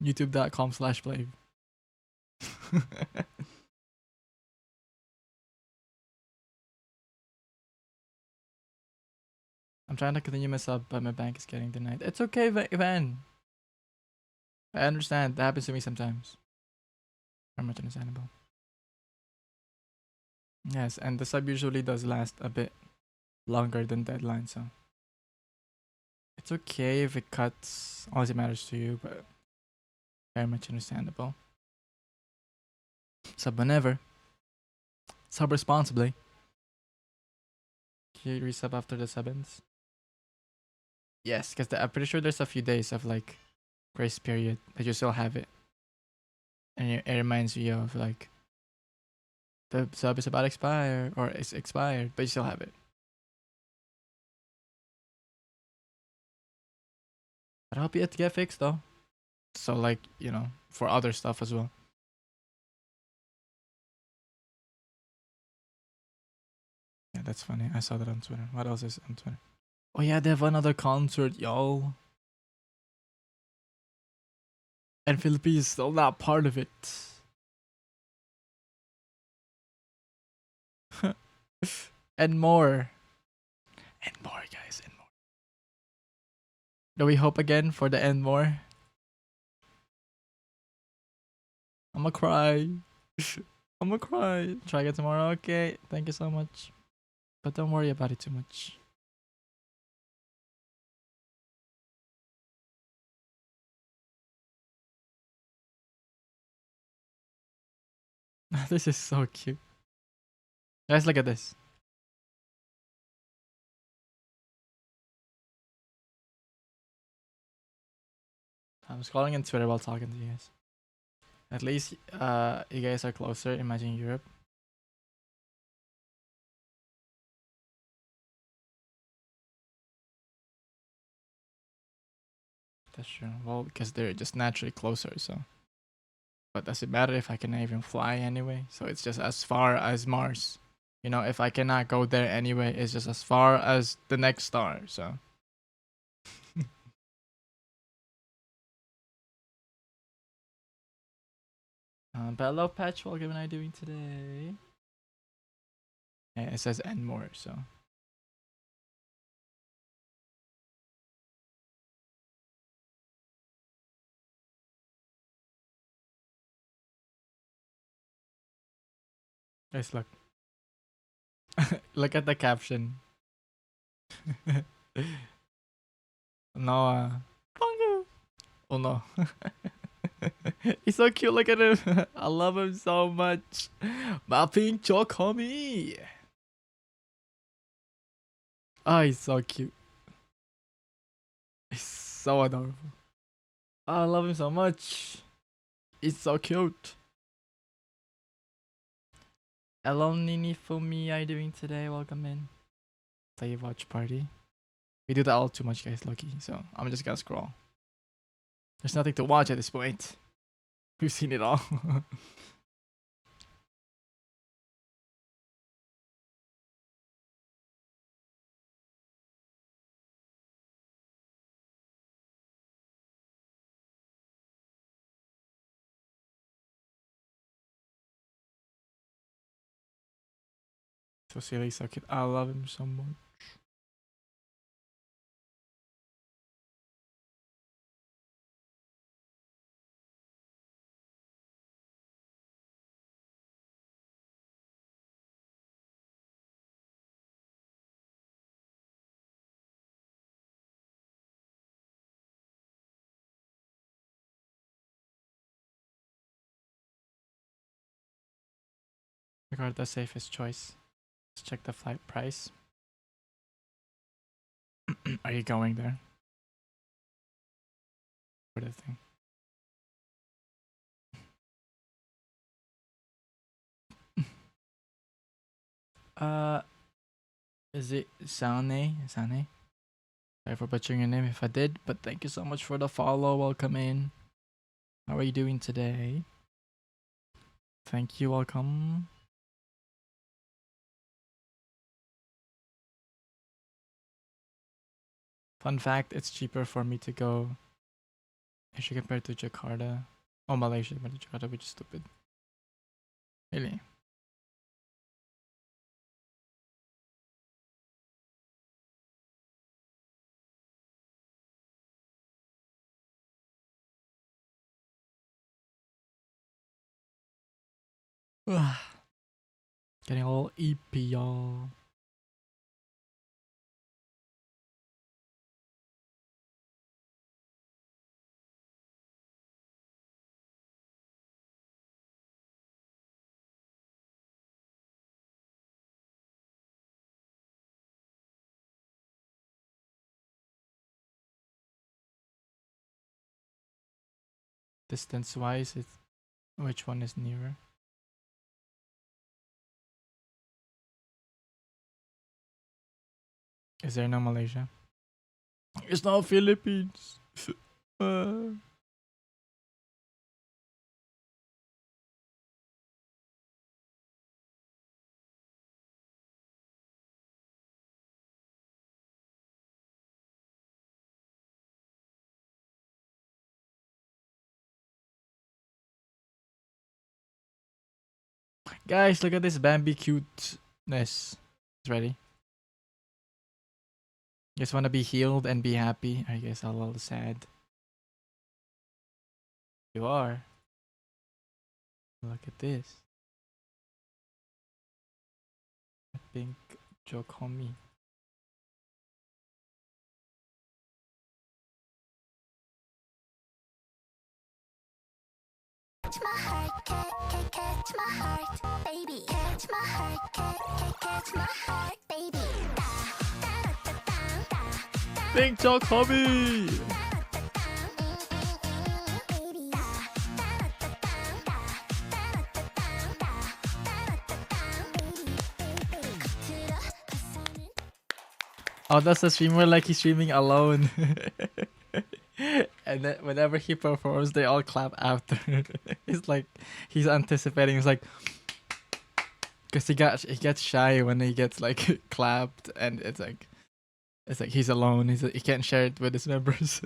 YouTube.com/Flame. I'm trying to continue my sub, but my bank is getting denied. It's okay, Van. I understand. That happens to me sometimes. Very much understandable. Yes, and the sub usually does last a bit longer than deadline, so it's okay if it cuts. Always it matters to you, but very much understandable. Sub whenever. Sub responsibly. Can you resub after the sub ends? Yes, because I'm pretty sure there's a few days of like grace period that you still have it, and it reminds you of like the sub is about to expire or it's expired, but you still have it. I hope it get fixed though. So like, for other stuff as well. Yeah, that's funny. I saw that on Twitter. What else is on Twitter? Oh yeah, they have another concert, yo. And Philippines is still not part of it. And more. And more, guys, and more. Do we hope again for the end more? I'ma cry. I'ma cry. Try again tomorrow. Okay. Thank you so much. But don't worry about it too much. This is so cute. Guys, look at this. I'm scrolling in Twitter while talking to you guys. At least you guys are closer. Imagine Europe. That's true. Well, because they're just naturally closer, so. But does it matter if I can even fly anyway? So it's just as far as Mars. If I cannot go there anyway, it's just as far as the next star, so. But hello, Patch. What am I doing today? Yeah, it says and more, so. Guys, look. Look at the caption. Noah. Oh no. He's so cute. Look at him. I love him so much. My pink homie. Oh, he's so cute. He's so adorable. Oh, I love him so much. He's so cute. Hello, Nini Fumi. How you doing today? Welcome in. Play watch party. We do that all too much, guys, lucky. So I'm just gonna scroll. There's nothing to watch at this point. We've seen it all. So silly, so cute. I love him so much. Regard the safest choice. Let's check the flight price. Are you going there? For the thing. Uh, is it Sane? Sane? Sorry for butchering your name if I did, but thank you so much for the follow. Welcome in. How are you doing today? Thank you. Welcome. Fun fact: it's cheaper for me to go Asia compared to Jakarta. Oh, Malaysia compared to Jakarta, which is stupid. Really? Getting all EP, y'all. Distance wise, which one is nearer? Is there no Malaysia? It's no Philippines. Uh. Guys, look at this Bambi cuteness. It's ready. Just want to be healed and be happy. I guess a little sad. You are. Look at this. Pink Jokomi. Catch my heart, catch my heart, baby. Catch my heart, catch my heart, baby. Pink Jokomi! Oh, that's the streamer like he's streaming alone. And then whenever he performs, they all clap after. It's like he's anticipating. It's like because he gets shy when he gets like clapped, and it's like he's alone. He can't share it with his members.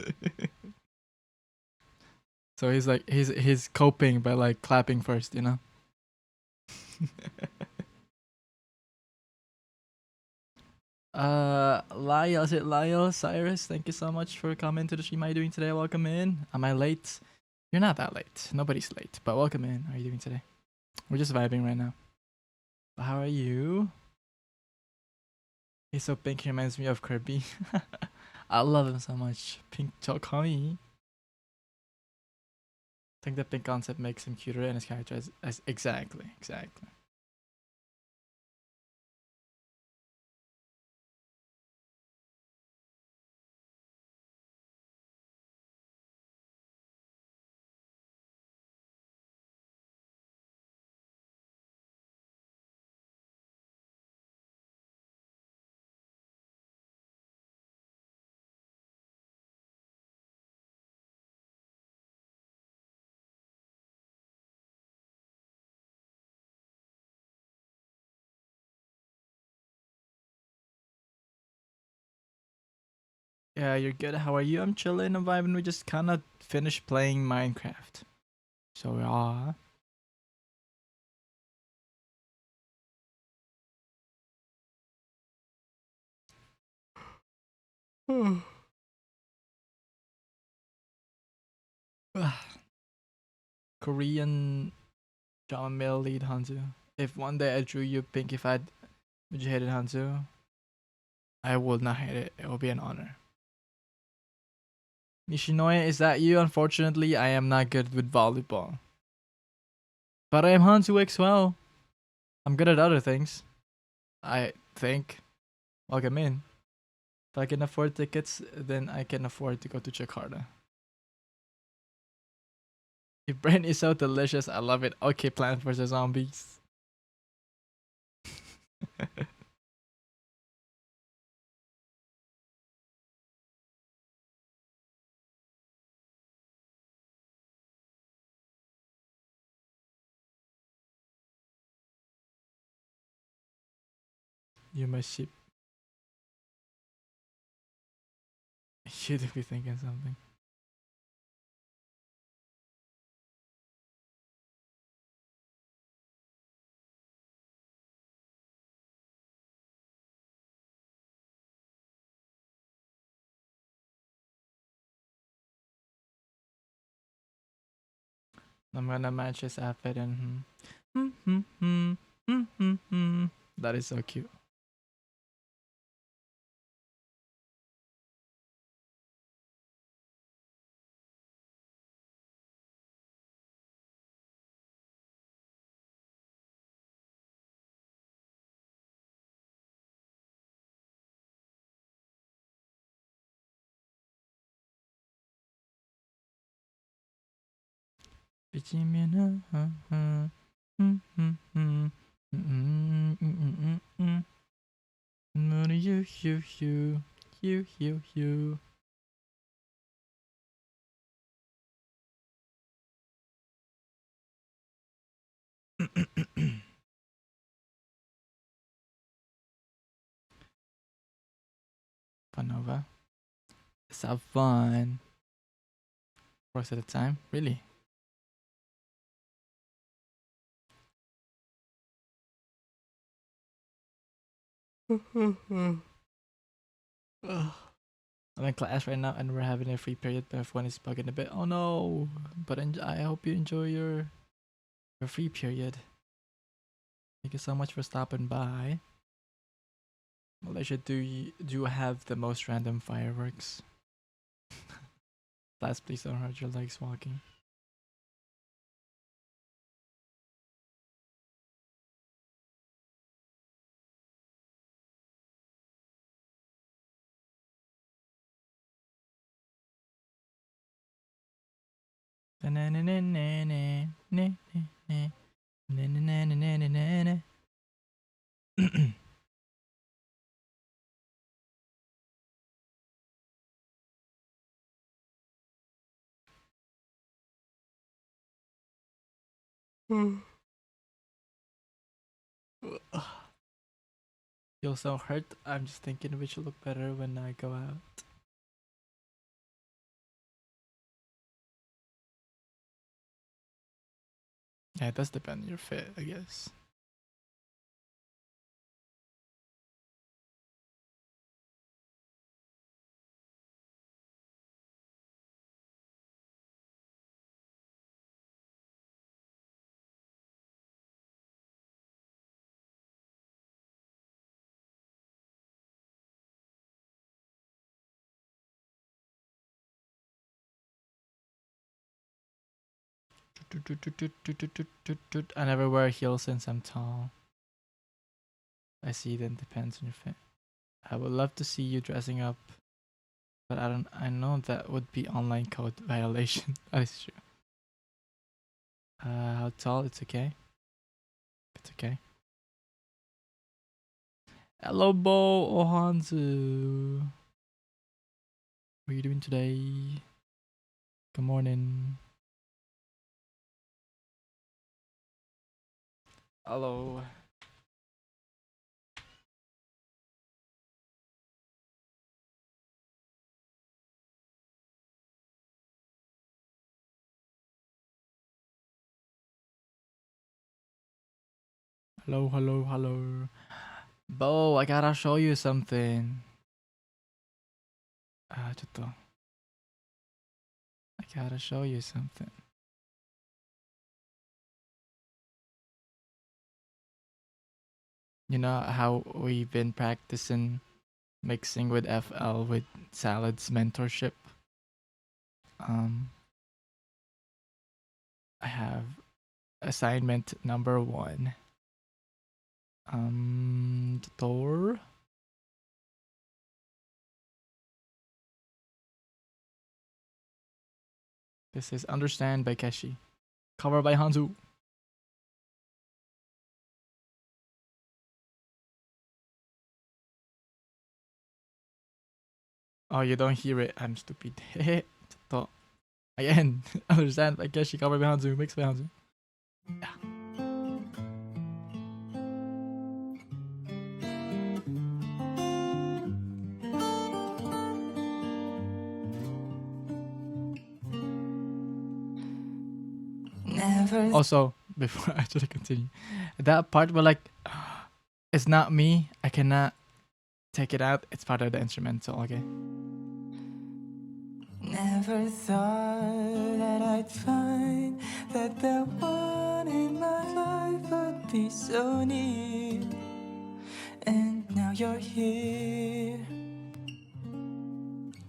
So he's like he's coping by like clapping first, you know. Lyle, is it Lyle Cyrus? Thank you so much for coming to the stream. How are you doing today? Welcome in. Am I late? You're not that late. Nobody's late, but welcome in. How are you doing today? We're just vibing right now. How are you? He's so pink. He reminds me of Kirby. I love him so much. Pink Chokami. I think the pink concept makes him cuter and his character as exactly. Yeah, you're good. How are you? I'm chilling and vibing. We just kind of finished playing Minecraft. So yeah. Korean drama male lead Hanzu. If one day I drew you pink, would you hate it, Hanzu? I would not hate it. It will be an honor. Nishinoya, is that you? Unfortunately, I am not good with volleyball. But I am Hanzu X well. I'm good at other things. I think. Welcome in. If I can afford tickets, then I can afford to go to Jakarta. Your brain is so delicious. I love it. Okay, Plants vs. Zombies. You my sheep. Should be thinking something. I'm gonna match his outfit and that is so cute. You. Panova. Let's have fun. Works at a time? Really? Ugh. I'm in class right now and we're having a free period, but everyone is bugging a bit. Oh no! But I hope you enjoy your free period. Thank you so much for stopping by. Malaysia, do you have the most random fireworks? Last, please don't hurt your legs walking. Feel so hurt. I'm just thinking we should look better when I go out. Yeah, it does depend on your fit, I guess. I never wear heels since I'm tall. I see, then depends on your fit. I would love to see you dressing up, but I know that would be online code violation. That is true. How tall? It's okay. It's okay. Hello, Bo Ohanzu. What are you doing today? Good morning. Hello. Hello, hello, hello. Bo, I gotta show you something. I gotta show you something. You know how we've been practicing mixing with FL with Salad's mentorship? I have assignment number 1. Tutor. This is Understand by Keshi. Cover by Hanzu. Oh, you don't hear it. I'm stupid. Tutor. Again, Understand by Keshi. Cover by Hanzu. Mix by Hanzu. Yeah. Also, before I actually continue, that part where like, it's not me, I cannot take it out, it's part of the instrumental, okay? Never thought that I'd find that the one in my life would be so near. And now you're here.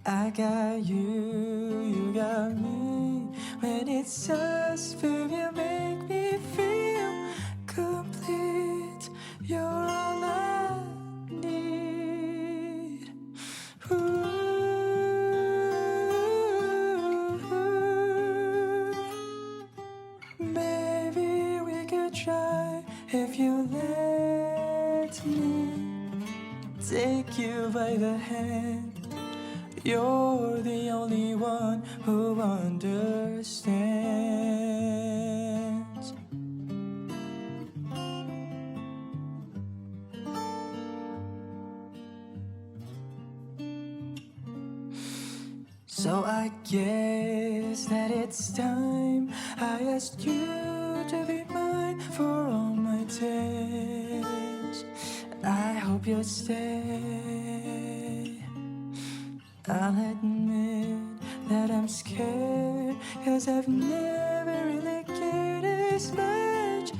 I got you, you got me. When it's us, babe, you make me feel complete. You're all I need. Maybe we could try if you let me take you by the hand. You're the only one who understands. So I guess that it's time I asked you to be mine for all my days. I hope you'll stay. I'll admit that I'm scared, 'cause I've never really cared as much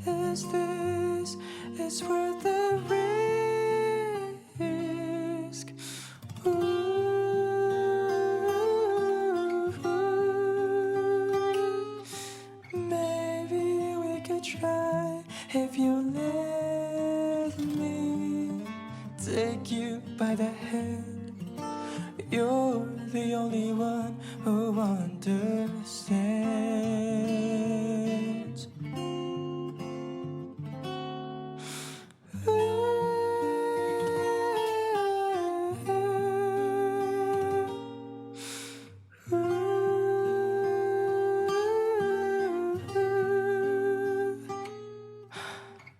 as this is worth the risk. Maybe we could try if you let me take you by the hand. You're the only one who understands.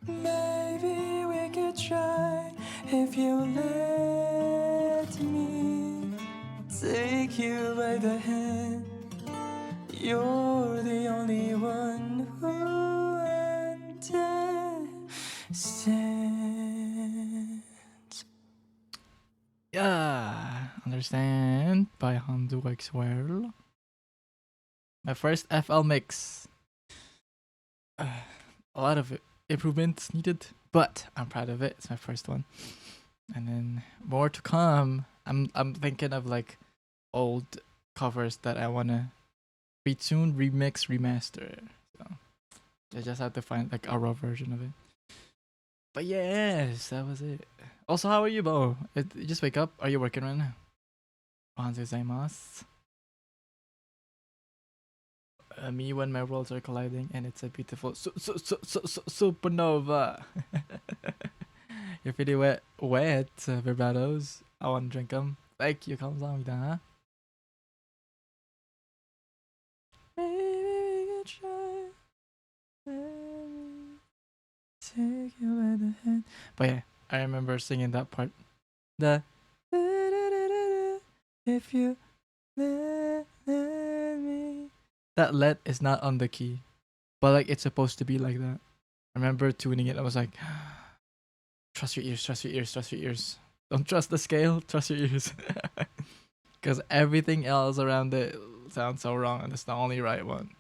Maybe we could try if you let me take you by the hand. You're the only one who understands. Yeah, understand by Handu World. My first FL mix. A lot of improvements needed, but I'm proud of it. It's my first one, and then more to come. I'm thinking of like old covers that I wanna retune, remix, remaster. So I just have to find like a raw version of it. But yes, that was it. Also, how are you, Bo? You just wake up? Are you working right now? Ohanazu gozaimasu. Me when my worlds are colliding and it's a beautiful supernova. You're pretty wet, vibratos. I want to drink them. Thank you, 감사합니다. Maybe we could try. Take you by the hand. But yeah, I remember singing that part. The if you let me. That let is not on the key, but like it's supposed to be like that. I remember tuning it. I was like, trust your ears, trust your ears, trust your ears. Don't trust the scale, trust your ears. Because everything else around it sounds so wrong, and it's the only right one.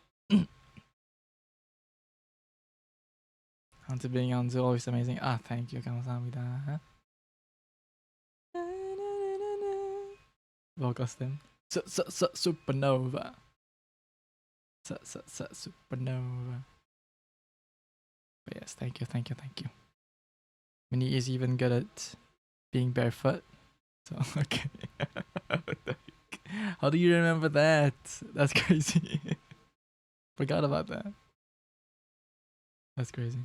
Hunter being on Zoo, always amazing. Ah, thank you, 감사합니다. Vocal stem. Supernova. Supernova. But yes, thank you, thank you, thank you. Minnie is even good at being barefoot. So, okay. How do you remember that? That's crazy. Forgot about that. That's crazy.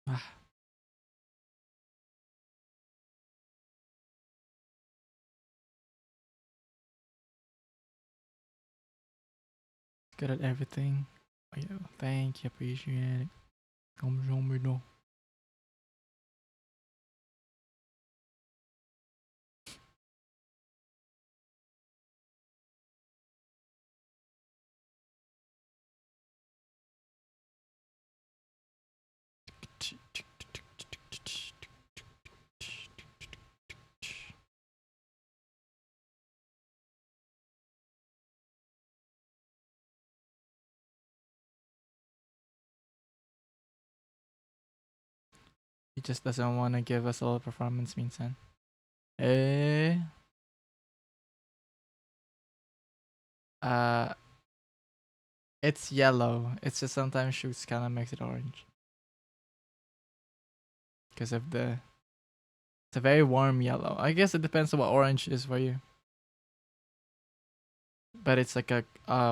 Ah. Good at everything. Oh, yeah, thank you, appreciate it. 감사합니다. He just doesn't want to give us all performance means then. Eh. Uh, it's yellow. It's just sometimes shoots kind of makes it orange. Because of the. It's a very warm yellow. I guess it depends on what orange is for you. But it's like a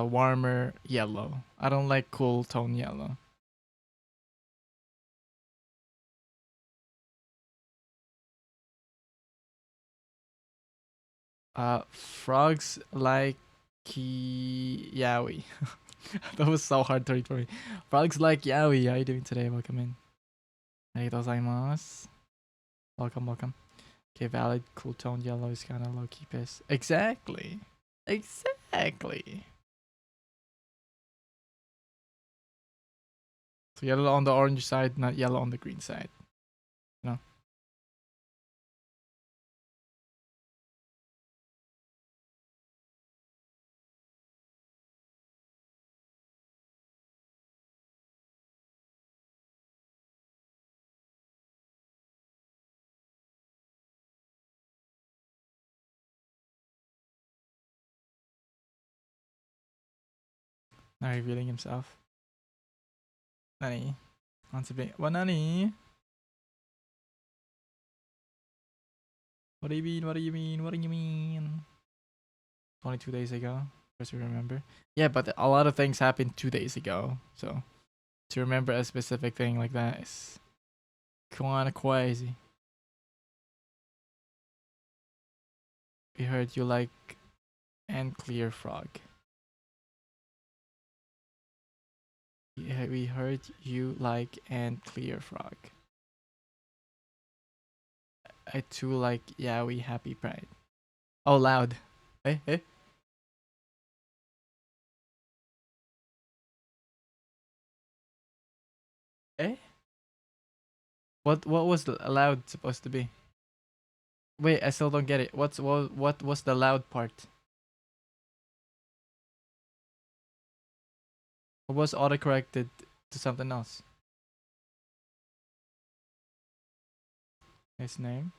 warmer yellow. I don't like cool tone yellow. Frogs like yaoi. That was so hard to read for me. Frogs like Yaoi. How you doing today? Welcome in. Arigatou gozaimasu. Welcome, welcome. Okay, valid, cool tone, yellow is kind of low key piss. Exactly. Exactly. So yellow on the orange side, not yellow on the green side. You know? Now revealing himself. Nani? Wants to be. What Nani? What do you mean? What do you mean? What do you mean? 22 days ago. First, we remember. Yeah, but a lot of things happened 2 days ago. So to remember a specific thing like that is kind of crazy. We heard you like and clear frog. Yeah, we heard you like and clear frog. I too like yeah we happy pride. Oh loud. Eh eh. Eh? What was the loud supposed to be? Wait, I still don't get it. What was the loud part? What was autocorrected to something else? His name?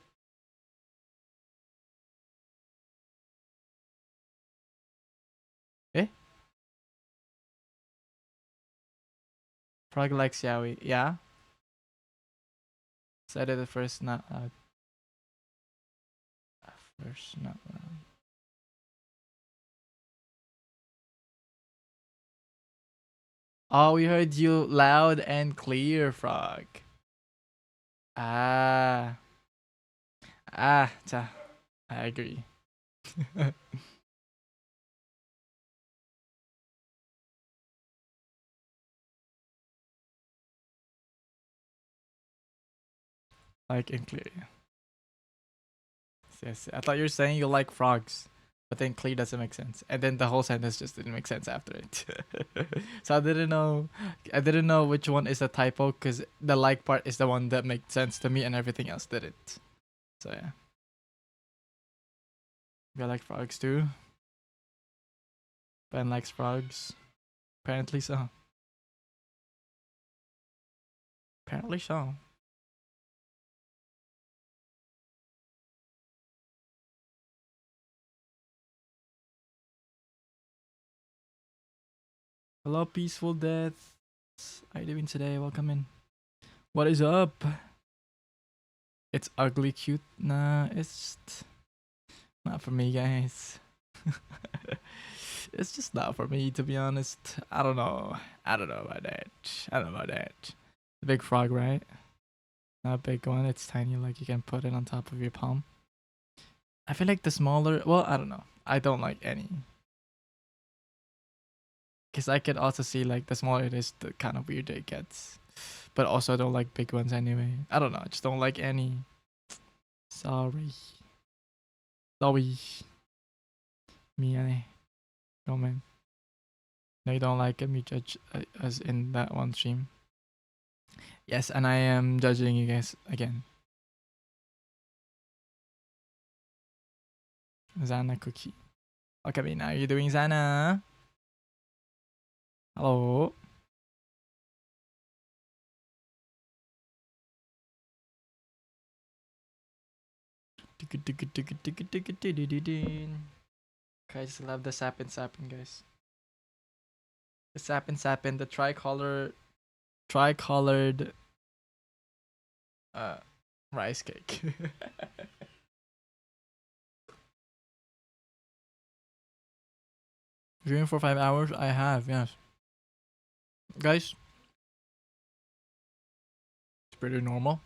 Eh? Frog likes Yaoi. Yeah? Said it at first, not loud. At first, not loud. Oh, we heard you loud and clear, Frog. Ah. Ah, I agree. Like and clear. Yes, I thought you were saying you like frogs, but then clear doesn't make sense, and then the whole sentence just didn't make sense after it. So I didn't know. I didn't know which one is a typo because the like part is the one that made sense to me, and everything else didn't. So yeah. You like frogs too. Ben likes frogs. Apparently so. Apparently so. Hello, peaceful death. How you doing today? Welcome in. What is up? It's ugly cute. Nah, it's not for me, guys. It's just not for me, to be honest. I don't know. I don't know about that. I don't know about that. The big frog, right? Not a big one. It's tiny, like you can put it on top of your palm. I feel like the smaller. Well, I don't know. I don't like any. Because I could also see, like, the smaller it is, the kind of weirder it gets. But also, I don't like big ones anyway. I don't know. I just don't like any. Sorry. Sorry. Me, oh man. No, you don't like him. You judge us in that one stream. Yes, and I am judging you guys again. Zana Cookie. Okay, now you're doing Zana. Hello. Okay, I just love the Sapin Sapin, guys. The Sapin Sapin, the tricolored rice cake. Streaming for 5 hours? I have, yes. Guys, it's pretty normal.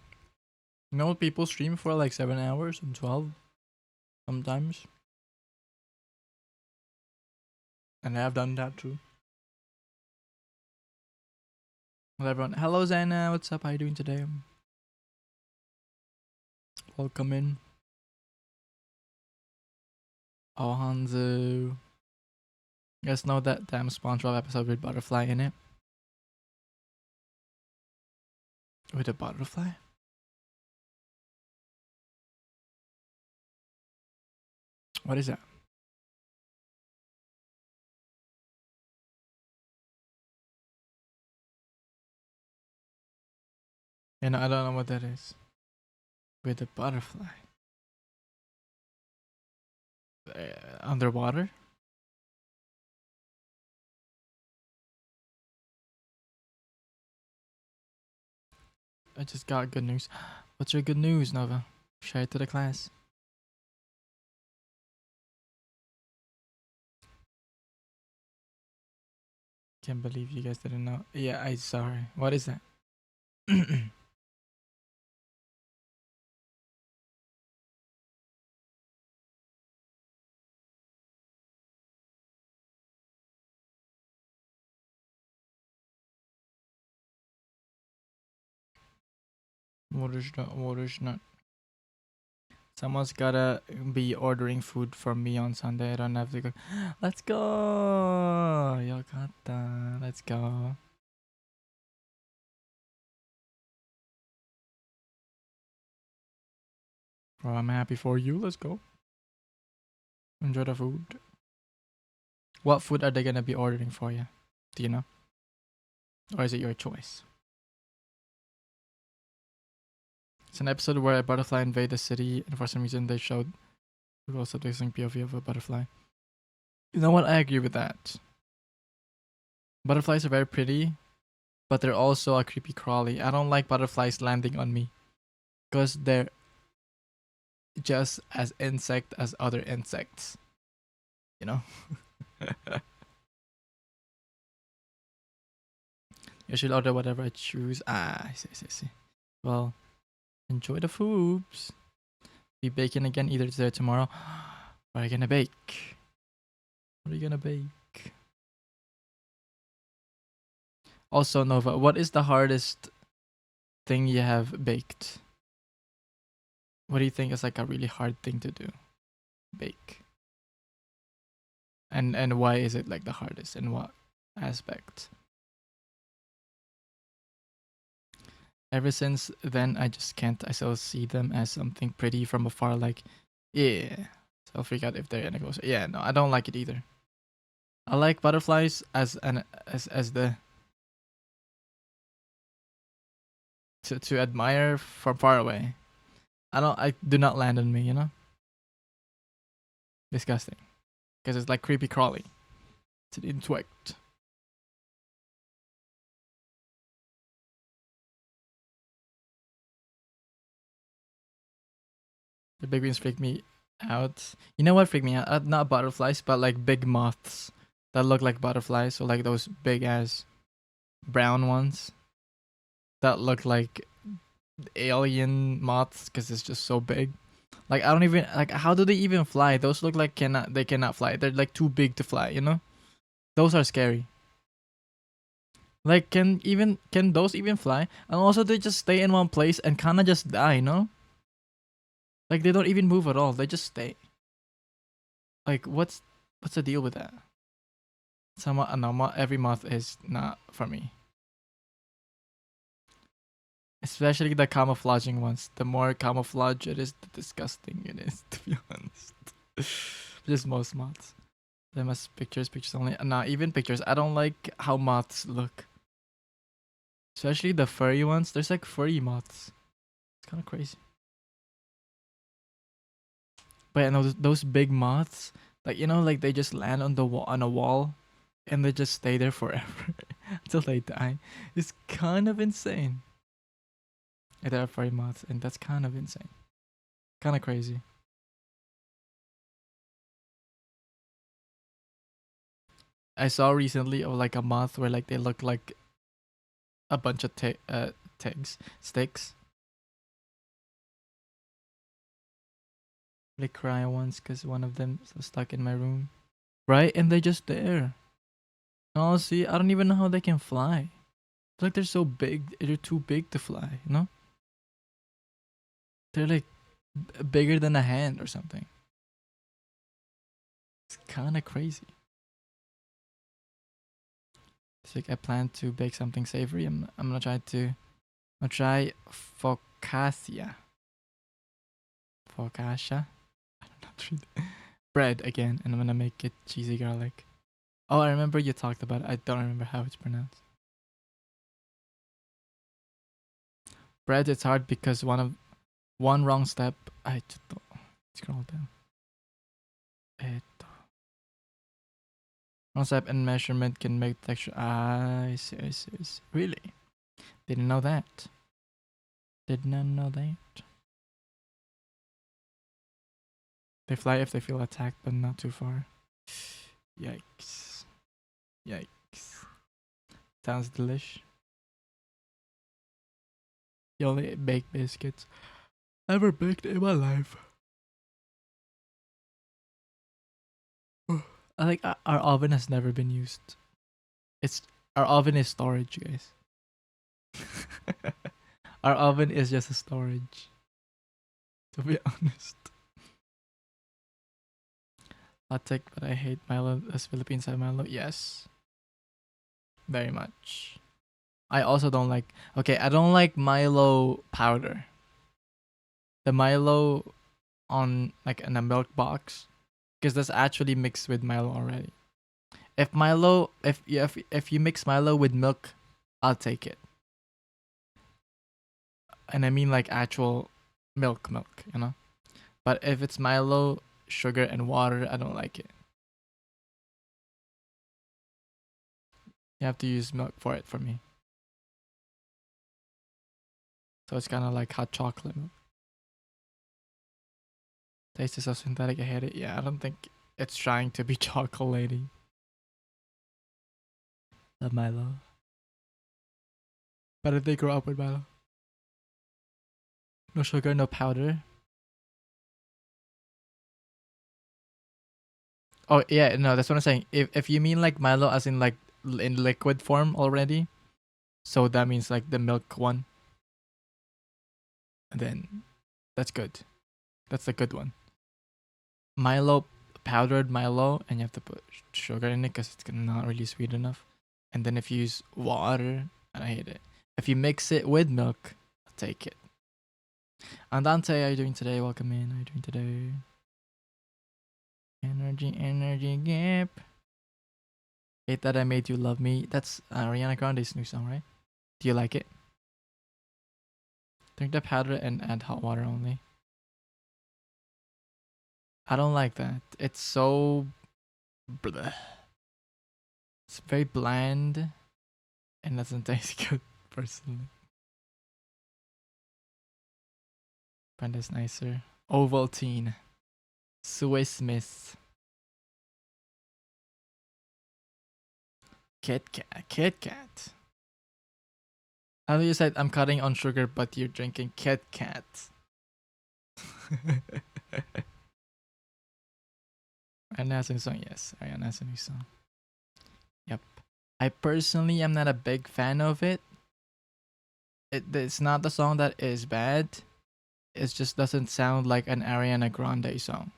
You know, people stream for like 7 hours and 12 sometimes. And I have done that too. Hello everyone. Hello Zana, what's up? How you doing today? Welcome in. Oh Hanzo. You guys know that damn SpongeBob episode with butterfly in it? With a butterfly? What is that? You know, I don't know what that is. With a butterfly. Underwater? I just got good news. What's your good news, Nova? Share it to the class. Can't believe you guys didn't know. Yeah, I sorry. What is that? What is not? Someone's gotta be ordering food from me on Sunday. I don't have to go. Let's go! Yokata. Let's go. Bro, I'm happy for you. Let's go. Enjoy the food. What food are they gonna be ordering for you? Do you know? Or is it your choice? It's an episode where a butterfly invade the city, and for some reason they showed the subjecting POV of a butterfly. You know what? I agree with that. Butterflies are very pretty, but they're also a creepy crawly. I don't like butterflies landing on me because they're just as insect as other insects. You know? You should order whatever I choose. I see. Well, enjoy the foobs. Be baking again either today or tomorrow. What are you gonna bake? What are you gonna bake? Also, Nova, what is the hardest thing you have baked? What do you think is like a really hard thing to do? Bake. And why is it like the hardest? In what aspect? Ever since then, I just can't. I still see them as something pretty from afar. Like, yeah. So I'll freak out if they're any closer. Yeah, no, I don't like it either. I like butterflies as the to admire from far away. I do not land on me, you know? Disgusting. Because it's like creepy crawly. It's an intellect. The big ones freak me out. You know what freak me out? Not butterflies, but like big moths that look like butterflies. So like those big ass brown ones that look like alien moths because it's just so big. Like I don't even like how do they even fly? Those look like they cannot fly. They're like too big to fly, you know? Those are scary. Like can those even fly? And also they just stay in one place and kinda just die, no? Like they don't even move at all. They just stay. Like what's the deal with that? Somewhat no, every moth is not for me. Especially the camouflaging ones. The more camouflage it is, the disgusting it is, to be honest. Just most moths. They must pictures only. Nah, even pictures. I don't like how moths look. Especially the furry ones. There's like furry moths. It's kind of crazy. But yeah, no, those big moths, like you know, like they just land on the on a wall, and they just stay there forever until they die. It's kind of insane. Yeah, there are furry moths, and that's kind of insane. Kind of crazy. I saw recently of like a moth where like they look like a bunch of sticks. They cry once because one of them was stuck in my room. Right? And they just there. Oh, see, I don't even know how they can fly. Like they're so big, they're too big to fly, you know? They're like bigger than a hand or something. It's kind of crazy. It's like I plan to bake something savory. I'm gonna try focaccia. Focaccia. I don't know how to read it. Bread again, and I'm gonna make it cheesy garlic. Oh, I remember you talked about it. I don't remember how it's pronounced. Bread, it's hard because one wrong step. I just don't scroll down. One step and measurement can make texture. I see. Really? Didn't know that. Did not know that. They fly if they feel attacked, but not too far. Yikes. Sounds delish. You only bake biscuits. Never baked in my life. I think our oven has never been used. Our oven is storage, you guys. Our oven is just a storage. To be honest. Hot take, but I hate Milo as Philippine style Milo. Yes. Very much. I also don't like. Okay, I don't like Milo powder. The Milo on like in a milk box, because that's actually mixed with Milo already. If you mix Milo with milk, I'll take it. And I mean like actual milk, you know. But if it's Milo, sugar and water, I don't like it. You have to use milk for it for me. So it's kind of like hot chocolate milk. Taste is so synthetic, I hate it. Yeah, I don't think it's trying to be chocolatey. Love Milo. But if they grow up with Milo. No sugar, no powder. Oh yeah, no, that's what I'm saying. If you mean like Milo as in like in liquid form already, so that means like the milk one. And then that's good. That's the good one. Milo, powdered Milo, and you have to put sugar in it because it's not really sweet enough. And then if you use water, and I hate it. If you mix it with milk, I'll take it. Andante, how are you doing today? Welcome in. How are you doing today? Energy gap. Hate that I made you love me. That's Ariana Grande's new song, right? Do you like it? Drink the powder and add hot water only. I don't like that. It's so bleh. It's very bland and doesn't taste good personally. Brenda's nicer. Ovaltine. Swiss Miss. Kit Kat. How do you say I'm cutting on sugar but you're drinking Kit Kat? Ariana has a new song, yes. Ariana has a new song. Yep. I personally am not a big fan of it. It's not the song that is bad. It just doesn't sound like an Ariana Grande song.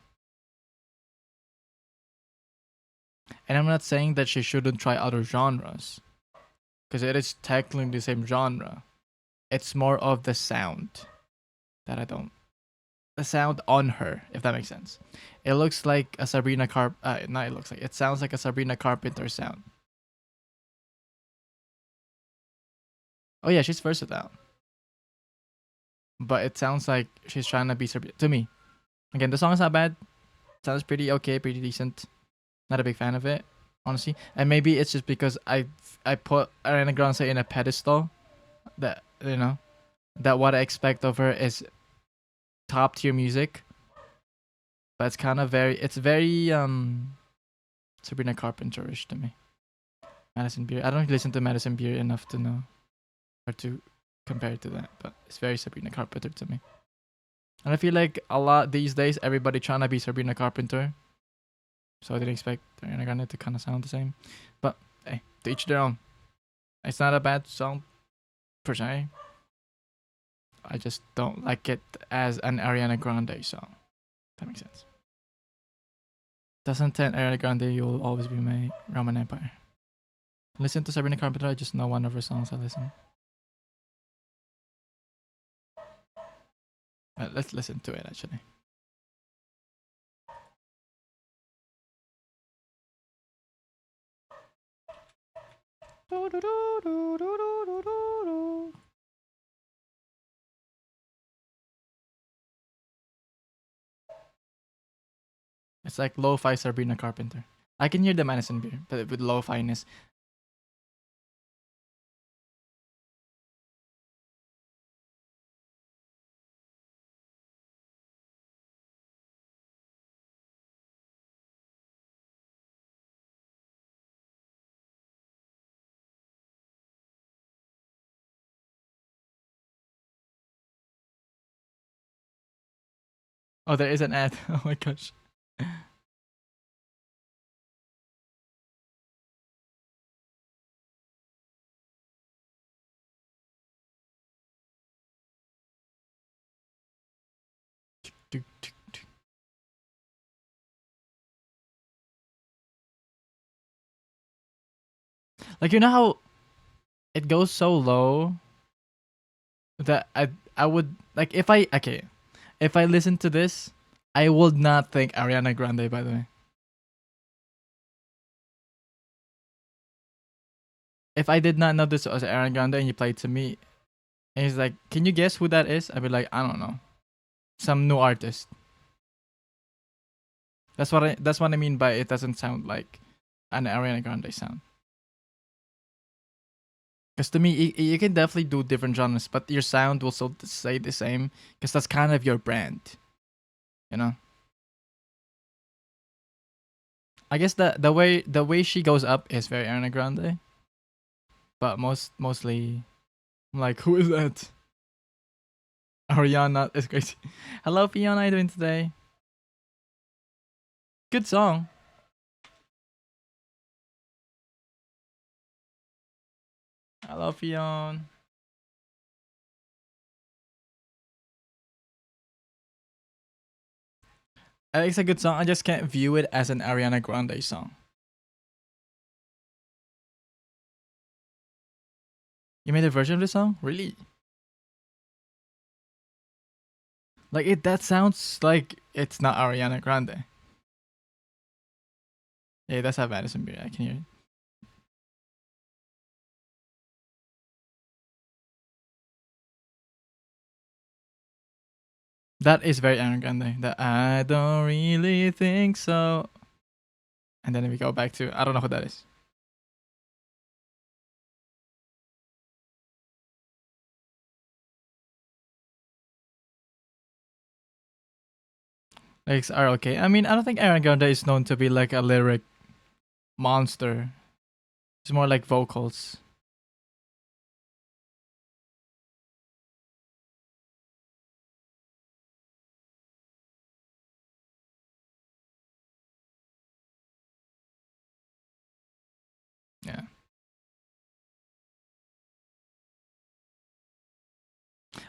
And I'm not saying that she shouldn't try other genres, because it is technically the same genre. It's more of the sound that I don't. The sound on her, if that makes sense. It looks like a Sabrina it sounds like a Sabrina Carpenter sound. Oh yeah, she's versatile. But it sounds like she's trying to be Sabrina. To me. Again, the song is not bad. Sounds pretty okay, pretty decent. Not a big fan of it, honestly. And maybe it's just because I put Ariana Grande in a pedestal that, you know, that what I expect of her is top tier music. But it's kind of very Sabrina Carpenter-ish to me. Madison Beer. I don't listen to Madison Beer enough to know or to compare it to that, but it's very Sabrina Carpenter to me. And I feel like a lot these days everybody trying to be Sabrina Carpenter. So I didn't expect Ariana Grande to kind of sound the same. But hey, to each their own. It's not a bad song per se. I just don't like it as an Ariana Grande song. That makes sense. 2010 Ariana Grande, You'll Always Be My Roman Empire. Listen to Sabrina Carpenter, I just know one of her songs I listen. Let's listen to it actually. It's like lo-fi Sabrina Carpenter. I can hear the Madison Beer, but with lo-fi-ness. Oh, there is an ad. Oh my gosh. Like, you know how it goes so low that I would like if I listen to this, I would not think Ariana Grande, by the way. If I did not know this was Ariana Grande and you played to me, and he's like, "Can you guess who that is?" I'd be like, "I don't know, some new artist." That's what I mean by it doesn't sound like an Ariana Grande sound. Because to me, you can definitely do different genres, but your sound will still stay the same. Because that's kind of your brand, you know. I guess the way she goes up is very Ariana Grande, but mostly, I'm like, who is that? Ariana is crazy. Hello, Fiona. How you doing today? Good song. Hello, Fiona. It's a good song. I just can't view it as an Ariana Grande song. You made a version of the song? Really? Like it that sounds like it's not Ariana Grande. Yeah, that's how Madison Beer. I can hear it. That is very Ariana Grande. That I don't really think so. And then we go back to I don't know who that is. Lyrics are okay. I mean, I don't think Ariana Grande is known to be like a lyric monster. It's more like vocals. Yeah.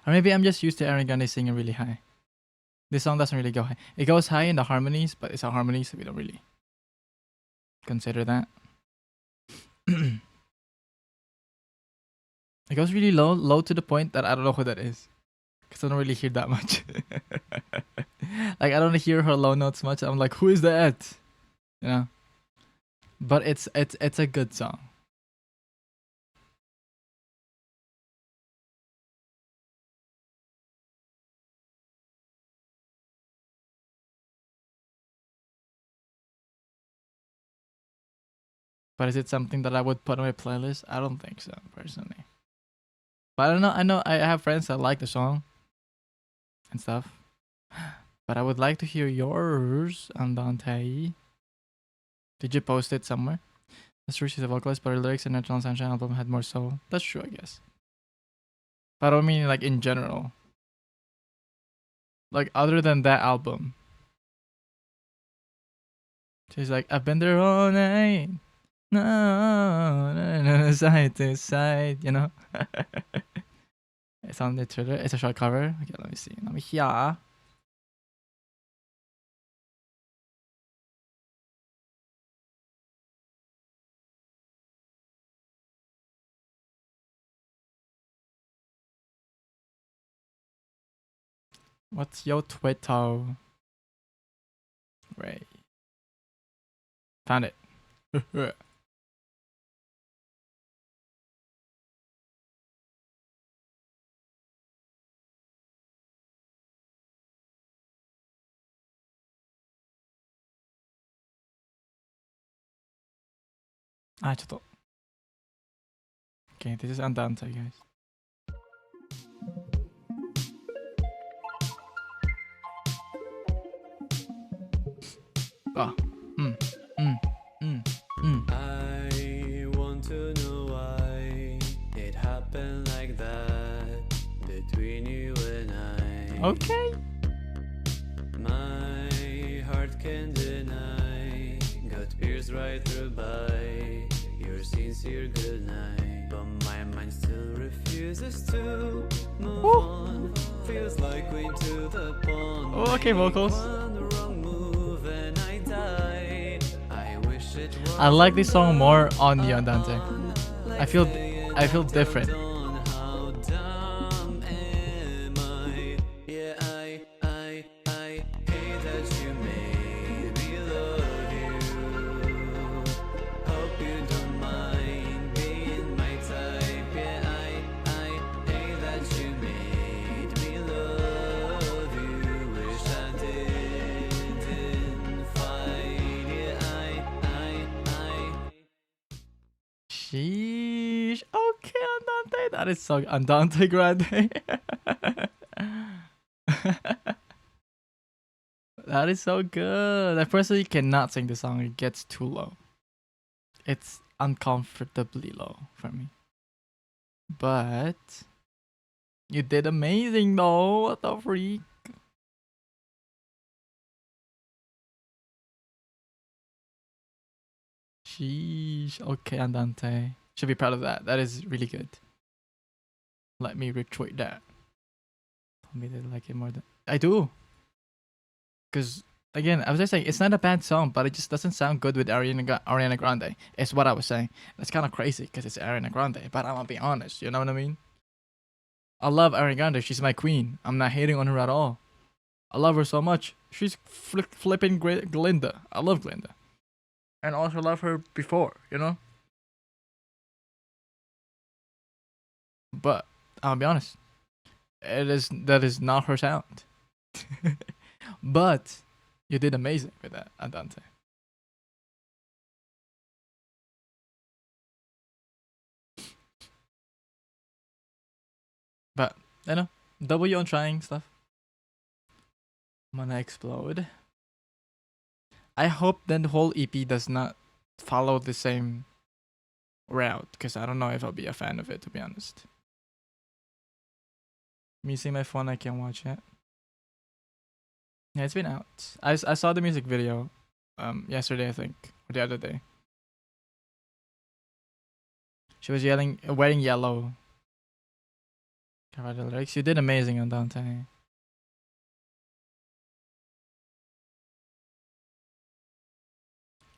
Or maybe I'm just used to Ariana Grande singing really high. This song doesn't really go high. It goes high in the harmonies, but it's a harmony, so we don't really consider that. It goes really low to the point that I don't know who that is. Because I don't really hear that much. Like, I don't hear her low notes much. I'm like, who is that? You know? But it's a good song. But is it something that I would put on my playlist? I don't think so, personally. But I don't know. I know I have friends that like the song and stuff. But I would like to hear yours, Andante. Did you post it somewhere? That's true, she's a vocalist, but her lyrics in Natural Sunshine album had more soul. That's true, I guess. But I don't mean like in general. Like other than that album. She's like, I've been there all night. No, side to side, you know? It's on the Twitter. It's a short cover. Okay, let me see. Let me hear. What's your Twitter? Right. Found it. Ah, ちょっと. Okay, this is Andante, guys. Ah. I want to know why it happened like that between you and I. Okay. My heart can't deny, got pierced right through by your sincere goodnight. But my mind still refuses to move on. Feels like going to the pond. Oh, okay, vocals. One wrong move and I die. I wish it was I like this song more on the Andante. I feel different. how dumb am I? Yeah, I hate that you made me love you. Hope you don't mind being my type. Yeah, I hate that you made me love you. Wish I didn't fight. Yeah, I Sheesh. Okay, Andante. That is so Andante Grande. That is so good. I personally cannot sing the song. It gets too low. It's uncomfortably low for me. But you did amazing though. What the freak? Sheesh. Okay, Andante. Should be proud of that. That is really good. Let me retweet that. Told me they like it more than I do. Because again, I was just saying it's not a bad song, but it just doesn't sound good with Ariana Grande. It's what I was saying. That's kind of crazy because it's Ariana Grande. But I'm gonna be honest. You know what I mean? I love Ariana Grande. She's my queen. I'm not hating on her at all. I love her so much. She's flipping great, Glinda. I love Glinda, and also love her before. You know. But I'll be honest. That is not her sound. But you did amazing with that, Andante. But I know, W on trying stuff. I'm gonna explode. I hope then the whole EP does not follow the same route, because I don't know if I'll be a fan of it, to be honest. Me see my phone, I can't watch it. Yeah, it's been out. I saw the music video yesterday, I think, or the other day. She was wearing yellow. Can't write the lyrics. You did amazing on Dante.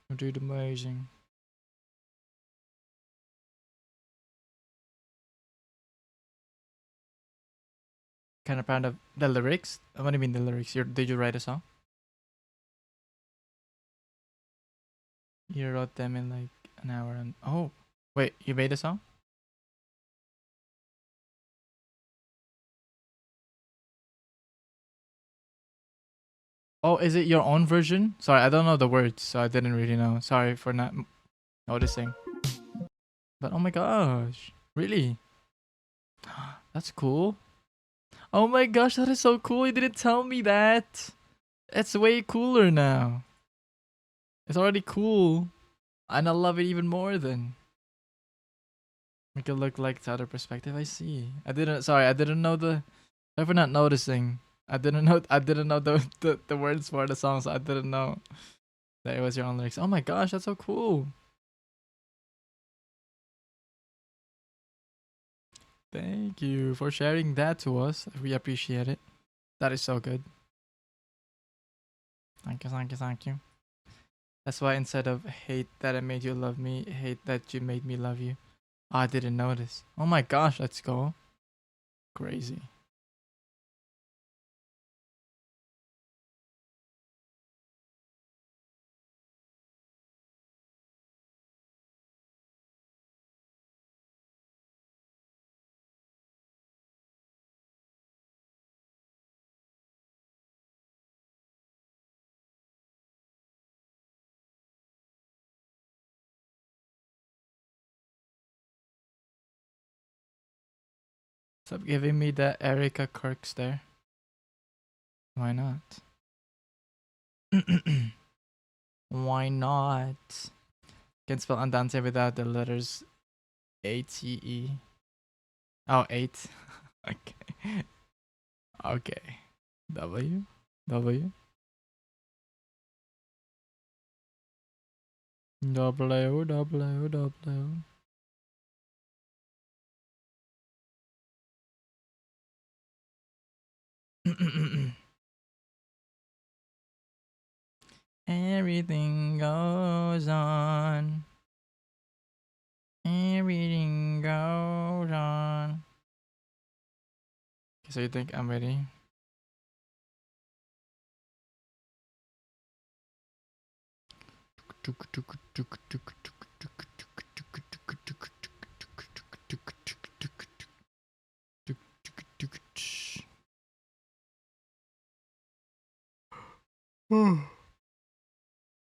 You did amazing. Kind of proud of the lyrics. What do you mean the lyrics? Did you write a song? You wrote them in like an hour and oh wait, you made a song? Oh, is it your own version? Sorry, I don't know the words, so I didn't really know. Sorry for not noticing. But oh my gosh, really? That's cool. Oh my gosh, that is so cool. You didn't tell me that. It's way cooler now. It's already cool. And I love it even more then. Make it look like the other perspective. I see. I didn't know the sorry for not noticing. I didn't know the words for the songs. I didn't know that it was your own lyrics. Oh my gosh, that's so cool. Thank you for sharing that to us. We appreciate it. That is so good. Thank you, thank you, thank you. That's why instead of hate that I made you love me, hate that you made me love you. Oh, I didn't notice. Oh my gosh, let's go. Crazy. Stop giving me that Erica Kirk stare. Why not? Why not? Can spell andante without the letters ATE. Oh, 8. Okay. Okay. W. W. W. W. W. Everything goes on. Everything goes on. Okay, so you think I'm ready?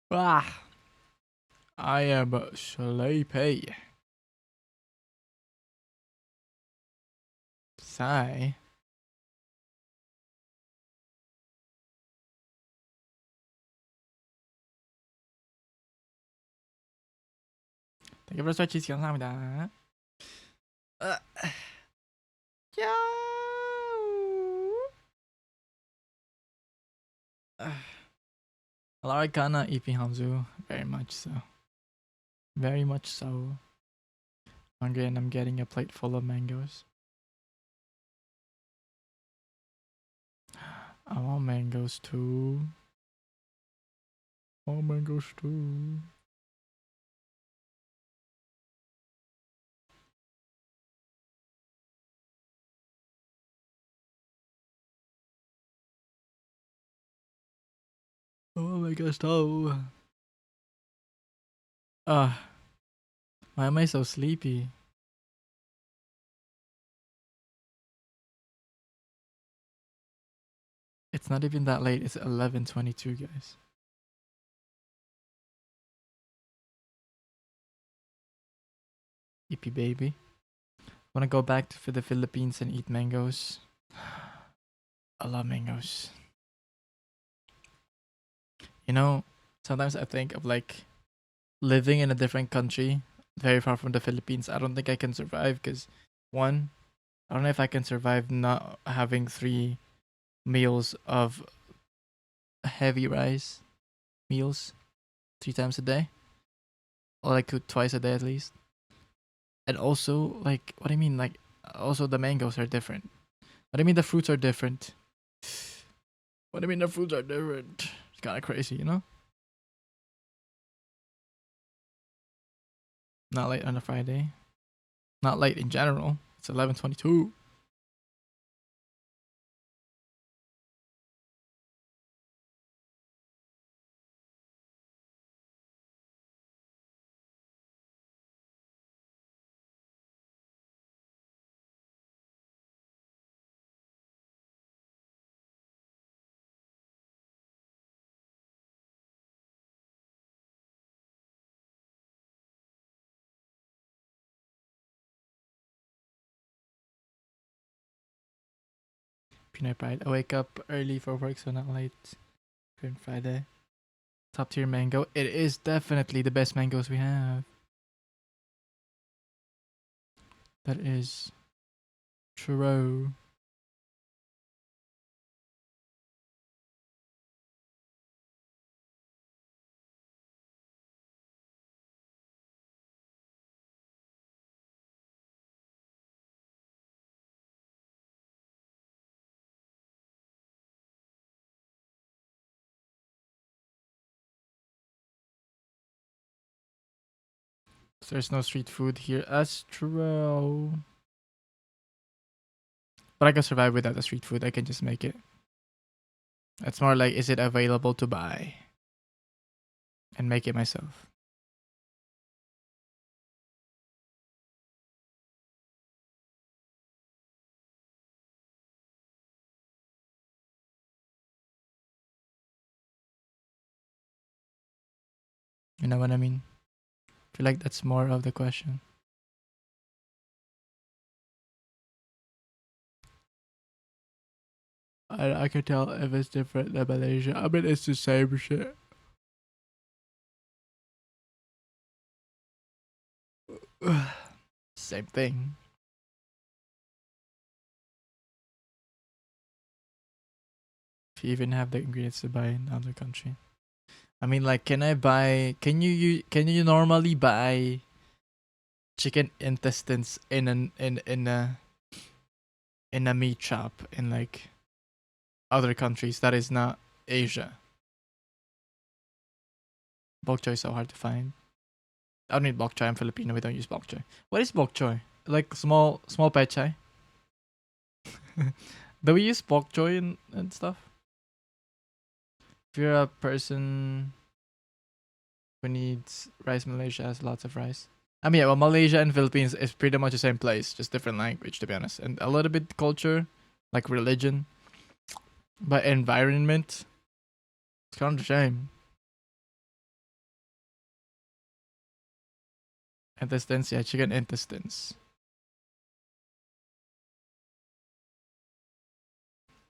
Ah, I am sleepy. Sigh. Thank you for the cheese. 감사합니다. Yo. Larikana EP Hamzu. Very much so. Very much so. Hungry and I'm getting a plate full of mangoes. I want mangoes too. I want mangoes too. Oh my gosh, no. Why am I so sleepy? It's not even that late. It's 11:22, guys. EP baby. Wanna go back to the Philippines and eat mangoes? I love mangoes. You know, sometimes I think of like living in a different country, very far from the Philippines. I don't think I can survive because, one, I don't know if I can survive not having 3 meals of heavy rice meals 3 times a day, or like twice a day at least. And also, like, what do you mean? Like, also the mangoes are different. What do you mean the fruits are different? What do you mean the fruits are different? It's kind of crazy, you know? Not late on a Friday. Not late in general. It's 11:22. Peanut Pride. I wake up early for work, so not late. Good Friday. Top tier mango. It is definitely the best mangoes we have. That is true. There's no street food here. That's true. But I can survive without the street food. I can just make it. It's more like, is it available to buy? And make it myself. You know what I mean? I feel like that's more of the question. I can tell if it's different than Malaysia. I mean, it's the same shit. Same thing. If you even have the ingredients to buy in other country. I mean, like, can I buy? Can you normally buy chicken intestines in a meat shop in like other countries that is not Asia? Bok choy is so hard to find. I don't need bok choy. I'm Filipino. We don't use bok choy. What is bok choy? Like small pechay? Do we use bok choy and stuff? If you're a person who needs rice, Malaysia has lots of rice. I mean, yeah, well, Malaysia and Philippines is pretty much the same place, just different language, to be honest, and a little bit culture, like religion, but environment, it's kind of the same. Intestines, yeah, chicken intestines.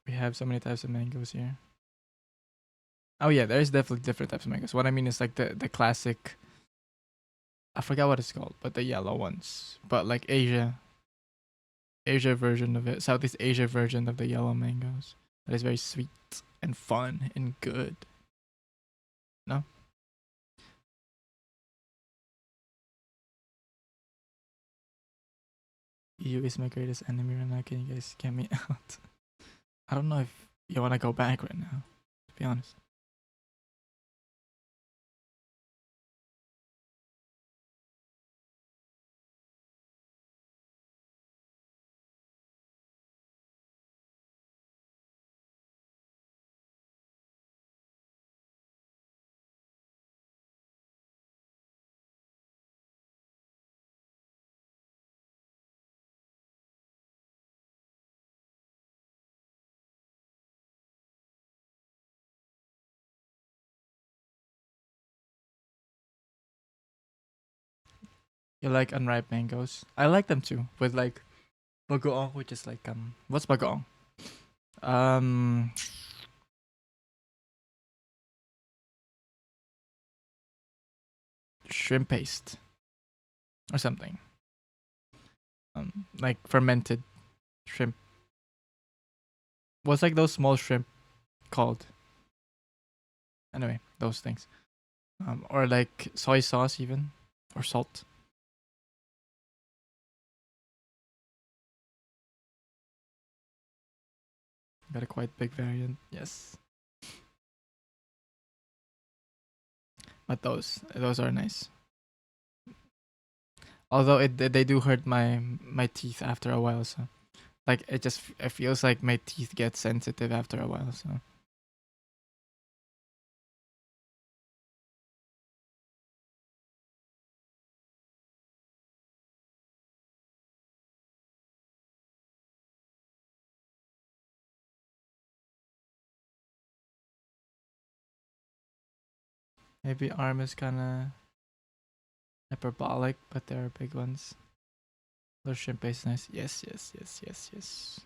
We have so many types of mangoes here. Oh yeah, there's definitely different types of mangoes. What I mean is like the classic. I forgot what it's called, but the yellow ones. But like Asia version of it, Southeast Asia version of the yellow mangoes. That is very sweet and fun and good. No? EU is my greatest enemy right now. Can you guys get me out? I don't know if you want to go back right now, to be honest. You like unripe mangoes? I like them too, with like bagoong, which is like what's bagoong? Um, shrimp paste or something. Like fermented shrimp. What's like those small shrimp called? Anyway, those things. Or like soy sauce even, or salt. Got a quite big variant. Yes, but those are nice. Although they do hurt my teeth after a while. So like it feels like my teeth get sensitive after a while. So maybe arm is kind of hyperbolic, but there are big ones. The shrimp paste is nice. Yes, yes, yes, yes, yes.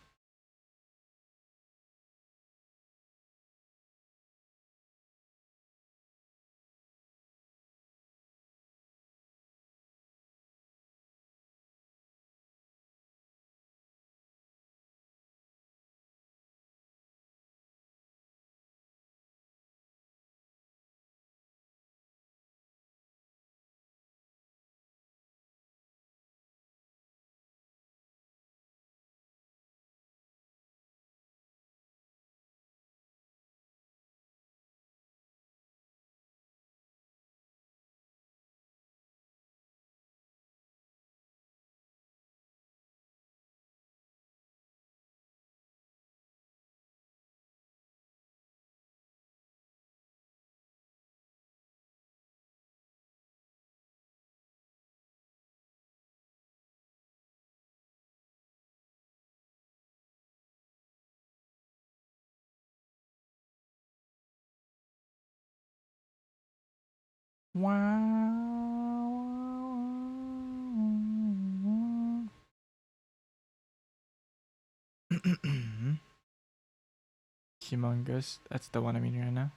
Humongous. That's the one I'm in right now.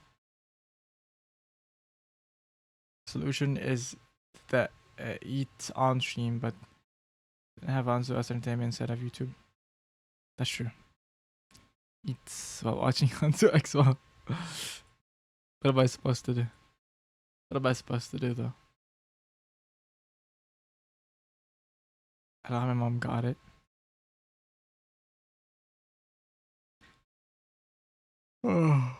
Solution is that eat on stream, but have Hanzo as entertainment instead of YouTube. That's true. Eats while watching Hanzo X well. What am I supposed to do? What am I supposed to do though? I don't know how my mom got it. Oh.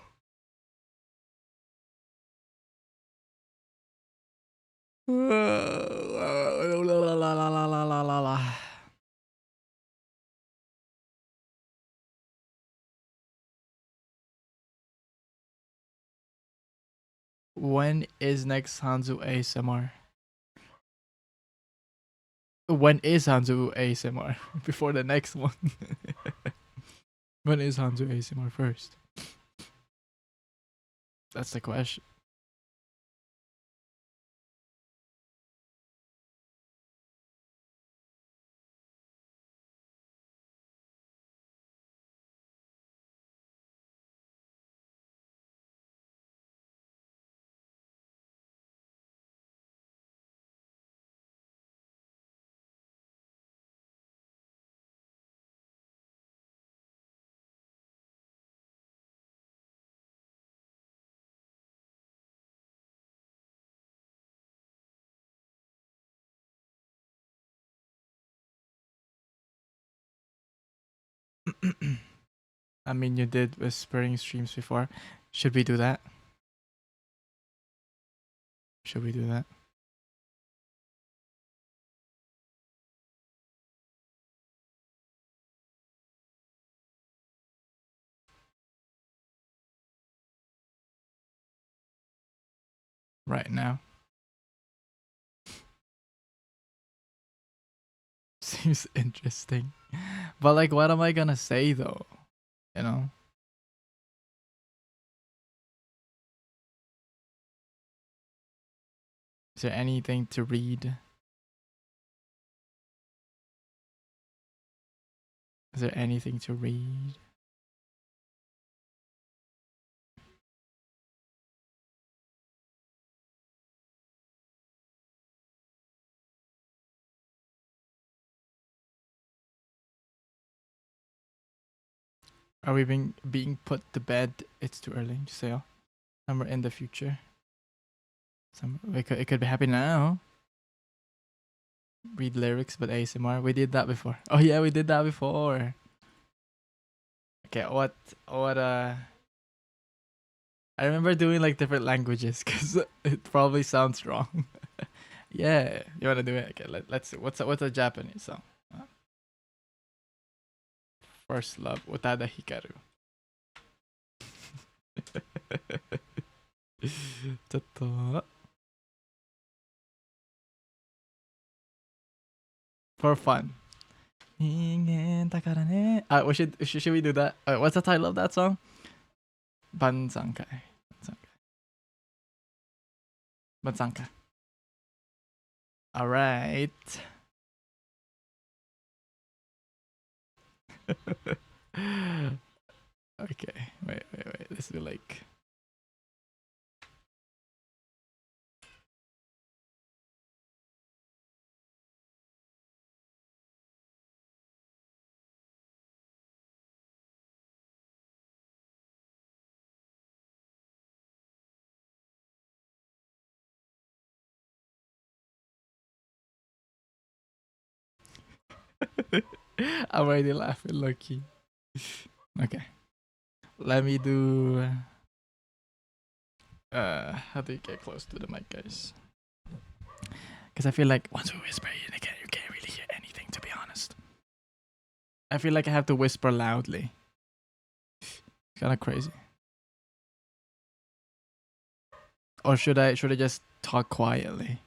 When is next Hanzo ASMR? When is Hanzo ASMR? Before the next one. When is Hanzo ASMR first? That's the question. I mean, you did whispering streams before. Should we do that? Should we do that? Right now. Seems interesting. But like, what am I gonna say though? You know? Is there anything to read? Is there anything to read? Are we being put to bed? It's too early to say. Somewhere in the future. It could be happy now. Read lyrics but ASMR. We did that before. Oh yeah, we did that before. Okay, what I remember doing like different languages because it probably sounds wrong. Yeah, you wanna do it? Okay, let's see. What's a Japanese song? First Love, Utada Hikaru. ちょっと for fun. 人間だからね. Should we do that? What's the title of that song? Banzankai. Banzankai. All right. Okay. Wait. Let's do like. I'm already laughing, Loki. Okay. Let me do. How do you get close to the mic, guys? Because I feel like once we whisper, you can't really hear anything. To be honest, I feel like I have to whisper loudly. It's kind of crazy. Or should I just talk quietly?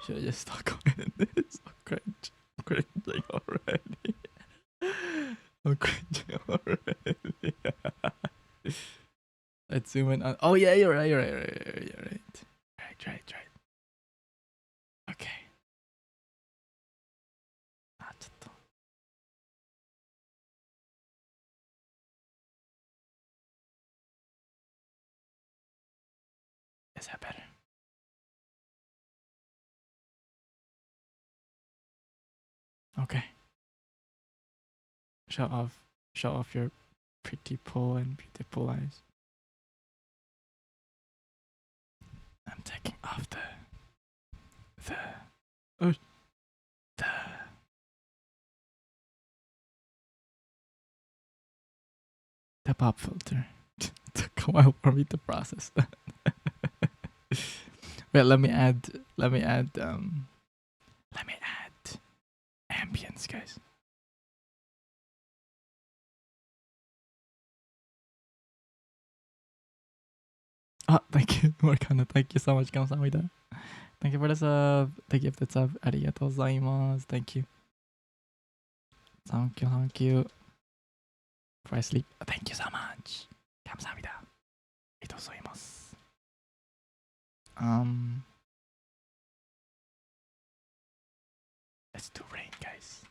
Should I just talk quietly? It's so cringe. I'm cringing already. I'm cringing already. Let's zoom in on. Oh yeah, you're right. Alright, right. Okay. あ、ちょっと。Is that better? Okay. Show off your pretty pull and beautiful eyes. I'm taking off the oh, the pop filter. It took a while for me to process that. Wait, let me add ambience, guys. Oh, thank you, Morgana. Thank you so much, 감사합니다. Thank you for the sub. The gifted sub. Arigatou gozaimasu. Thank you. Thank you. Before I sleep. Thank you so much. 감사합니다. Arigatou gozaimasu. Let's do rain, guys.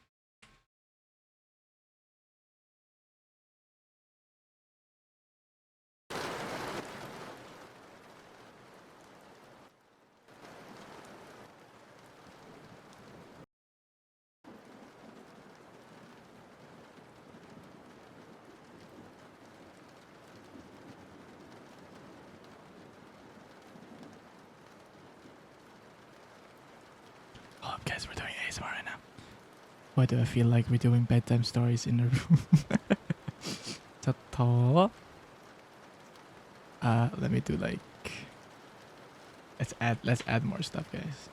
Hold up, guys. We're doing ASMR right now. Why do I feel like we're doing bedtime stories in a room? Let me do like. Let's add more stuff, guys.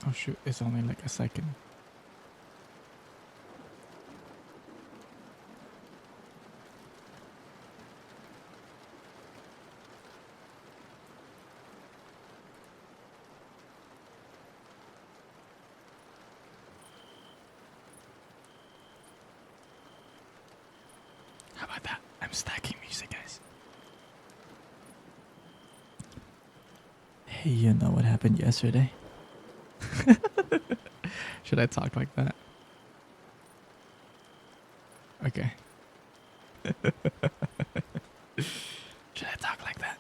Oh shoot, it's only like a second. How about that? I'm stacking music, guys. Hey, you know what happened yesterday? Should I talk like that? Okay. Should I talk like that?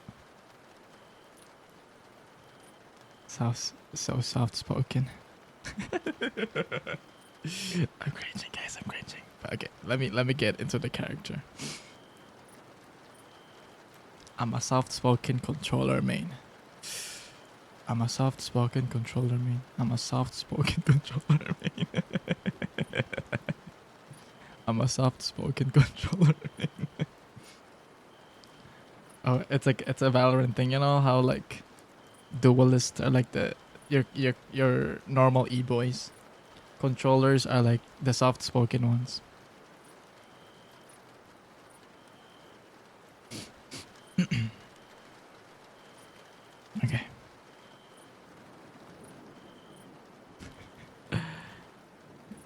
So soft spoken. I'm cringing, guys. I'm cringing. Okay, let me get into the character. I'm a soft spoken controller main. I'm a soft spoken controller main. I'm a soft spoken controller main. I'm a soft spoken controller main. Oh, it's a Valorant thing, you know how like duelists are like your normal e-boys. Controllers are like the soft spoken ones. Okay.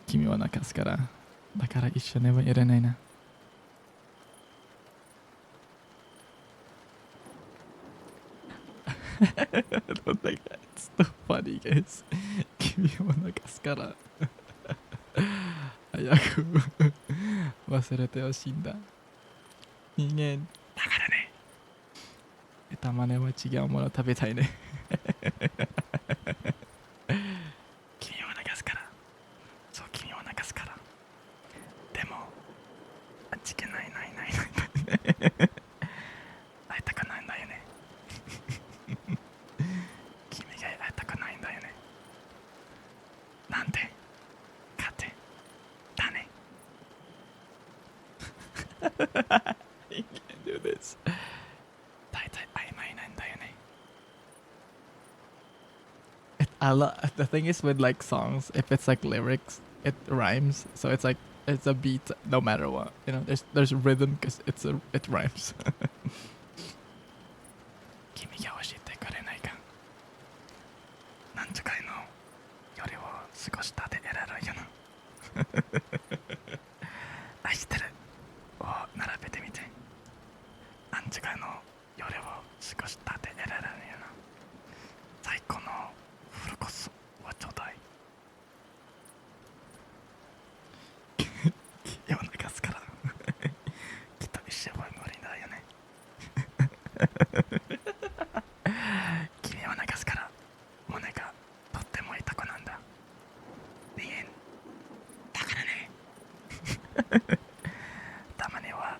Kimi wa nakasu kara. Dakara issho ne wa iranai na. I don't think that's too funny, guys. Kimi wa nakasu kara. 早く忘れてほしいんだ。人間だからね。たまには違うもの食べたいね。君を流すから。そう、君を流すから。でも、あっちけない。会いたくないんだよね。君が会いたくないんだよね。なんでかってだね。You can't do this. 大体曖昧なんだよね。The thing is with like songs, if it's like lyrics, it rhymes. So it's like it's a beat no matter what. You know, there's rhythm because it rhymes. 君が教えてくれないか。過ごしたで得られるよな。愛してるを並べてみて。アンチがの夜を過ごしたで得られるよな。最高のフルコースをちょうだい。世を流すからきっと一生は無理だよね。君を流すから胸がとっても痛くなんだ。人間だからね。たまには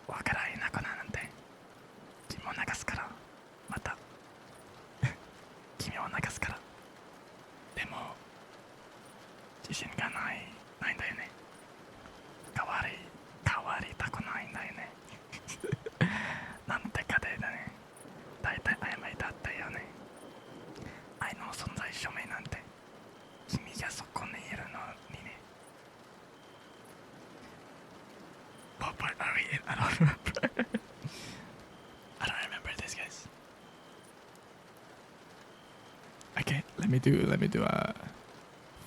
わからなくなるんで君を流すから。また君を流すから。でも自信がないんだよね。変わりたくないんだよね。なんてかでね、大体曖昧だったよね。愛の存在証明なんて君がそこにいるのにね。What part are we in? I don't remember. I don't remember this, guys. Okay, let me do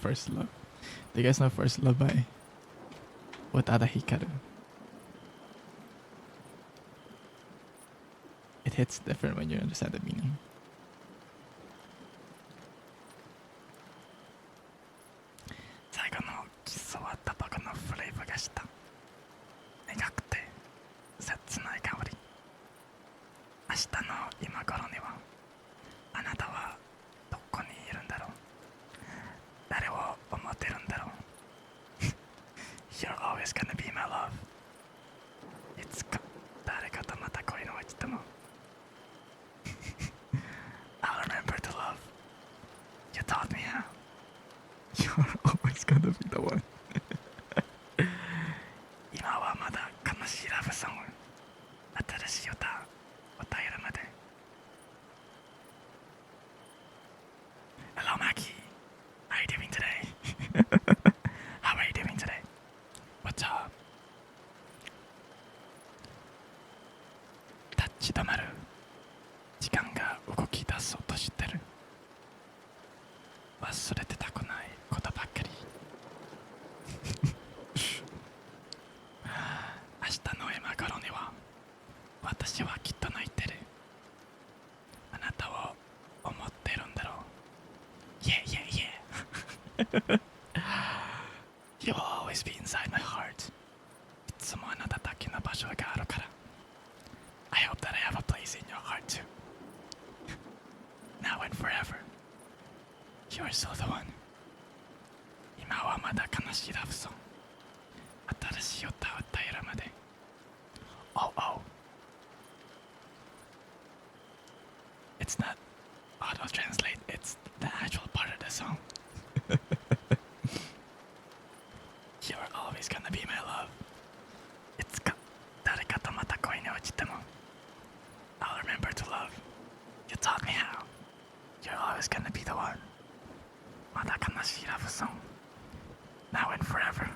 First Love. Do you guys know First Love by Utada Hikaru? It hits different when you understand the meaning. You're always gonna be my love. It's 誰かとまた恋の落ちてもI'll remember to love. You taught me how. You're always gonna be the one. 今はまだ悲しいラブソング。新しい歌歌えるまで。Hello, Maki. How are you doing today? How are you doing today? What's up? 立ち止まる。時間が動き出そうとしてる。忘れてたくないことばっかり。明日の今頃には私はきっと泣いてる。あなたを思ってるんだろう。Yeah, yeah, yeah. You'll always be inside my heart. いつもあなただけの場所があるから。I hope that I have a place in your heart too. Now and forever. You're still the one. 今はまだ悲しいラブソング。新しい歌を歌えるまで。Oh, oh. It's not auto translate, it's the actual part of the song. You're always gonna be my love. いつか誰かとまた恋に落ちても I'll remember to love. You taught me how. You're always gonna be the one. まだ悲しいラブソング Now and forever.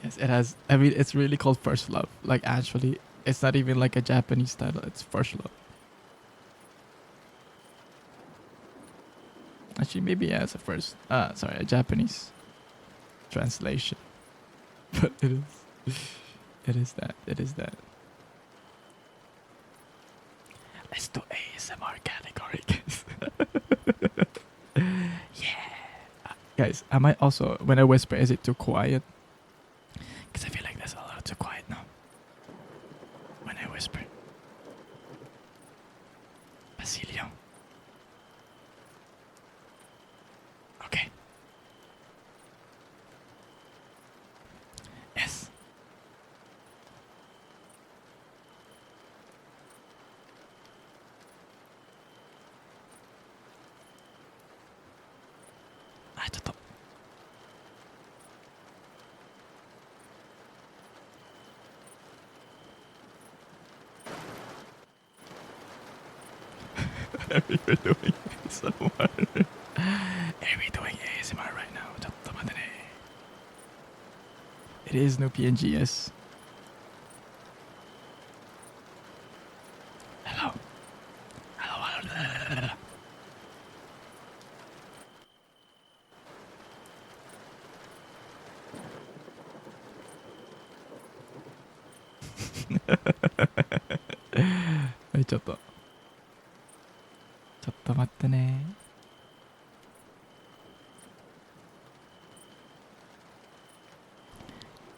Yes, it has. I mean, it's really called First Love. Like, actually, it's not even like a Japanese title. It's First Love. Actually, maybe yeah, it's a Japanese translation. But it is that. Let's do ASMR category, guys. Yeah. Guys, I might also, when I whisper, is it too quiet? Because I feel like there's a little too quiet now. When I whisper. Basilio. Okay. Yes. Ah, ちょっと。Are we doing ASMR? Are we doing ASMR right now? ちょっと待ってね。It is no PNG, yes. Hello. Hello. はい、ちょっと待ってね。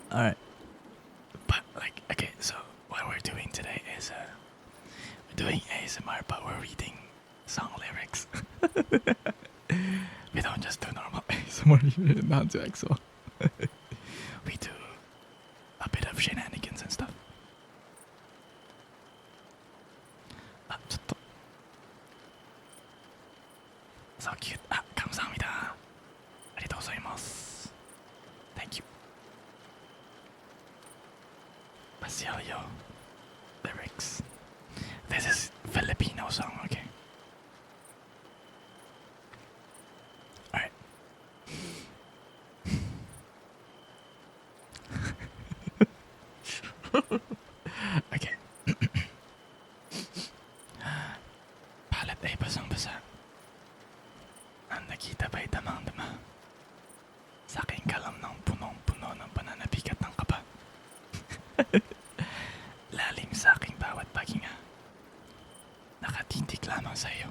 Alright. But, like, okay, so what we're doing today is, we're doing ASMR, but we're reading song lyrics. We don't just do normal ASMR here in Hanzo EXO. We do a bit of shenanigans and stuff. あ、ちょっと So cute. 아, 감사합니다. ありがとうございます. Thank you. Basilio lyrics. This is Filipino song, okay? Alright. Okay. Palad ay basang-basa. Ang nakita ba'y damang-dama? Sa aking kalam ng punong-puno ng pananabigat ng kaba. Lalim sa aking bawat paghinga. Nakatitig lamang sa iyo.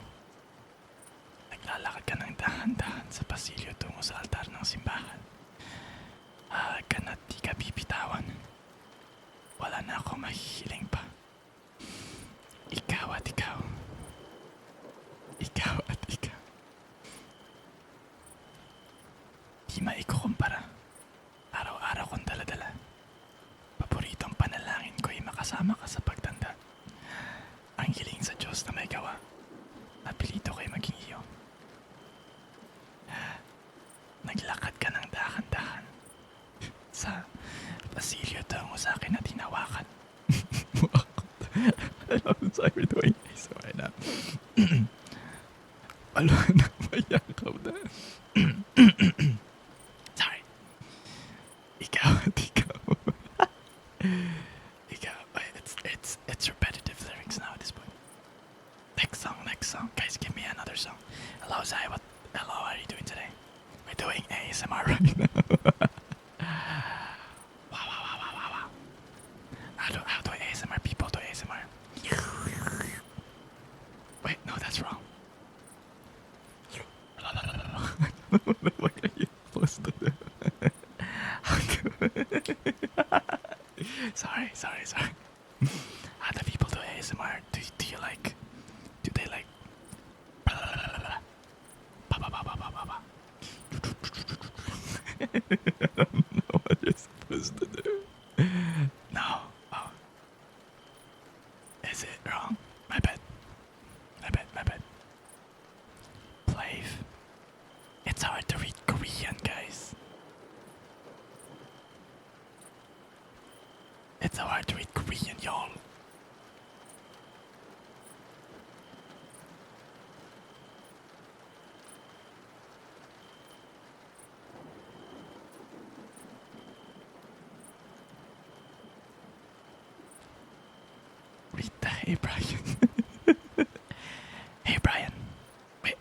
Naglalakad ka ng dahan-dahan sa pasilyo tungo sa altar ng simbahan. Ka na't di ka bibitawan. Wala na ako mahihiling pa. Ikaw at ikaw. Ikaw at ikaw. Di maikukumpara. Araw-araw kong daladala. Paboritong panalangin ko'y makasama ka sa pagtanda. Ang hiling sa Diyos na may gawa. Napilito ko'y maging iyo. Naglakad ka ng dahan-dahan. Sa pasilyo tungo sa akin na tinawakan. I'm sorry for doing this right now. Alam na mayakaw na. Sorry. Ikaw at ikaw. Ikaw. It's repetitive lyrics now at this point. Next song. Guys, give me another song. Hello, Zai. Hello, how are you doing today? We're doing ASMR right now. Wow. How do ASMR people do ASMR? Wait, no, that's wrong. What are you supposed to do? Sorry. How do people do ASMR? Do you like? Do they like? I don't know what you're supposed to do. No. Oh. Is it wrong? My bad. Plave. It's hard to read Korean, guys. It's so hard to read Korean, y'all. Read the Hey Brian. Hey Brian. Wait.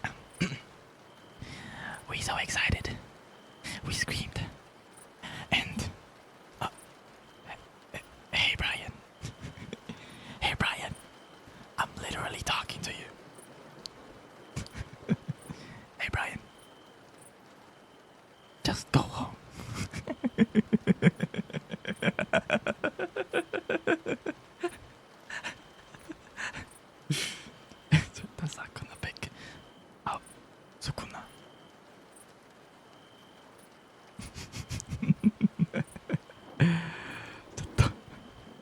We so excited. We screamed. And hey Brian. Hey Brian. I'm literally talking to you. Hey Brian. Just go home. That's not gonna pick. Oh, Sukuna.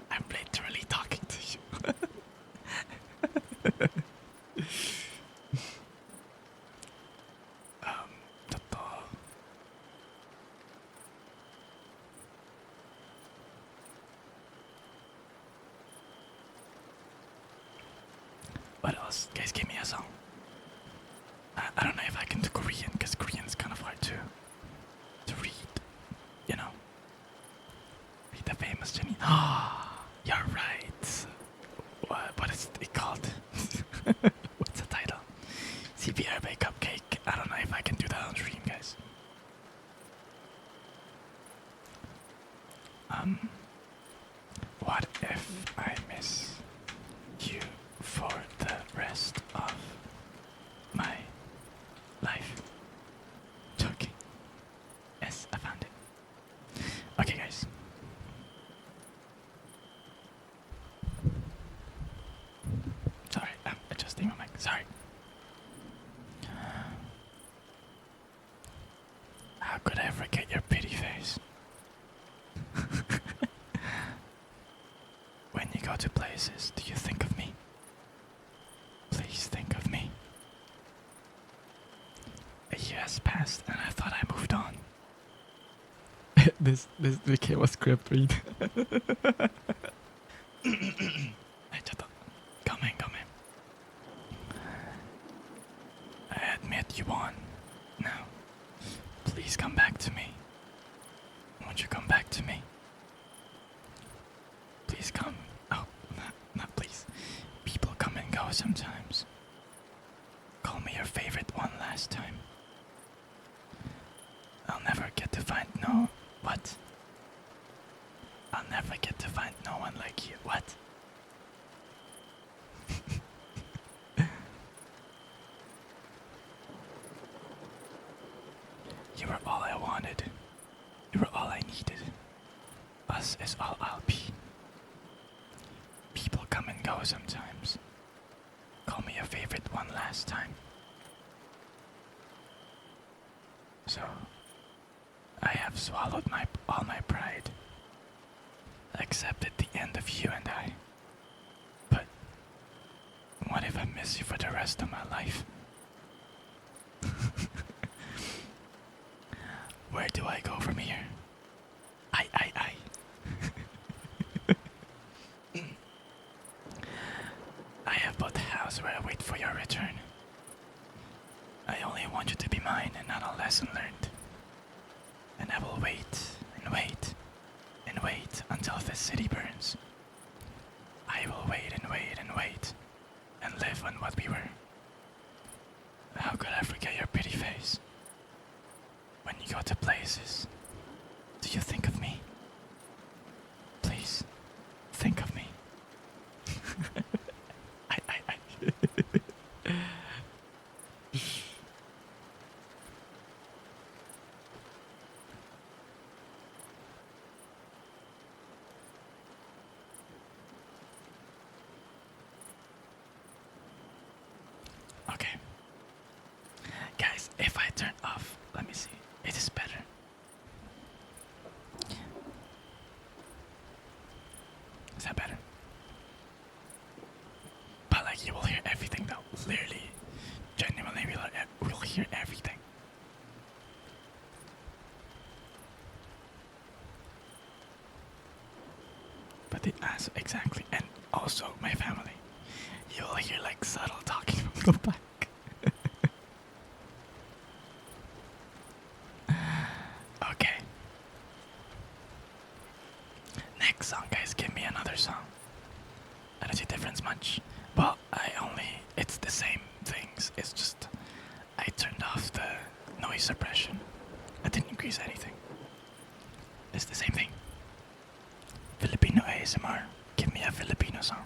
I'm literally talking to you. What else? Guys, give me a song. I don't know if I can do Korean, because Korean is kind of hard to read, you know. Read the famous Jenny. You're right. What is it called? What's the title? CPR by Cupcake. I don't know if I can do that on stream, guys. What if this became a script read. Hey, chatto. Come in, come in. I admit you won. Now, please come back to me. Won't you come back to me? Please come. Oh, not please. People come and go sometimes. Call me your favorite one last time. I'll never get to find no... What? I'll never get to find no one like you. What? You were all I wanted. You were all I needed. Us is all I'll be. People come and go sometimes. Call me your favorite one last time. So, I have swallowed all my pride. Accepted the end of you and I. But, what if I miss you for the rest of my life? Where do I go from here? I. I have bought the house where I wait for your return. I only want you to be mine and not a lesson learned. And I will wait and wait and wait until this city burns. I will wait and wait and wait and live on what we were. How could I forget your pretty face? When you go to places, do you think of me? Please, think of me. I. Okay. Guys, if I turn off, let me see. It is better. Is that better? But like you will hear everything though. Literally, genuinely, we'll hear everything. But it has exactly, and also my family. You will hear like subtle talking from the back. Okay. Next song, guys. Give me another song. I don't see difference much. Well, it's the same things. It's just, I turned off the noise suppression. I didn't increase anything. It's the same thing. Filipino ASMR. Give me a Filipino song.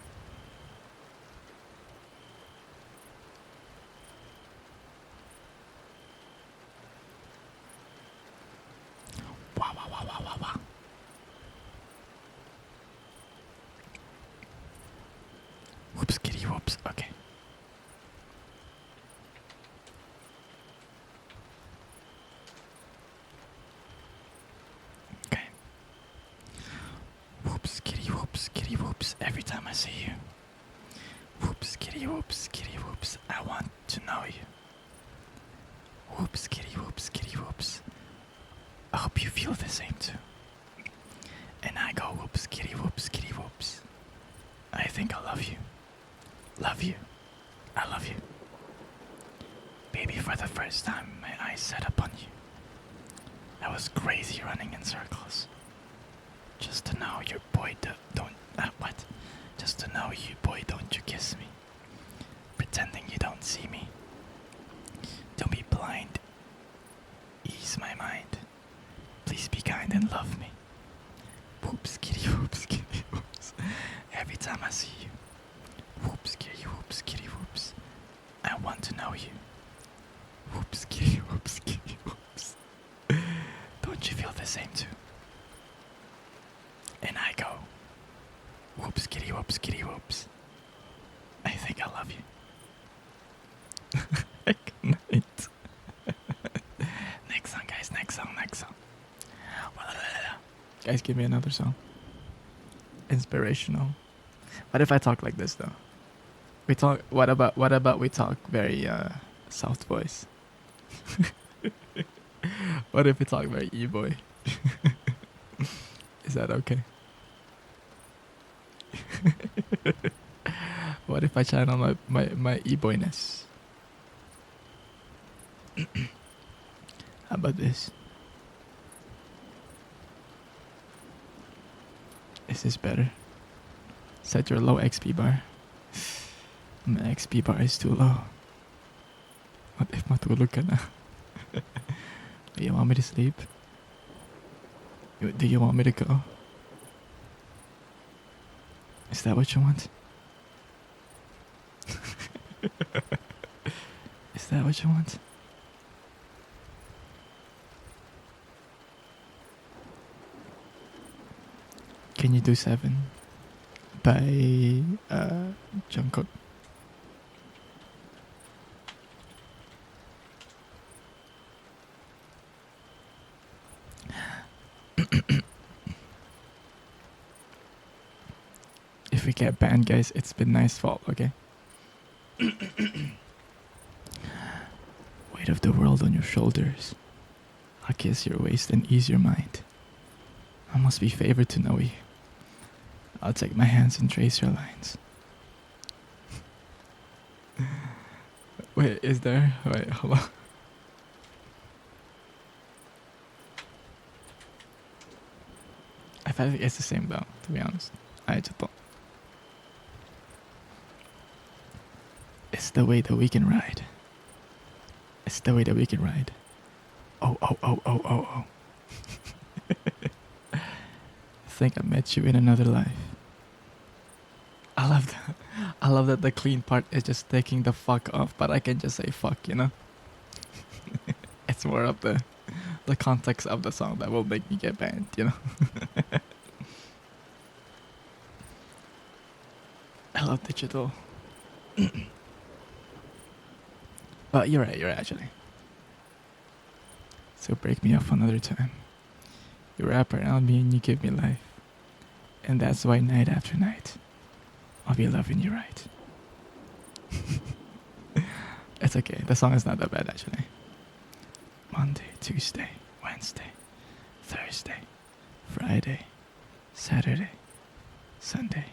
Wow, wow, wow, wow, wow, wow. Whoops, kitty, whoops. Okay. Okay. Whoops, kitty, whoops. Every time I see you. Whoops, kitty, whoops, I want to know you. Whoops, kitty, whoops. I hope you feel the same too. And I go whoops, kitty, whoops. I think I love you. Love you. I love you. Baby, for the first time, my eyes set upon you. I was crazy running in circles. Just to know your boy what? Just to know you, boy, don't you kiss me. Pretending you don't see me. Don't be blind. Ease my mind. Please be kind and love me. Whoops, kitty, whoops. Every time I see you. Whoops, kitty, whoops. I want to know you. Whoops, kitty, whoops. Don't you feel the same too? And I go, whoops, kitty, whoops. I think I love you. Good night. Next song, guys. Next song. Guys, give me another song. Inspirational. What if I talk like this though? What about we talk very soft voice? What if we talk very e-boy? Is that okay? What if I channel my e-boyness? How about this? Is this better? Set your low XP bar. My XP bar is too low. What if matulog ka na? Do you want me to sleep? Do you want me to go? Is that what you want? Is that what you want? Can you do 7 by Jungkook? If we get banned, guys, it's been nice fault, okay? Weight of the world on your shoulders. I'll kiss your waist and ease your mind. I must be favored to know you. I'll take my hands and trace your lines. Wait, is there? Wait, hold on. I feel like it's the same though, to be honest. I just thought. It's the way that we can ride. It's the way that we can ride. Oh, oh, oh, oh, oh, oh. I think I met you in another life. I love that. I love that the clean part is just taking the fuck off, but I can just say fuck, you know? It's more of the context of the song that will make me get banned, you know? I love digital. But you're right actually. So break me off another time. You wrap around me and you give me life. And that's why night after night, I'll be loving you right. It's okay, the song is not that bad actually. Monday, Tuesday, Wednesday, Thursday, Friday, Saturday, Sunday.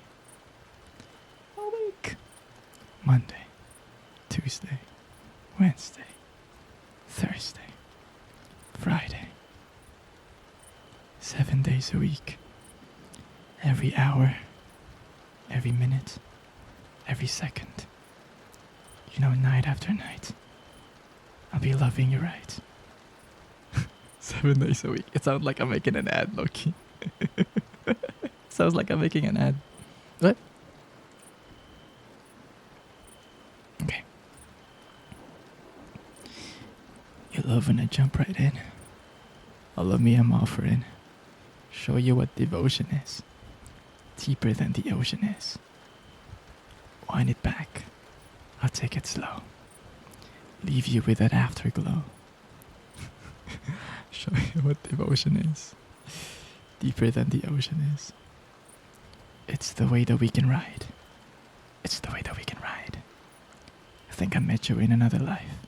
A week. Monday, Tuesday, Wednesday, Thursday, Friday. 7 days a week. Every hour, every minute, every second. You know, night after night, I'll be loving you right. 7 days a week. It sounds like I'm making an ad, Loki. Sounds like I'm making an ad. What? Okay. You love when I jump right in. All of me I'm offering. Show you what devotion is. Deeper than the ocean is. Wind it back. I'll take it slow. Leave you with that afterglow. Show you what devotion is. Deeper than the ocean is. It's the way that we can ride. It's the way that we can ride. I think I met you in another life.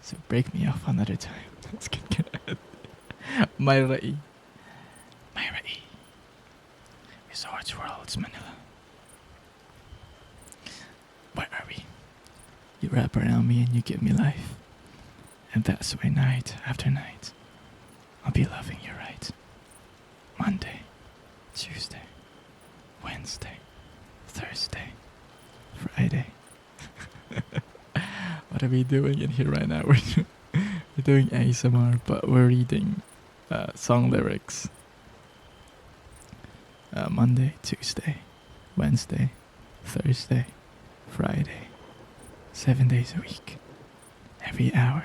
So break me off another time. Let's get good. Myra E. Myra E. Resorts Worlds, Manila. Where are we? You wrap around me and you give me life. And that's why night after night, I'll be loving you right. Monday, Tuesday, Wednesday, Thursday, Friday. What are we doing in here right now? We're doing ASMR, but we're reading song lyrics. Monday, Tuesday, Wednesday, Thursday, Friday. 7 days a week. Every hour,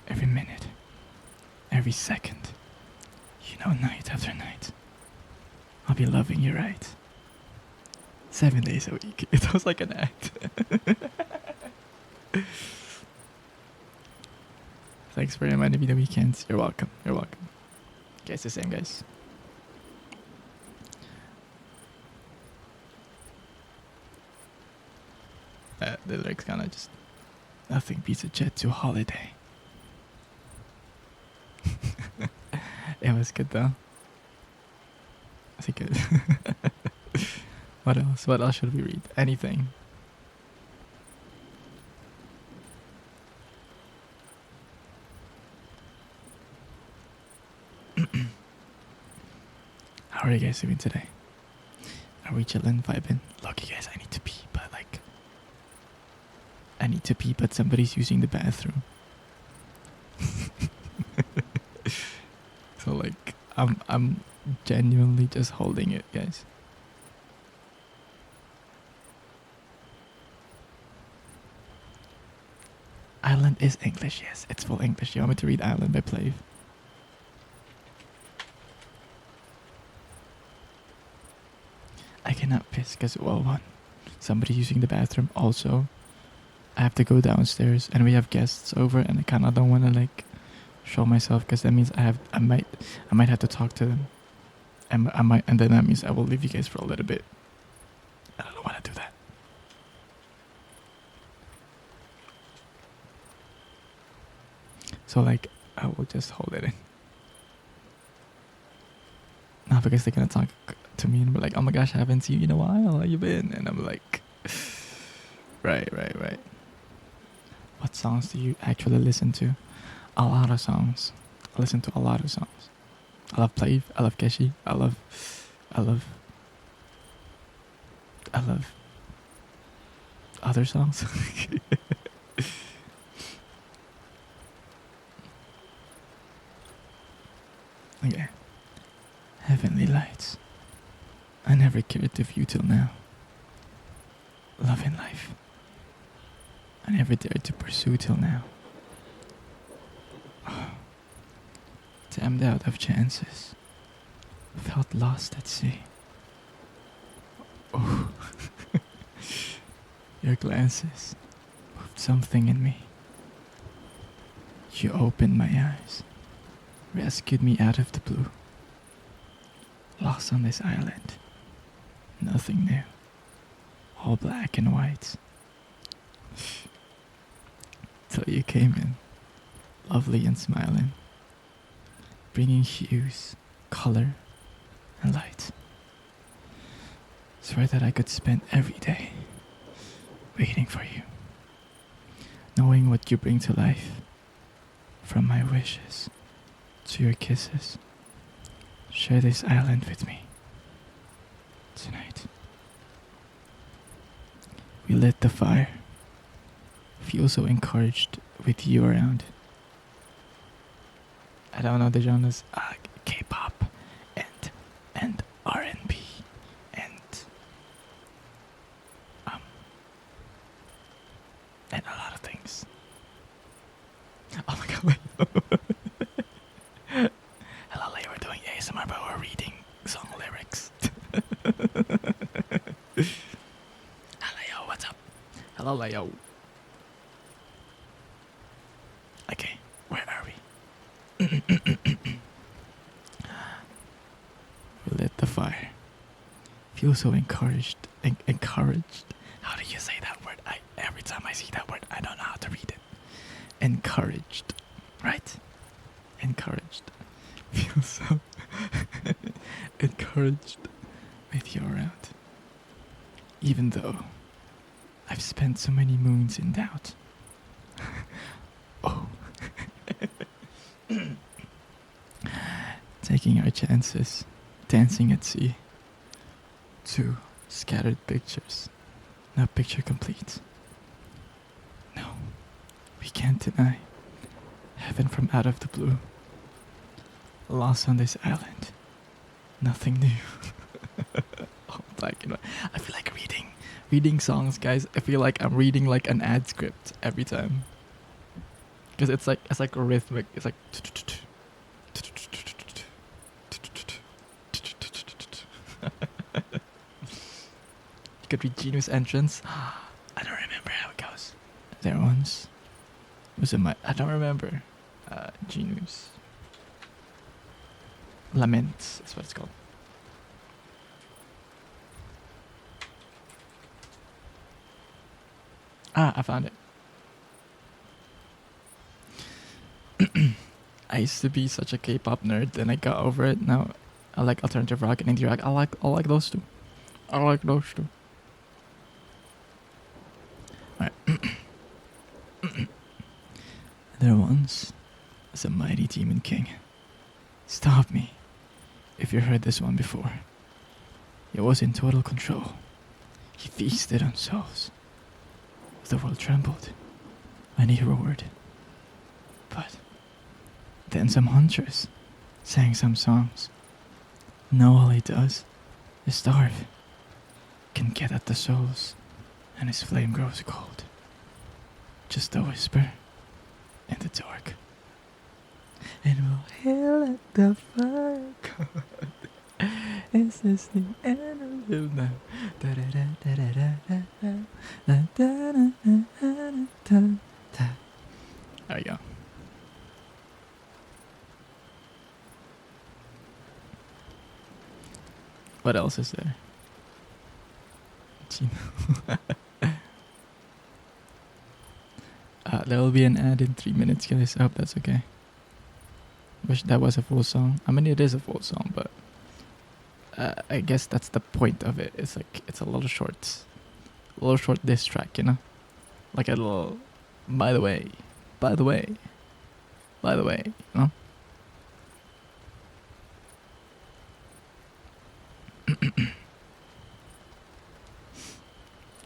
every minute, every second. You know, night after night, I'll be loving you right. 7 days a week. It was like an act. Thanks for reminding me the weekends. You're welcome. You're welcome. Okay, it's the same, guys. The lyrics kind of just... Nothing beats a jet to a holiday. It was good though. Is it good? What else? What else should we read? Anything. How are you guys doing today? Are we chilling, vibing? Look, you guys, I need to pee, but like, I need to pee, but somebody's using the bathroom. So like, I'm genuinely just holding it, guys. Island is English, yes, it's full English. You want me to read Island by Plave? I cannot piss because, well, one, somebody using the bathroom. Also, I have to go downstairs and we have guests over, and I kind of don't want to like show myself because that means I might have to talk to them, and and then that means I will leave you guys for a little bit. And I don't want to do that. So like, I will just hold it in. Not because they're gonna talk to me and be like, "Oh my gosh, I haven't seen you in a while. How you been?" And I'm like, right. What songs do you actually listen to? A lot of songs. I listen to a lot of songs. I love Plave. I love Keshi. I love other songs. Okay. Heavenly lights. I never cared to view till now. Love in life. I never dared to pursue till now. Damned out of chances. Felt lost at sea. Oh. Your glances moved something in me. You opened my eyes. Rescued me out of the blue. Lost on this island. Nothing new. All black and white. Till you came in. Lovely and smiling. Bringing hues, color, and light. Swear that I could spend every day waiting for you. Knowing what you bring to life. From my wishes to your kisses. Share this island with me tonight. We lit the fire. Feel so encouraged with you around. I don't know the genres. K-pop and R&B and a lot of things. Oh my god! Wait. Hello, Leo. We're doing ASMR, but we're reading song lyrics. Hello, Leo. What's up? Hello, Leo. Okay, where are we? We lit the fire. Feel so encouraged. Encouraged. How do you say that word? Every time I see that word, I don't know how to read it. Encouraged, right? Encouraged. Feel so encouraged with you around. Even though I've spent so many moons in doubt. Oh. Taking our chances, dancing at sea. 2 scattered pictures, no picture complete. No, we can't deny heaven from out of the blue. Lost on this island, nothing new. Oh, black and white. I feel like reading songs, guys. I feel like I'm reading like an ad script every time. Because it's like rhythmic. It's like. You could read Genu's entrance. I don't remember how it goes. There once was I don't remember. Genu's Lament is what it's called. I found it. I used to be such a K-pop nerd, then I got over it. Now I like alternative rock and indie rock. I like those two. I like those two. Alright. There once was a mighty demon king. Stop me if you heard this one before. He was in total control. He feasted on souls. The world trembled when he roared. But then some hunters sang some songs. Now all he does is starve. Can get at the souls, and his flame grows cold. Just a whisper in the dark. And we'll hail at the fire god. Is this the end of now? There you go. What else is there? There will be an ad in 3 minutes, guys. I hope that's okay. Wish that was a full song. I mean, it is a full song, but I guess that's the point of it. It's like it's a little short diss track, you know, like a little. By the way, you know.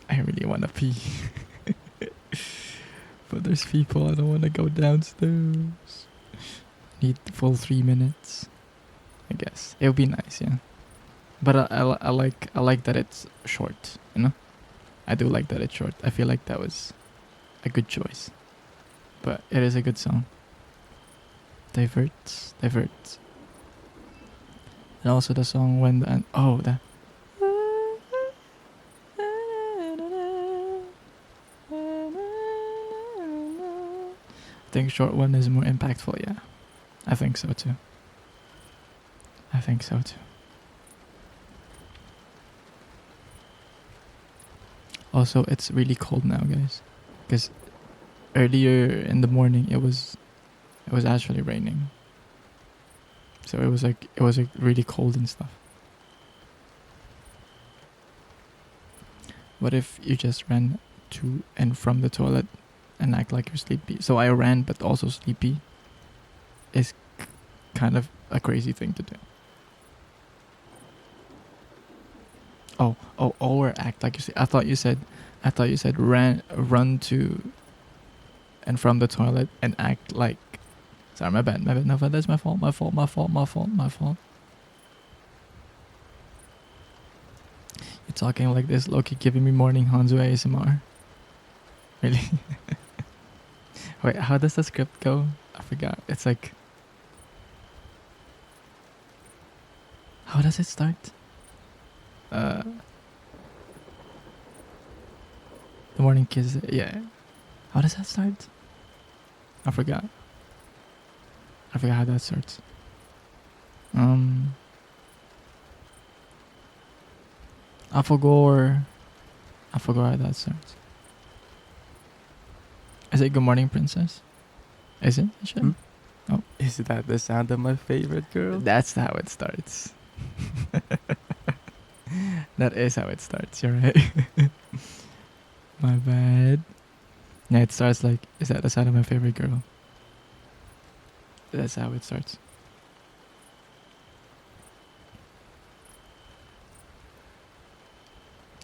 I really want to pee. But there's people, I don't want to go downstairs. Need the full 3 minutes. I guess it would be nice, yeah. But I like that it's short, you know. I do like that it's short. I feel like that was a good choice. But it is a good song. Diverts. And also the song when the I think short one is more impactful, yeah. I think so too. Also, it's really cold now, guys. Because earlier in the morning it was actually raining. So it was like really cold and stuff. What if you just ran to and from the toilet and act like you're sleepy? So I ran but also sleepy is kind of a crazy thing to do. Or act like you say. I thought you said run to and from the toilet and act like. Sorry, my bad. No, that's my fault. You're talking like this, Loki, giving me morning Hanzo ASMR. Really? Wait, how does the script go? I forgot. It's like. How does it start? The morning kiss. Yeah. How does that start? I forgot how that starts. I forgot how that starts. Is it Good Morning Princess? Is it? Oh. Is that the sound of my favorite girl? That's how it starts. That is how it starts, you're right. My bad. Yeah, it starts like, is that the sound of my favorite girl? That's how it starts.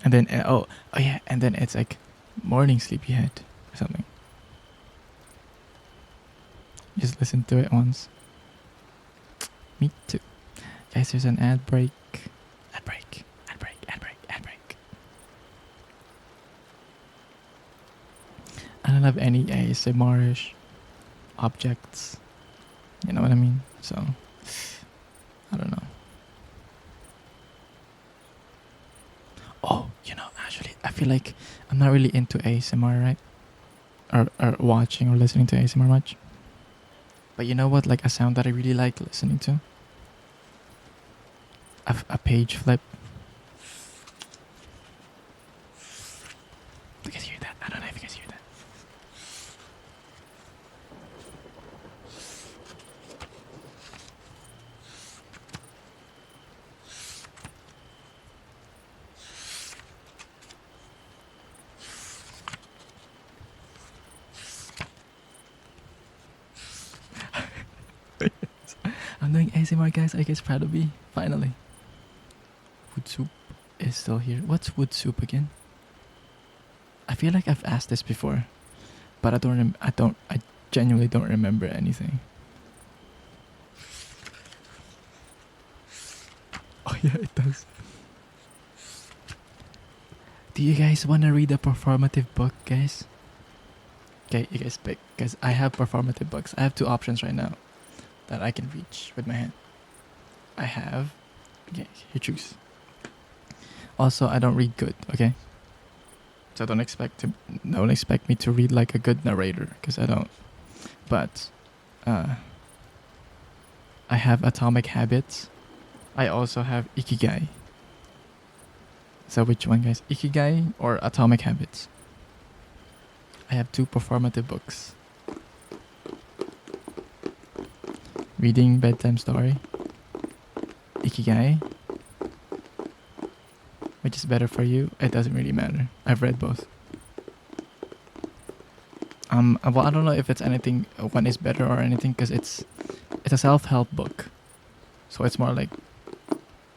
And then, oh yeah, and then it's like morning sleepyhead or something. Just listen to it once. Me too. Guys, there's an ad break. I don't have any ASMR-ish objects. You know what I mean? So, I don't know. Oh, you know, actually, I feel like I'm not really into ASMR, right? Or watching or listening to ASMR much. But you know what? Like a sound that I really like listening to? A page flip. You guys hear that? I don't know if you guys hear that. I'm doing ASMR, guys. Are you guys proud of me? Finally. Wood soup is still here. What's wood soup again? I feel like I've asked this before, but I genuinely don't remember anything. Oh yeah, it does. Do you guys want to read a performative book, guys? Okay, you guys pick, because I have performative books. I have two options right now that I can reach with my hand. I have, okay, you choose. Also, I don't read good, okay? So don't expect me to read like a good narrator, because I don't. But I have Atomic Habits. I also have Ikigai. So which one, guys? Ikigai or Atomic Habits? I have two performative books. Reading Bedtime Story. Ikigai. Which is better for you? It doesn't really matter. I've read both. Well, I don't know if it's anything, one is better or anything, because it's a self-help book. So it's more like,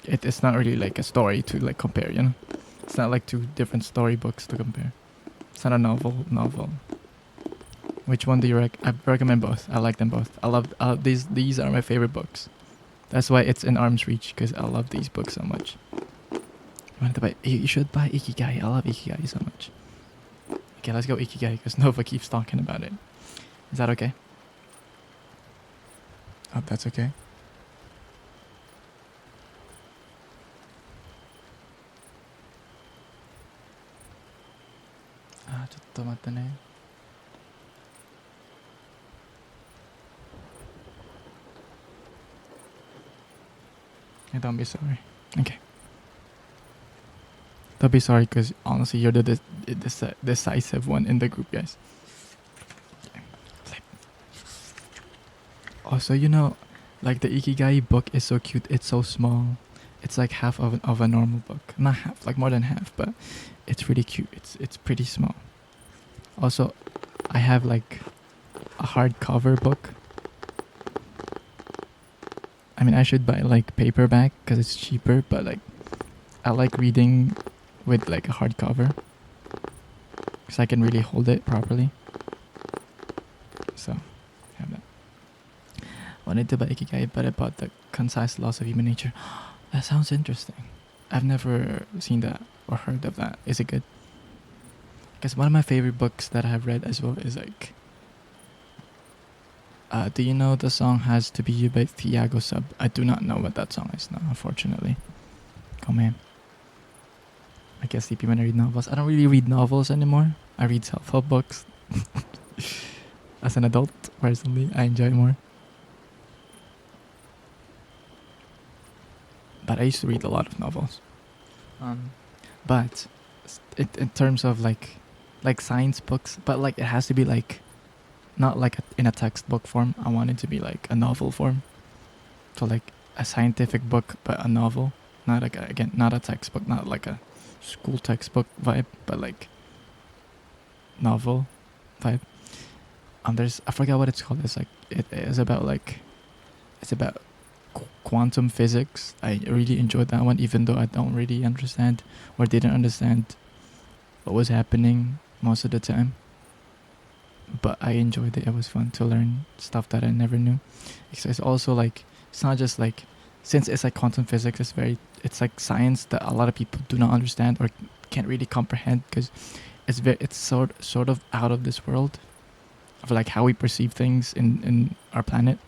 it's not really like a story to like compare, you know? It's not like two different storybooks to compare. It's not a novel. Which one do you I recommend both. I like them both. I love these are my favorite books. That's why it's in arm's reach, because I love these books so much. You should buy Ikigai. I love Ikigai so much. Okay, let's go Ikigai, because Nova keeps talking about it. Is that okay? Oh, that's okay. Ah, ちょっと待ってね. Hey, don't be sorry. Okay. Don't be sorry, because honestly, you're the decisive one in the group, guys. Also, you know, like the Ikigai book is so cute. It's so small. It's like half of a normal book. Not half, like more than half, but it's really cute. It's pretty small. Also, I have like a hardcover book. I mean, I should buy like paperback because it's cheaper, but like I like reading with like a hardcover because I can really hold it properly. So, I have that. Wanted to buy Ikigai, but I bought The Concise Laws of Human Nature. That sounds interesting. I've never seen that or heard of that. Is it good? Because one of my favorite books that I have read as well is like, do you know the song Has to Be You by Thiago Sub? I do not know what that song is now, unfortunately. Oh man. I get sleepy when I read novels. I don't really read novels anymore. I read self-help books. As an adult, personally, I enjoy more. But I used to read a lot of novels. But in terms of like science books, but like it has to be like not like in a textbook form. I want it to be like a novel form. So like a scientific book, but a novel. Not like again, not a textbook, not like a school textbook vibe, but like novel vibe. There's, I forgot what it's called. It's like it is about like it's about quantum physics. I really enjoyed that one, even though I don't really understand or didn't understand what was happening most of the time. But I enjoyed it. It was fun to learn stuff that I never knew. It's also like, it's not just like, since it's like quantum physics, it's like science that a lot of people do not understand or can't really comprehend, because it's sort of out of this world of like how we perceive things in our planet.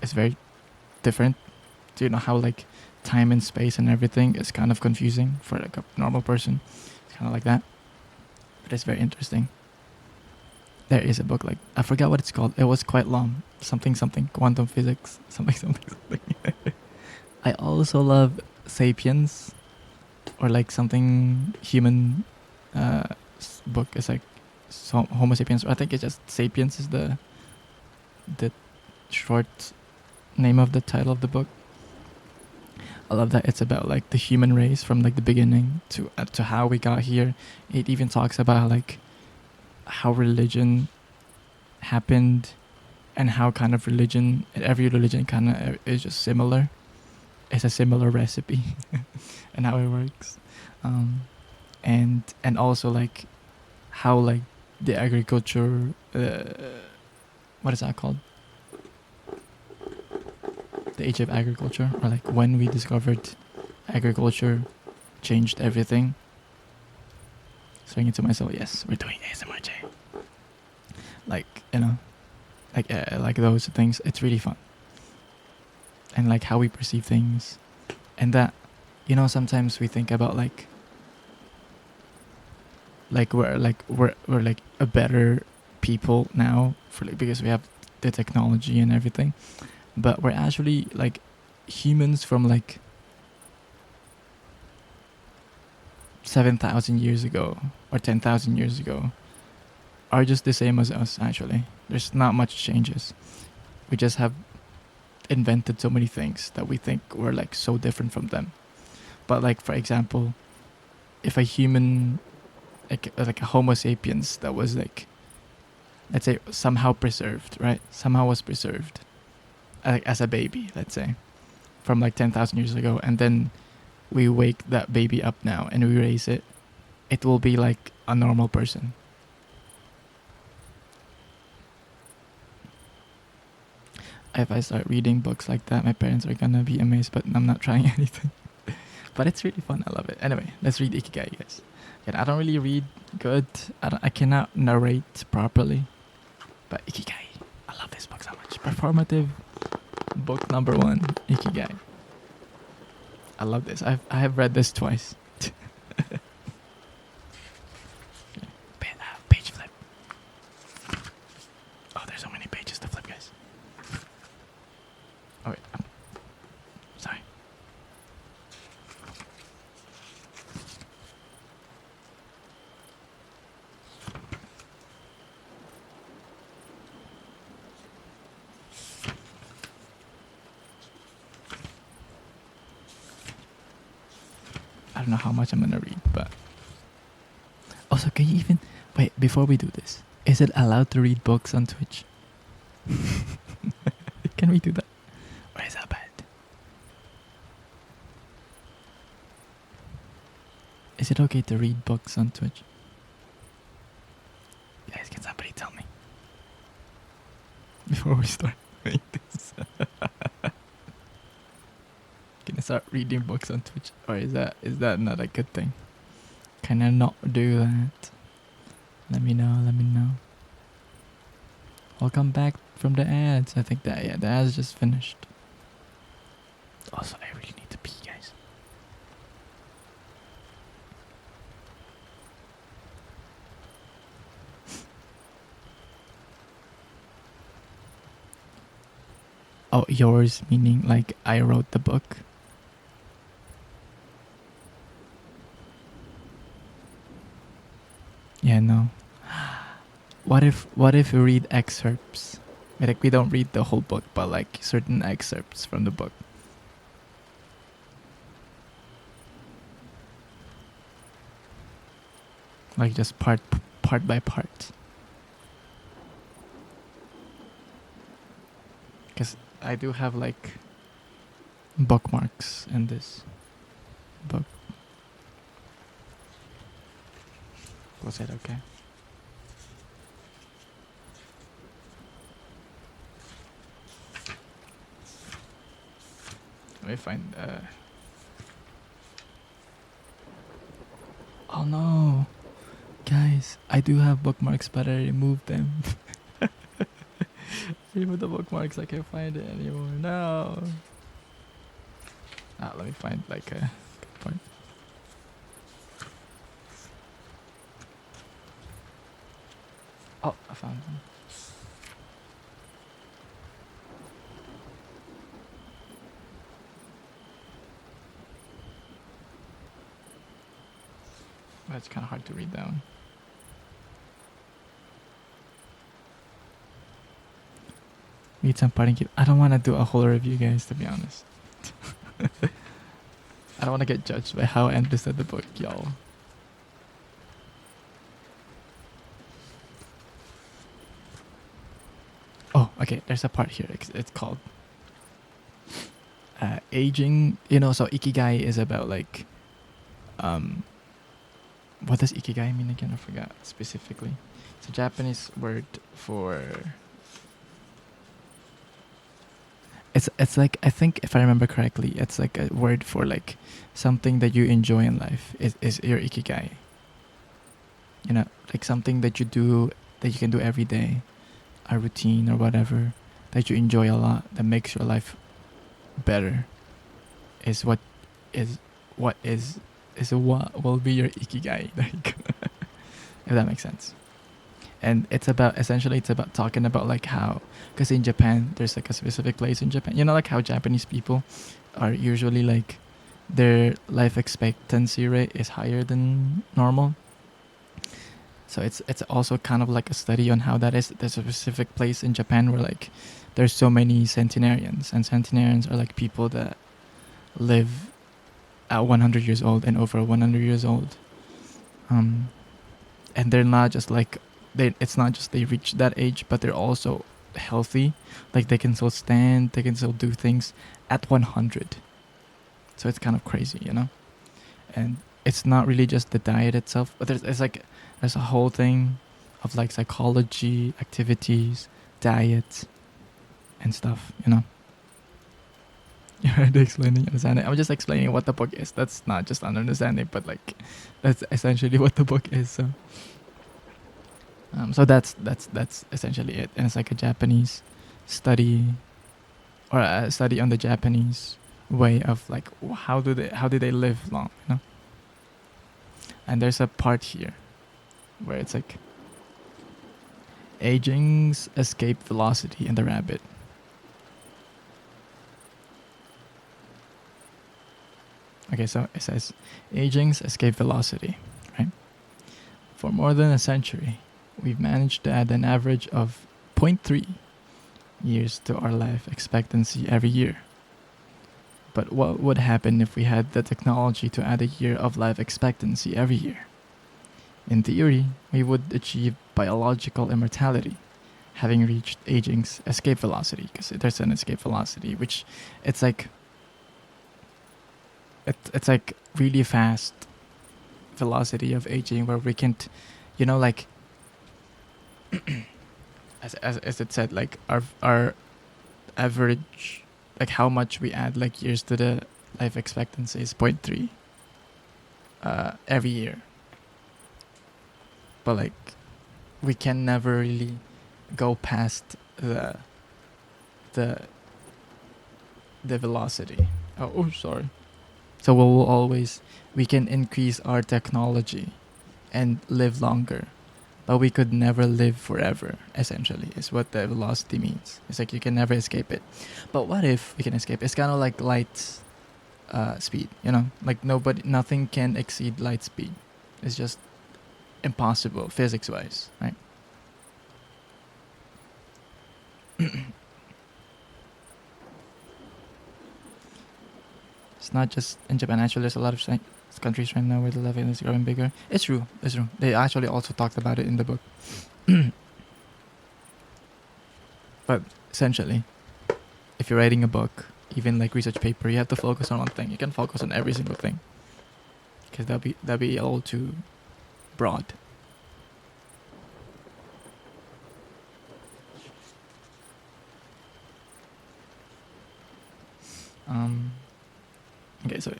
It's very different. Do you know how like time and space and everything is kind of confusing for like a normal person? It's kind of like that. But it's very interesting. There is a book like, I forgot what it's called. It was quite long. Something quantum physics. Something. I also love Sapiens, or like something human book. It's like Homo sapiens. Or I think it's just Sapiens is the short name of the title of the book. I love that it's about like the human race from like the beginning to how we got here. It even talks about like how religion happened and how kind of religion, every religion kind of is just similar. It's a similar recipe and how it works. And also like how like the agriculture, what is that called? The age of agriculture, or like when we discovered agriculture changed everything. Saying it to myself, yes, we're doing ASMR J. Like, you know, like those things, it's really fun. And like how we perceive things. And that, you know, sometimes we think about like we're like a better people now for like, because we have the technology and everything. But we're actually like humans from like 7,000 years ago or 10,000 years ago are just the same as us. Actually, there's not much changes. We just have invented so many things that we think we're like so different from them. But like, for example, if a human, like a Homo sapiens that was like, let's say somehow preserved, right? Somehow was preserved like as a baby, let's say, from like 10,000 years ago, and then we wake that baby up now and we raise it, it will be like a normal person. If I start reading books like that, my parents are gonna be amazed, but I'm not trying anything. But it's really fun. I love it. Anyway, let's read Ikigai, guys. Yeah, I don't really read good. I cannot narrate properly. But Ikigai, I love this book so much. Performative book number 1, Ikigai. I love this. I have read this twice. Page flip. Oh, there's so many pages to flip, guys. Oh wait, sorry. I don't know how much I'm gonna read, but also, can you even wait before we do this? Is it allowed to read books on Twitch? Can we do that? Or is that bad? Is it okay to read books on Twitch? Guys, can somebody tell me before we start doing this? Can I start reading books on Twitch, or is that not a good thing? Can I not do that? Let me know. Let me know. Welcome back from the ads. I think that the ads just finished. Also, I really need to pee, guys. Oh, yours meaning like I wrote the book? Yeah, no. What if we read excerpts? Like we don't read the whole book, but like certain excerpts from the book. Like just part by part. Because I do have like bookmarks in this book. Was it okay? Let me find. Oh no, guys! I do have bookmarks, but I removed them. I removed the bookmarks. I can't find it anymore. No. Let me find like a good part. Oh, I found one. That's kind of hard to read that one. Read some parting gift. I don't want to do a whole review, guys, to be honest. I don't want to get judged by how I understood the book, y'all. Oh, Okay, there's a part here. It's called aging. You know, so ikigai is about like, what does ikigai mean again? I forgot specifically. It's a Japanese word for. It's like, I think if I remember correctly, it's like a word for like something that you enjoy in life is your ikigai. You know, like something that you do, that you can do every day, a routine or whatever that you enjoy a lot, that makes your life better, is what is what is what will be your ikigai. Like, if that makes sense. And it's about, essentially it's about talking about like how, because in Japan there's like a specific place in Japan, you know, like how Japanese people are usually like, their life expectancy rate is higher than normal. So it's also kind of like a study on how that is. There's a specific place in Japan where like there's so many centenarians, and centenarians are like people that live at 100 years old and over 100 years old. And they're not just like, it's not just they reach that age, but they're also healthy. Like they can still stand, they can still do things at 100. So it's kind of crazy, you know? And it's not really just the diet itself, but there's a whole thing of like psychology, activities, diet, and stuff, you know? You heard explaining, understanding. I'm just explaining what the book is. That's not just an understanding, but like that's essentially what the book is. So that's essentially it. And it's like a Japanese study, or a study on the Japanese way of like how do they live long, you know? And there's a part here where it's like aging's escape velocity and the rabbit. Okay, so it says aging's escape velocity, right? For more than a century, we've managed to add an average of 0.3 years to our life expectancy every year. But what would happen if we had the technology to add a year of life expectancy every year? In theory, we would achieve biological immortality, having reached aging's escape velocity, because there's an escape velocity, which it's like it's like really fast velocity of aging, where we can't, you know, like as it said, like our average, like how much we add like years to the life expectancy is 0.3 every year. But like we can never really go past the velocity. Oh, sorry. So we can increase our technology and live longer, but we could never live forever, essentially, is what the velocity means. It's like you can never escape it. But what if we can escape? It's kind of like light speed, you know? Like nothing can exceed light speed. It's just impossible, physics-wise, right? It's not just in Japan. Actually, there's a lot of countries right now where the level is growing bigger. It's true. They actually also talked about it in the book. But essentially, if you're writing a book, even like research paper, you have to focus on one thing. You can focus on every single thing, because that'd be all too broad. Okay, so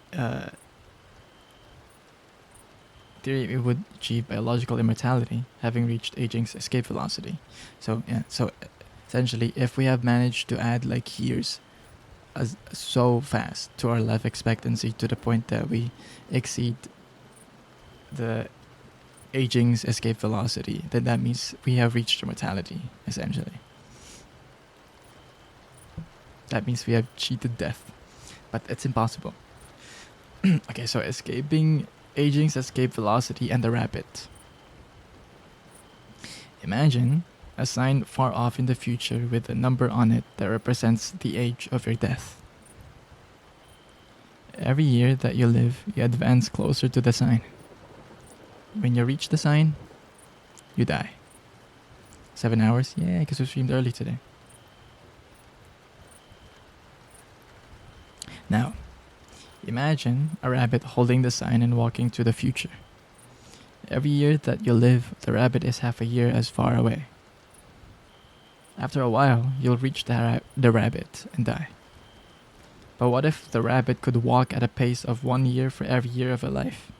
theory, we would achieve biological immortality, having reached aging's escape velocity. So yeah, so essentially, if we have managed to add like years so fast to our life expectancy to the point that we exceed the aging's escape velocity, then that means we have reached immortality, essentially. That means we have cheated death, but it's impossible. Okay, so escaping aging's escape velocity and the rabbit. Imagine a sign far off in the future with a number on it that represents the age of your death. Every year that you live, you advance closer to the sign. When you reach the sign, you die. 7 hours? Yeah, because we streamed early today. Now, imagine a rabbit holding the sign and walking to the future. Every year that you live, the rabbit is half a year as far away. After a while, you'll reach the rabbit and die. But what if the rabbit could walk at a pace of 1 year for every year of a life?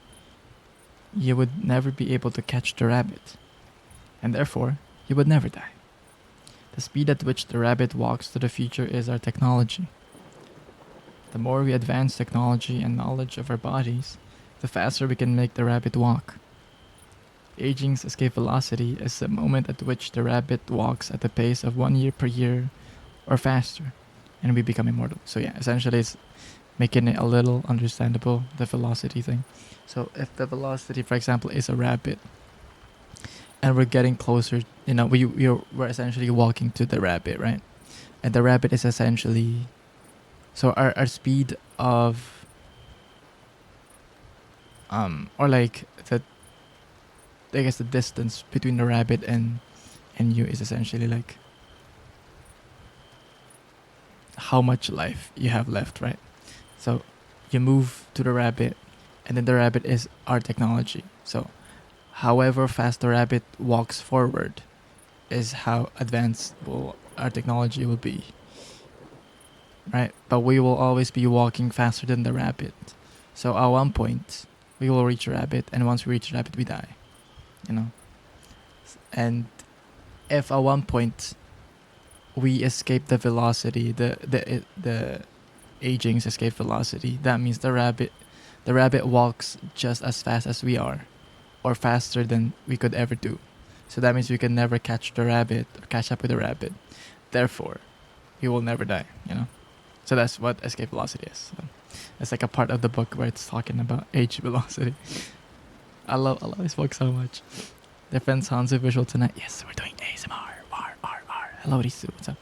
You would never be able to catch the rabbit, and therefore, you would never die. The speed at which the rabbit walks to the future is our technology. The more we advance technology and knowledge of our bodies, the faster we can make the rabbit walk. Aging's escape velocity is the moment at which the rabbit walks at the pace of 1 year per year or faster, and we become immortal. So yeah, essentially it's making it a little understandable, the velocity thing. So if the velocity, for example, is a rabbit, and we're getting closer, we're essentially walking to the rabbit, right? And the rabbit is essentially, so our speed of, or like the, I guess the distance between the rabbit and you is essentially like how much life you have left, right? So you move to the rabbit, and then the rabbit is our technology. So however fast the rabbit walks forward is how advanced our technology will be, right? But we will always be walking faster than the rabbit. So at one point, we will reach a rabbit, and once we reach a rabbit, we die. And if at one point we escape the velocity, the aging's escape velocity, that means the rabbit walks just as fast as we are, or faster than we could ever do. So that means we can never catch the rabbit or catch up with the rabbit. Therefore, we will never die. So that's what escape velocity is. So it's like a part of the book where it's talking about age velocity. I love this book so much. Different sounds of visual tonight. Yes, we're doing ASMR. Hello, Risu. What's up?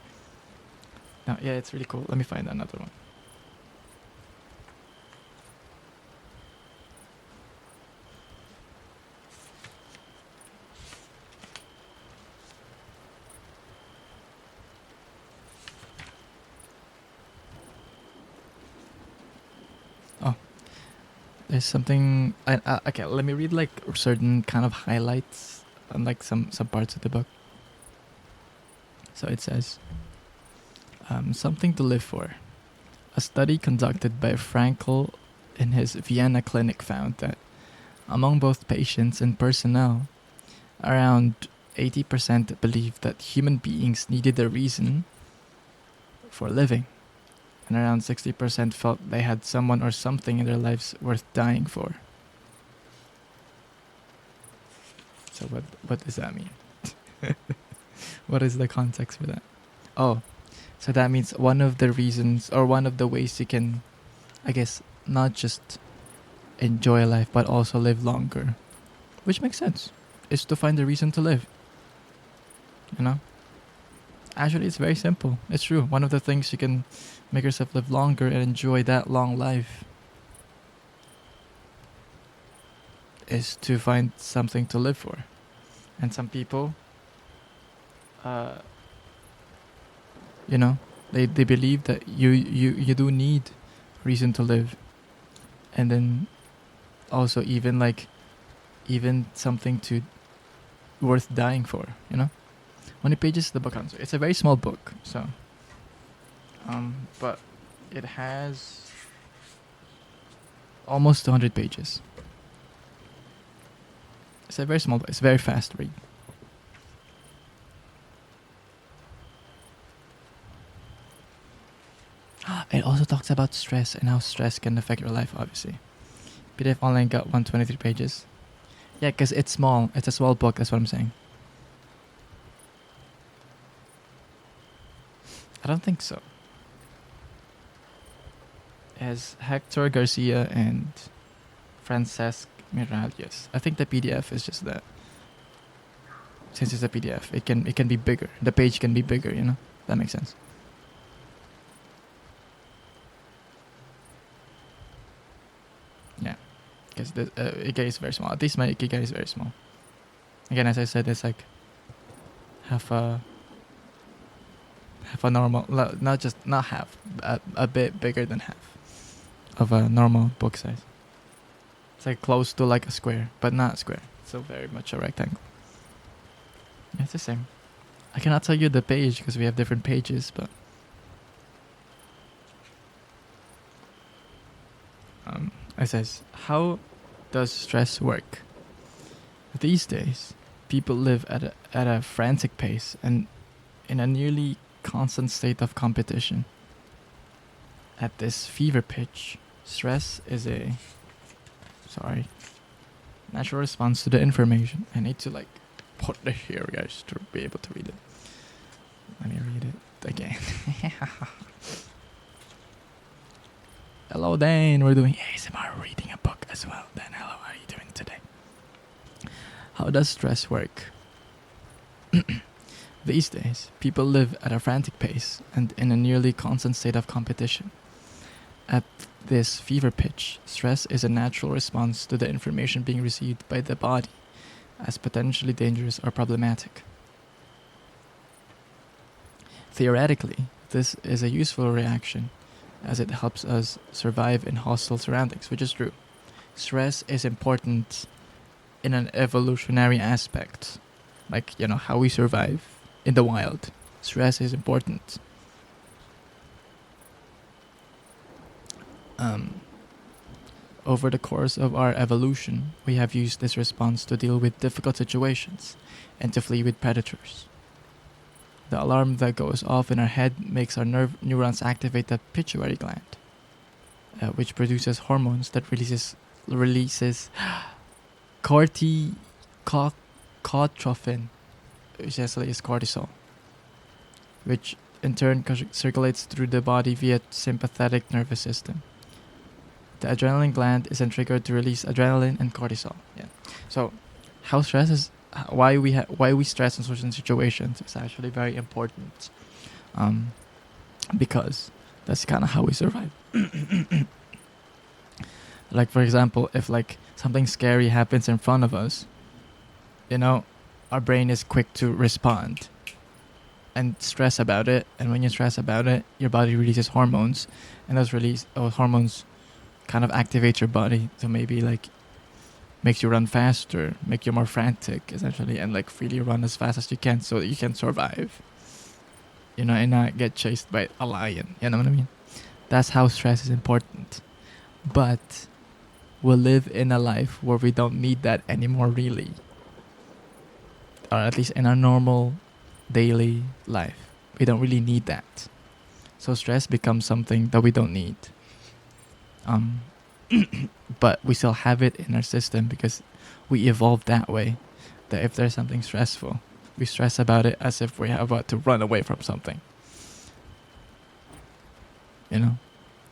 No, yeah, it's really cool. Let me find another one. Oh, there's something. Okay, let me read like certain kind of highlights and like some parts of the book. So it says, something to live for. A study conducted by Frankl in his Vienna clinic found that among both patients and personnel, around 80% believed that human beings needed a reason for living, and around 60% felt they had someone or something in their lives worth dying for. So what does that mean? What is the context for that? Oh, so that means one of the reasons or one of the ways you can, I guess, not just enjoy life but also live longer, which makes sense, is to find a reason to live. Actually, it's very simple. It's true. One of the things you can make yourself live longer and enjoy that long life is to find something to live for. And some people, they believe that you do need reason to live, and then also even something to worth dying for. How many pages is the book on? So it's a very small book, so but it has almost 200 pages. It's a very small book. It's a very fast read. It also talks about stress and how stress can affect your life, obviously. PDF Online got 123 pages. Yeah, because it's small. It's a small book, that's what I'm saying. I don't think so. It has Hector Garcia and Francesc Miralles. I think the PDF is just that. Since it's a PDF, it can be bigger. The page can be bigger, That makes sense. Yeah, because the Ikigai is very small. At least my Ikigai is very small. Again, as I said, it's like half a normal, not half, a bit bigger than half. of a normal book size. It's like close to like a square, but not a square. So very much a rectangle. Yeah, it's the same. I cannot tell you the page because we have different pages, but it says, how does stress work? These days, people live at a frantic pace and in a nearly constant state of competition. At this fever pitch, stress is a natural response to the information. I need to like put this here, guys, to be able to read it. Let me read it again. Hello, Dan. We're doing ASMR reading a book as well. Dan, hello. How are you doing today? How does stress work? These days, people live at a frantic pace and in a nearly constant state of competition. At this fever pitch, stress is a natural response to the information being received by the body as potentially dangerous or problematic. Theoretically, this is a useful reaction as it helps us survive in hostile surroundings, which is true. Stress is important in an evolutionary aspect, like, you know, how we survive in the wild. Stress is important. Over the course of our evolution, we have used this response to deal with difficult situations and to flee with predators. The alarm that goes off in our head makes our neurons activate the pituitary gland, which produces hormones that releases corticotrophin, which essentially is cortisol, which in turn circulates through the body via sympathetic nervous system. The adrenaline gland is then triggered to release adrenaline and cortisol. Yeah. So, how stress is why we stress in certain situations is actually very important, because that's kind of how we survive. Like, for example, if like something scary happens in front of us, you know, our brain is quick to respond and stress about it. And when you stress about it, your body releases hormones, and those hormones kind of activate your body to maybe like makes you run faster, make you more frantic essentially, and like really run as fast as you can so that you can survive, you know, and not get chased by a lion. You know what I mean? That's how stress is important. But we'll live in a life where we don't need that anymore, really, or at least in our normal daily life we don't really need that. So stress becomes something that we don't need. But we still have it in our system because we evolved that way, that if there's something stressful, we stress about it as if we're about to run away from something, you know.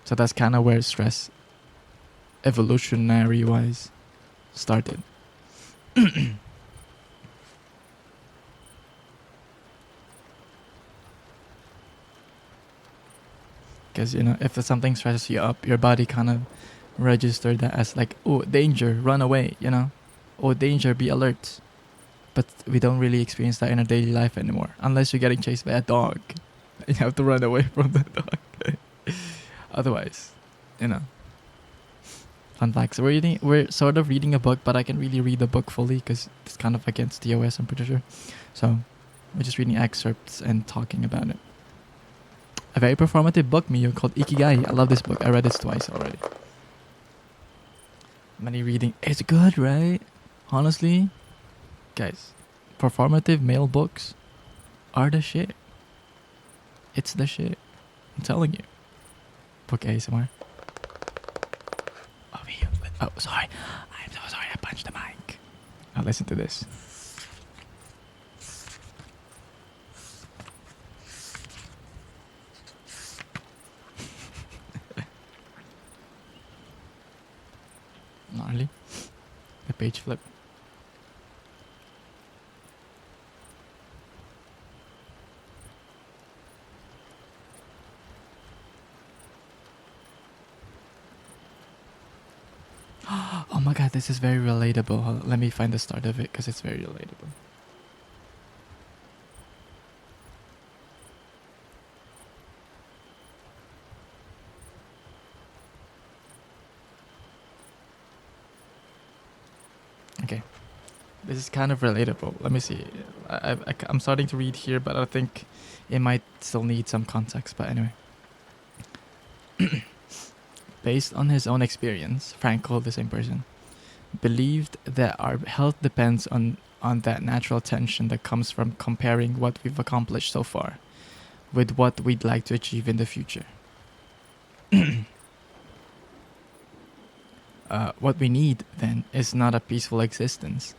So that's kind of where stress evolutionary wise started. Because, you know, if something stresses you up, your body kind of registered that as like, oh, danger, run away, you know, oh, danger, be alert. But we don't really experience that in our daily life anymore, unless you're getting chased by a dog and you have to run away from the dog. Otherwise, you know. Fun fact. So we're sort of reading a book, but I can really read the book fully because it's kind of against TOS, I'm pretty sure. So we're just reading excerpts and talking about it. A very performative book, Mio, called Ikigai. I love this book. I read this twice already. Many reading. It's good, right? Honestly, guys, performative male books are the shit. It's the shit. I'm telling you. Book ASMR. Oh, Mio. Oh, sorry. I'm so sorry. I punched the mic. Now listen to this. Gnarly. The page flip. Oh my god, this is very relatable. Hold on, let me find the start of it because it's very relatable. Okay, this is kind of relatable. Let me see. I'm starting to read here, but I think it might still need some context. But anyway, based on his own experience, Frankl, the same person, believed that our health depends on that natural tension that comes from comparing what we've accomplished so far with what we'd like to achieve in the future. What we need, then, is not a peaceful existence,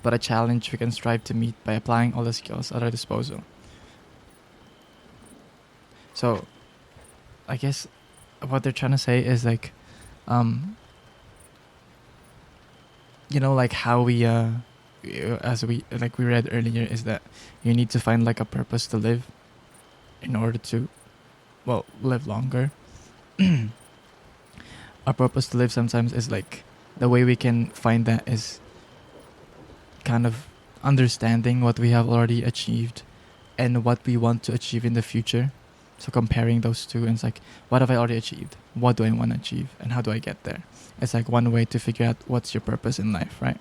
but a challenge we can strive to meet by applying all the skills at our disposal. So, I guess what they're trying to say is like, like how we, as we like we read earlier, is that you need to find like a purpose to live in order to, well, live longer. Our purpose to live sometimes is like the way we can find that is kind of understanding what we have already achieved and what we want to achieve in the future. So comparing those two, and it's like, what have I already achieved? What do I want to achieve? And how do I get there? It's like one way to figure out what's your purpose in life, right?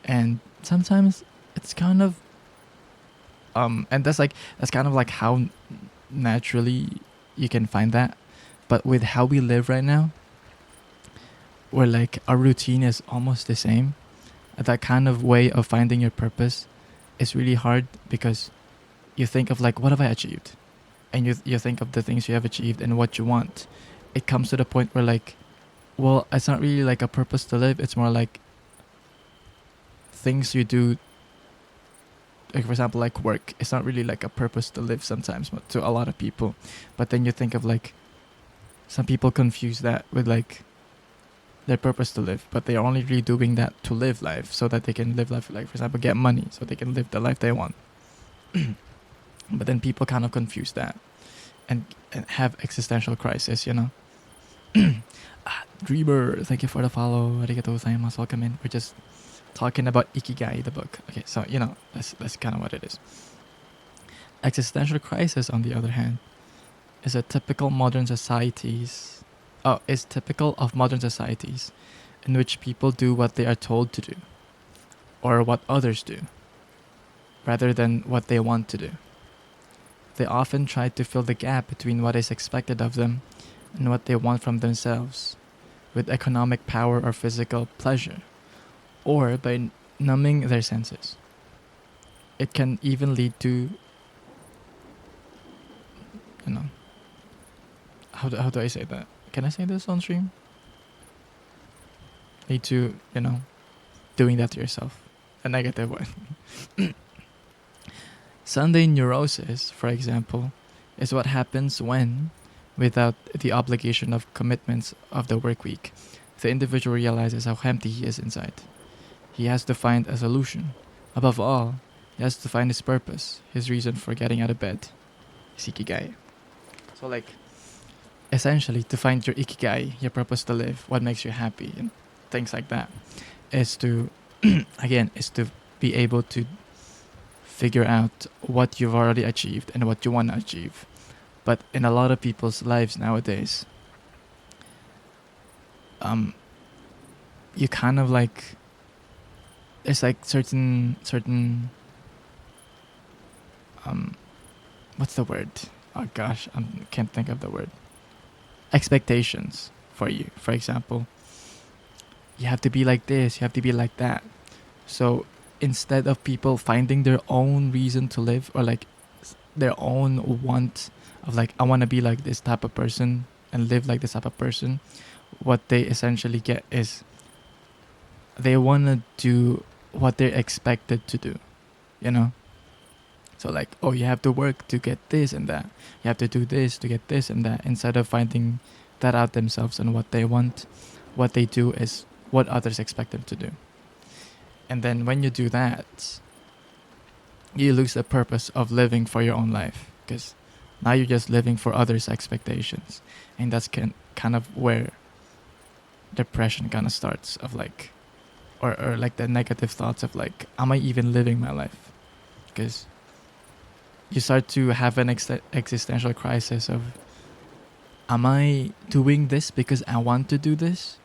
And sometimes it's kind of, and that's kind of like how naturally you can find that. But with how we live right now, where like our routine is almost the same, that kind of way of finding your purpose is really hard, because you think of like, what have I achieved? And you think of the things you have achieved and what you want. It comes to the point where like, well, it's not really like a purpose to live. It's more like things you do. Like, for example, like work. It's not really like a purpose to live sometimes to a lot of people. But then you think of like, some people confuse that with like their purpose to live, but they are only really doing that to live life so that they can live life, like for example, get money so they can live the life they want. But then people kind of confuse that and have existential crisis, Dreamer, thank you for the follow. Arigatou gozaimasu. Welcome in. We're just talking about Ikigai, the book. Okay, so that's kind of what it is. Existential crisis, on the other hand, is typical of modern societies in which people do what they are told to do, or what others do, rather than what they want to do. They often try to fill the gap between what is expected of them and what they want from themselves with economic power or physical pleasure, or by numbing their senses. It can even lead to, how do I say that? Can I say this on stream? Lead to, doing that to yourself. A negative one. Sunday neurosis, for example, is what happens when, without the obligation of commitments of the work week, the individual realizes how empty he is inside. He has to find a solution. Above all, he has to find his purpose, his reason for getting out of bed. His ikigai. So like, essentially, to find your ikigai, your purpose to live, what makes you happy, and things like that, is to, is to be able to figure out what you've already achieved and what you want to achieve. But in a lot of people's lives nowadays, you kind of like, it's like certain what's the word? Oh gosh, I can't think of the word. Expectations for you. For example, you have to be like this, you have to be like that. So instead of people finding their own reason to live, or like their own want of like, I want to be like this type of person and live like this type of person, what they essentially get is they want to do what they're expected to do, So like, oh, you have to work to get this and that. You have to do this to get this and that. Instead of finding that out themselves and what they want, what they do is what others expect them to do. And then when you do that, you lose the purpose of living for your own life, because now you're just living for others' expectations. And that's kind of where depression kind of starts, of like, or like the negative thoughts of like, am I even living my life? Because you start to have an existential crisis of, am I doing this because I want to do this?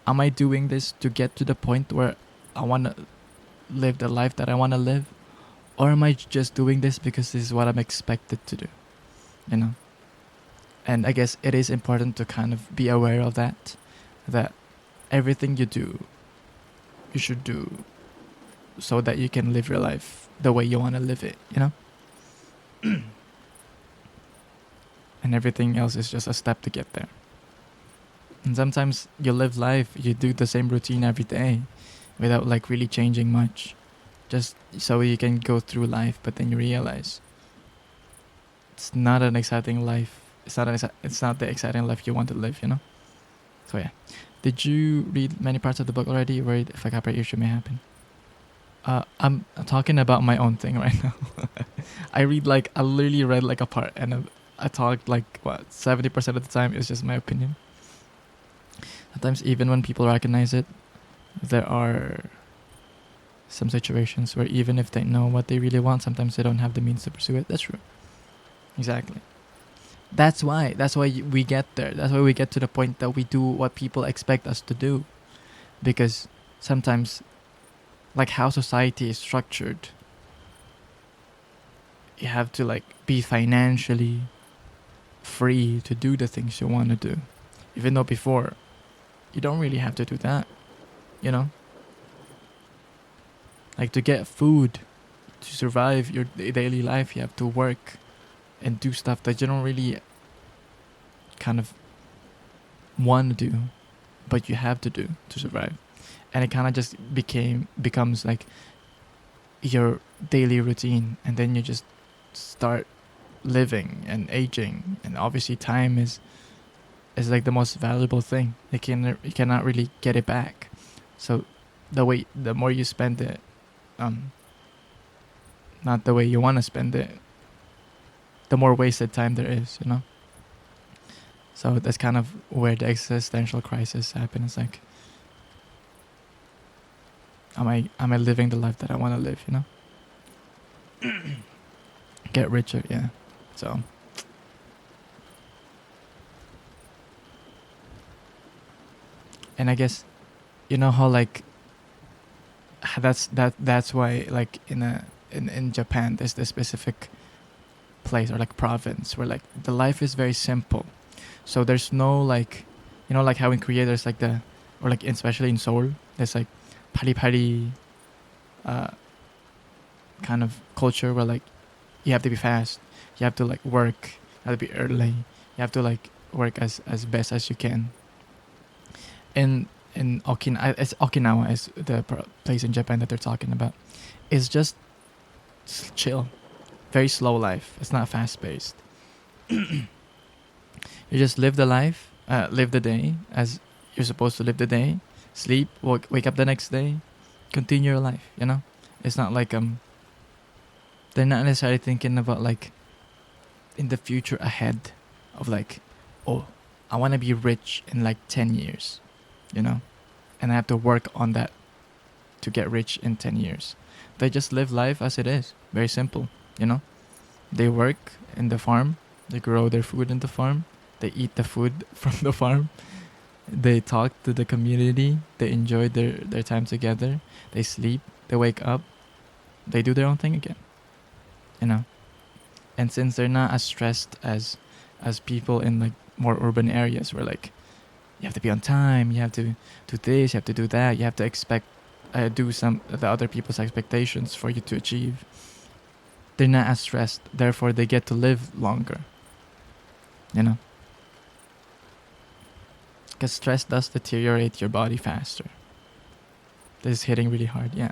Am I doing this to get to the point where I want to live the life that I want to live, or am I just doing this because this is what I'm expected to do, you know? And I guess it is important to kind of be aware of that everything you do, you should do so that you can live your life the way you want to live it, you know? And everything else is just a step to get there. And sometimes you live life, you do the same routine every day without like really changing much, just so you can go through life, but then you realize it's not an exciting life. It's not the exciting life you want to live, you know? So yeah. Did you read many parts of the book already? Worried if a copyright issue may happen? I'm talking about my own thing right now. I literally read like a part, and I talked like 70% of the time. It's just my opinion. Sometimes even when people recognize it, there are some situations where even if they know what they really want, sometimes they don't have the means to pursue it. That's true. Exactly. That's why we get there. That's why we get to the point that we do what people expect us to do, because sometimes, like how society is structured, you have to like be financially free to do the things you want to do, even though before you don't really have to do that, you know? Like to get food, to survive your daily life, you have to work and do stuff that you don't really kind of want to do, but you have to do to survive. And it kind of just becomes like your daily routine, and then you just start living and aging, and obviously time is like the most valuable thing. You cannot really get it back. So the more you spend it, not the way you want to spend it, the more wasted time there is, you know? So that's kind of where the existential crisis happens. Like, am I living the life that I want to live, you know? Get richer, yeah. So and I guess, you know how like that's why like in Japan there's this specific place or like province where like the life is very simple. So there's no like, you know, like how in Korea there's like or like especially in Seoul there's like pari kind of culture where like you have to be fast, you have to like work, you have to be early, you have to like work as best as you can. In Okinawa is the place in Japan that they're talking about. It's just chill, very slow life. It's not fast paced. You just live the life, live the day as you're supposed to live the day. Sleep, wake up the next day, continue your life. You know, it's not like they're not necessarily thinking about like in the future ahead of like, oh, I want to be rich in like 10 years, you know, and I have to work on that to get rich in 10 years. They just live life as it is, very simple, you know. They work in the farm, they grow their food in the farm, they eat the food from the farm, they talk to the community, they enjoy their time together, they sleep, they wake up, they do their own thing again, you know. And since they're not as stressed as people in like more urban areas where like you have to be on time, you have to do this, you have to do that, you have to do some of the other people's expectations for you to achieve. They're not as stressed, therefore they get to live longer, you know. Because stress does deteriorate your body faster. This is hitting really hard, yeah.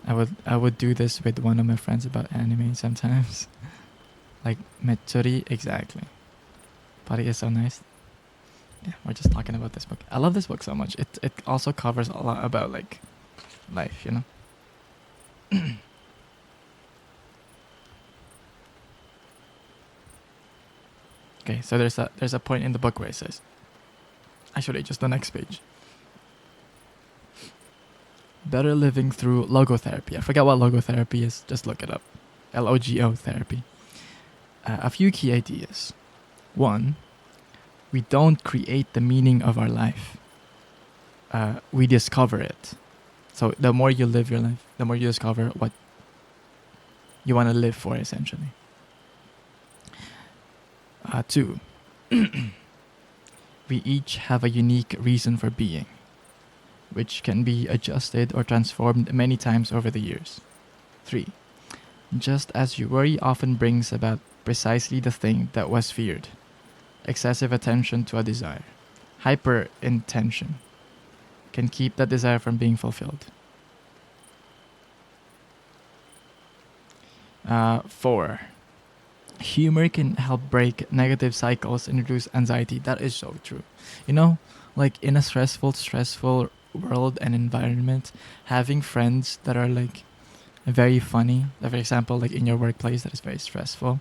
I would do this with one of my friends about anime sometimes. Like Metsuri, exactly. Pari is so nice. Yeah, we're just talking about this book. I love this book so much. It also covers a lot about like life, you know. Okay, so there's a point in the book where it says, actually just the next page, better living through logotherapy. I forgot what logotherapy is, just look it up. LOGO therapy. A few key ideas. 1, we don't create the meaning of our life. We discover it. So the more you live your life, the more you discover what you want to live for, essentially. 2. We each have a unique reason for being, which can be adjusted or transformed many times over the years. 3. Just as your worry often brings about precisely the thing that was feared, excessive attention to a desire, hyper intention, can keep that desire from being fulfilled. 4. Humor can help break negative cycles and reduce anxiety. That is so true. You know, like in a stressful world and environment, having friends that are like very funny, like for example, like in your workplace, that is very stressful.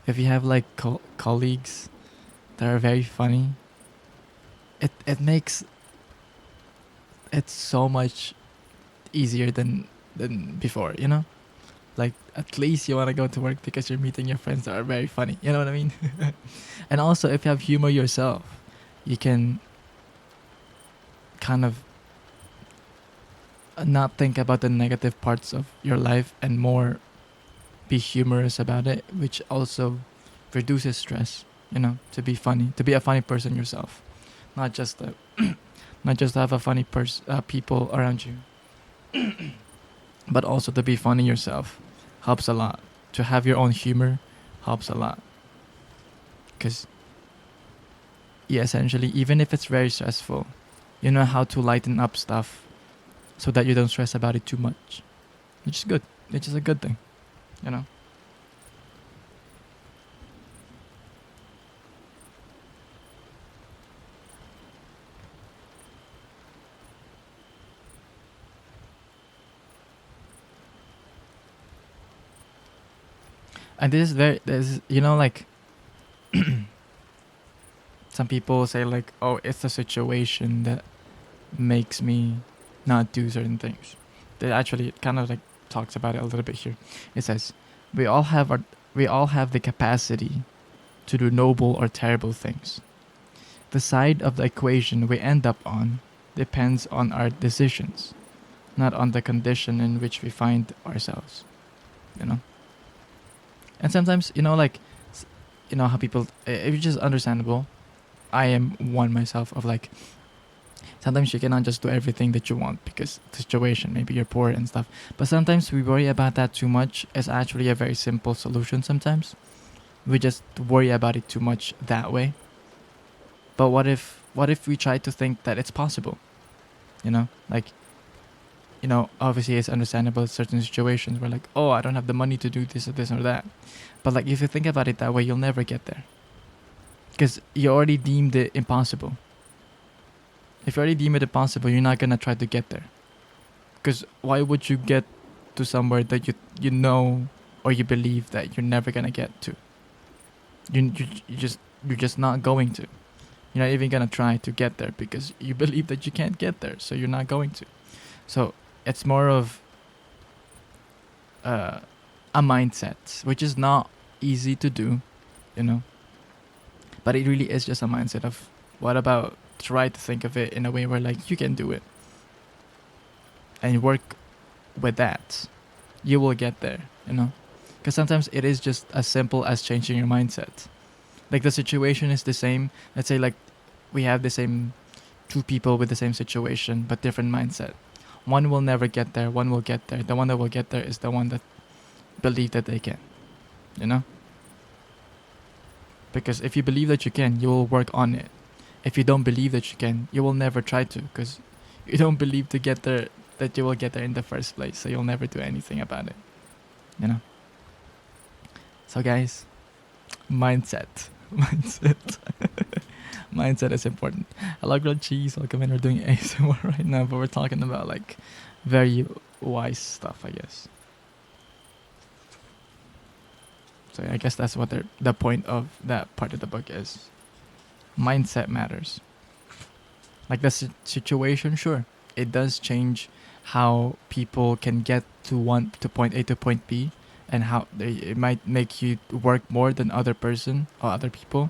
If you have like colleagues that are very funny, it makes it so much easier than before, you know? Like at least you want to go to work because you're meeting your friends that are very funny. You know what I mean? And also, if you have humor yourself, you can kind of not think about the negative parts of your life and more be humorous about it, which also reduces stress. You know, to be funny, to be a funny person yourself, not just not just to have a funny people around you, but also to be funny yourself helps a lot. To have your own humor helps a lot. Because, yeah, essentially, even if it's very stressful, you know how to lighten up stuff so that you don't stress about it too much. Which is good. Which is a good thing, you know? And you know, like, some people say, like, oh, it's the situation that makes me not do certain things. It actually kind of like talks about it a little bit here. It says, we all have the capacity to do noble or terrible things. The side of the equation we end up on depends on our decisions, not on the condition in which we find ourselves. You know? And sometimes, you know, like, you know how people, it's just understandable. I am one myself of like, sometimes you cannot just do everything that you want because the situation, maybe you're poor and stuff. But sometimes we worry about that too much. It's actually a very simple solution sometimes. We just worry about it too much that way. But what if we try to think that it's possible? You know, like, you know, obviously it's understandable in certain situations where like, oh, I don't have the money to do this or this or that. But like, if you think about it that way, you'll never get there. Because you already deemed it impossible. If you already deem it impossible, you're not going to try to get there. Because why would you get to somewhere that you know or you believe that you're never going to get to? You're just not going to. You're not even going to try to get there because you believe that you can't get there. So you're not going to. So it's more of a mindset, which is not easy to do, you know. But it really is just a mindset of what about try to think of it in a way where like you can do it and work with that. You will get there, you know. Because sometimes it is just as simple as changing your mindset. Like the situation is the same. Let's say like we have the same two people with the same situation but different mindset. One will never get there, one will get there. The one that will get there is the one that believe that they can, you know? Because if you believe that you can, you will work on it. If you don't believe that you can, you will never try to because you don't believe to get there that you will get there in the first place. So you'll never do anything about it, you know? So guys, mindset. Mindset is important. Hello, grilled cheese. Welcome in. We're doing ASMR right now, but we're talking about like very wise stuff, I guess. So I guess that's what the point of that part of the book is. Mindset matters. Like the situation, sure, it does change how people can get to point A to point B, and how it might make you work more than other person or other people.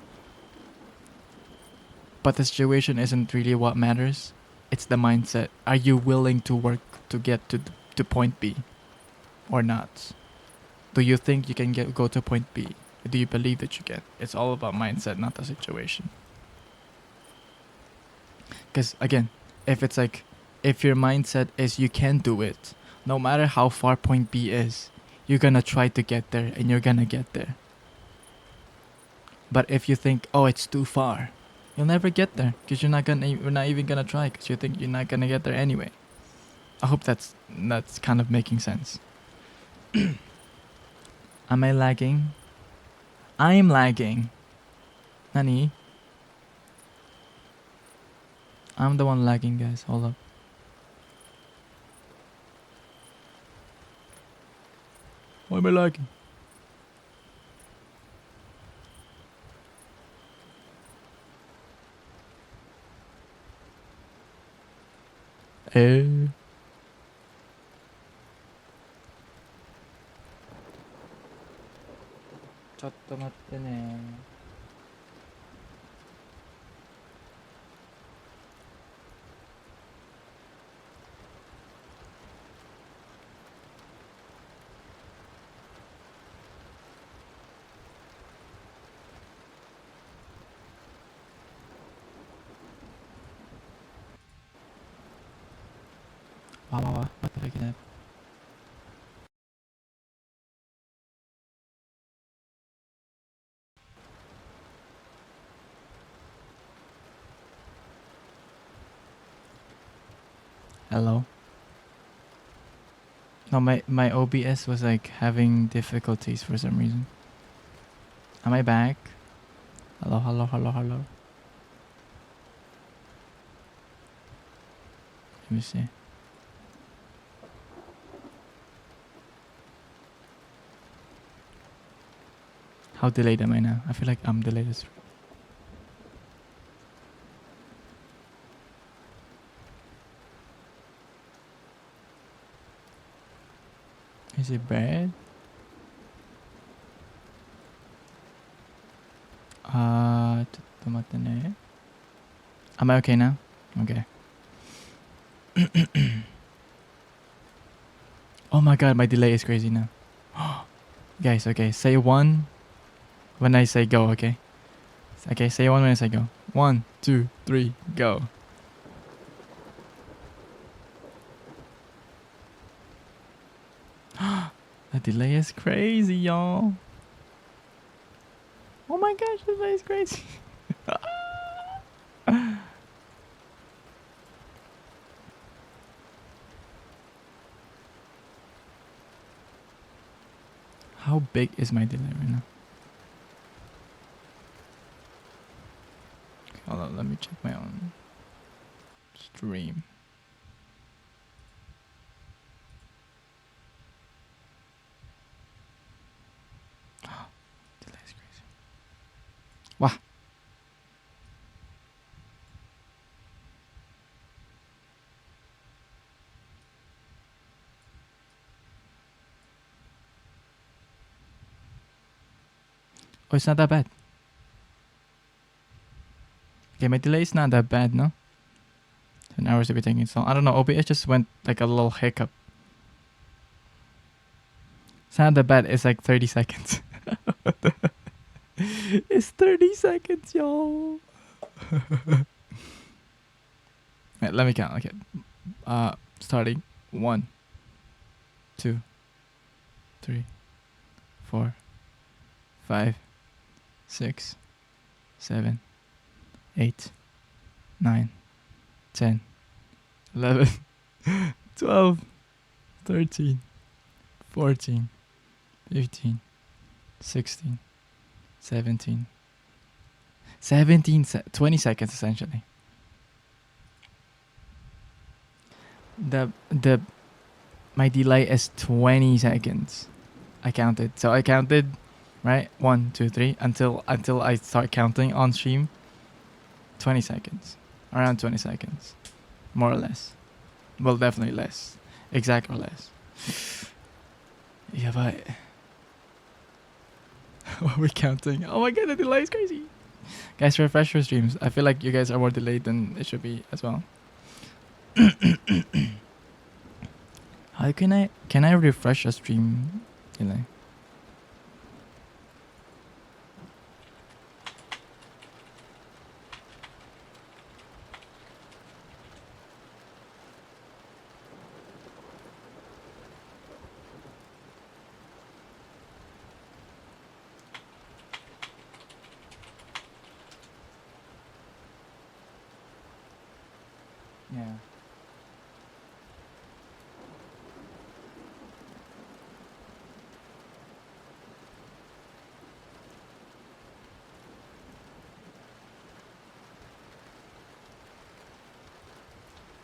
But the situation isn't really what matters. It's the mindset. Are you willing to work to get to point B or not? Do you think you can go to point B? Do you believe that you can? It's all about mindset, not the situation. Because again, if it's like, if your mindset is you can do it, no matter how far point B is, you're gonna try to get there and you're gonna get there. But if you think, oh, it's too far, you'll never get there because you're not even gonna try because you think you're not gonna get there anyway. I hope that's kind of making sense. Am I lagging? I'm lagging. Nani? I'm the one lagging, guys. Hold up. Why am I lagging? Eh. Chatto matte ne. Wow. What the heck is that? Hello? No, my OBS was like having difficulties for some reason. Am I back? Hello. Let me see. How delayed am I now? I feel like I'm delayed as well. Is it bad? Am I okay now? Okay. Oh my god, my delay is crazy now. Guys, okay, say one when I say go, okay? Okay, say one when I say go. 1, 2, 3, go. The delay is crazy, y'all. Oh my gosh, the delay is crazy. How big is my delay right now? Okay, hold on, let me check my own stream. Delay is crazy. Wow. Oh, it's not that bad. Okay, my delay is not that bad, no? 10 hours to be taking so I don't know, OBS just went like a little hiccup. It's not that bad, it's like 30 seconds. It's 30 seconds, y'all. Wait, let me count, okay. Starting 1, 2, 3, 4, 5, 6, 7, 8, 9, 10, 11, 12, 13, 14, 15, 16, 17, 20 seconds essentially. My delay is 20 seconds. I counted. So I counted, right? 1, 2, 3 until I start counting on stream. 20 seconds. Around 20 seconds. More or less. Well, definitely less. Exact or less. Yeah, but what are we counting? Oh my god, the delay is crazy. Guys, refresh your streams. I feel like you guys are more delayed than it should be as well. How can I refresh a stream? Delay. Yeah.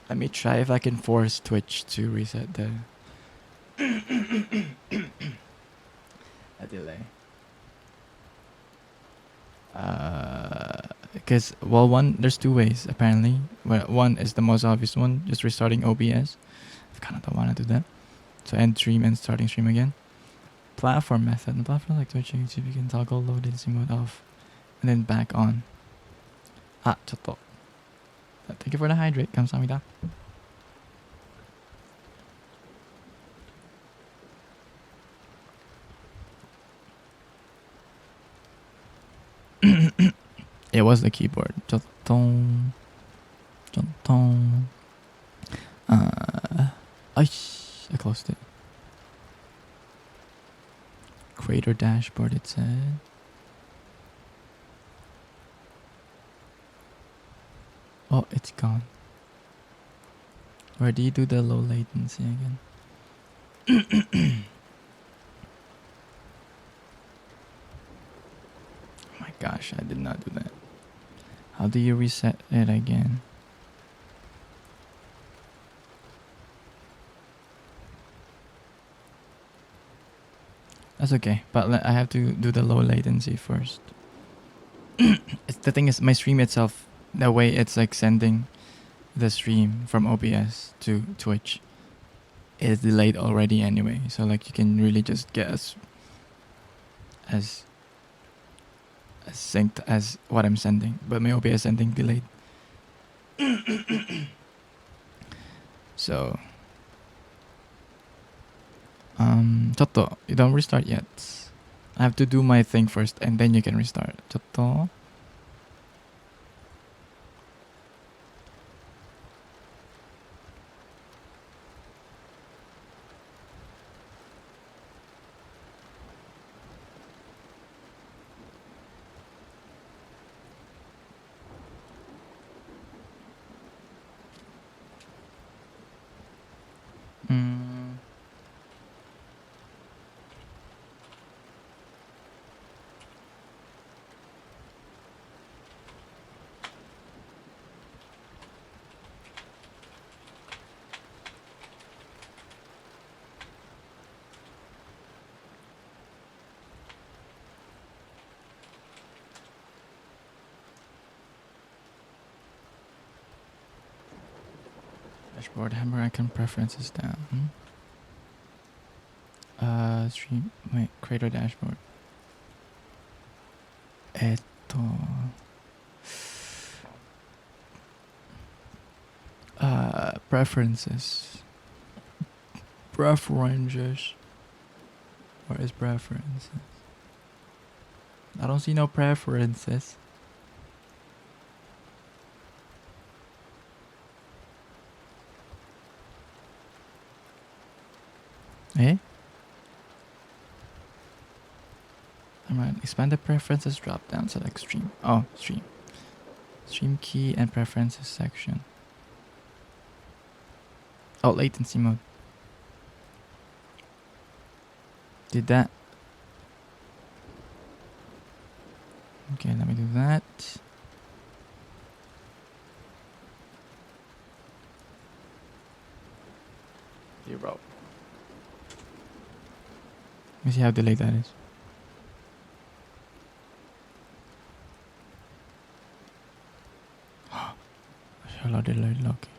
Let me try if I can force Twitch to reset the a delay. Because well, there's two ways apparently. Well, one is the most obvious one, just restarting OBS. I kind of don't want to do that. So end stream and starting stream again. Platform method. The platform like Twitch and YouTube, you can toggle low latency mode off, and then back on. Ah, 쳤다. Thank you for the hydrate. 감사합니다. It was the keyboard. 쩌똥. 쩌똥. I closed it. Creator dashboard, it said. Oh, it's gone. Where do you do the low latency again? Oh my gosh, I did not do that. How do you reset it again? That's okay, but I have to do the low latency first. The thing is, my stream itself, the way it's like sending the stream from OBS to Twitch is delayed already anyway. So like you can really just get as synced as what I'm sending, but my OBS sending delayed. So 쳤다. You don't restart yet. I have to do my thing first and then you can restart. 쳤다. Dashboard, hammer icon preferences down. Stream, wait, creator dashboard. Preferences. Preferences. Where is preferences? I don't see no preferences. Eh? Alright, expand the preferences drop down, select stream. Oh, stream. Stream key and preferences section. Oh, latency mode. Did that. Okay, let me do that. Zero. Let me see how delayed that is. Hello, delayed. Okay.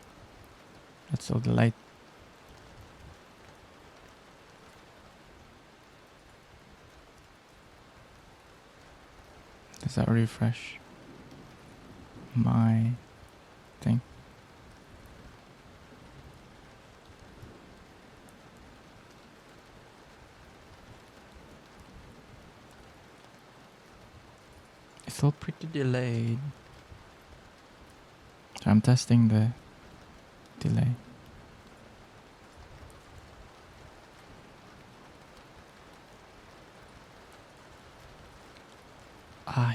That's so delayed. Does that refresh my thing? still pretty delayed. So I'm testing the delay. Ah,